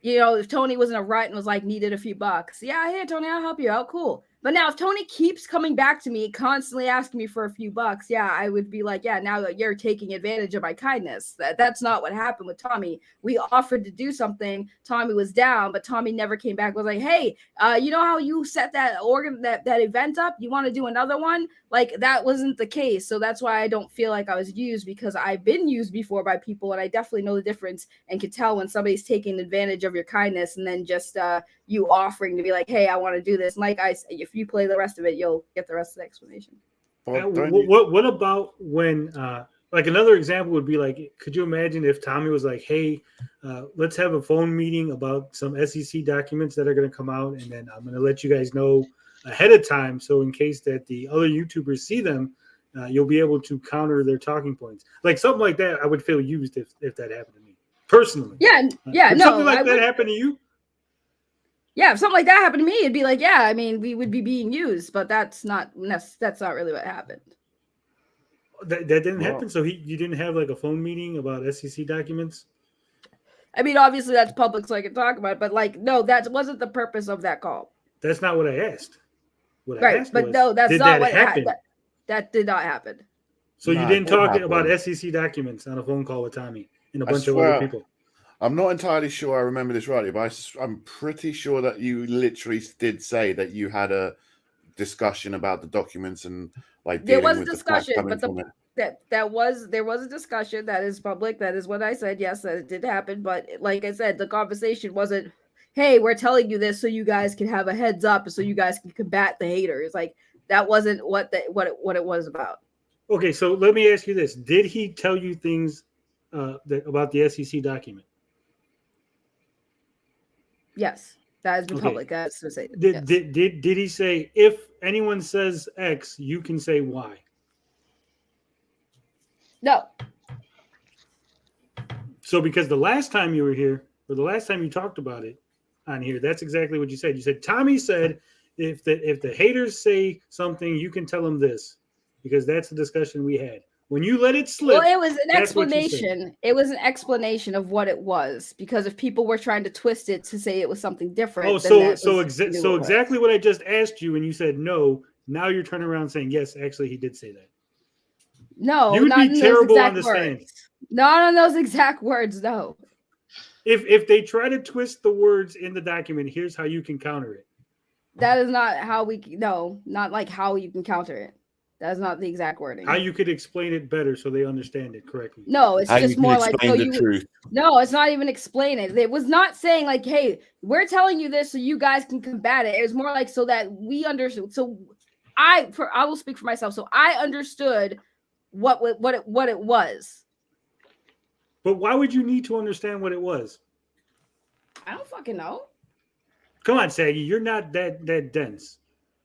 if Tony was in a rut and was needed a few bucks, yeah, hey Tony, I'll help you out, cool. But now if Tony keeps coming back to me, constantly asking me for a few bucks, yeah, I would be like, yeah, now that you're taking advantage of my kindness. That's not what happened with Tommy. We offered to do something. Tommy was down, but Tommy never came back. Was like, hey, you know how you set that that event up? You want to do another one? That wasn't the case. So that's why I don't feel like I was used, because I've been used before by people, and I definitely know the difference and can tell when somebody's taking advantage of your kindness and then just you offering to be like, hey, I want to do this. And if you play the rest of it, you'll get the rest of the explanation. What about when like another example would be like, could you imagine if Tommy was like, hey, let's have a phone meeting about some SEC documents that are going to come out, and then I'm going to let you guys know ahead of time, so in case that the other YouTubers see them, you'll be able to counter their talking points. Like something like that, I would feel used if that happened to me personally. Yeah, Would something like that happen to you? Yeah, if something like that happened to me, it'd be like, yeah, I mean, we would be being used, but that's not really what happened. That didn't happen. So you didn't have like a phone meeting about SEC documents? I mean, obviously that's public, so I can talk about it, but like, no, that wasn't the purpose of that call. That's not what I asked. What Right, I asked but was, no, that's did not that what happen? That did not happen. So you didn't talk about SEC documents on a phone call with Tommy and a bunch of other people. I'm not entirely sure I remember this rightly, but I'm pretty sure that you literally did say that you had a discussion about the documents and like There dealing was a with the crap discussion, coming but from it. there was a discussion that is public. That is what I said. Yes, that it did happen. But like I said, the conversation wasn't, hey, we're telling you this so you guys can have a heads up, so you guys can combat the haters. Like that wasn't what it was about. Okay, so let me ask you this: did he tell you things about the SEC document? Yes, that has been Okay. public. That's to say. Did he say if anyone says X, you can say Y? No. So because the last time you were here, or the last time you talked about it on here, that's exactly what you said. You said Tommy said if the haters say something, you can tell them this, because that's the discussion we had. When you let it slip, Well, it was an that's what you said. explanation. It was an explanation of what it was, because if people were trying to twist it to say it was something different. Oh, so exactly what I just asked you, and you said no. Now you're turning around saying yes. Actually, he did say that. No, You would not be in those terrible on exact the stand. words. Not on those exact words. No. If they try to twist the words in the document, here's how you can counter it. That is not how we. No, not like how you can counter it. That's not the exact wording. How you could explain it better so they understand it correctly. No, it's How just you can more like explain the truth. No, it's not even explain it. It was not saying like, "Hey, we're telling you this so you guys can combat it." It was more like so that we understood. So I will speak for myself. So I understood what it was. But why would you need to understand what it was? I don't fucking know. Come on, Saggy, you're not that dense.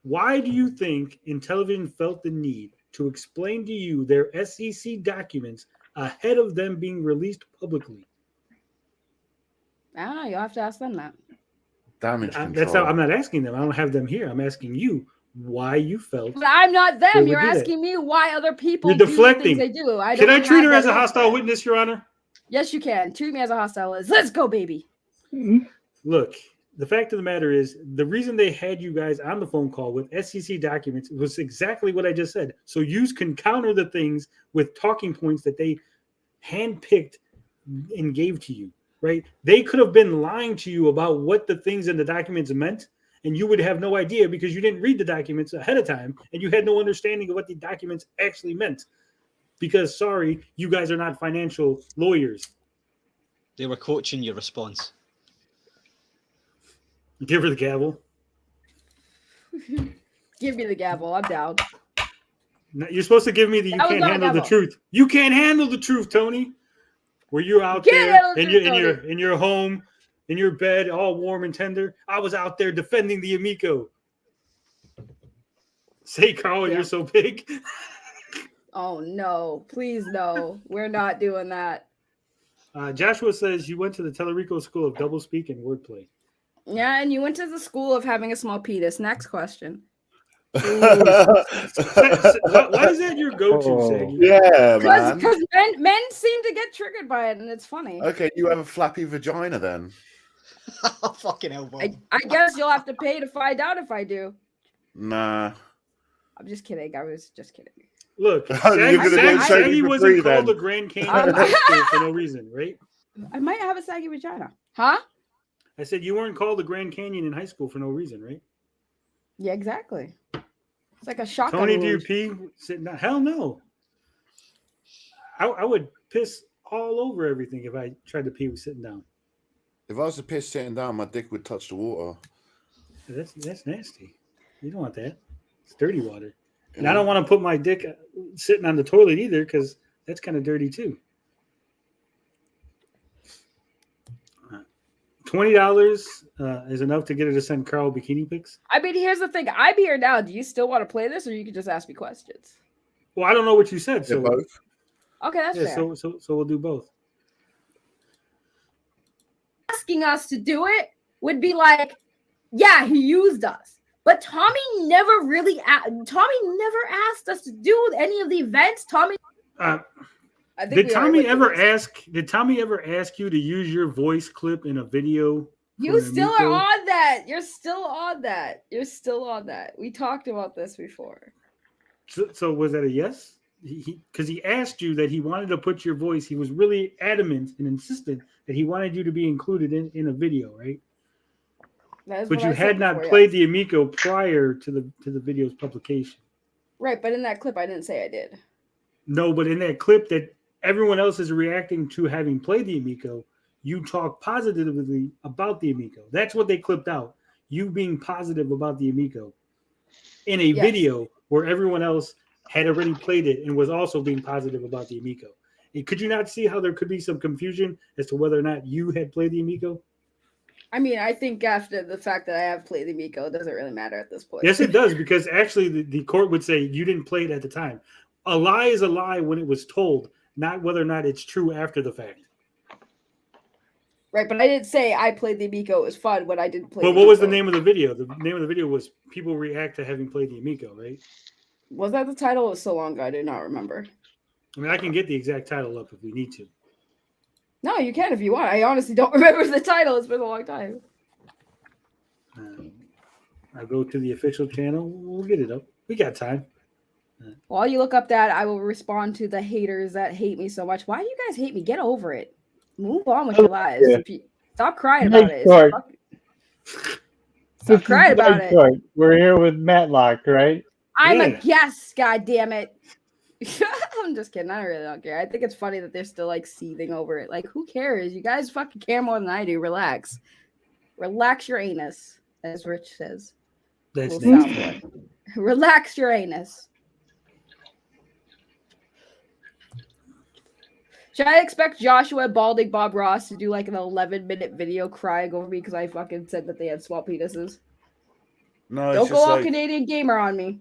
Why do you think Intellivision felt the need to explain to you their SEC documents ahead of them being released publicly? I don't know. You'll have to ask them that. Damage control. That's how I'm not asking them. I don't have them here. I'm asking you why you felt. But I'm not they them. would You're do that. asking me why other people You're do the deflecting. things they do. Can I treat her as a that hostile witness, Your Honor? Yes, you can. Treat me as a hostile witness. Let's go, baby. Look, the fact of the matter is, the reason they had you guys on the phone call with SEC documents was exactly what I just said. So you can counter the things with talking points that they handpicked and gave to you, right? They could have been lying to you about what the things in the documents meant, and you would have no idea because you didn't read the documents ahead of time, and you had no understanding of what the documents actually meant. Because, sorry, you guys are not financial lawyers. They were coaching your response. Give her the gavel. Give me the gavel. I'm down. No, you're supposed to give me the you That was can't not a handle the gavel. truth. You can't handle the truth, Tony. Were you out Can't there handle the in truth, in your home, in your bed, all warm and tender? I was out there defending the Amico. Say, Carl, you're so big. Oh no, please no. We're not doing that. Joshua says you went to the Telerico School of Doublespeak and Wordplay. Yeah, and you went to the school of having a small penis. Next question. Why is that your go-to, Saggy? Yeah, man. Because men seem to get triggered by it, and it's funny. Okay, you have a flappy vagina then. Fucking hell, Bob. I guess you'll have to pay to find out if I do. Nah. I'm just kidding. I was just kidding. Look, You're gonna go and show Saggy me for wasn't free, called then. the Grand Canyon in high school for no reason, right? I might have a saggy vagina. Huh? I said you weren't called the Grand Canyon in high school for no reason, right? Yeah, exactly. It's like a shotgun. Tony, do you wound. pee sitting down? Hell no. I would piss all over everything if I tried to pee sitting down. If I was to piss sitting down, my dick would touch the water. That's nasty. You don't want that. It's dirty water. And I don't want to put my dick sitting on the toilet either, because That's kind of dirty too. $20 is enough to get her to send Carl bikini pics. I mean, here's the thing. I'm here now. Do you still want to play this, or you can just ask me questions? Well, I don't know what you said, so both. Okay, that's fair. So we'll do both. Asking us to do it would be like, yeah, he used us, but Tommy never asked us to do any of the events. Tommy, Did Tommy ever ask you to use your voice clip in a video? You still are on that. You're still on that. We talked about this before. So was that a yes? Because he asked you that he wanted to put your voice. He was really adamant and insistent that he wanted you to be included in a video, right? But you had not played the Amico prior to the video's publication. Right, but in that clip, I didn't say I did. No, but in that clip that everyone else is reacting to having played the Amico, you talk positively about the Amico. That's what they clipped out. You being positive about the Amico in a video where everyone else had already played it and was also being positive about the Amico. And could you not see how there could be some confusion as to whether or not you had played the Amico? I mean, I think after the fact that I have played the Amico, it doesn't really matter at this point. Yes, it does, because actually the court would say you didn't play it at the time. A lie is a lie when it was told, not whether or not it's true after the fact. Right, but I didn't say I played the Amico. It was fun when I didn't play. But what was the name of the video? The name of the video was "People React to Having Played the Amico," right? Was that the title? It was so long ago, I do not remember. I mean, I can get the exact title up if we need to. No, you can if you want. I honestly don't remember the title. It's been a long time. I go to the official channel. We'll get it up. We got time. While you look up that, I will respond to the haters that hate me so much. Why do you guys hate me? Get over it. Move on with your lives. Stop crying about it. Stop crying about it. We're here with Matlock, right? I'm a guest, god damn it. I'm just kidding. I really don't care. I think it's funny that they're still like seething over it. Like, who cares? You guys fucking care more than I do. Relax. Relax your anus, as Rich says. That's Relax your anus. Should I expect Joshua Balding Bob Ross to do like an 11-minute video crying over me because I fucking said that they had small penises? No, don't go all Canadian gamer on me.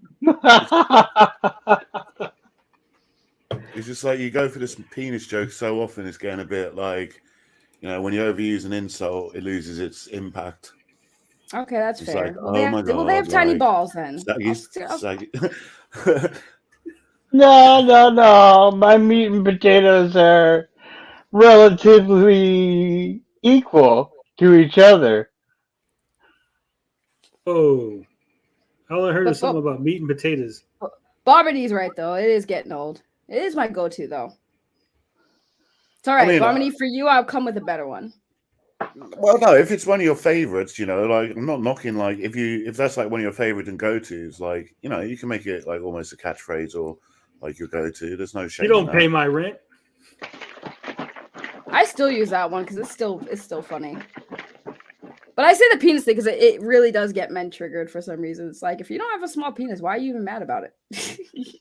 It's just like you go for this penis joke so often, it's getting a bit like, you know, when you overuse an insult, it loses its impact. Okay, that's it's fair. Like, Well, they have tiny balls then. No. My meat and potatoes are relatively equal to each other. Oh, I heard of something about meat and potatoes. Bomity's right though. It is getting old. It is my go-to though. It's all right, Bomity. For you, I'll come with a better one. Well, no, if it's one of your favorites, you know, like I'm not knocking. Like if that's like one of your favorite and go-tos, like you know, you can make it like almost a catchphrase or like your go-to. There's no shame. You don't pay my rent. I still use that one because it's still funny. But I say the penis thing because it really does get men triggered for some reason. It's like, if you don't have a small penis, why are you even mad about it?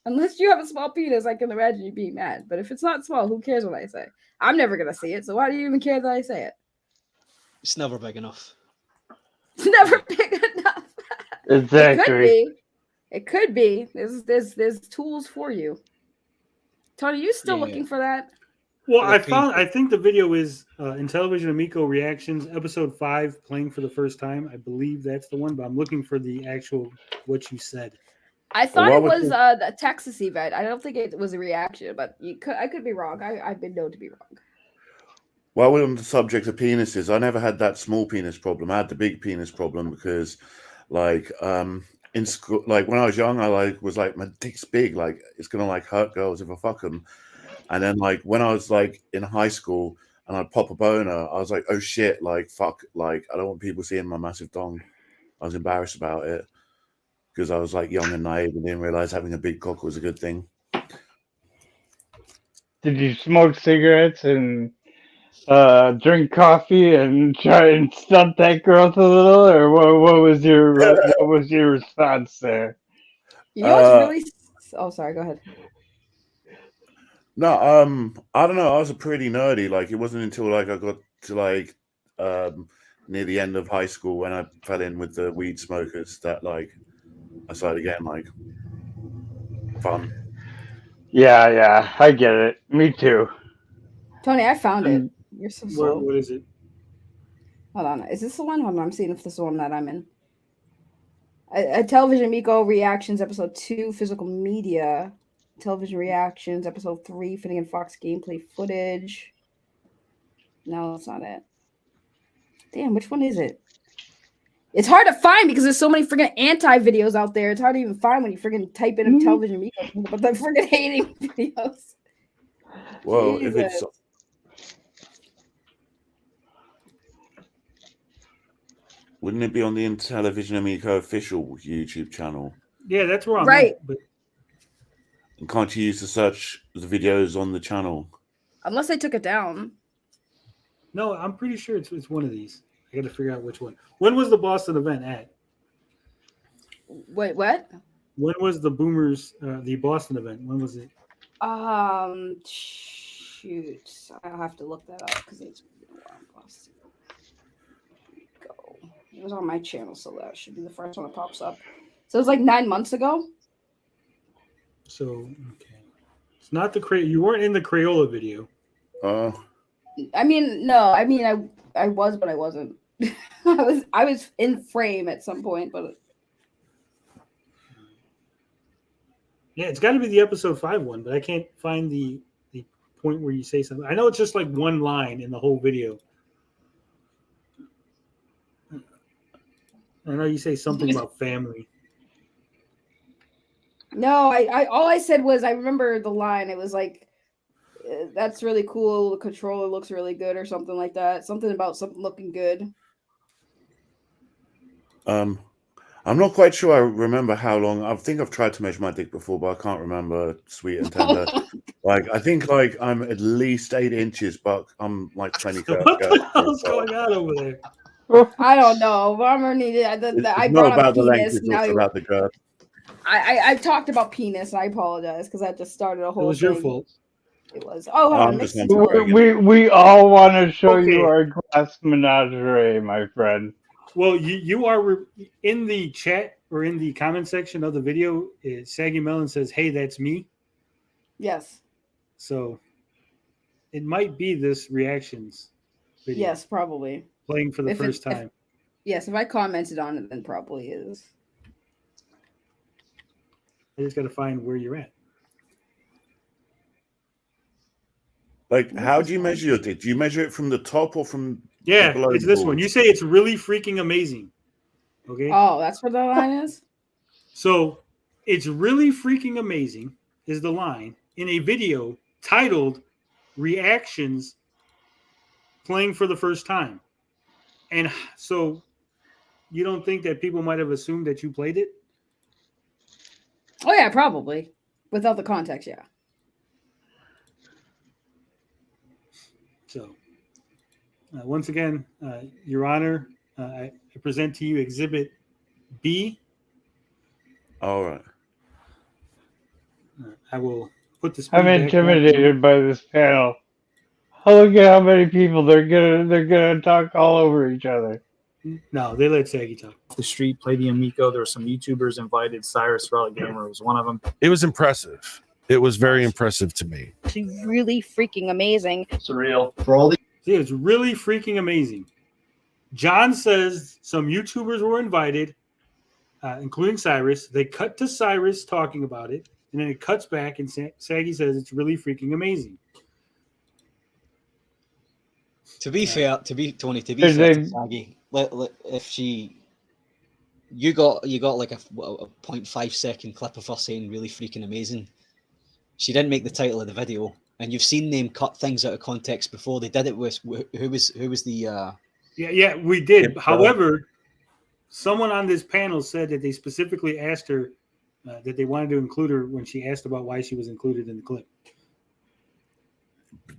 Unless you have a small penis, I can imagine you being mad. But if it's not small, who cares what I say? I'm never going to see it, so why do you even care that I say it? It's never big enough. It's never big enough. Exactly. It could be. There's tools for you. Tony, you still looking for that? Well, I think the video is in Television Amico Reactions, episode 5, playing for the first time. I believe that's the one, but I'm looking for the actual what you said. I thought it was the Texas event. I don't think it was a reaction, but I could be wrong. I've been known to be wrong. While we're on the subject of penises, I never had that small penis problem. I had the big penis problem because, like, in school, like when I was young, I was like, my dick's big, like it's gonna like hurt girls if I fuck them. And then like when I was like in high school and I'd pop a boner, I was like, oh shit, like fuck, like I don't want people seeing my massive dong. I was embarrassed about it because I was like young and naive and didn't realize having a big cock was a good thing. Did you smoke cigarettes and drink coffee and try and stump that growth a little, or what was your response there? You know what's really? Oh, sorry. Go ahead. No, I don't know. I was pretty nerdy. Like, it wasn't until like I got to like near the end of high school when I fell in with the weed smokers that like I started getting like fun. Yeah, I get it. Me too. Tony, I found it. You're so slow. What is it? Hold on. Is this the one? Hold on. I'm seeing if this is the one that I'm in. A Television Miko Reactions, Episode 2, Physical Media. Television Reactions, Episode 3, Finnegan Fox Gameplay Footage. No, that's not it. Damn, which one is it? It's hard to find because there's so many freaking anti-videos out there. It's hard to even find when you freaking type in a Television Miko, but the freaking hating videos. Well, Jesus. if it's wouldn't it be on the Television Amico official YouTube channel? Yeah, that's where I'm Right. at, but And can't you use the search the videos on the channel? Unless they took it down. no, I'm pretty sure it's one of these. I got to figure out which one. When was the Boston event at? Wait, what? When was the Boomers, the Boston event? When was it? Shoot. I'll have to look that up because it's been a while. Boston. Go. It was on my channel, so that should be the first one that pops up. So it was like 9 months ago. So, okay. It's not the you weren't in the Crayola video. I mean, no. I mean, I was, but I wasn't. I was in frame at some point, but Yeah, it's got to be the episode 5 one, but I can't find the point where you say something. I know it's just like one line in the whole video. I know you say something about family. no. I all I said was I remember the line. It was like, "That's really cool. The controller looks really good," or something like that. Something about something looking good. I'm not quite sure I remember how long. I think I've tried to measure my dick before, but I can't remember. Sweet and tender. Like, I think like I'm at least 8 inches, but I'm like 20. What the hell's going on over there? I don't know. Bomber needed. I It's brought not up about the length, penis. it's Now also about the girth. I talked about penis. And I apologize because I just started a whole. It was your thing. fault. It was. Oh, hold on, I'm just mix not it up. We all want to show you Okay. our glass menagerie, my friend. Well, you are in the chat or in the comment section of the video. Saggy Melon says, "Hey, that's me." Yes. So it might be this reactions video. Yes, probably. Playing for the If first if- time. Yes, if I commented on it, then probably is. I just got to find where you're at. Like, how do you measure your dick? Do you measure it from the top or from Yeah, below it's the this balls? one. You say it's really freaking amazing. Okay. Oh, that's what the line is? So it's really freaking amazing is the line in a video titled Reactions Playing for the First Time. And so you don't think that people might have assumed that you played it? Oh yeah, probably. Without the context, yeah. So once again, Your Honor, I present to you Exhibit B. All right. I will put the I'm screen back on. intimidated by this panel. Oh, look at how many people they're gonna talk all over each other. No, they let Saggy talk. The street, play the Amico. There were some YouTubers invited. Cyrus Raleigh Gamer was one of them. It was impressive. It was very impressive to me. Really freaking amazing. Surreal. For all the See, it's really freaking amazing. John says some YouTubers were invited, including Cyrus. They cut to Cyrus talking about it, and then it cuts back, and Saggy says it's really freaking amazing. To be fair, to be fair to Saggy, if you got like a 0.5 second clip of her saying really freaking amazing. She didn't make the title of the video, and you've seen them cut things out of context before. They did it with who was the Yeah, we did. However, someone on this panel said that they specifically asked her that they wanted to include her when she asked about why she was included in the clip.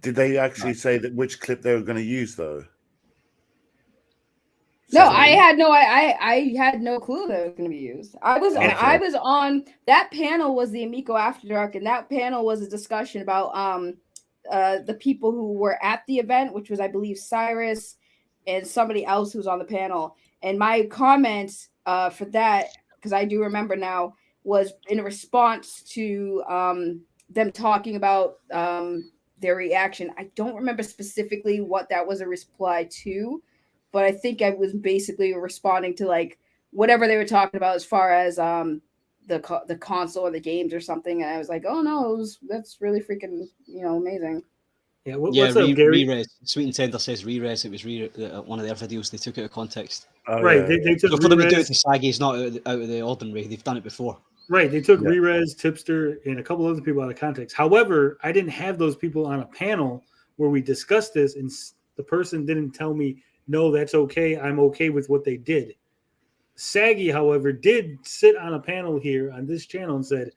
Did they actually say that which clip they were going to use, though? No, I had no clue that it was going to be used. I was on that panel was the Amico After Dark, and that panel was a discussion about the people who were at the event, which was I believe Cyrus and somebody else who was on the panel. And my comments for that, because I do remember now, was in response to them talking about their reaction. I don't remember specifically what that was a reply to, but I think I was basically responding to like whatever they were talking about as far as the console or the games or something. And I was like, oh no, that's really freaking amazing. Yeah, what's up, Gary? Re-res. Sweet and Tender says re-res. It was one of their videos. They took it out of context. Right, they took so for them to do it re-res. to Saggy is not out of the ordinary. They've done it before. Right, they took re-res, Tipster, and a couple other people out of context. However, I didn't have those people on a panel where we discussed this, and the person didn't tell me, no, that's okay. I'm okay with what they did. Saggy, however, did sit on a panel here on this channel and said,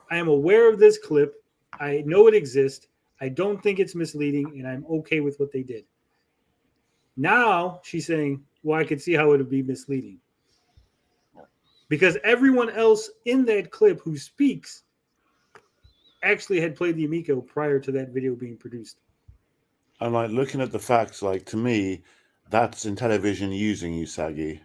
I am aware of this clip. I know it exists. I don't think it's misleading, and I'm okay with what they did. Now she's saying, well, I could see how it would be misleading. Because everyone else in that clip who speaks actually had played the Amico prior to that video being produced. I'm like looking at the facts, like to me, that's in television using you, Saggy.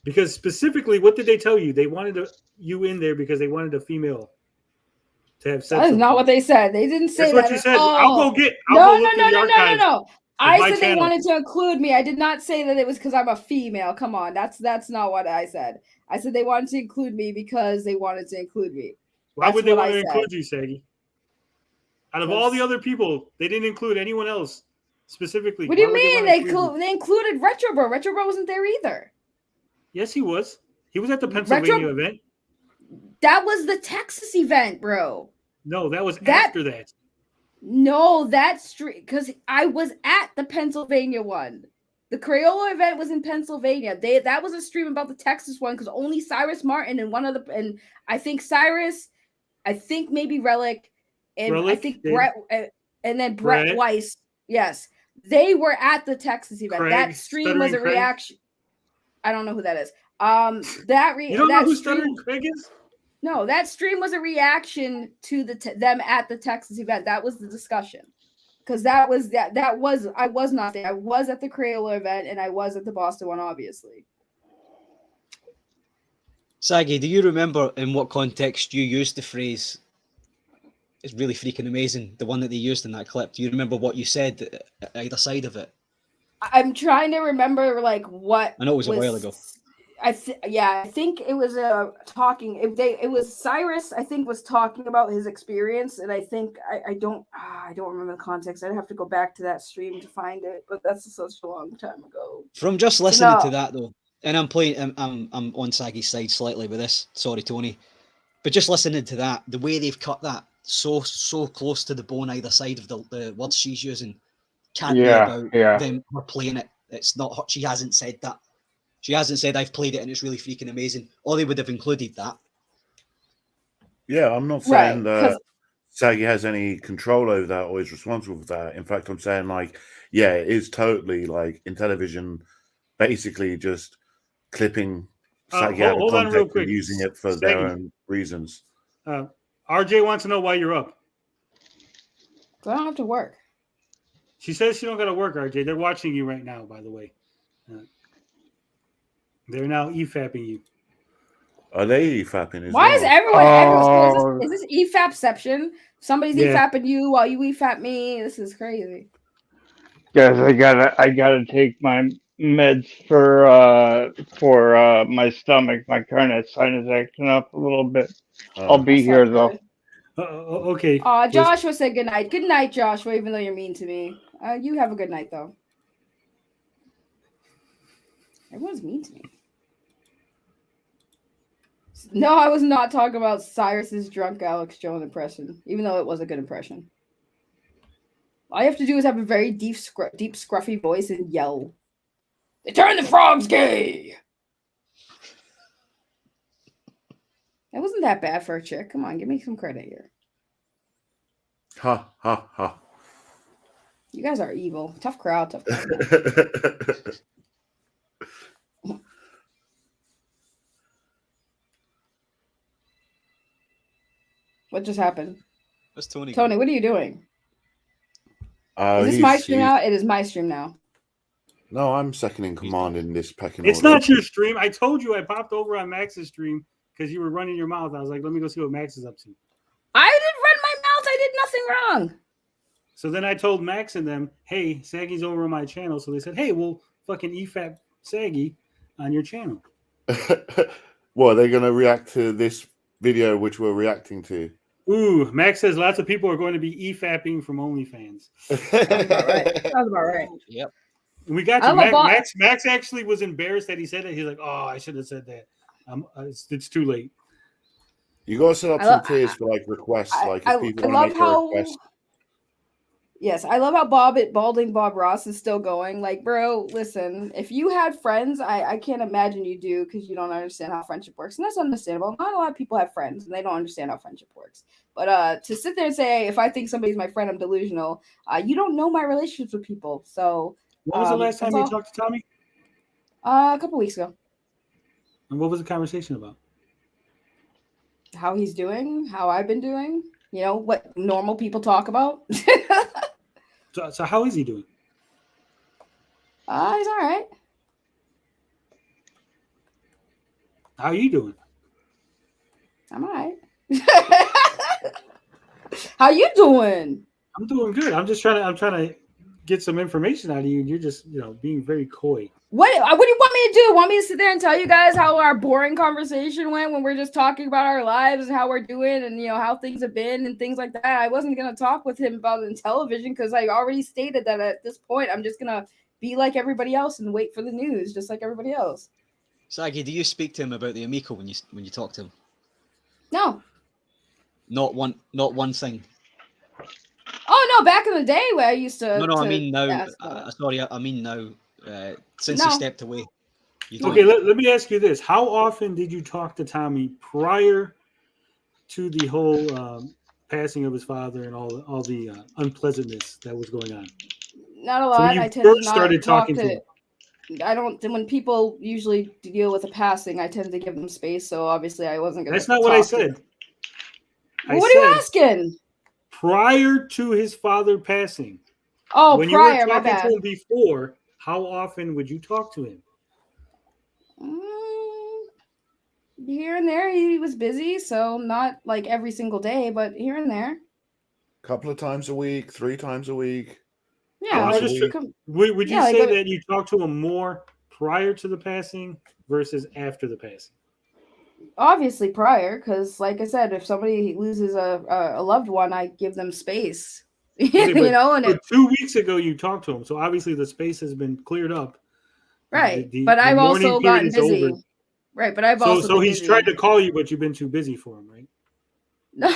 Because specifically, what did they tell you? They wanted you in there because they wanted a female to have sex. That is not what they said. They didn't say That's that. what you at said. all. I'll go look No. in the archives I my said they channel. wanted to include me. I did not say that it was because I'm a female. Come on, that's not what I said. I said they wanted to include me because they wanted to include me. Why would they what want I to said. include you, Saggy? Out of all the other people, they didn't include anyone else specifically. What do you Why would mean? want to include you? They included Retro Bro. Retro Bro wasn't there either. Yes, he was. He was at the Pennsylvania event. That was the Texas event, bro. No, that was after that. No, that's because I was at the Pennsylvania one. The Crayola event was in Pennsylvania. That was a stream about the Texas one because only Cyrus Martin and I think Cyrus, I think maybe Relic, and I think Brett, and then Brett Weiss. Yes, they were at the Texas event. Craig, that stream was a Craig. reaction. I don't know who that is. You don't know who Stuttering Craig is? No, that stream was a reaction to them at the Texas event. That was the discussion. Because that was I was not there. I was at the Crayola event and I was at the Boston one, obviously. Saggy, do you remember in what context you used the phrase, it's really freaking amazing, the one that they used in that clip? Do you remember what you said either side of it? I'm trying to remember like what I know it was a while ago. I think it was talking. It was Cyrus. I think was talking about his experience, and I think I don't remember the context. I'd have to go back to that stream to find it, but that's such a long time ago. From just listening to that though, and I'm on Saggy's side slightly with this. Sorry, Tony, but just listening to that, the way they've cut that so close to the bone either side of the words she's using can't be about them her playing it. It's not her. She hasn't said that. She hasn't said I've played it and it's really freaking amazing. Or they would have included that. Yeah, I'm not saying that Saggy has any control over that or is responsible for that. In fact, I'm saying like, yeah, it is totally like in television, basically just clipping Saggy out of context and using it for their own reasons. RJ wants to know why you're up. I don't have to work. She says she don't got to work, RJ. They're watching you right now, by the way. They're now EFAPing you. Are they EFAPing as Why well? is everyone? Is this EFAPception? Somebody's EFAPing you while you EFAP me. This is crazy. Guys, I gotta take my meds for my stomach. My carnet's sinus acting up a little bit. I'll be here though. Okay. Joshua said good night. Good night, Joshua. Even though you're mean to me, you have a good night though. Everyone's mean to me. No, I was not talking about Cyrus's drunk Alex Jones impression, even though it was a good impression. All you have to do is have a very deep, scruffy voice and yell, "They turned the frogs gay!" That wasn't that bad for a chick. Come on, give me some credit here. Ha, ha, ha. You guys are evil. Tough crowd, What just happened? What's Tony? Tony, what are you doing? Oh, Is this my stream now? It is my stream now. No, I'm second in command in this pecking It's order. not your stream. I told you I popped over on Max's stream because you were running your mouth. I was like, let me go see what Max is up to. I didn't run my mouth. I did nothing wrong. So then I told Max and them, hey, Saggy's over on my channel. So they said, hey, we'll fucking EFAP Saggy on your channel. What, are they going to react to this video which we're reacting to? Ooh, Max says lots of people are going to be EFAPing from OnlyFans. Sounds about right. Sounds about right. Yep. We got you. Max actually was embarrassed that he said it. He's like, oh, I should have said that. It's too late. You got to set up some tiers for like requests. Like if people want to make a request. Yes, I love how Balding Bob Ross is still going. Like, bro, listen, if you had friends, I can't imagine you do because you don't understand how friendship works. And that's understandable. Not a lot of people have friends and they don't understand how friendship works. But to sit there and say, if I think somebody's my friend, I'm delusional, you don't know my relationships with people. So what was the last time you talked to Tommy? A couple weeks ago. And what was the conversation about? How he's doing, how I've been doing, you know, what normal people talk about. So how is he doing? He's all right. How are you doing? I'm all right. How you doing? I'm doing good. I'm trying to get some information out of you, and you're just, being very coy. What do you want me to do? Want me to sit there and tell you guys how our boring conversation went when we're just talking about our lives and how we're doing and how things have been and things like that? I wasn't gonna talk with him about it in television because I already stated that at this point I'm just gonna be like everybody else and wait for the news, just like everybody else. Saggy, do you speak to him about the Amico when you talk to him? No. Not one thing. Oh no! Back in the day where I used to. No, I mean now. Sorry, I mean now. Since he stepped away. Okay, let me ask you this: how often did you talk to Tommy prior to the whole passing of his father and all the unpleasantness that was going on? Not a lot. So when you I tend to first not started talk talking to him. I don't. When people usually deal with a passing, I tend to give them space. So obviously, I wasn't going to. That's not what I said. Well, what are you asking? Prior to his father passing. Oh, when prior. you were My talking bad. to him before, how often would you talk to him? Here and there, he was busy, so not like every single day, but here and there. Couple of times a week, 3 times a week. Yeah, once like, a week. Would you say that you talked to him more prior to the passing versus after the passing? Obviously prior, because like I said, if somebody loses a loved one, I give them space. Okay, and 2 weeks ago you talked to him, so obviously the space has been cleared up. Right, but I've also gotten busy. Over. Right, but I've so also been he's busy. tried to call you, but you've been too busy for him, right? No,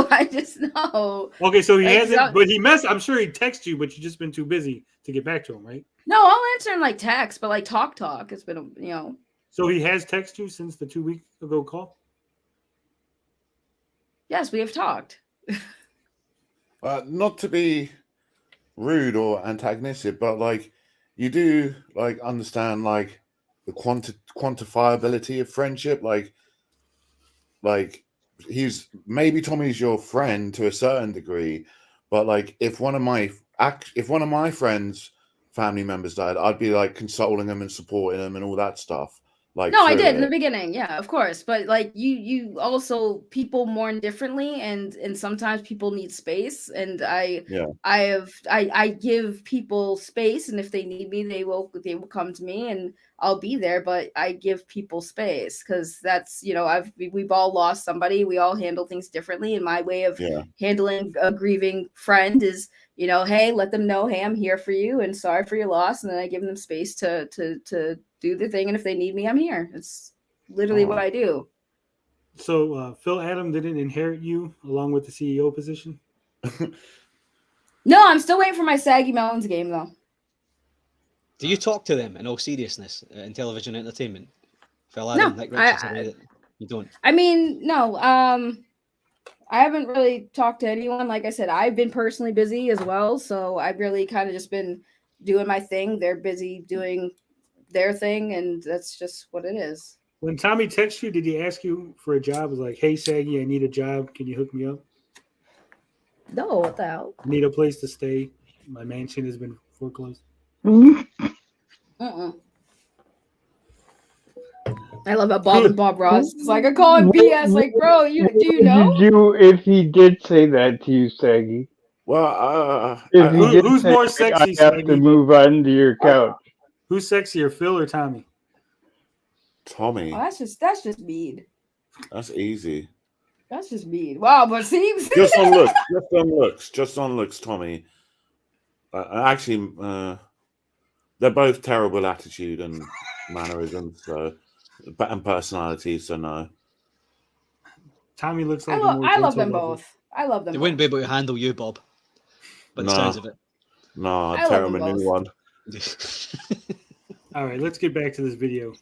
I just know. Okay, so he Like, hasn't, but I'm sure he texted you, but you've just been too busy to get back to him, right? No, I'll answer in like text, but like talk. It's been So he has texted you since the 2 weeks ago call? Yes, we have talked. Not to be rude or antagonistic, but like you do like understand like the quantifiability of friendship. Like Tommy's your friend to a certain degree, but like if one of my friends' family members died, I'd be like consoling them and supporting them and all that stuff. Like no, I did in the beginning, yeah, of course. But like you also people mourn differently, and sometimes people need space, and I give people space, and if they need me, they will come to me, and I'll be there. But I give people space because that's we've all lost somebody. We all handle things differently, and my way of handling a grieving friend is hey, let them know, hey, I'm here for you, and sorry for your loss, and then I give them space to do the thing, and if they need me, I'm here. It's literally what I do. So Phil Adam didn't inherit you along with the CEO position? No, I'm still waiting for my Saggy Melons game though. Do you talk to them in all seriousness in television entertainment? Phil Adam, Nick Richards, you don't. I mean, no. I haven't really talked to anyone. Like I said, I've been personally busy as well, so I've really kind of just been doing my thing. They're busy doing their thing, and that's just what it is. When Tommy texted you, did he ask you for a job? It was like, hey, Saggy, I need a job. Can you hook me up? No, what the hell? I need a place to stay. My mansion has been foreclosed. Uh-uh. I love how Bob and Bob Ross is like, I call it BS. Like, bro, do you know? Did you if he did say that to you, Saggy? Well, If he did who's say, more I sexy, have to Saggy? move on to your couch. Who's sexier, Phil or Tommy? Tommy. Oh, that's just mean. That's easy. That's just mean. Wow, but see, Just on looks. Just on looks, Tommy. Actually, they're both terrible attitude and mannerisms, and personality. So no. Tommy looks I like love them both. I love them. They both. wouldn't be able to handle you, Bob. But the sounds of it. No, I tear love them a them new both. one. All right, let's get back to this video.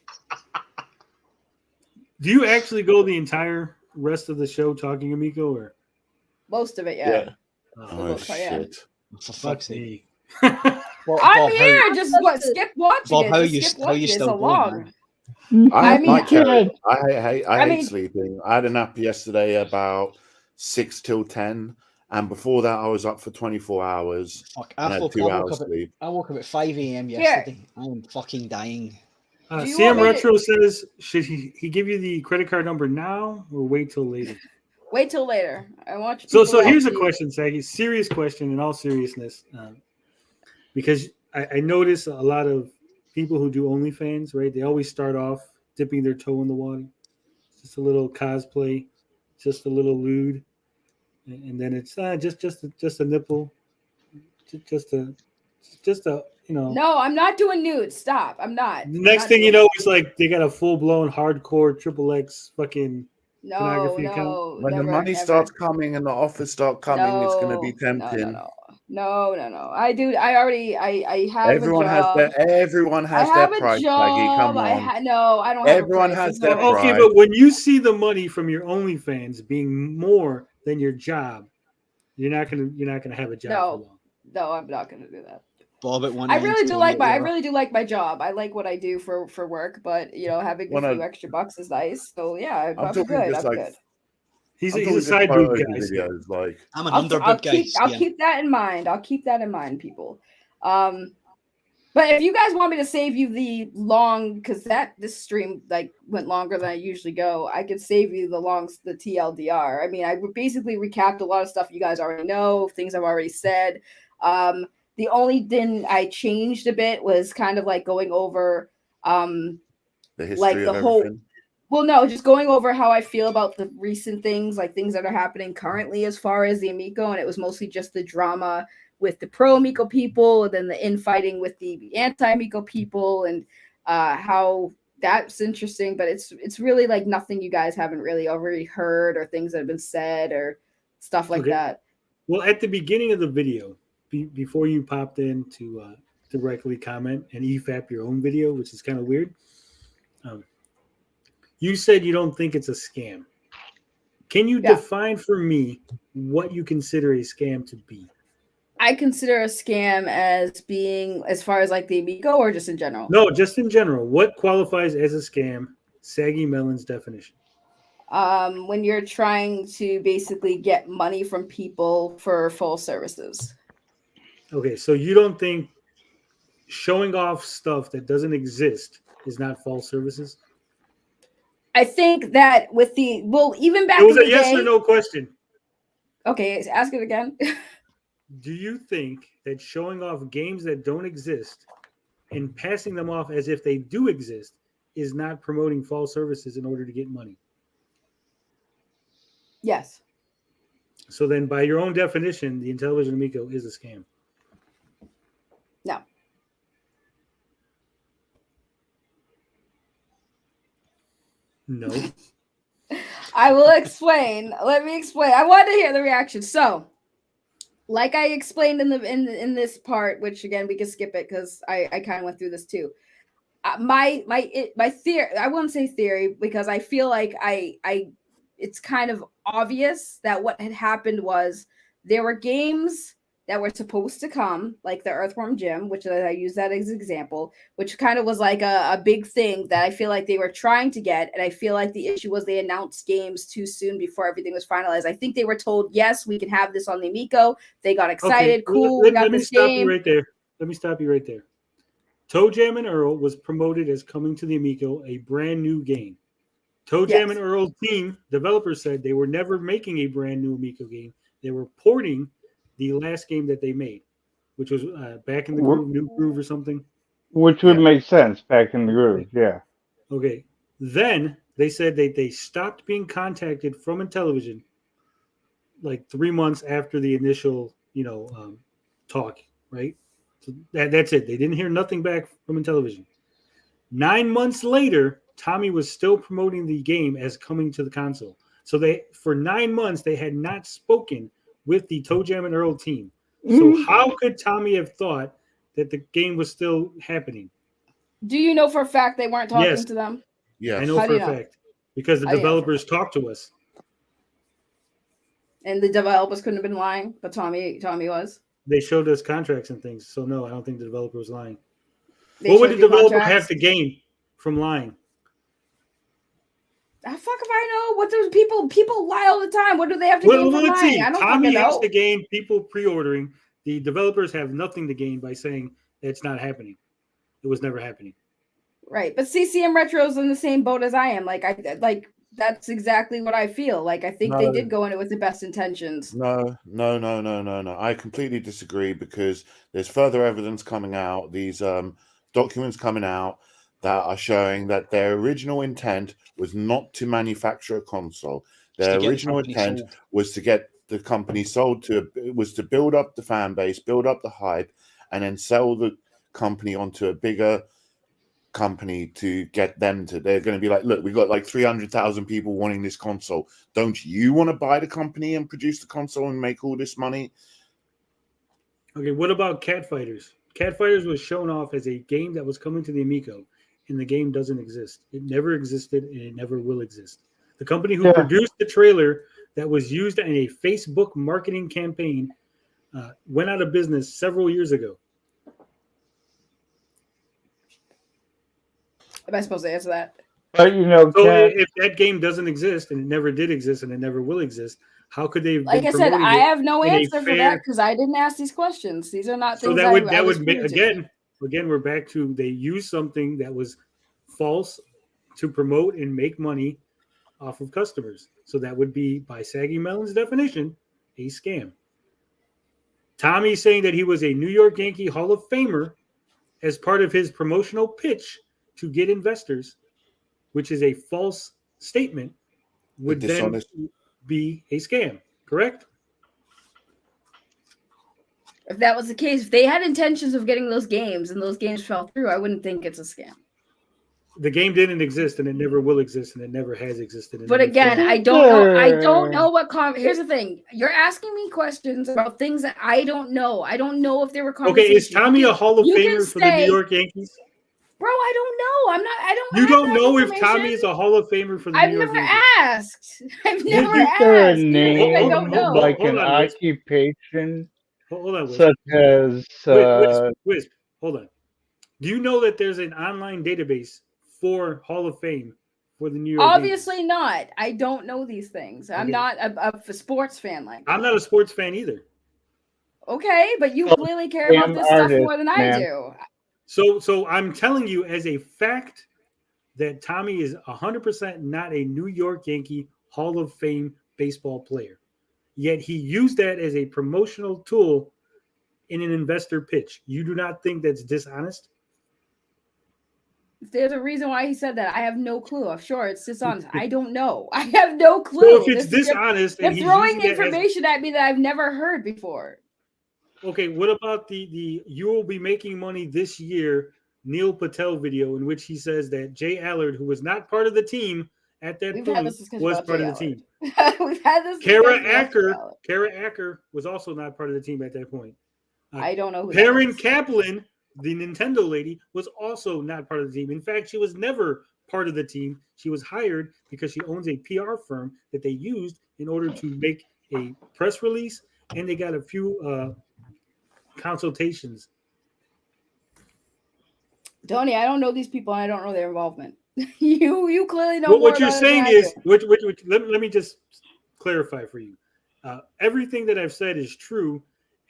Do you actually go the entire rest of the show talking Amico, or Most of it, yeah. Oh shit! For fuck's sake. I'm here. Just skip watching Bob, it. how Just you- skip how watching you it. It's still so going, long. I mean, like it. I I hate mean- sleeping. I had a nap yesterday about 6 till 10, and before that I was up for 24 hours. Fuck, and I had woke 2 up hours at, sleep. I woke up at 5 a.m. Here. yesterday. I am fucking dying. Do you CM want me to- Retro says, should he give you the credit card number now or wait till later? Wait till later. I want you. So people here's a actually- question, Saggy. Serious question in all seriousness. Because I notice a lot of people who do OnlyFans, right? They always start off dipping their toe in the water. Just a little cosplay, just a little lewd. And then it's just a nipple. Just a you know. No, I'm not doing nudes. Stop. I'm not. The next thing you know, it's like they got a full blown hardcore XXX fucking pornography account. When the money starts coming and the offers start coming, it's going to be tempting. No. I do. I already. I have Everyone a has job. everyone I has have their a price, job. Maggie. Come on. No, I don't. Everyone have a price. has There's their no- Okay, but when you see the money from your OnlyFans being more than your job, you're not gonna have a job for long. No, I'm not gonna do that. Bob at one I end, really do Tony like at my. the I other. really do like my job. I like what I do for work, but having a few extra bucks is nice. So yeah, I'm talking good. just I'm like- good. He's I'm a talking just side boob photos guy. and videos, like I'm an I'll underboob guy. keep that in mind. I'll keep that in mind, people. But if you guys want me to save you the long, because this stream went longer than I usually go, I could save you the TLDR. I mean, I basically recapped a lot of stuff you guys already know, things I've already said. The only thing I changed a bit was kind of like going over the history like of the whole. everything. Well, no, just going over how I feel about the recent things, like things that are happening currently as far as the Amico, and it was mostly just the drama with the pro Amico people, and then the infighting with the anti Amico people, and how that's interesting. But it's really like nothing you guys haven't really already heard, or things that have been said, or stuff like Okay. that. Well, at the beginning of the video, before you popped in to directly comment and EFAP your own video, which is kind of weird, you said you don't think it's a scam. Can you define for me what you consider a scam to be? I consider a scam as being, as far as like the Amico, or just in general. No, just in general. What qualifies as a scam? Saggy Melon's definition. When you're trying to basically get money from people for full services. Okay, so you don't think showing off stuff that doesn't exist is not false services? I think that with even back It was in a the yes day, or no question. Okay, ask it again. Do you think that showing off games that don't exist and passing them off as if they do exist is not promoting false services in order to get money? Yes. So then, by your own definition, the Intellivision Amico is a scam. No. No. I will explain. Let me explain. I want to hear the reaction. So, like I explained in this part, which again we can skip it because I kind of went through this too. My theory. I won't say theory because I feel like it's kind of obvious that what had happened was there were games that were supposed to come, like the Earthworm Jim, which I use that as an example, which kind of was like a big thing that I feel like they were trying to get. And I feel like the issue was they announced games too soon before everything was finalized. I think they were told, yes, we can have this on the Amico. They got excited. Cool. We got let me this stop game. you right there. Let me stop you right there. Toe Jam and Earl was promoted as coming to the Amico, a brand new game. Toe Jam and Earl's team, developers said they were never making a brand new Amico game. They were porting the last game that they made, which was Back in the Groove, New Groove or something. Which would make sense, Back in the Groove, yeah. Okay. Then they said that they stopped being contacted from Intellivision like 3 months after the initial, talk, right? So that's it. They didn't hear nothing back from Intellivision. 9 months later, Tommy was still promoting the game as coming to the console. So for 9 months, they had not spoken with the Toe Jam and Earl team. So how could Tommy have thought that the game was still happening? Do you know for a fact they weren't talking to them? Yeah, I know for a fact. Because the developers talked to us. And the developers couldn't have been lying, but Tommy was. They showed us contracts and things. So no, I don't think the developer was lying. What would the developer have to gain from lying? Fuck if I know. What those people lie all the time. What do they have to gain from Let's lying? see. I don't Tommy fucking has know. to gain people pre-ordering. The developers have nothing to gain by saying it's not happening. It was never happening. Right, but CCM Retro's in the same boat as I am. Like that's exactly what I feel. Like I think they did go in it with the best intentions. No. I completely disagree because there's further evidence coming out. These documents coming out that are showing that their original intent was not to manufacture a console. Their original intent was to get the company sold was to build up the fan base, build up the hype, and then sell the company onto a bigger company to get them to. They're going to be like, look, we've got like 300,000 people wanting this console. Don't you want to buy the company and produce the console and make all this money? Okay, what about Catfighters? Catfighters was shown off as a game that was coming to the Amico, and the game doesn't exist. It never existed, and it never will exist. The company who produced the trailer that was used in a Facebook marketing campaign went out of business several years ago. Am I supposed to answer that? But so if that game doesn't exist, and it never did exist, and it never will exist, how could they? Like I said, I have no answer for that because I didn't ask these questions. These are not things. So that would again, we're back to they used something that was false to promote and make money off of customers. So that would be, by Saggy Melon's definition, a scam. Tommy's saying that he was a New York Yankee Hall of Famer as part of his promotional pitch to get investors, which is a false statement, would then be a scam, correct? If that was the case, if they had intentions of getting those games and those games fell through, I wouldn't think it's a scam. The game didn't exist, and it never will exist, and it never has existed. But again, I don't know. I don't know what. Here's the thing: you're asking me questions about things that I don't know. I don't know if there were conversations. Okay, is Tommy a Hall of Famer for the New York Yankees? Bro, I don't know. I'm not. I don't. You don't know if Tommy is a Hall of Famer for the New York Yankees? Asked. I've never asked. A name, I don't know. like an occupation, hold on, such as. Wisp, hold on. Do you know that there's an online database for Hall of Fame for the New York Obviously Yankees? not. I don't know these things. I'm not a sports fan like that. I'm not a sports fan either. Okay, but you clearly care about this stuff more than I do. So I'm telling you as a fact that Tommy is 100% not a New York Yankee Hall of Fame baseball player. Yet he used that as a promotional tool in an investor pitch. You do not think that's dishonest? There's a reason why he said that. I have no clue. I'm sure it's dishonest. I don't know. I have no clue. So if it's dishonest, you're throwing information at me that I've never heard before. Okay, what about the you will be making money this year Neil Patel video in which he says that Jay Allard, who was not part of the team at that point, was part of the team. We've had this. Kara Acker was also not part of the team at that point. I don't know who Karen Kaplan, the Nintendo lady, was also not part of the team. In fact, she was never part of the team. She was hired because she owns a PR firm that they used in order to make a press release, and they got a few consultations. Tony, I don't know these people and I don't know their involvement. you clearly know What, more what you're about it than saying I is, do. let me just clarify for you. Everything that I've said is true,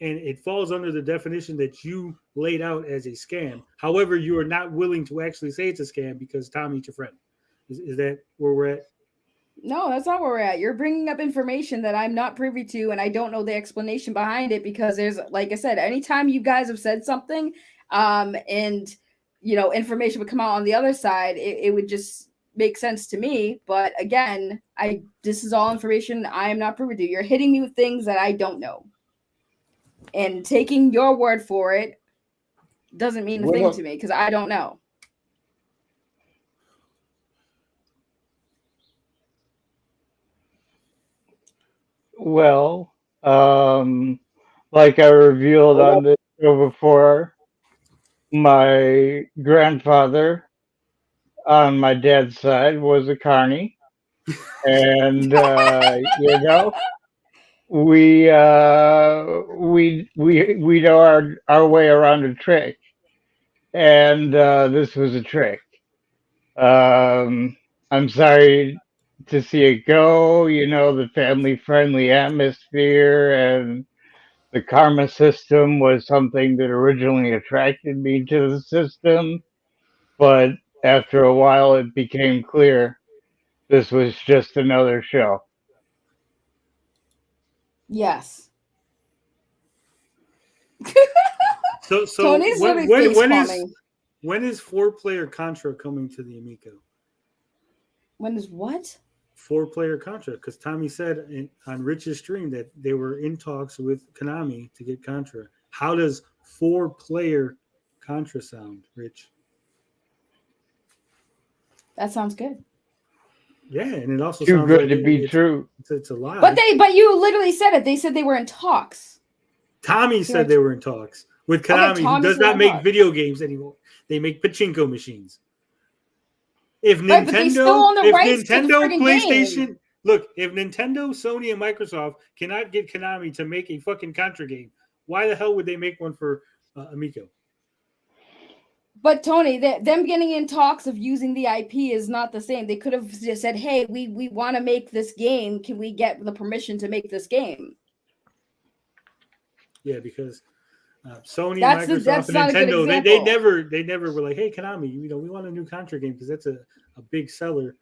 and it falls under the definition that you laid out as a scam. However, you are not willing to actually say it's a scam because Tommy's your friend. Is that where we're at? No, that's not where we're at. You're bringing up information that I'm not privy to, and I don't know the explanation behind it because there's, like I said, anytime you guys have said something, and information would come out on the other side, it would just make sense to me. But again, this is all information I am not privy to. You're hitting me with things that I don't know, and taking your word for it doesn't mean a thing to me because I don't know. Well, like I revealed on the show before, my grandfather on my dad's side was a carny, and we know our way around a trick, and this was a trick. I'm sorry to see it go. The family-friendly atmosphere and the karma system was something that originally attracted me to the system, but after a while, it became clear this was just another show. Yes. So Tony's literally face-palming. when is 4-player Contra coming to the Amico? When is what? 4-player Contra, because Tommy said on Rich's stream that they were in talks with Konami to get Contra. How does 4-player Contra sound, Rich? That sounds good. Yeah, and it also Too sounds good like to be true. It's a lie. But you literally said it. They said they were in talks. Tommy said they were in talks with Konami, who does not make video games anymore. They make pachinko machines. If Right, but they still own the rights to the friggin' PlayStation, game. look, if Nintendo, Sony, and Microsoft cannot get Konami to make a fucking Contra game, why the hell would they make one for Amico? But Tony, them getting in talks of using the IP is not the same. They could have just said, "Hey, we want to make this game. Can we get the permission to make this game?" Yeah, because Sony, That's Microsoft, not and a good Nintendo, example. they never were like, "Hey, Konami, we want a new Contra game because that's a big seller."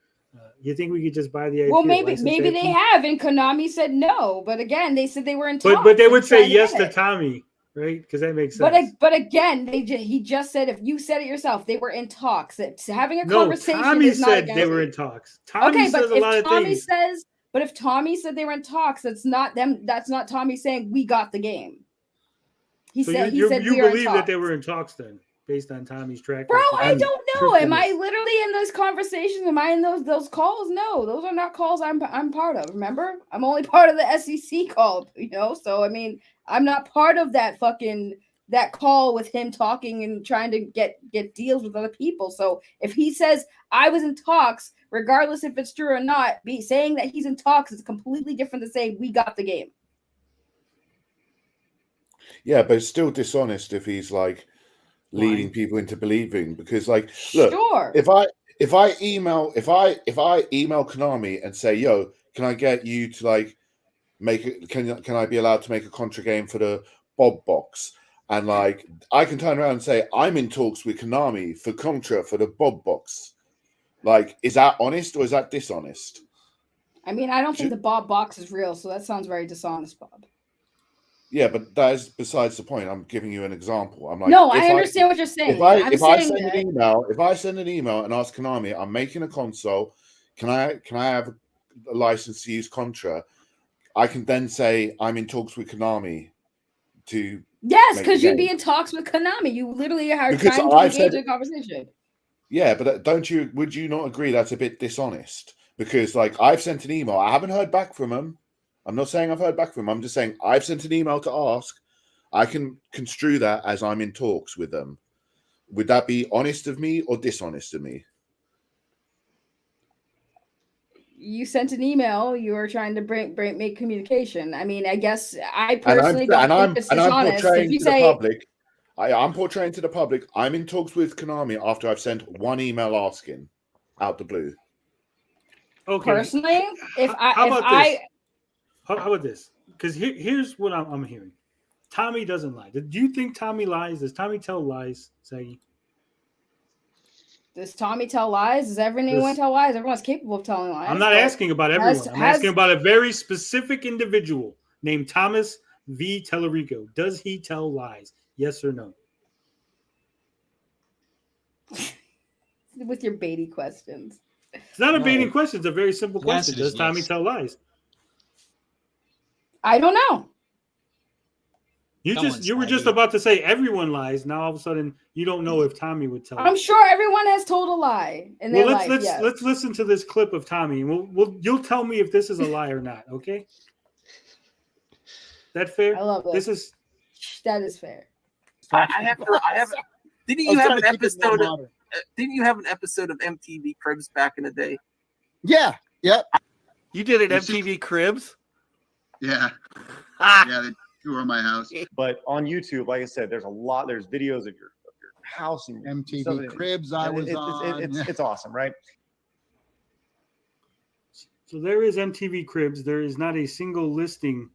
You think we could just buy the IP? Well, or maybe license the they IP? have, and Konami said no. But again, they said they were in talks. But they would say trying yes get to it. Tommy, right? Because that makes sense. But again, he just said, if you said it yourself, they were in talks. It's having a No, conversation Tommy is not said against they were it. in talks. Tommy Okay, but says a lot if of Tommy things. says, but if Tommy said they were in talks, that's not them. That's not Tommy saying we got the game. He So said you we are in believe that talks. they were in talks then, based on Tommy's track Bro, record. I don't know. Am I literally in those conversations? Am I in those calls? No, those are not calls I'm part of. Remember, I'm only part of the SEC call. So I mean, I'm not part of that call with him talking and trying to get deals with other people. So if he says I was in talks, regardless if it's true or not, saying that he's in talks is completely different than saying we got the game. Yeah, but it's still dishonest if he's like leading people into believing, because like, look, Sure. if I email Konami and say, yo, can I get you to like make it, can I be allowed to make a Contra game for the Bob box? And like I can turn around and say I'm in talks with Konami for Contra for the Bob box. Like, is that honest or is that dishonest? I mean, I don't think the Bob box is real, so that sounds very dishonest, Bob. Yeah, but that is besides the point. I'm giving you an example. I'm like, no, I understand what you're saying. If I send an email and ask Konami, I'm making a console. Can I have a license to use Contra? I can then say I'm in talks with Konami to. Yes, because you'd be in talks with Konami. You literally are trying to engage in a conversation. Yeah, but would you not agree that's a bit dishonest? Because like I've sent an email, I haven't heard back from them. I'm not saying I've heard back from them. I'm just saying I've sent an email to ask. I can construe that as I'm in talks with them. Would that be honest of me or dishonest of me? you sent an email. You were trying to make communication. I mean, I guess I And personally don't think it's I'm dishonest. If portraying you to the say public. I'm portraying to the public. I'm in talks with Konami after I've sent one email asking out the blue. Okay. personally, if How about I this? How about this? Because here's what I'm hearing. Tommy doesn't lie. Do you think Tommy lies? Does Tommy tell lies, Saggy? does Tommy tell lies? Does everyone tell lies? Everyone's capable of telling lies. I'm not but asking about everyone. I'm asking about a very specific individual named Thomas V. Tellerico. Does he tell lies? Yes or no? with your baity questions. It's not a baiting question. It's a very simple question. answer is Does Tommy yes. tell lies? I don't know. You were just about to say everyone lies. Now all of a sudden you don't know if Tommy would tell. I'm sure everyone has told a lie in their life. Yes. Let's listen to this clip of Tommy, and you'll tell me if this is a lie or not. Okay? That fair? I love it. That is fair. I have. Didn't you have an episode? Didn't you have an episode of MTV Cribs back in the day? Yeah. Yep. You did it, MTV Cribs? Yeah. Yeah, they tour my house. But on YouTube, like I said, there's videos of your house and MTV stuff. Cribs I was on. It's awesome, right? So there is MTV Cribs. There is not a single listing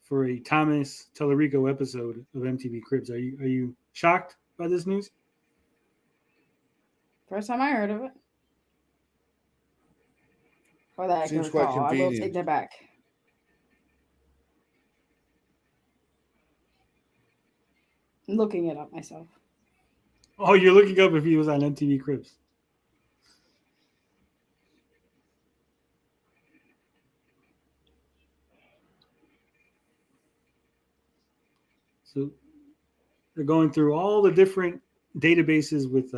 for a Thomas Tellerico episode of MTV Cribs. Are you shocked by this news? First time I heard of it. For that, I can Seems quite recall. I will convenient. take that back. I'm looking it up myself. Oh, you're looking up if he was on MTV Cribs. So they're going through all the different databases with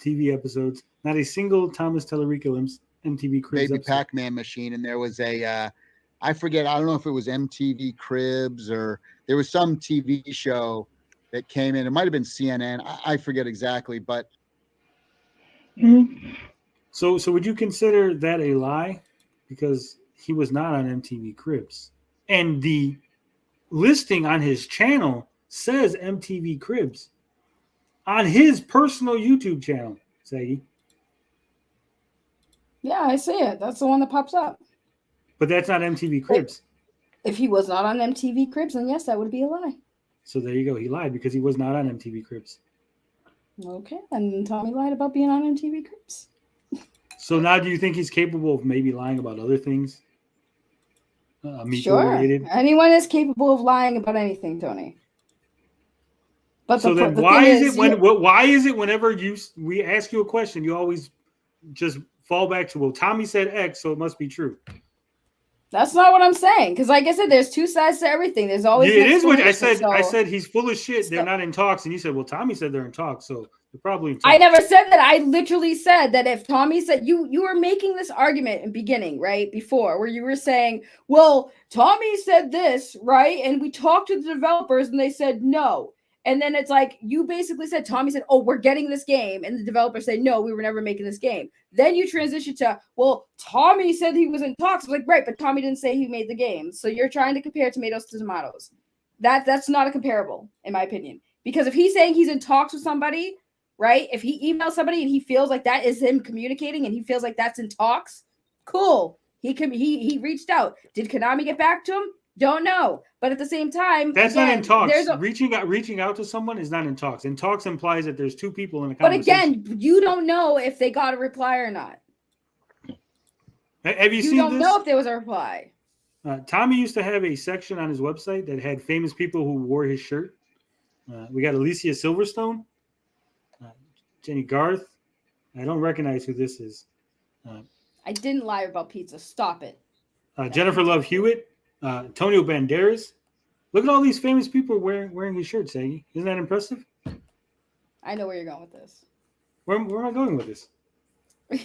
TV episodes. Not a single Thomas Tellerico MTV Cribs Baby episode. Pac-Man machine, and there was a I forget, I don't know if it was MTV Cribs or there was some TV show that came in. It might have been CNN. I forget exactly, but So would you consider that a lie? Because he was not on MTV Cribs. And the listing on his channel says MTV Cribs on his personal YouTube channel, Saggy. Yeah, I see it. That's the one that pops up. But that's not MTV Cribs. If he was not on MTV Cribs, then yes, that would be a lie. So there you go. He lied because he was not on MTV Cribs. Okay, and Tommy lied about being on MTV Cribs. So now do you think he's capable of maybe lying about other things? Miko Sure. related? Anyone is capable of lying about anything, Tony. But So then why is it whenever we ask you a question, you always just fall back to, well, Tommy said X, so it must be true. That's not what I'm saying. Because like I said, there's two sides to everything. There's always Yeah, it is what I said. explanation, I so- said he's full of shit. They're not in talks, and you said, well, Tommy said they're in talks, so they're probably in talks. I never said that. I literally said that if Tommy said you were making this argument in beginning, right? Before where you were saying, well, Tommy said this, right? And we talked to the developers and they said no. And then it's like you basically said, Tommy said, oh, we're getting this game. And the developers say, no, we were never making this game. Then you transition to, well, Tommy said he was in talks. Like, right, but Tommy didn't say he made the game. So you're trying to compare tomatoes to tomatoes. That's not a comparable, in my opinion. Because if he's saying he's in talks with somebody, right? If he emails somebody and he feels like that is him communicating and he feels like that's in talks, cool. He reached out. Did Konami get back to him? Don't know. But at the same time, That's again, not in talks. there's a- Reaching out to someone is not in talks. In talks implies that there's two people in a but conversation. again, you don't know if they got a reply or not. Have you You seen don't this? know if there was a reply. Tommy used to have a section on his website that had famous people who wore his shirt. We got Alicia Silverstone, Jenny Garth. I don't recognize who this is. I didn't lie about pizza. Stop it. Jennifer Love Hewitt, Antonio Banderas. Look at all these famous people wearing his shirt, Saggy. Isn't that impressive? I know where you're going with this. Where am I going with this?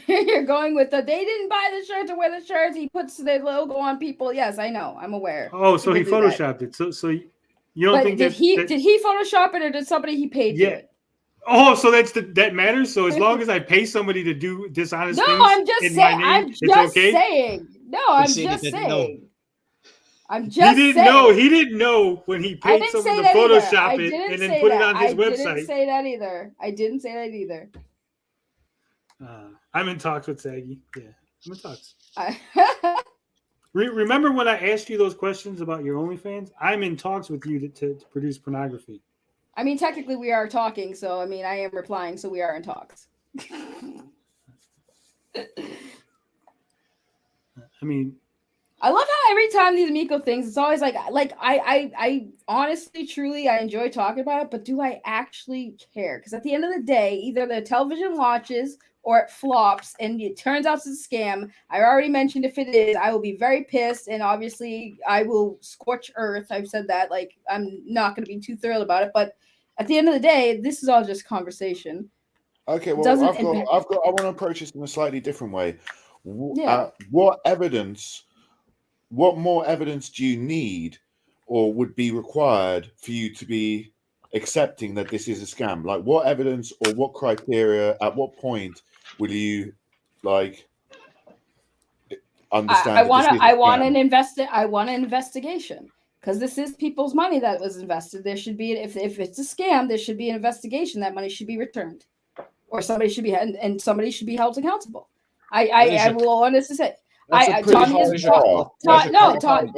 You're going with they didn't buy the shirts or wear the shirts. He puts the logo on people. Yes, I know. I'm aware. Oh, so he People do that. photoshopped it. So you don't But think did that he Photoshop it or did somebody he paid do Yeah. it? Oh, so that matters. So as long as I pay somebody to do dishonest things, I'm just in saying. my name, I'm it's just okay. saying. No, They I'm say they just didn't know. saying. I'm just He didn't saying. know. He didn't know when he I paid didn't someone say to that either. Photoshop I it didn't and then say put it that. on his I didn't website. say that either. I didn't say that either. I'm in talks with Saggy. Yeah, I'm in talks. Remember when I asked you those questions about your OnlyFans? I'm in talks with you to produce pornography. I mean, technically, we are talking, so I mean, I am replying, so we are in talks. I mean, I love how every time these Miko things, it's always like I honestly, truly, I enjoy talking about it, but do I actually care? Because at the end of the day, either the television launches or it flops and it turns out it's a scam. I already mentioned if it is, I will be very pissed, and obviously I will scorch earth. I've said that, like, I'm not going to be too thrilled about it, but at the end of the day, this is all just conversation. Okay, well, I want to approach this in a slightly different way. Yeah. What more evidence do you need or would be required for you to be accepting that this is a scam? Like, what evidence or what criteria, at what point will you, like, understand I that want this is a I want scam? I want an investigation, because this is people's money that was invested. There should be, if it's a scam, there should be an investigation. That money should be returned, or somebody should be, and somebody should be held accountable. I will honestly say, Tommy is no, Tommy.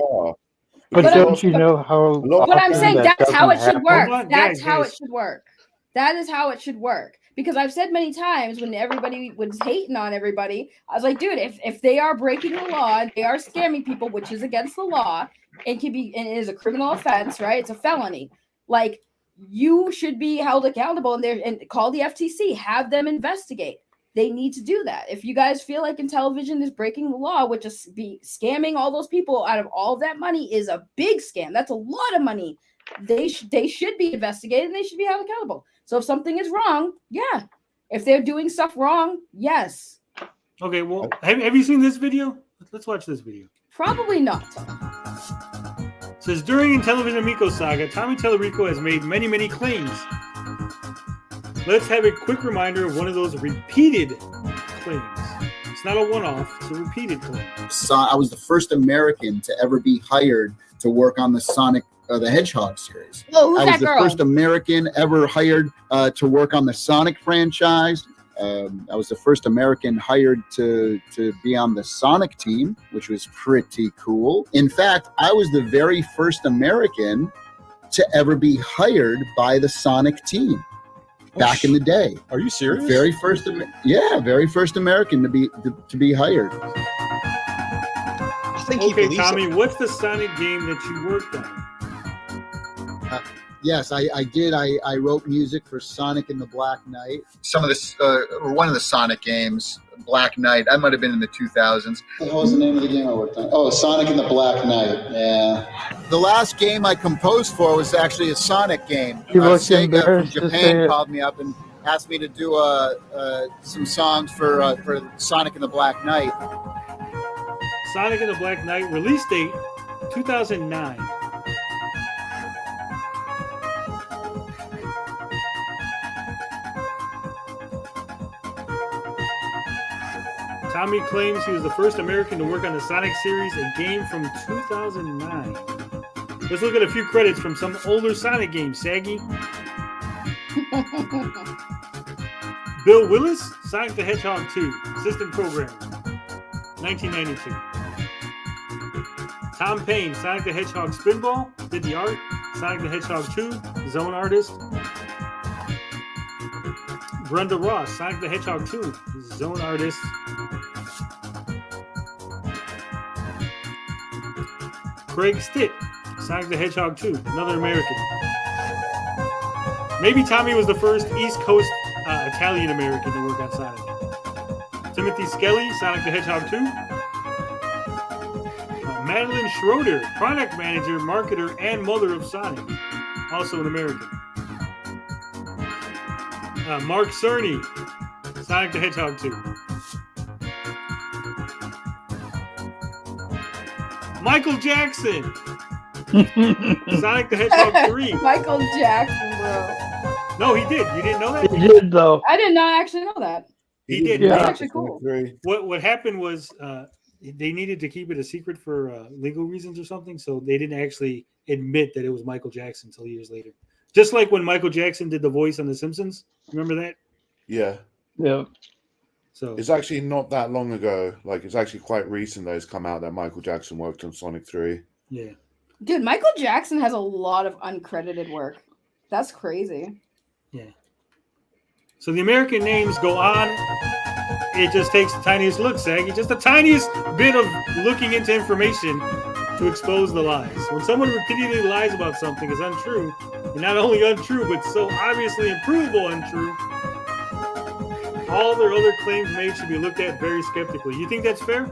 But don't you know how? But I'm saying that that's how it doesn't should work. happen? That's how it should work. That is how it should work. Because I've said many times when everybody was hating on everybody, I was like, dude, if they are breaking the law and they are scamming people, which is against the law, it is a criminal offense, right? It's a felony. Like, you should be held accountable and call the FTC, have them investigate. They need to do that. If you guys feel like Intellivision is breaking the law, which is be scamming all those people out of all of that money is a big scam. That's a lot of money. They should be investigated and they should be held accountable. So if something is wrong, yeah. If they're doing stuff wrong, yes. Okay, well, have you seen this video? Let's watch this video. Probably not. It says, during Intellivision Miko saga, Tommy Tellerico has made many, many claims. Let's have a quick reminder of one of those repeated claims. It's not a one-off, it's a repeated claim. I was the first American to ever be hired to work on the Sonic the Hedgehog series. Oh, who's I was that the girl? first American ever hired to work on the Sonic franchise. I was the first American hired to be on the Sonic team, which was pretty cool. In fact, I was the very first American to ever be hired by the Sonic team back in the day. Are you serious? Very first American to be hired. I think okay, Tommy, what's the Sonic game that you worked on? Yes, I did. I wrote music for Sonic and the Black Knight. Some of this, or one of the Sonic games, Black Knight. That might have been in the 2000s. What was the name of the game I worked on? Oh, Sonic and the Black Knight. Yeah. The last game I composed for was actually a Sonic game. He looks Sega from embarrassed to say Japan it. called me up and asked me to do some songs for Sonic and the Black Knight. Sonic and the Black Knight, release date 2009. Tommy claims he was the first American to work on the Sonic series, a game from 2009. Let's look at a few credits from some older Sonic games. Saggy. Bill Willis, Sonic the Hedgehog 2, assistant programmer, 1992. Tom Payne, Sonic the Hedgehog Spinball, did the art. Sonic the Hedgehog 2, zone artist. Brenda Ross, Sonic the Hedgehog 2, zone artist. Craig Stitt, Sonic the Hedgehog 2, another American. Maybe Tommy was the first East Coast Italian American to work on Sonic. Timothy Skelly, Sonic the Hedgehog 2. Madeline Schroeder, product manager, marketer, and mother of Sonic, also an American. Mark Cerny, Sonic the Hedgehog 2. Michael Jackson, Sonic the Hedgehog 3. Michael Jackson, bro. No, he did. You didn't know that? He did though. I did not actually know that. He did. Yeah. That's actually cool. What happened was they needed to keep it a secret for legal reasons or something, so they didn't actually admit that it was Michael Jackson until years later. Just like when Michael Jackson did the voice on The Simpsons. Remember that? Yeah. Yeah. So it's actually not that long ago. Like it's actually quite recent that it's come out that Michael Jackson worked on Sonic 3. Yeah. Dude, Michael Jackson has a lot of uncredited work. That's crazy. Yeah. So the American names go on. It just takes the tiniest look, Saggy. Just the tiniest bit of looking into information to expose the lies. When someone repeatedly lies about something is untrue, and not only untrue, but so obviously and provable untrue, all their other claims made should be looked at very skeptically. You think that's fair?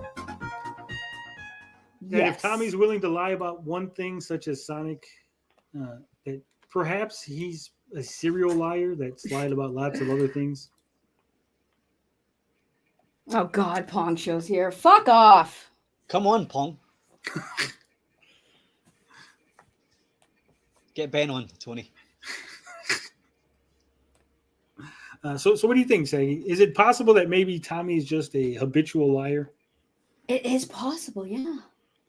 That if Tommy's willing to lie about one thing, such as Sonic, that perhaps he's a serial liar that's lied about lots of other things. Oh God, Pong show's here. Fuck off. Come on, Pong. Get Ben on, Tony. So what do you think, Saggy? Is it possible that maybe Tommy's just a habitual liar? It is possible, yeah.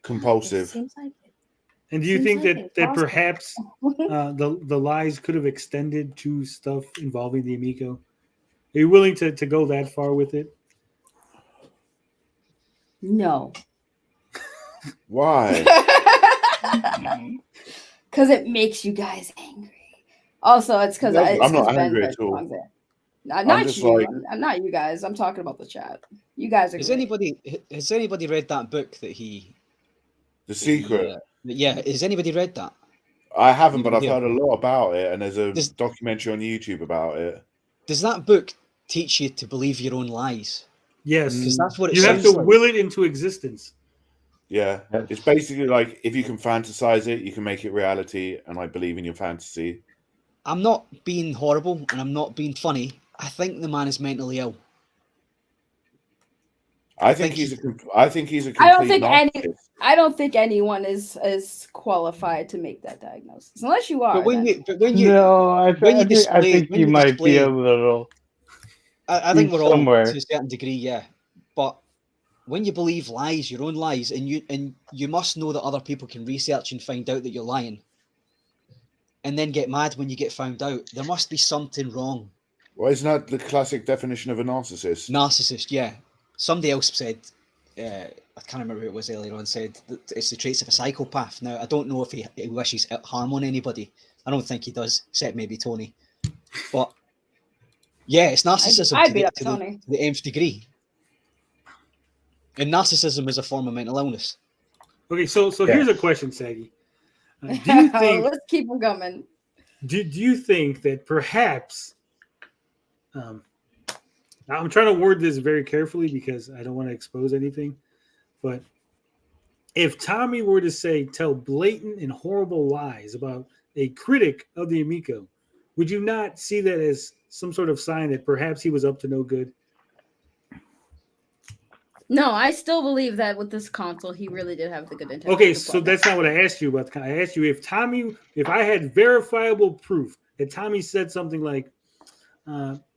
Compulsive. Seems like it. And do you think Seems that, like that possible. perhaps the lies could have extended to stuff involving the Amico? Are you willing to go that far with it? No. Why? Because it makes you guys angry. Also, it's because No, I'm not angry at all. Not just you. like- I'm not you guys. I'm talking about the chat. You guys are. Has great. anybody read that book that he? The Secret. Yeah. Has anybody read that? I haven't, but I've Yeah. heard a lot about it, and there's a documentary on YouTube about it. Does that book teach you to believe your own lies? Yes, because that's what it you have sounds to like. will it into existence. Yeah, it's basically like if you can fantasize it, you can make it reality, and I believe in your fantasy. I'm not being horrible and I'm not being funny. I think the man is mentally ill. I think he's a complete I don't think anyone is qualified to make that diagnosis unless you are. But when then. you No, I when you think display- when you you might be display- a little. I think we're all somewhere. to a certain degree, yeah. But when you believe lies, your own lies, and you must know that other people can research and find out that you're lying, and then get mad when you get found out. There must be something wrong. Well, isn't that the classic definition of a narcissist? Narcissist, yeah. Somebody else said, I can't remember who it was earlier on, said that it's the traits of a psychopath. Now, I don't know if he wishes harm on anybody. I don't think he does, except maybe Tony. But yeah, it's narcissism I'd to beat the, up to the- Tony. to the nth degree. And narcissism is a form of mental illness. Okay, so Yeah. here's a question, Saggy. Do you think Let's keep them coming. do you think that perhaps I'm trying to word this very carefully because I don't want to expose anything, but if Tommy were to tell blatant and horrible lies about a critic of the Amico, would you not see that as some sort of sign that perhaps he was up to no good? No, I still believe that with this console, he really did have the good intention. Okay, to so plug that's not what I asked you about. I asked you if I had verifiable proof that Tommy said something like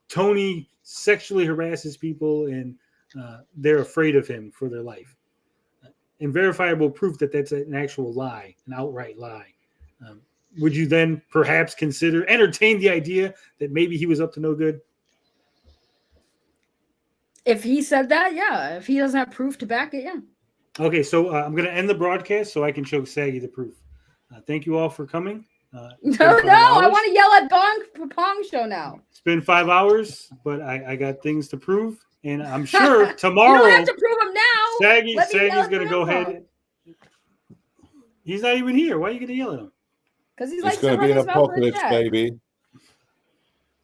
Tony sexually harasses people and they're afraid of him for their life, and verifiable proof that that's an actual lie, an outright lie. Would you then perhaps entertain the idea that maybe he was up to no good? If he said that, yeah. If he doesn't have proof to back it, yeah. Okay, so I'm going to end the broadcast so I can show Saggy the proof. Thank you all for coming. It's been No, 5 no, I hours. want to yell at Pong Show now. It's been 5 hours, but I got things to prove, and I'm sure You don't tomorrow have to prove them now. Saggy's Let me yell at going to go him. ahead. He's not even here. Why are you going to yell at him? Because he's It's like going to be an apocalypse, baby.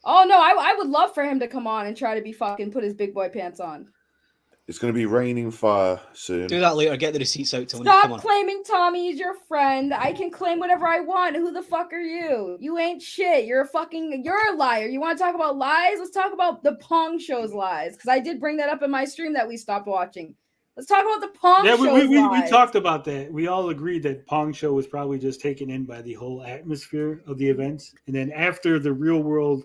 Oh no, I would love for him to come on and try to be fucking put his big boy pants on. It's going to be raining fire soon. Do that later. Get the receipts out, Tony. Stop Come on. claiming Tommy is your friend. I can claim whatever I want. Who the fuck are you? You ain't shit. You're a liar. You want to talk about lies? Let's talk about the Pong Show's lies. Because I did bring that up in my stream that we stopped watching. Let's talk about the Pong Yeah, Show. we talked about that. We all agreed that Pong Show was probably just taken in by the whole atmosphere of the events. And then after the real world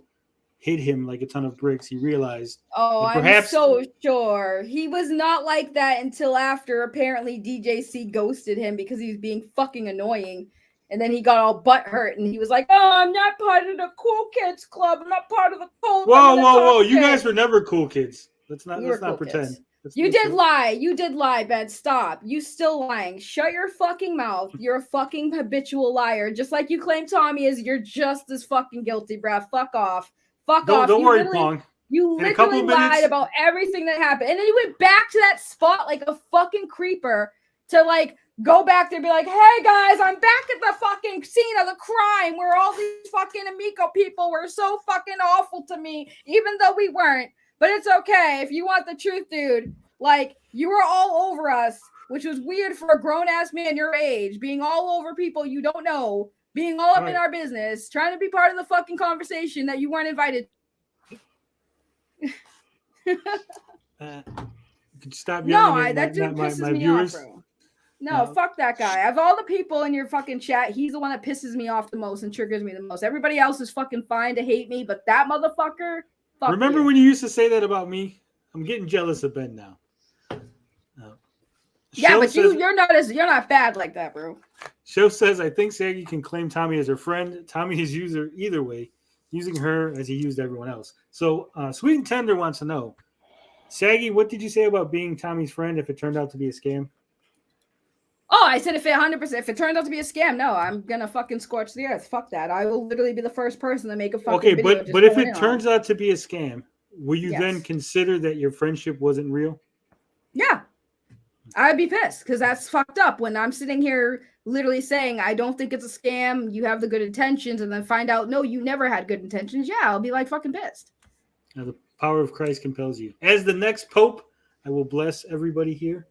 hit him like a ton of bricks, he realized Oh, that I'm perhaps so sure. He was not like that until after apparently DJC ghosted him because he was being fucking annoying. And then he got all butthurt and he was like, oh, I'm not part of the cool kids club. I'm not part of the cool. Whoa. You guys were never cool kids. Let's not cool pretend. kids. You did lie, Ben. Stop. You still lying. Shut your fucking mouth. You're a fucking habitual liar. Just like you claim Tommy is, you're just as fucking guilty, bruh. Fuck off. Fuck off. Don't worry, Pong. You In a couple literally of minutes- lied about everything that happened. And then you went back to that spot like a fucking creeper to like go back there and be like, hey guys, I'm back at the fucking scene of the crime where all these fucking Amico people were so fucking awful to me, even though we weren't. But it's okay. If you want the truth, dude, like you were all over us, which was weird for a grown-ass man your age, being all over people you don't know, being all up in our business, trying to be part of the fucking conversation that you weren't invited. Stop yelling at that dude my pisses me viewers. off, bro. No, fuck that guy. Of all the people in your fucking chat, he's the one that pisses me off the most and triggers me the most. Everybody else is fucking fine to hate me, but that motherfucker, fuck Remember you. when you used to say that about me? I'm getting jealous of Ben now. Yeah, Show but says- you're not bad like that, bro. Show says, I think Saggy can claim Tommy as her friend. Tommy is user either way, using her as he used everyone else. So Sweet and Tender wants to know, Saggy, what did you say about being Tommy's friend if it turned out to be a scam? Oh, I said if it turns out to be a scam, no, I'm gonna fucking scorch the earth. Fuck that. I will literally be the first person to make a fucking Okay, video. but if it turns out to be a scam, will you Yes. then consider that your friendship wasn't real? Yeah. I'd be pissed because that's fucked up when I'm sitting here literally saying I don't think it's a scam, you have the good intentions, and then find out no, you never had good intentions. Yeah, I'll be like fucking pissed. Now, the power of Christ compels you. As the next pope, I will bless everybody here.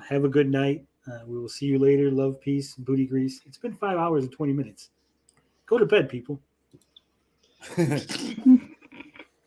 Have a good night. We will see you later. Love, peace, booty grease. It's been 5 hours and 20 minutes. Go to bed, people.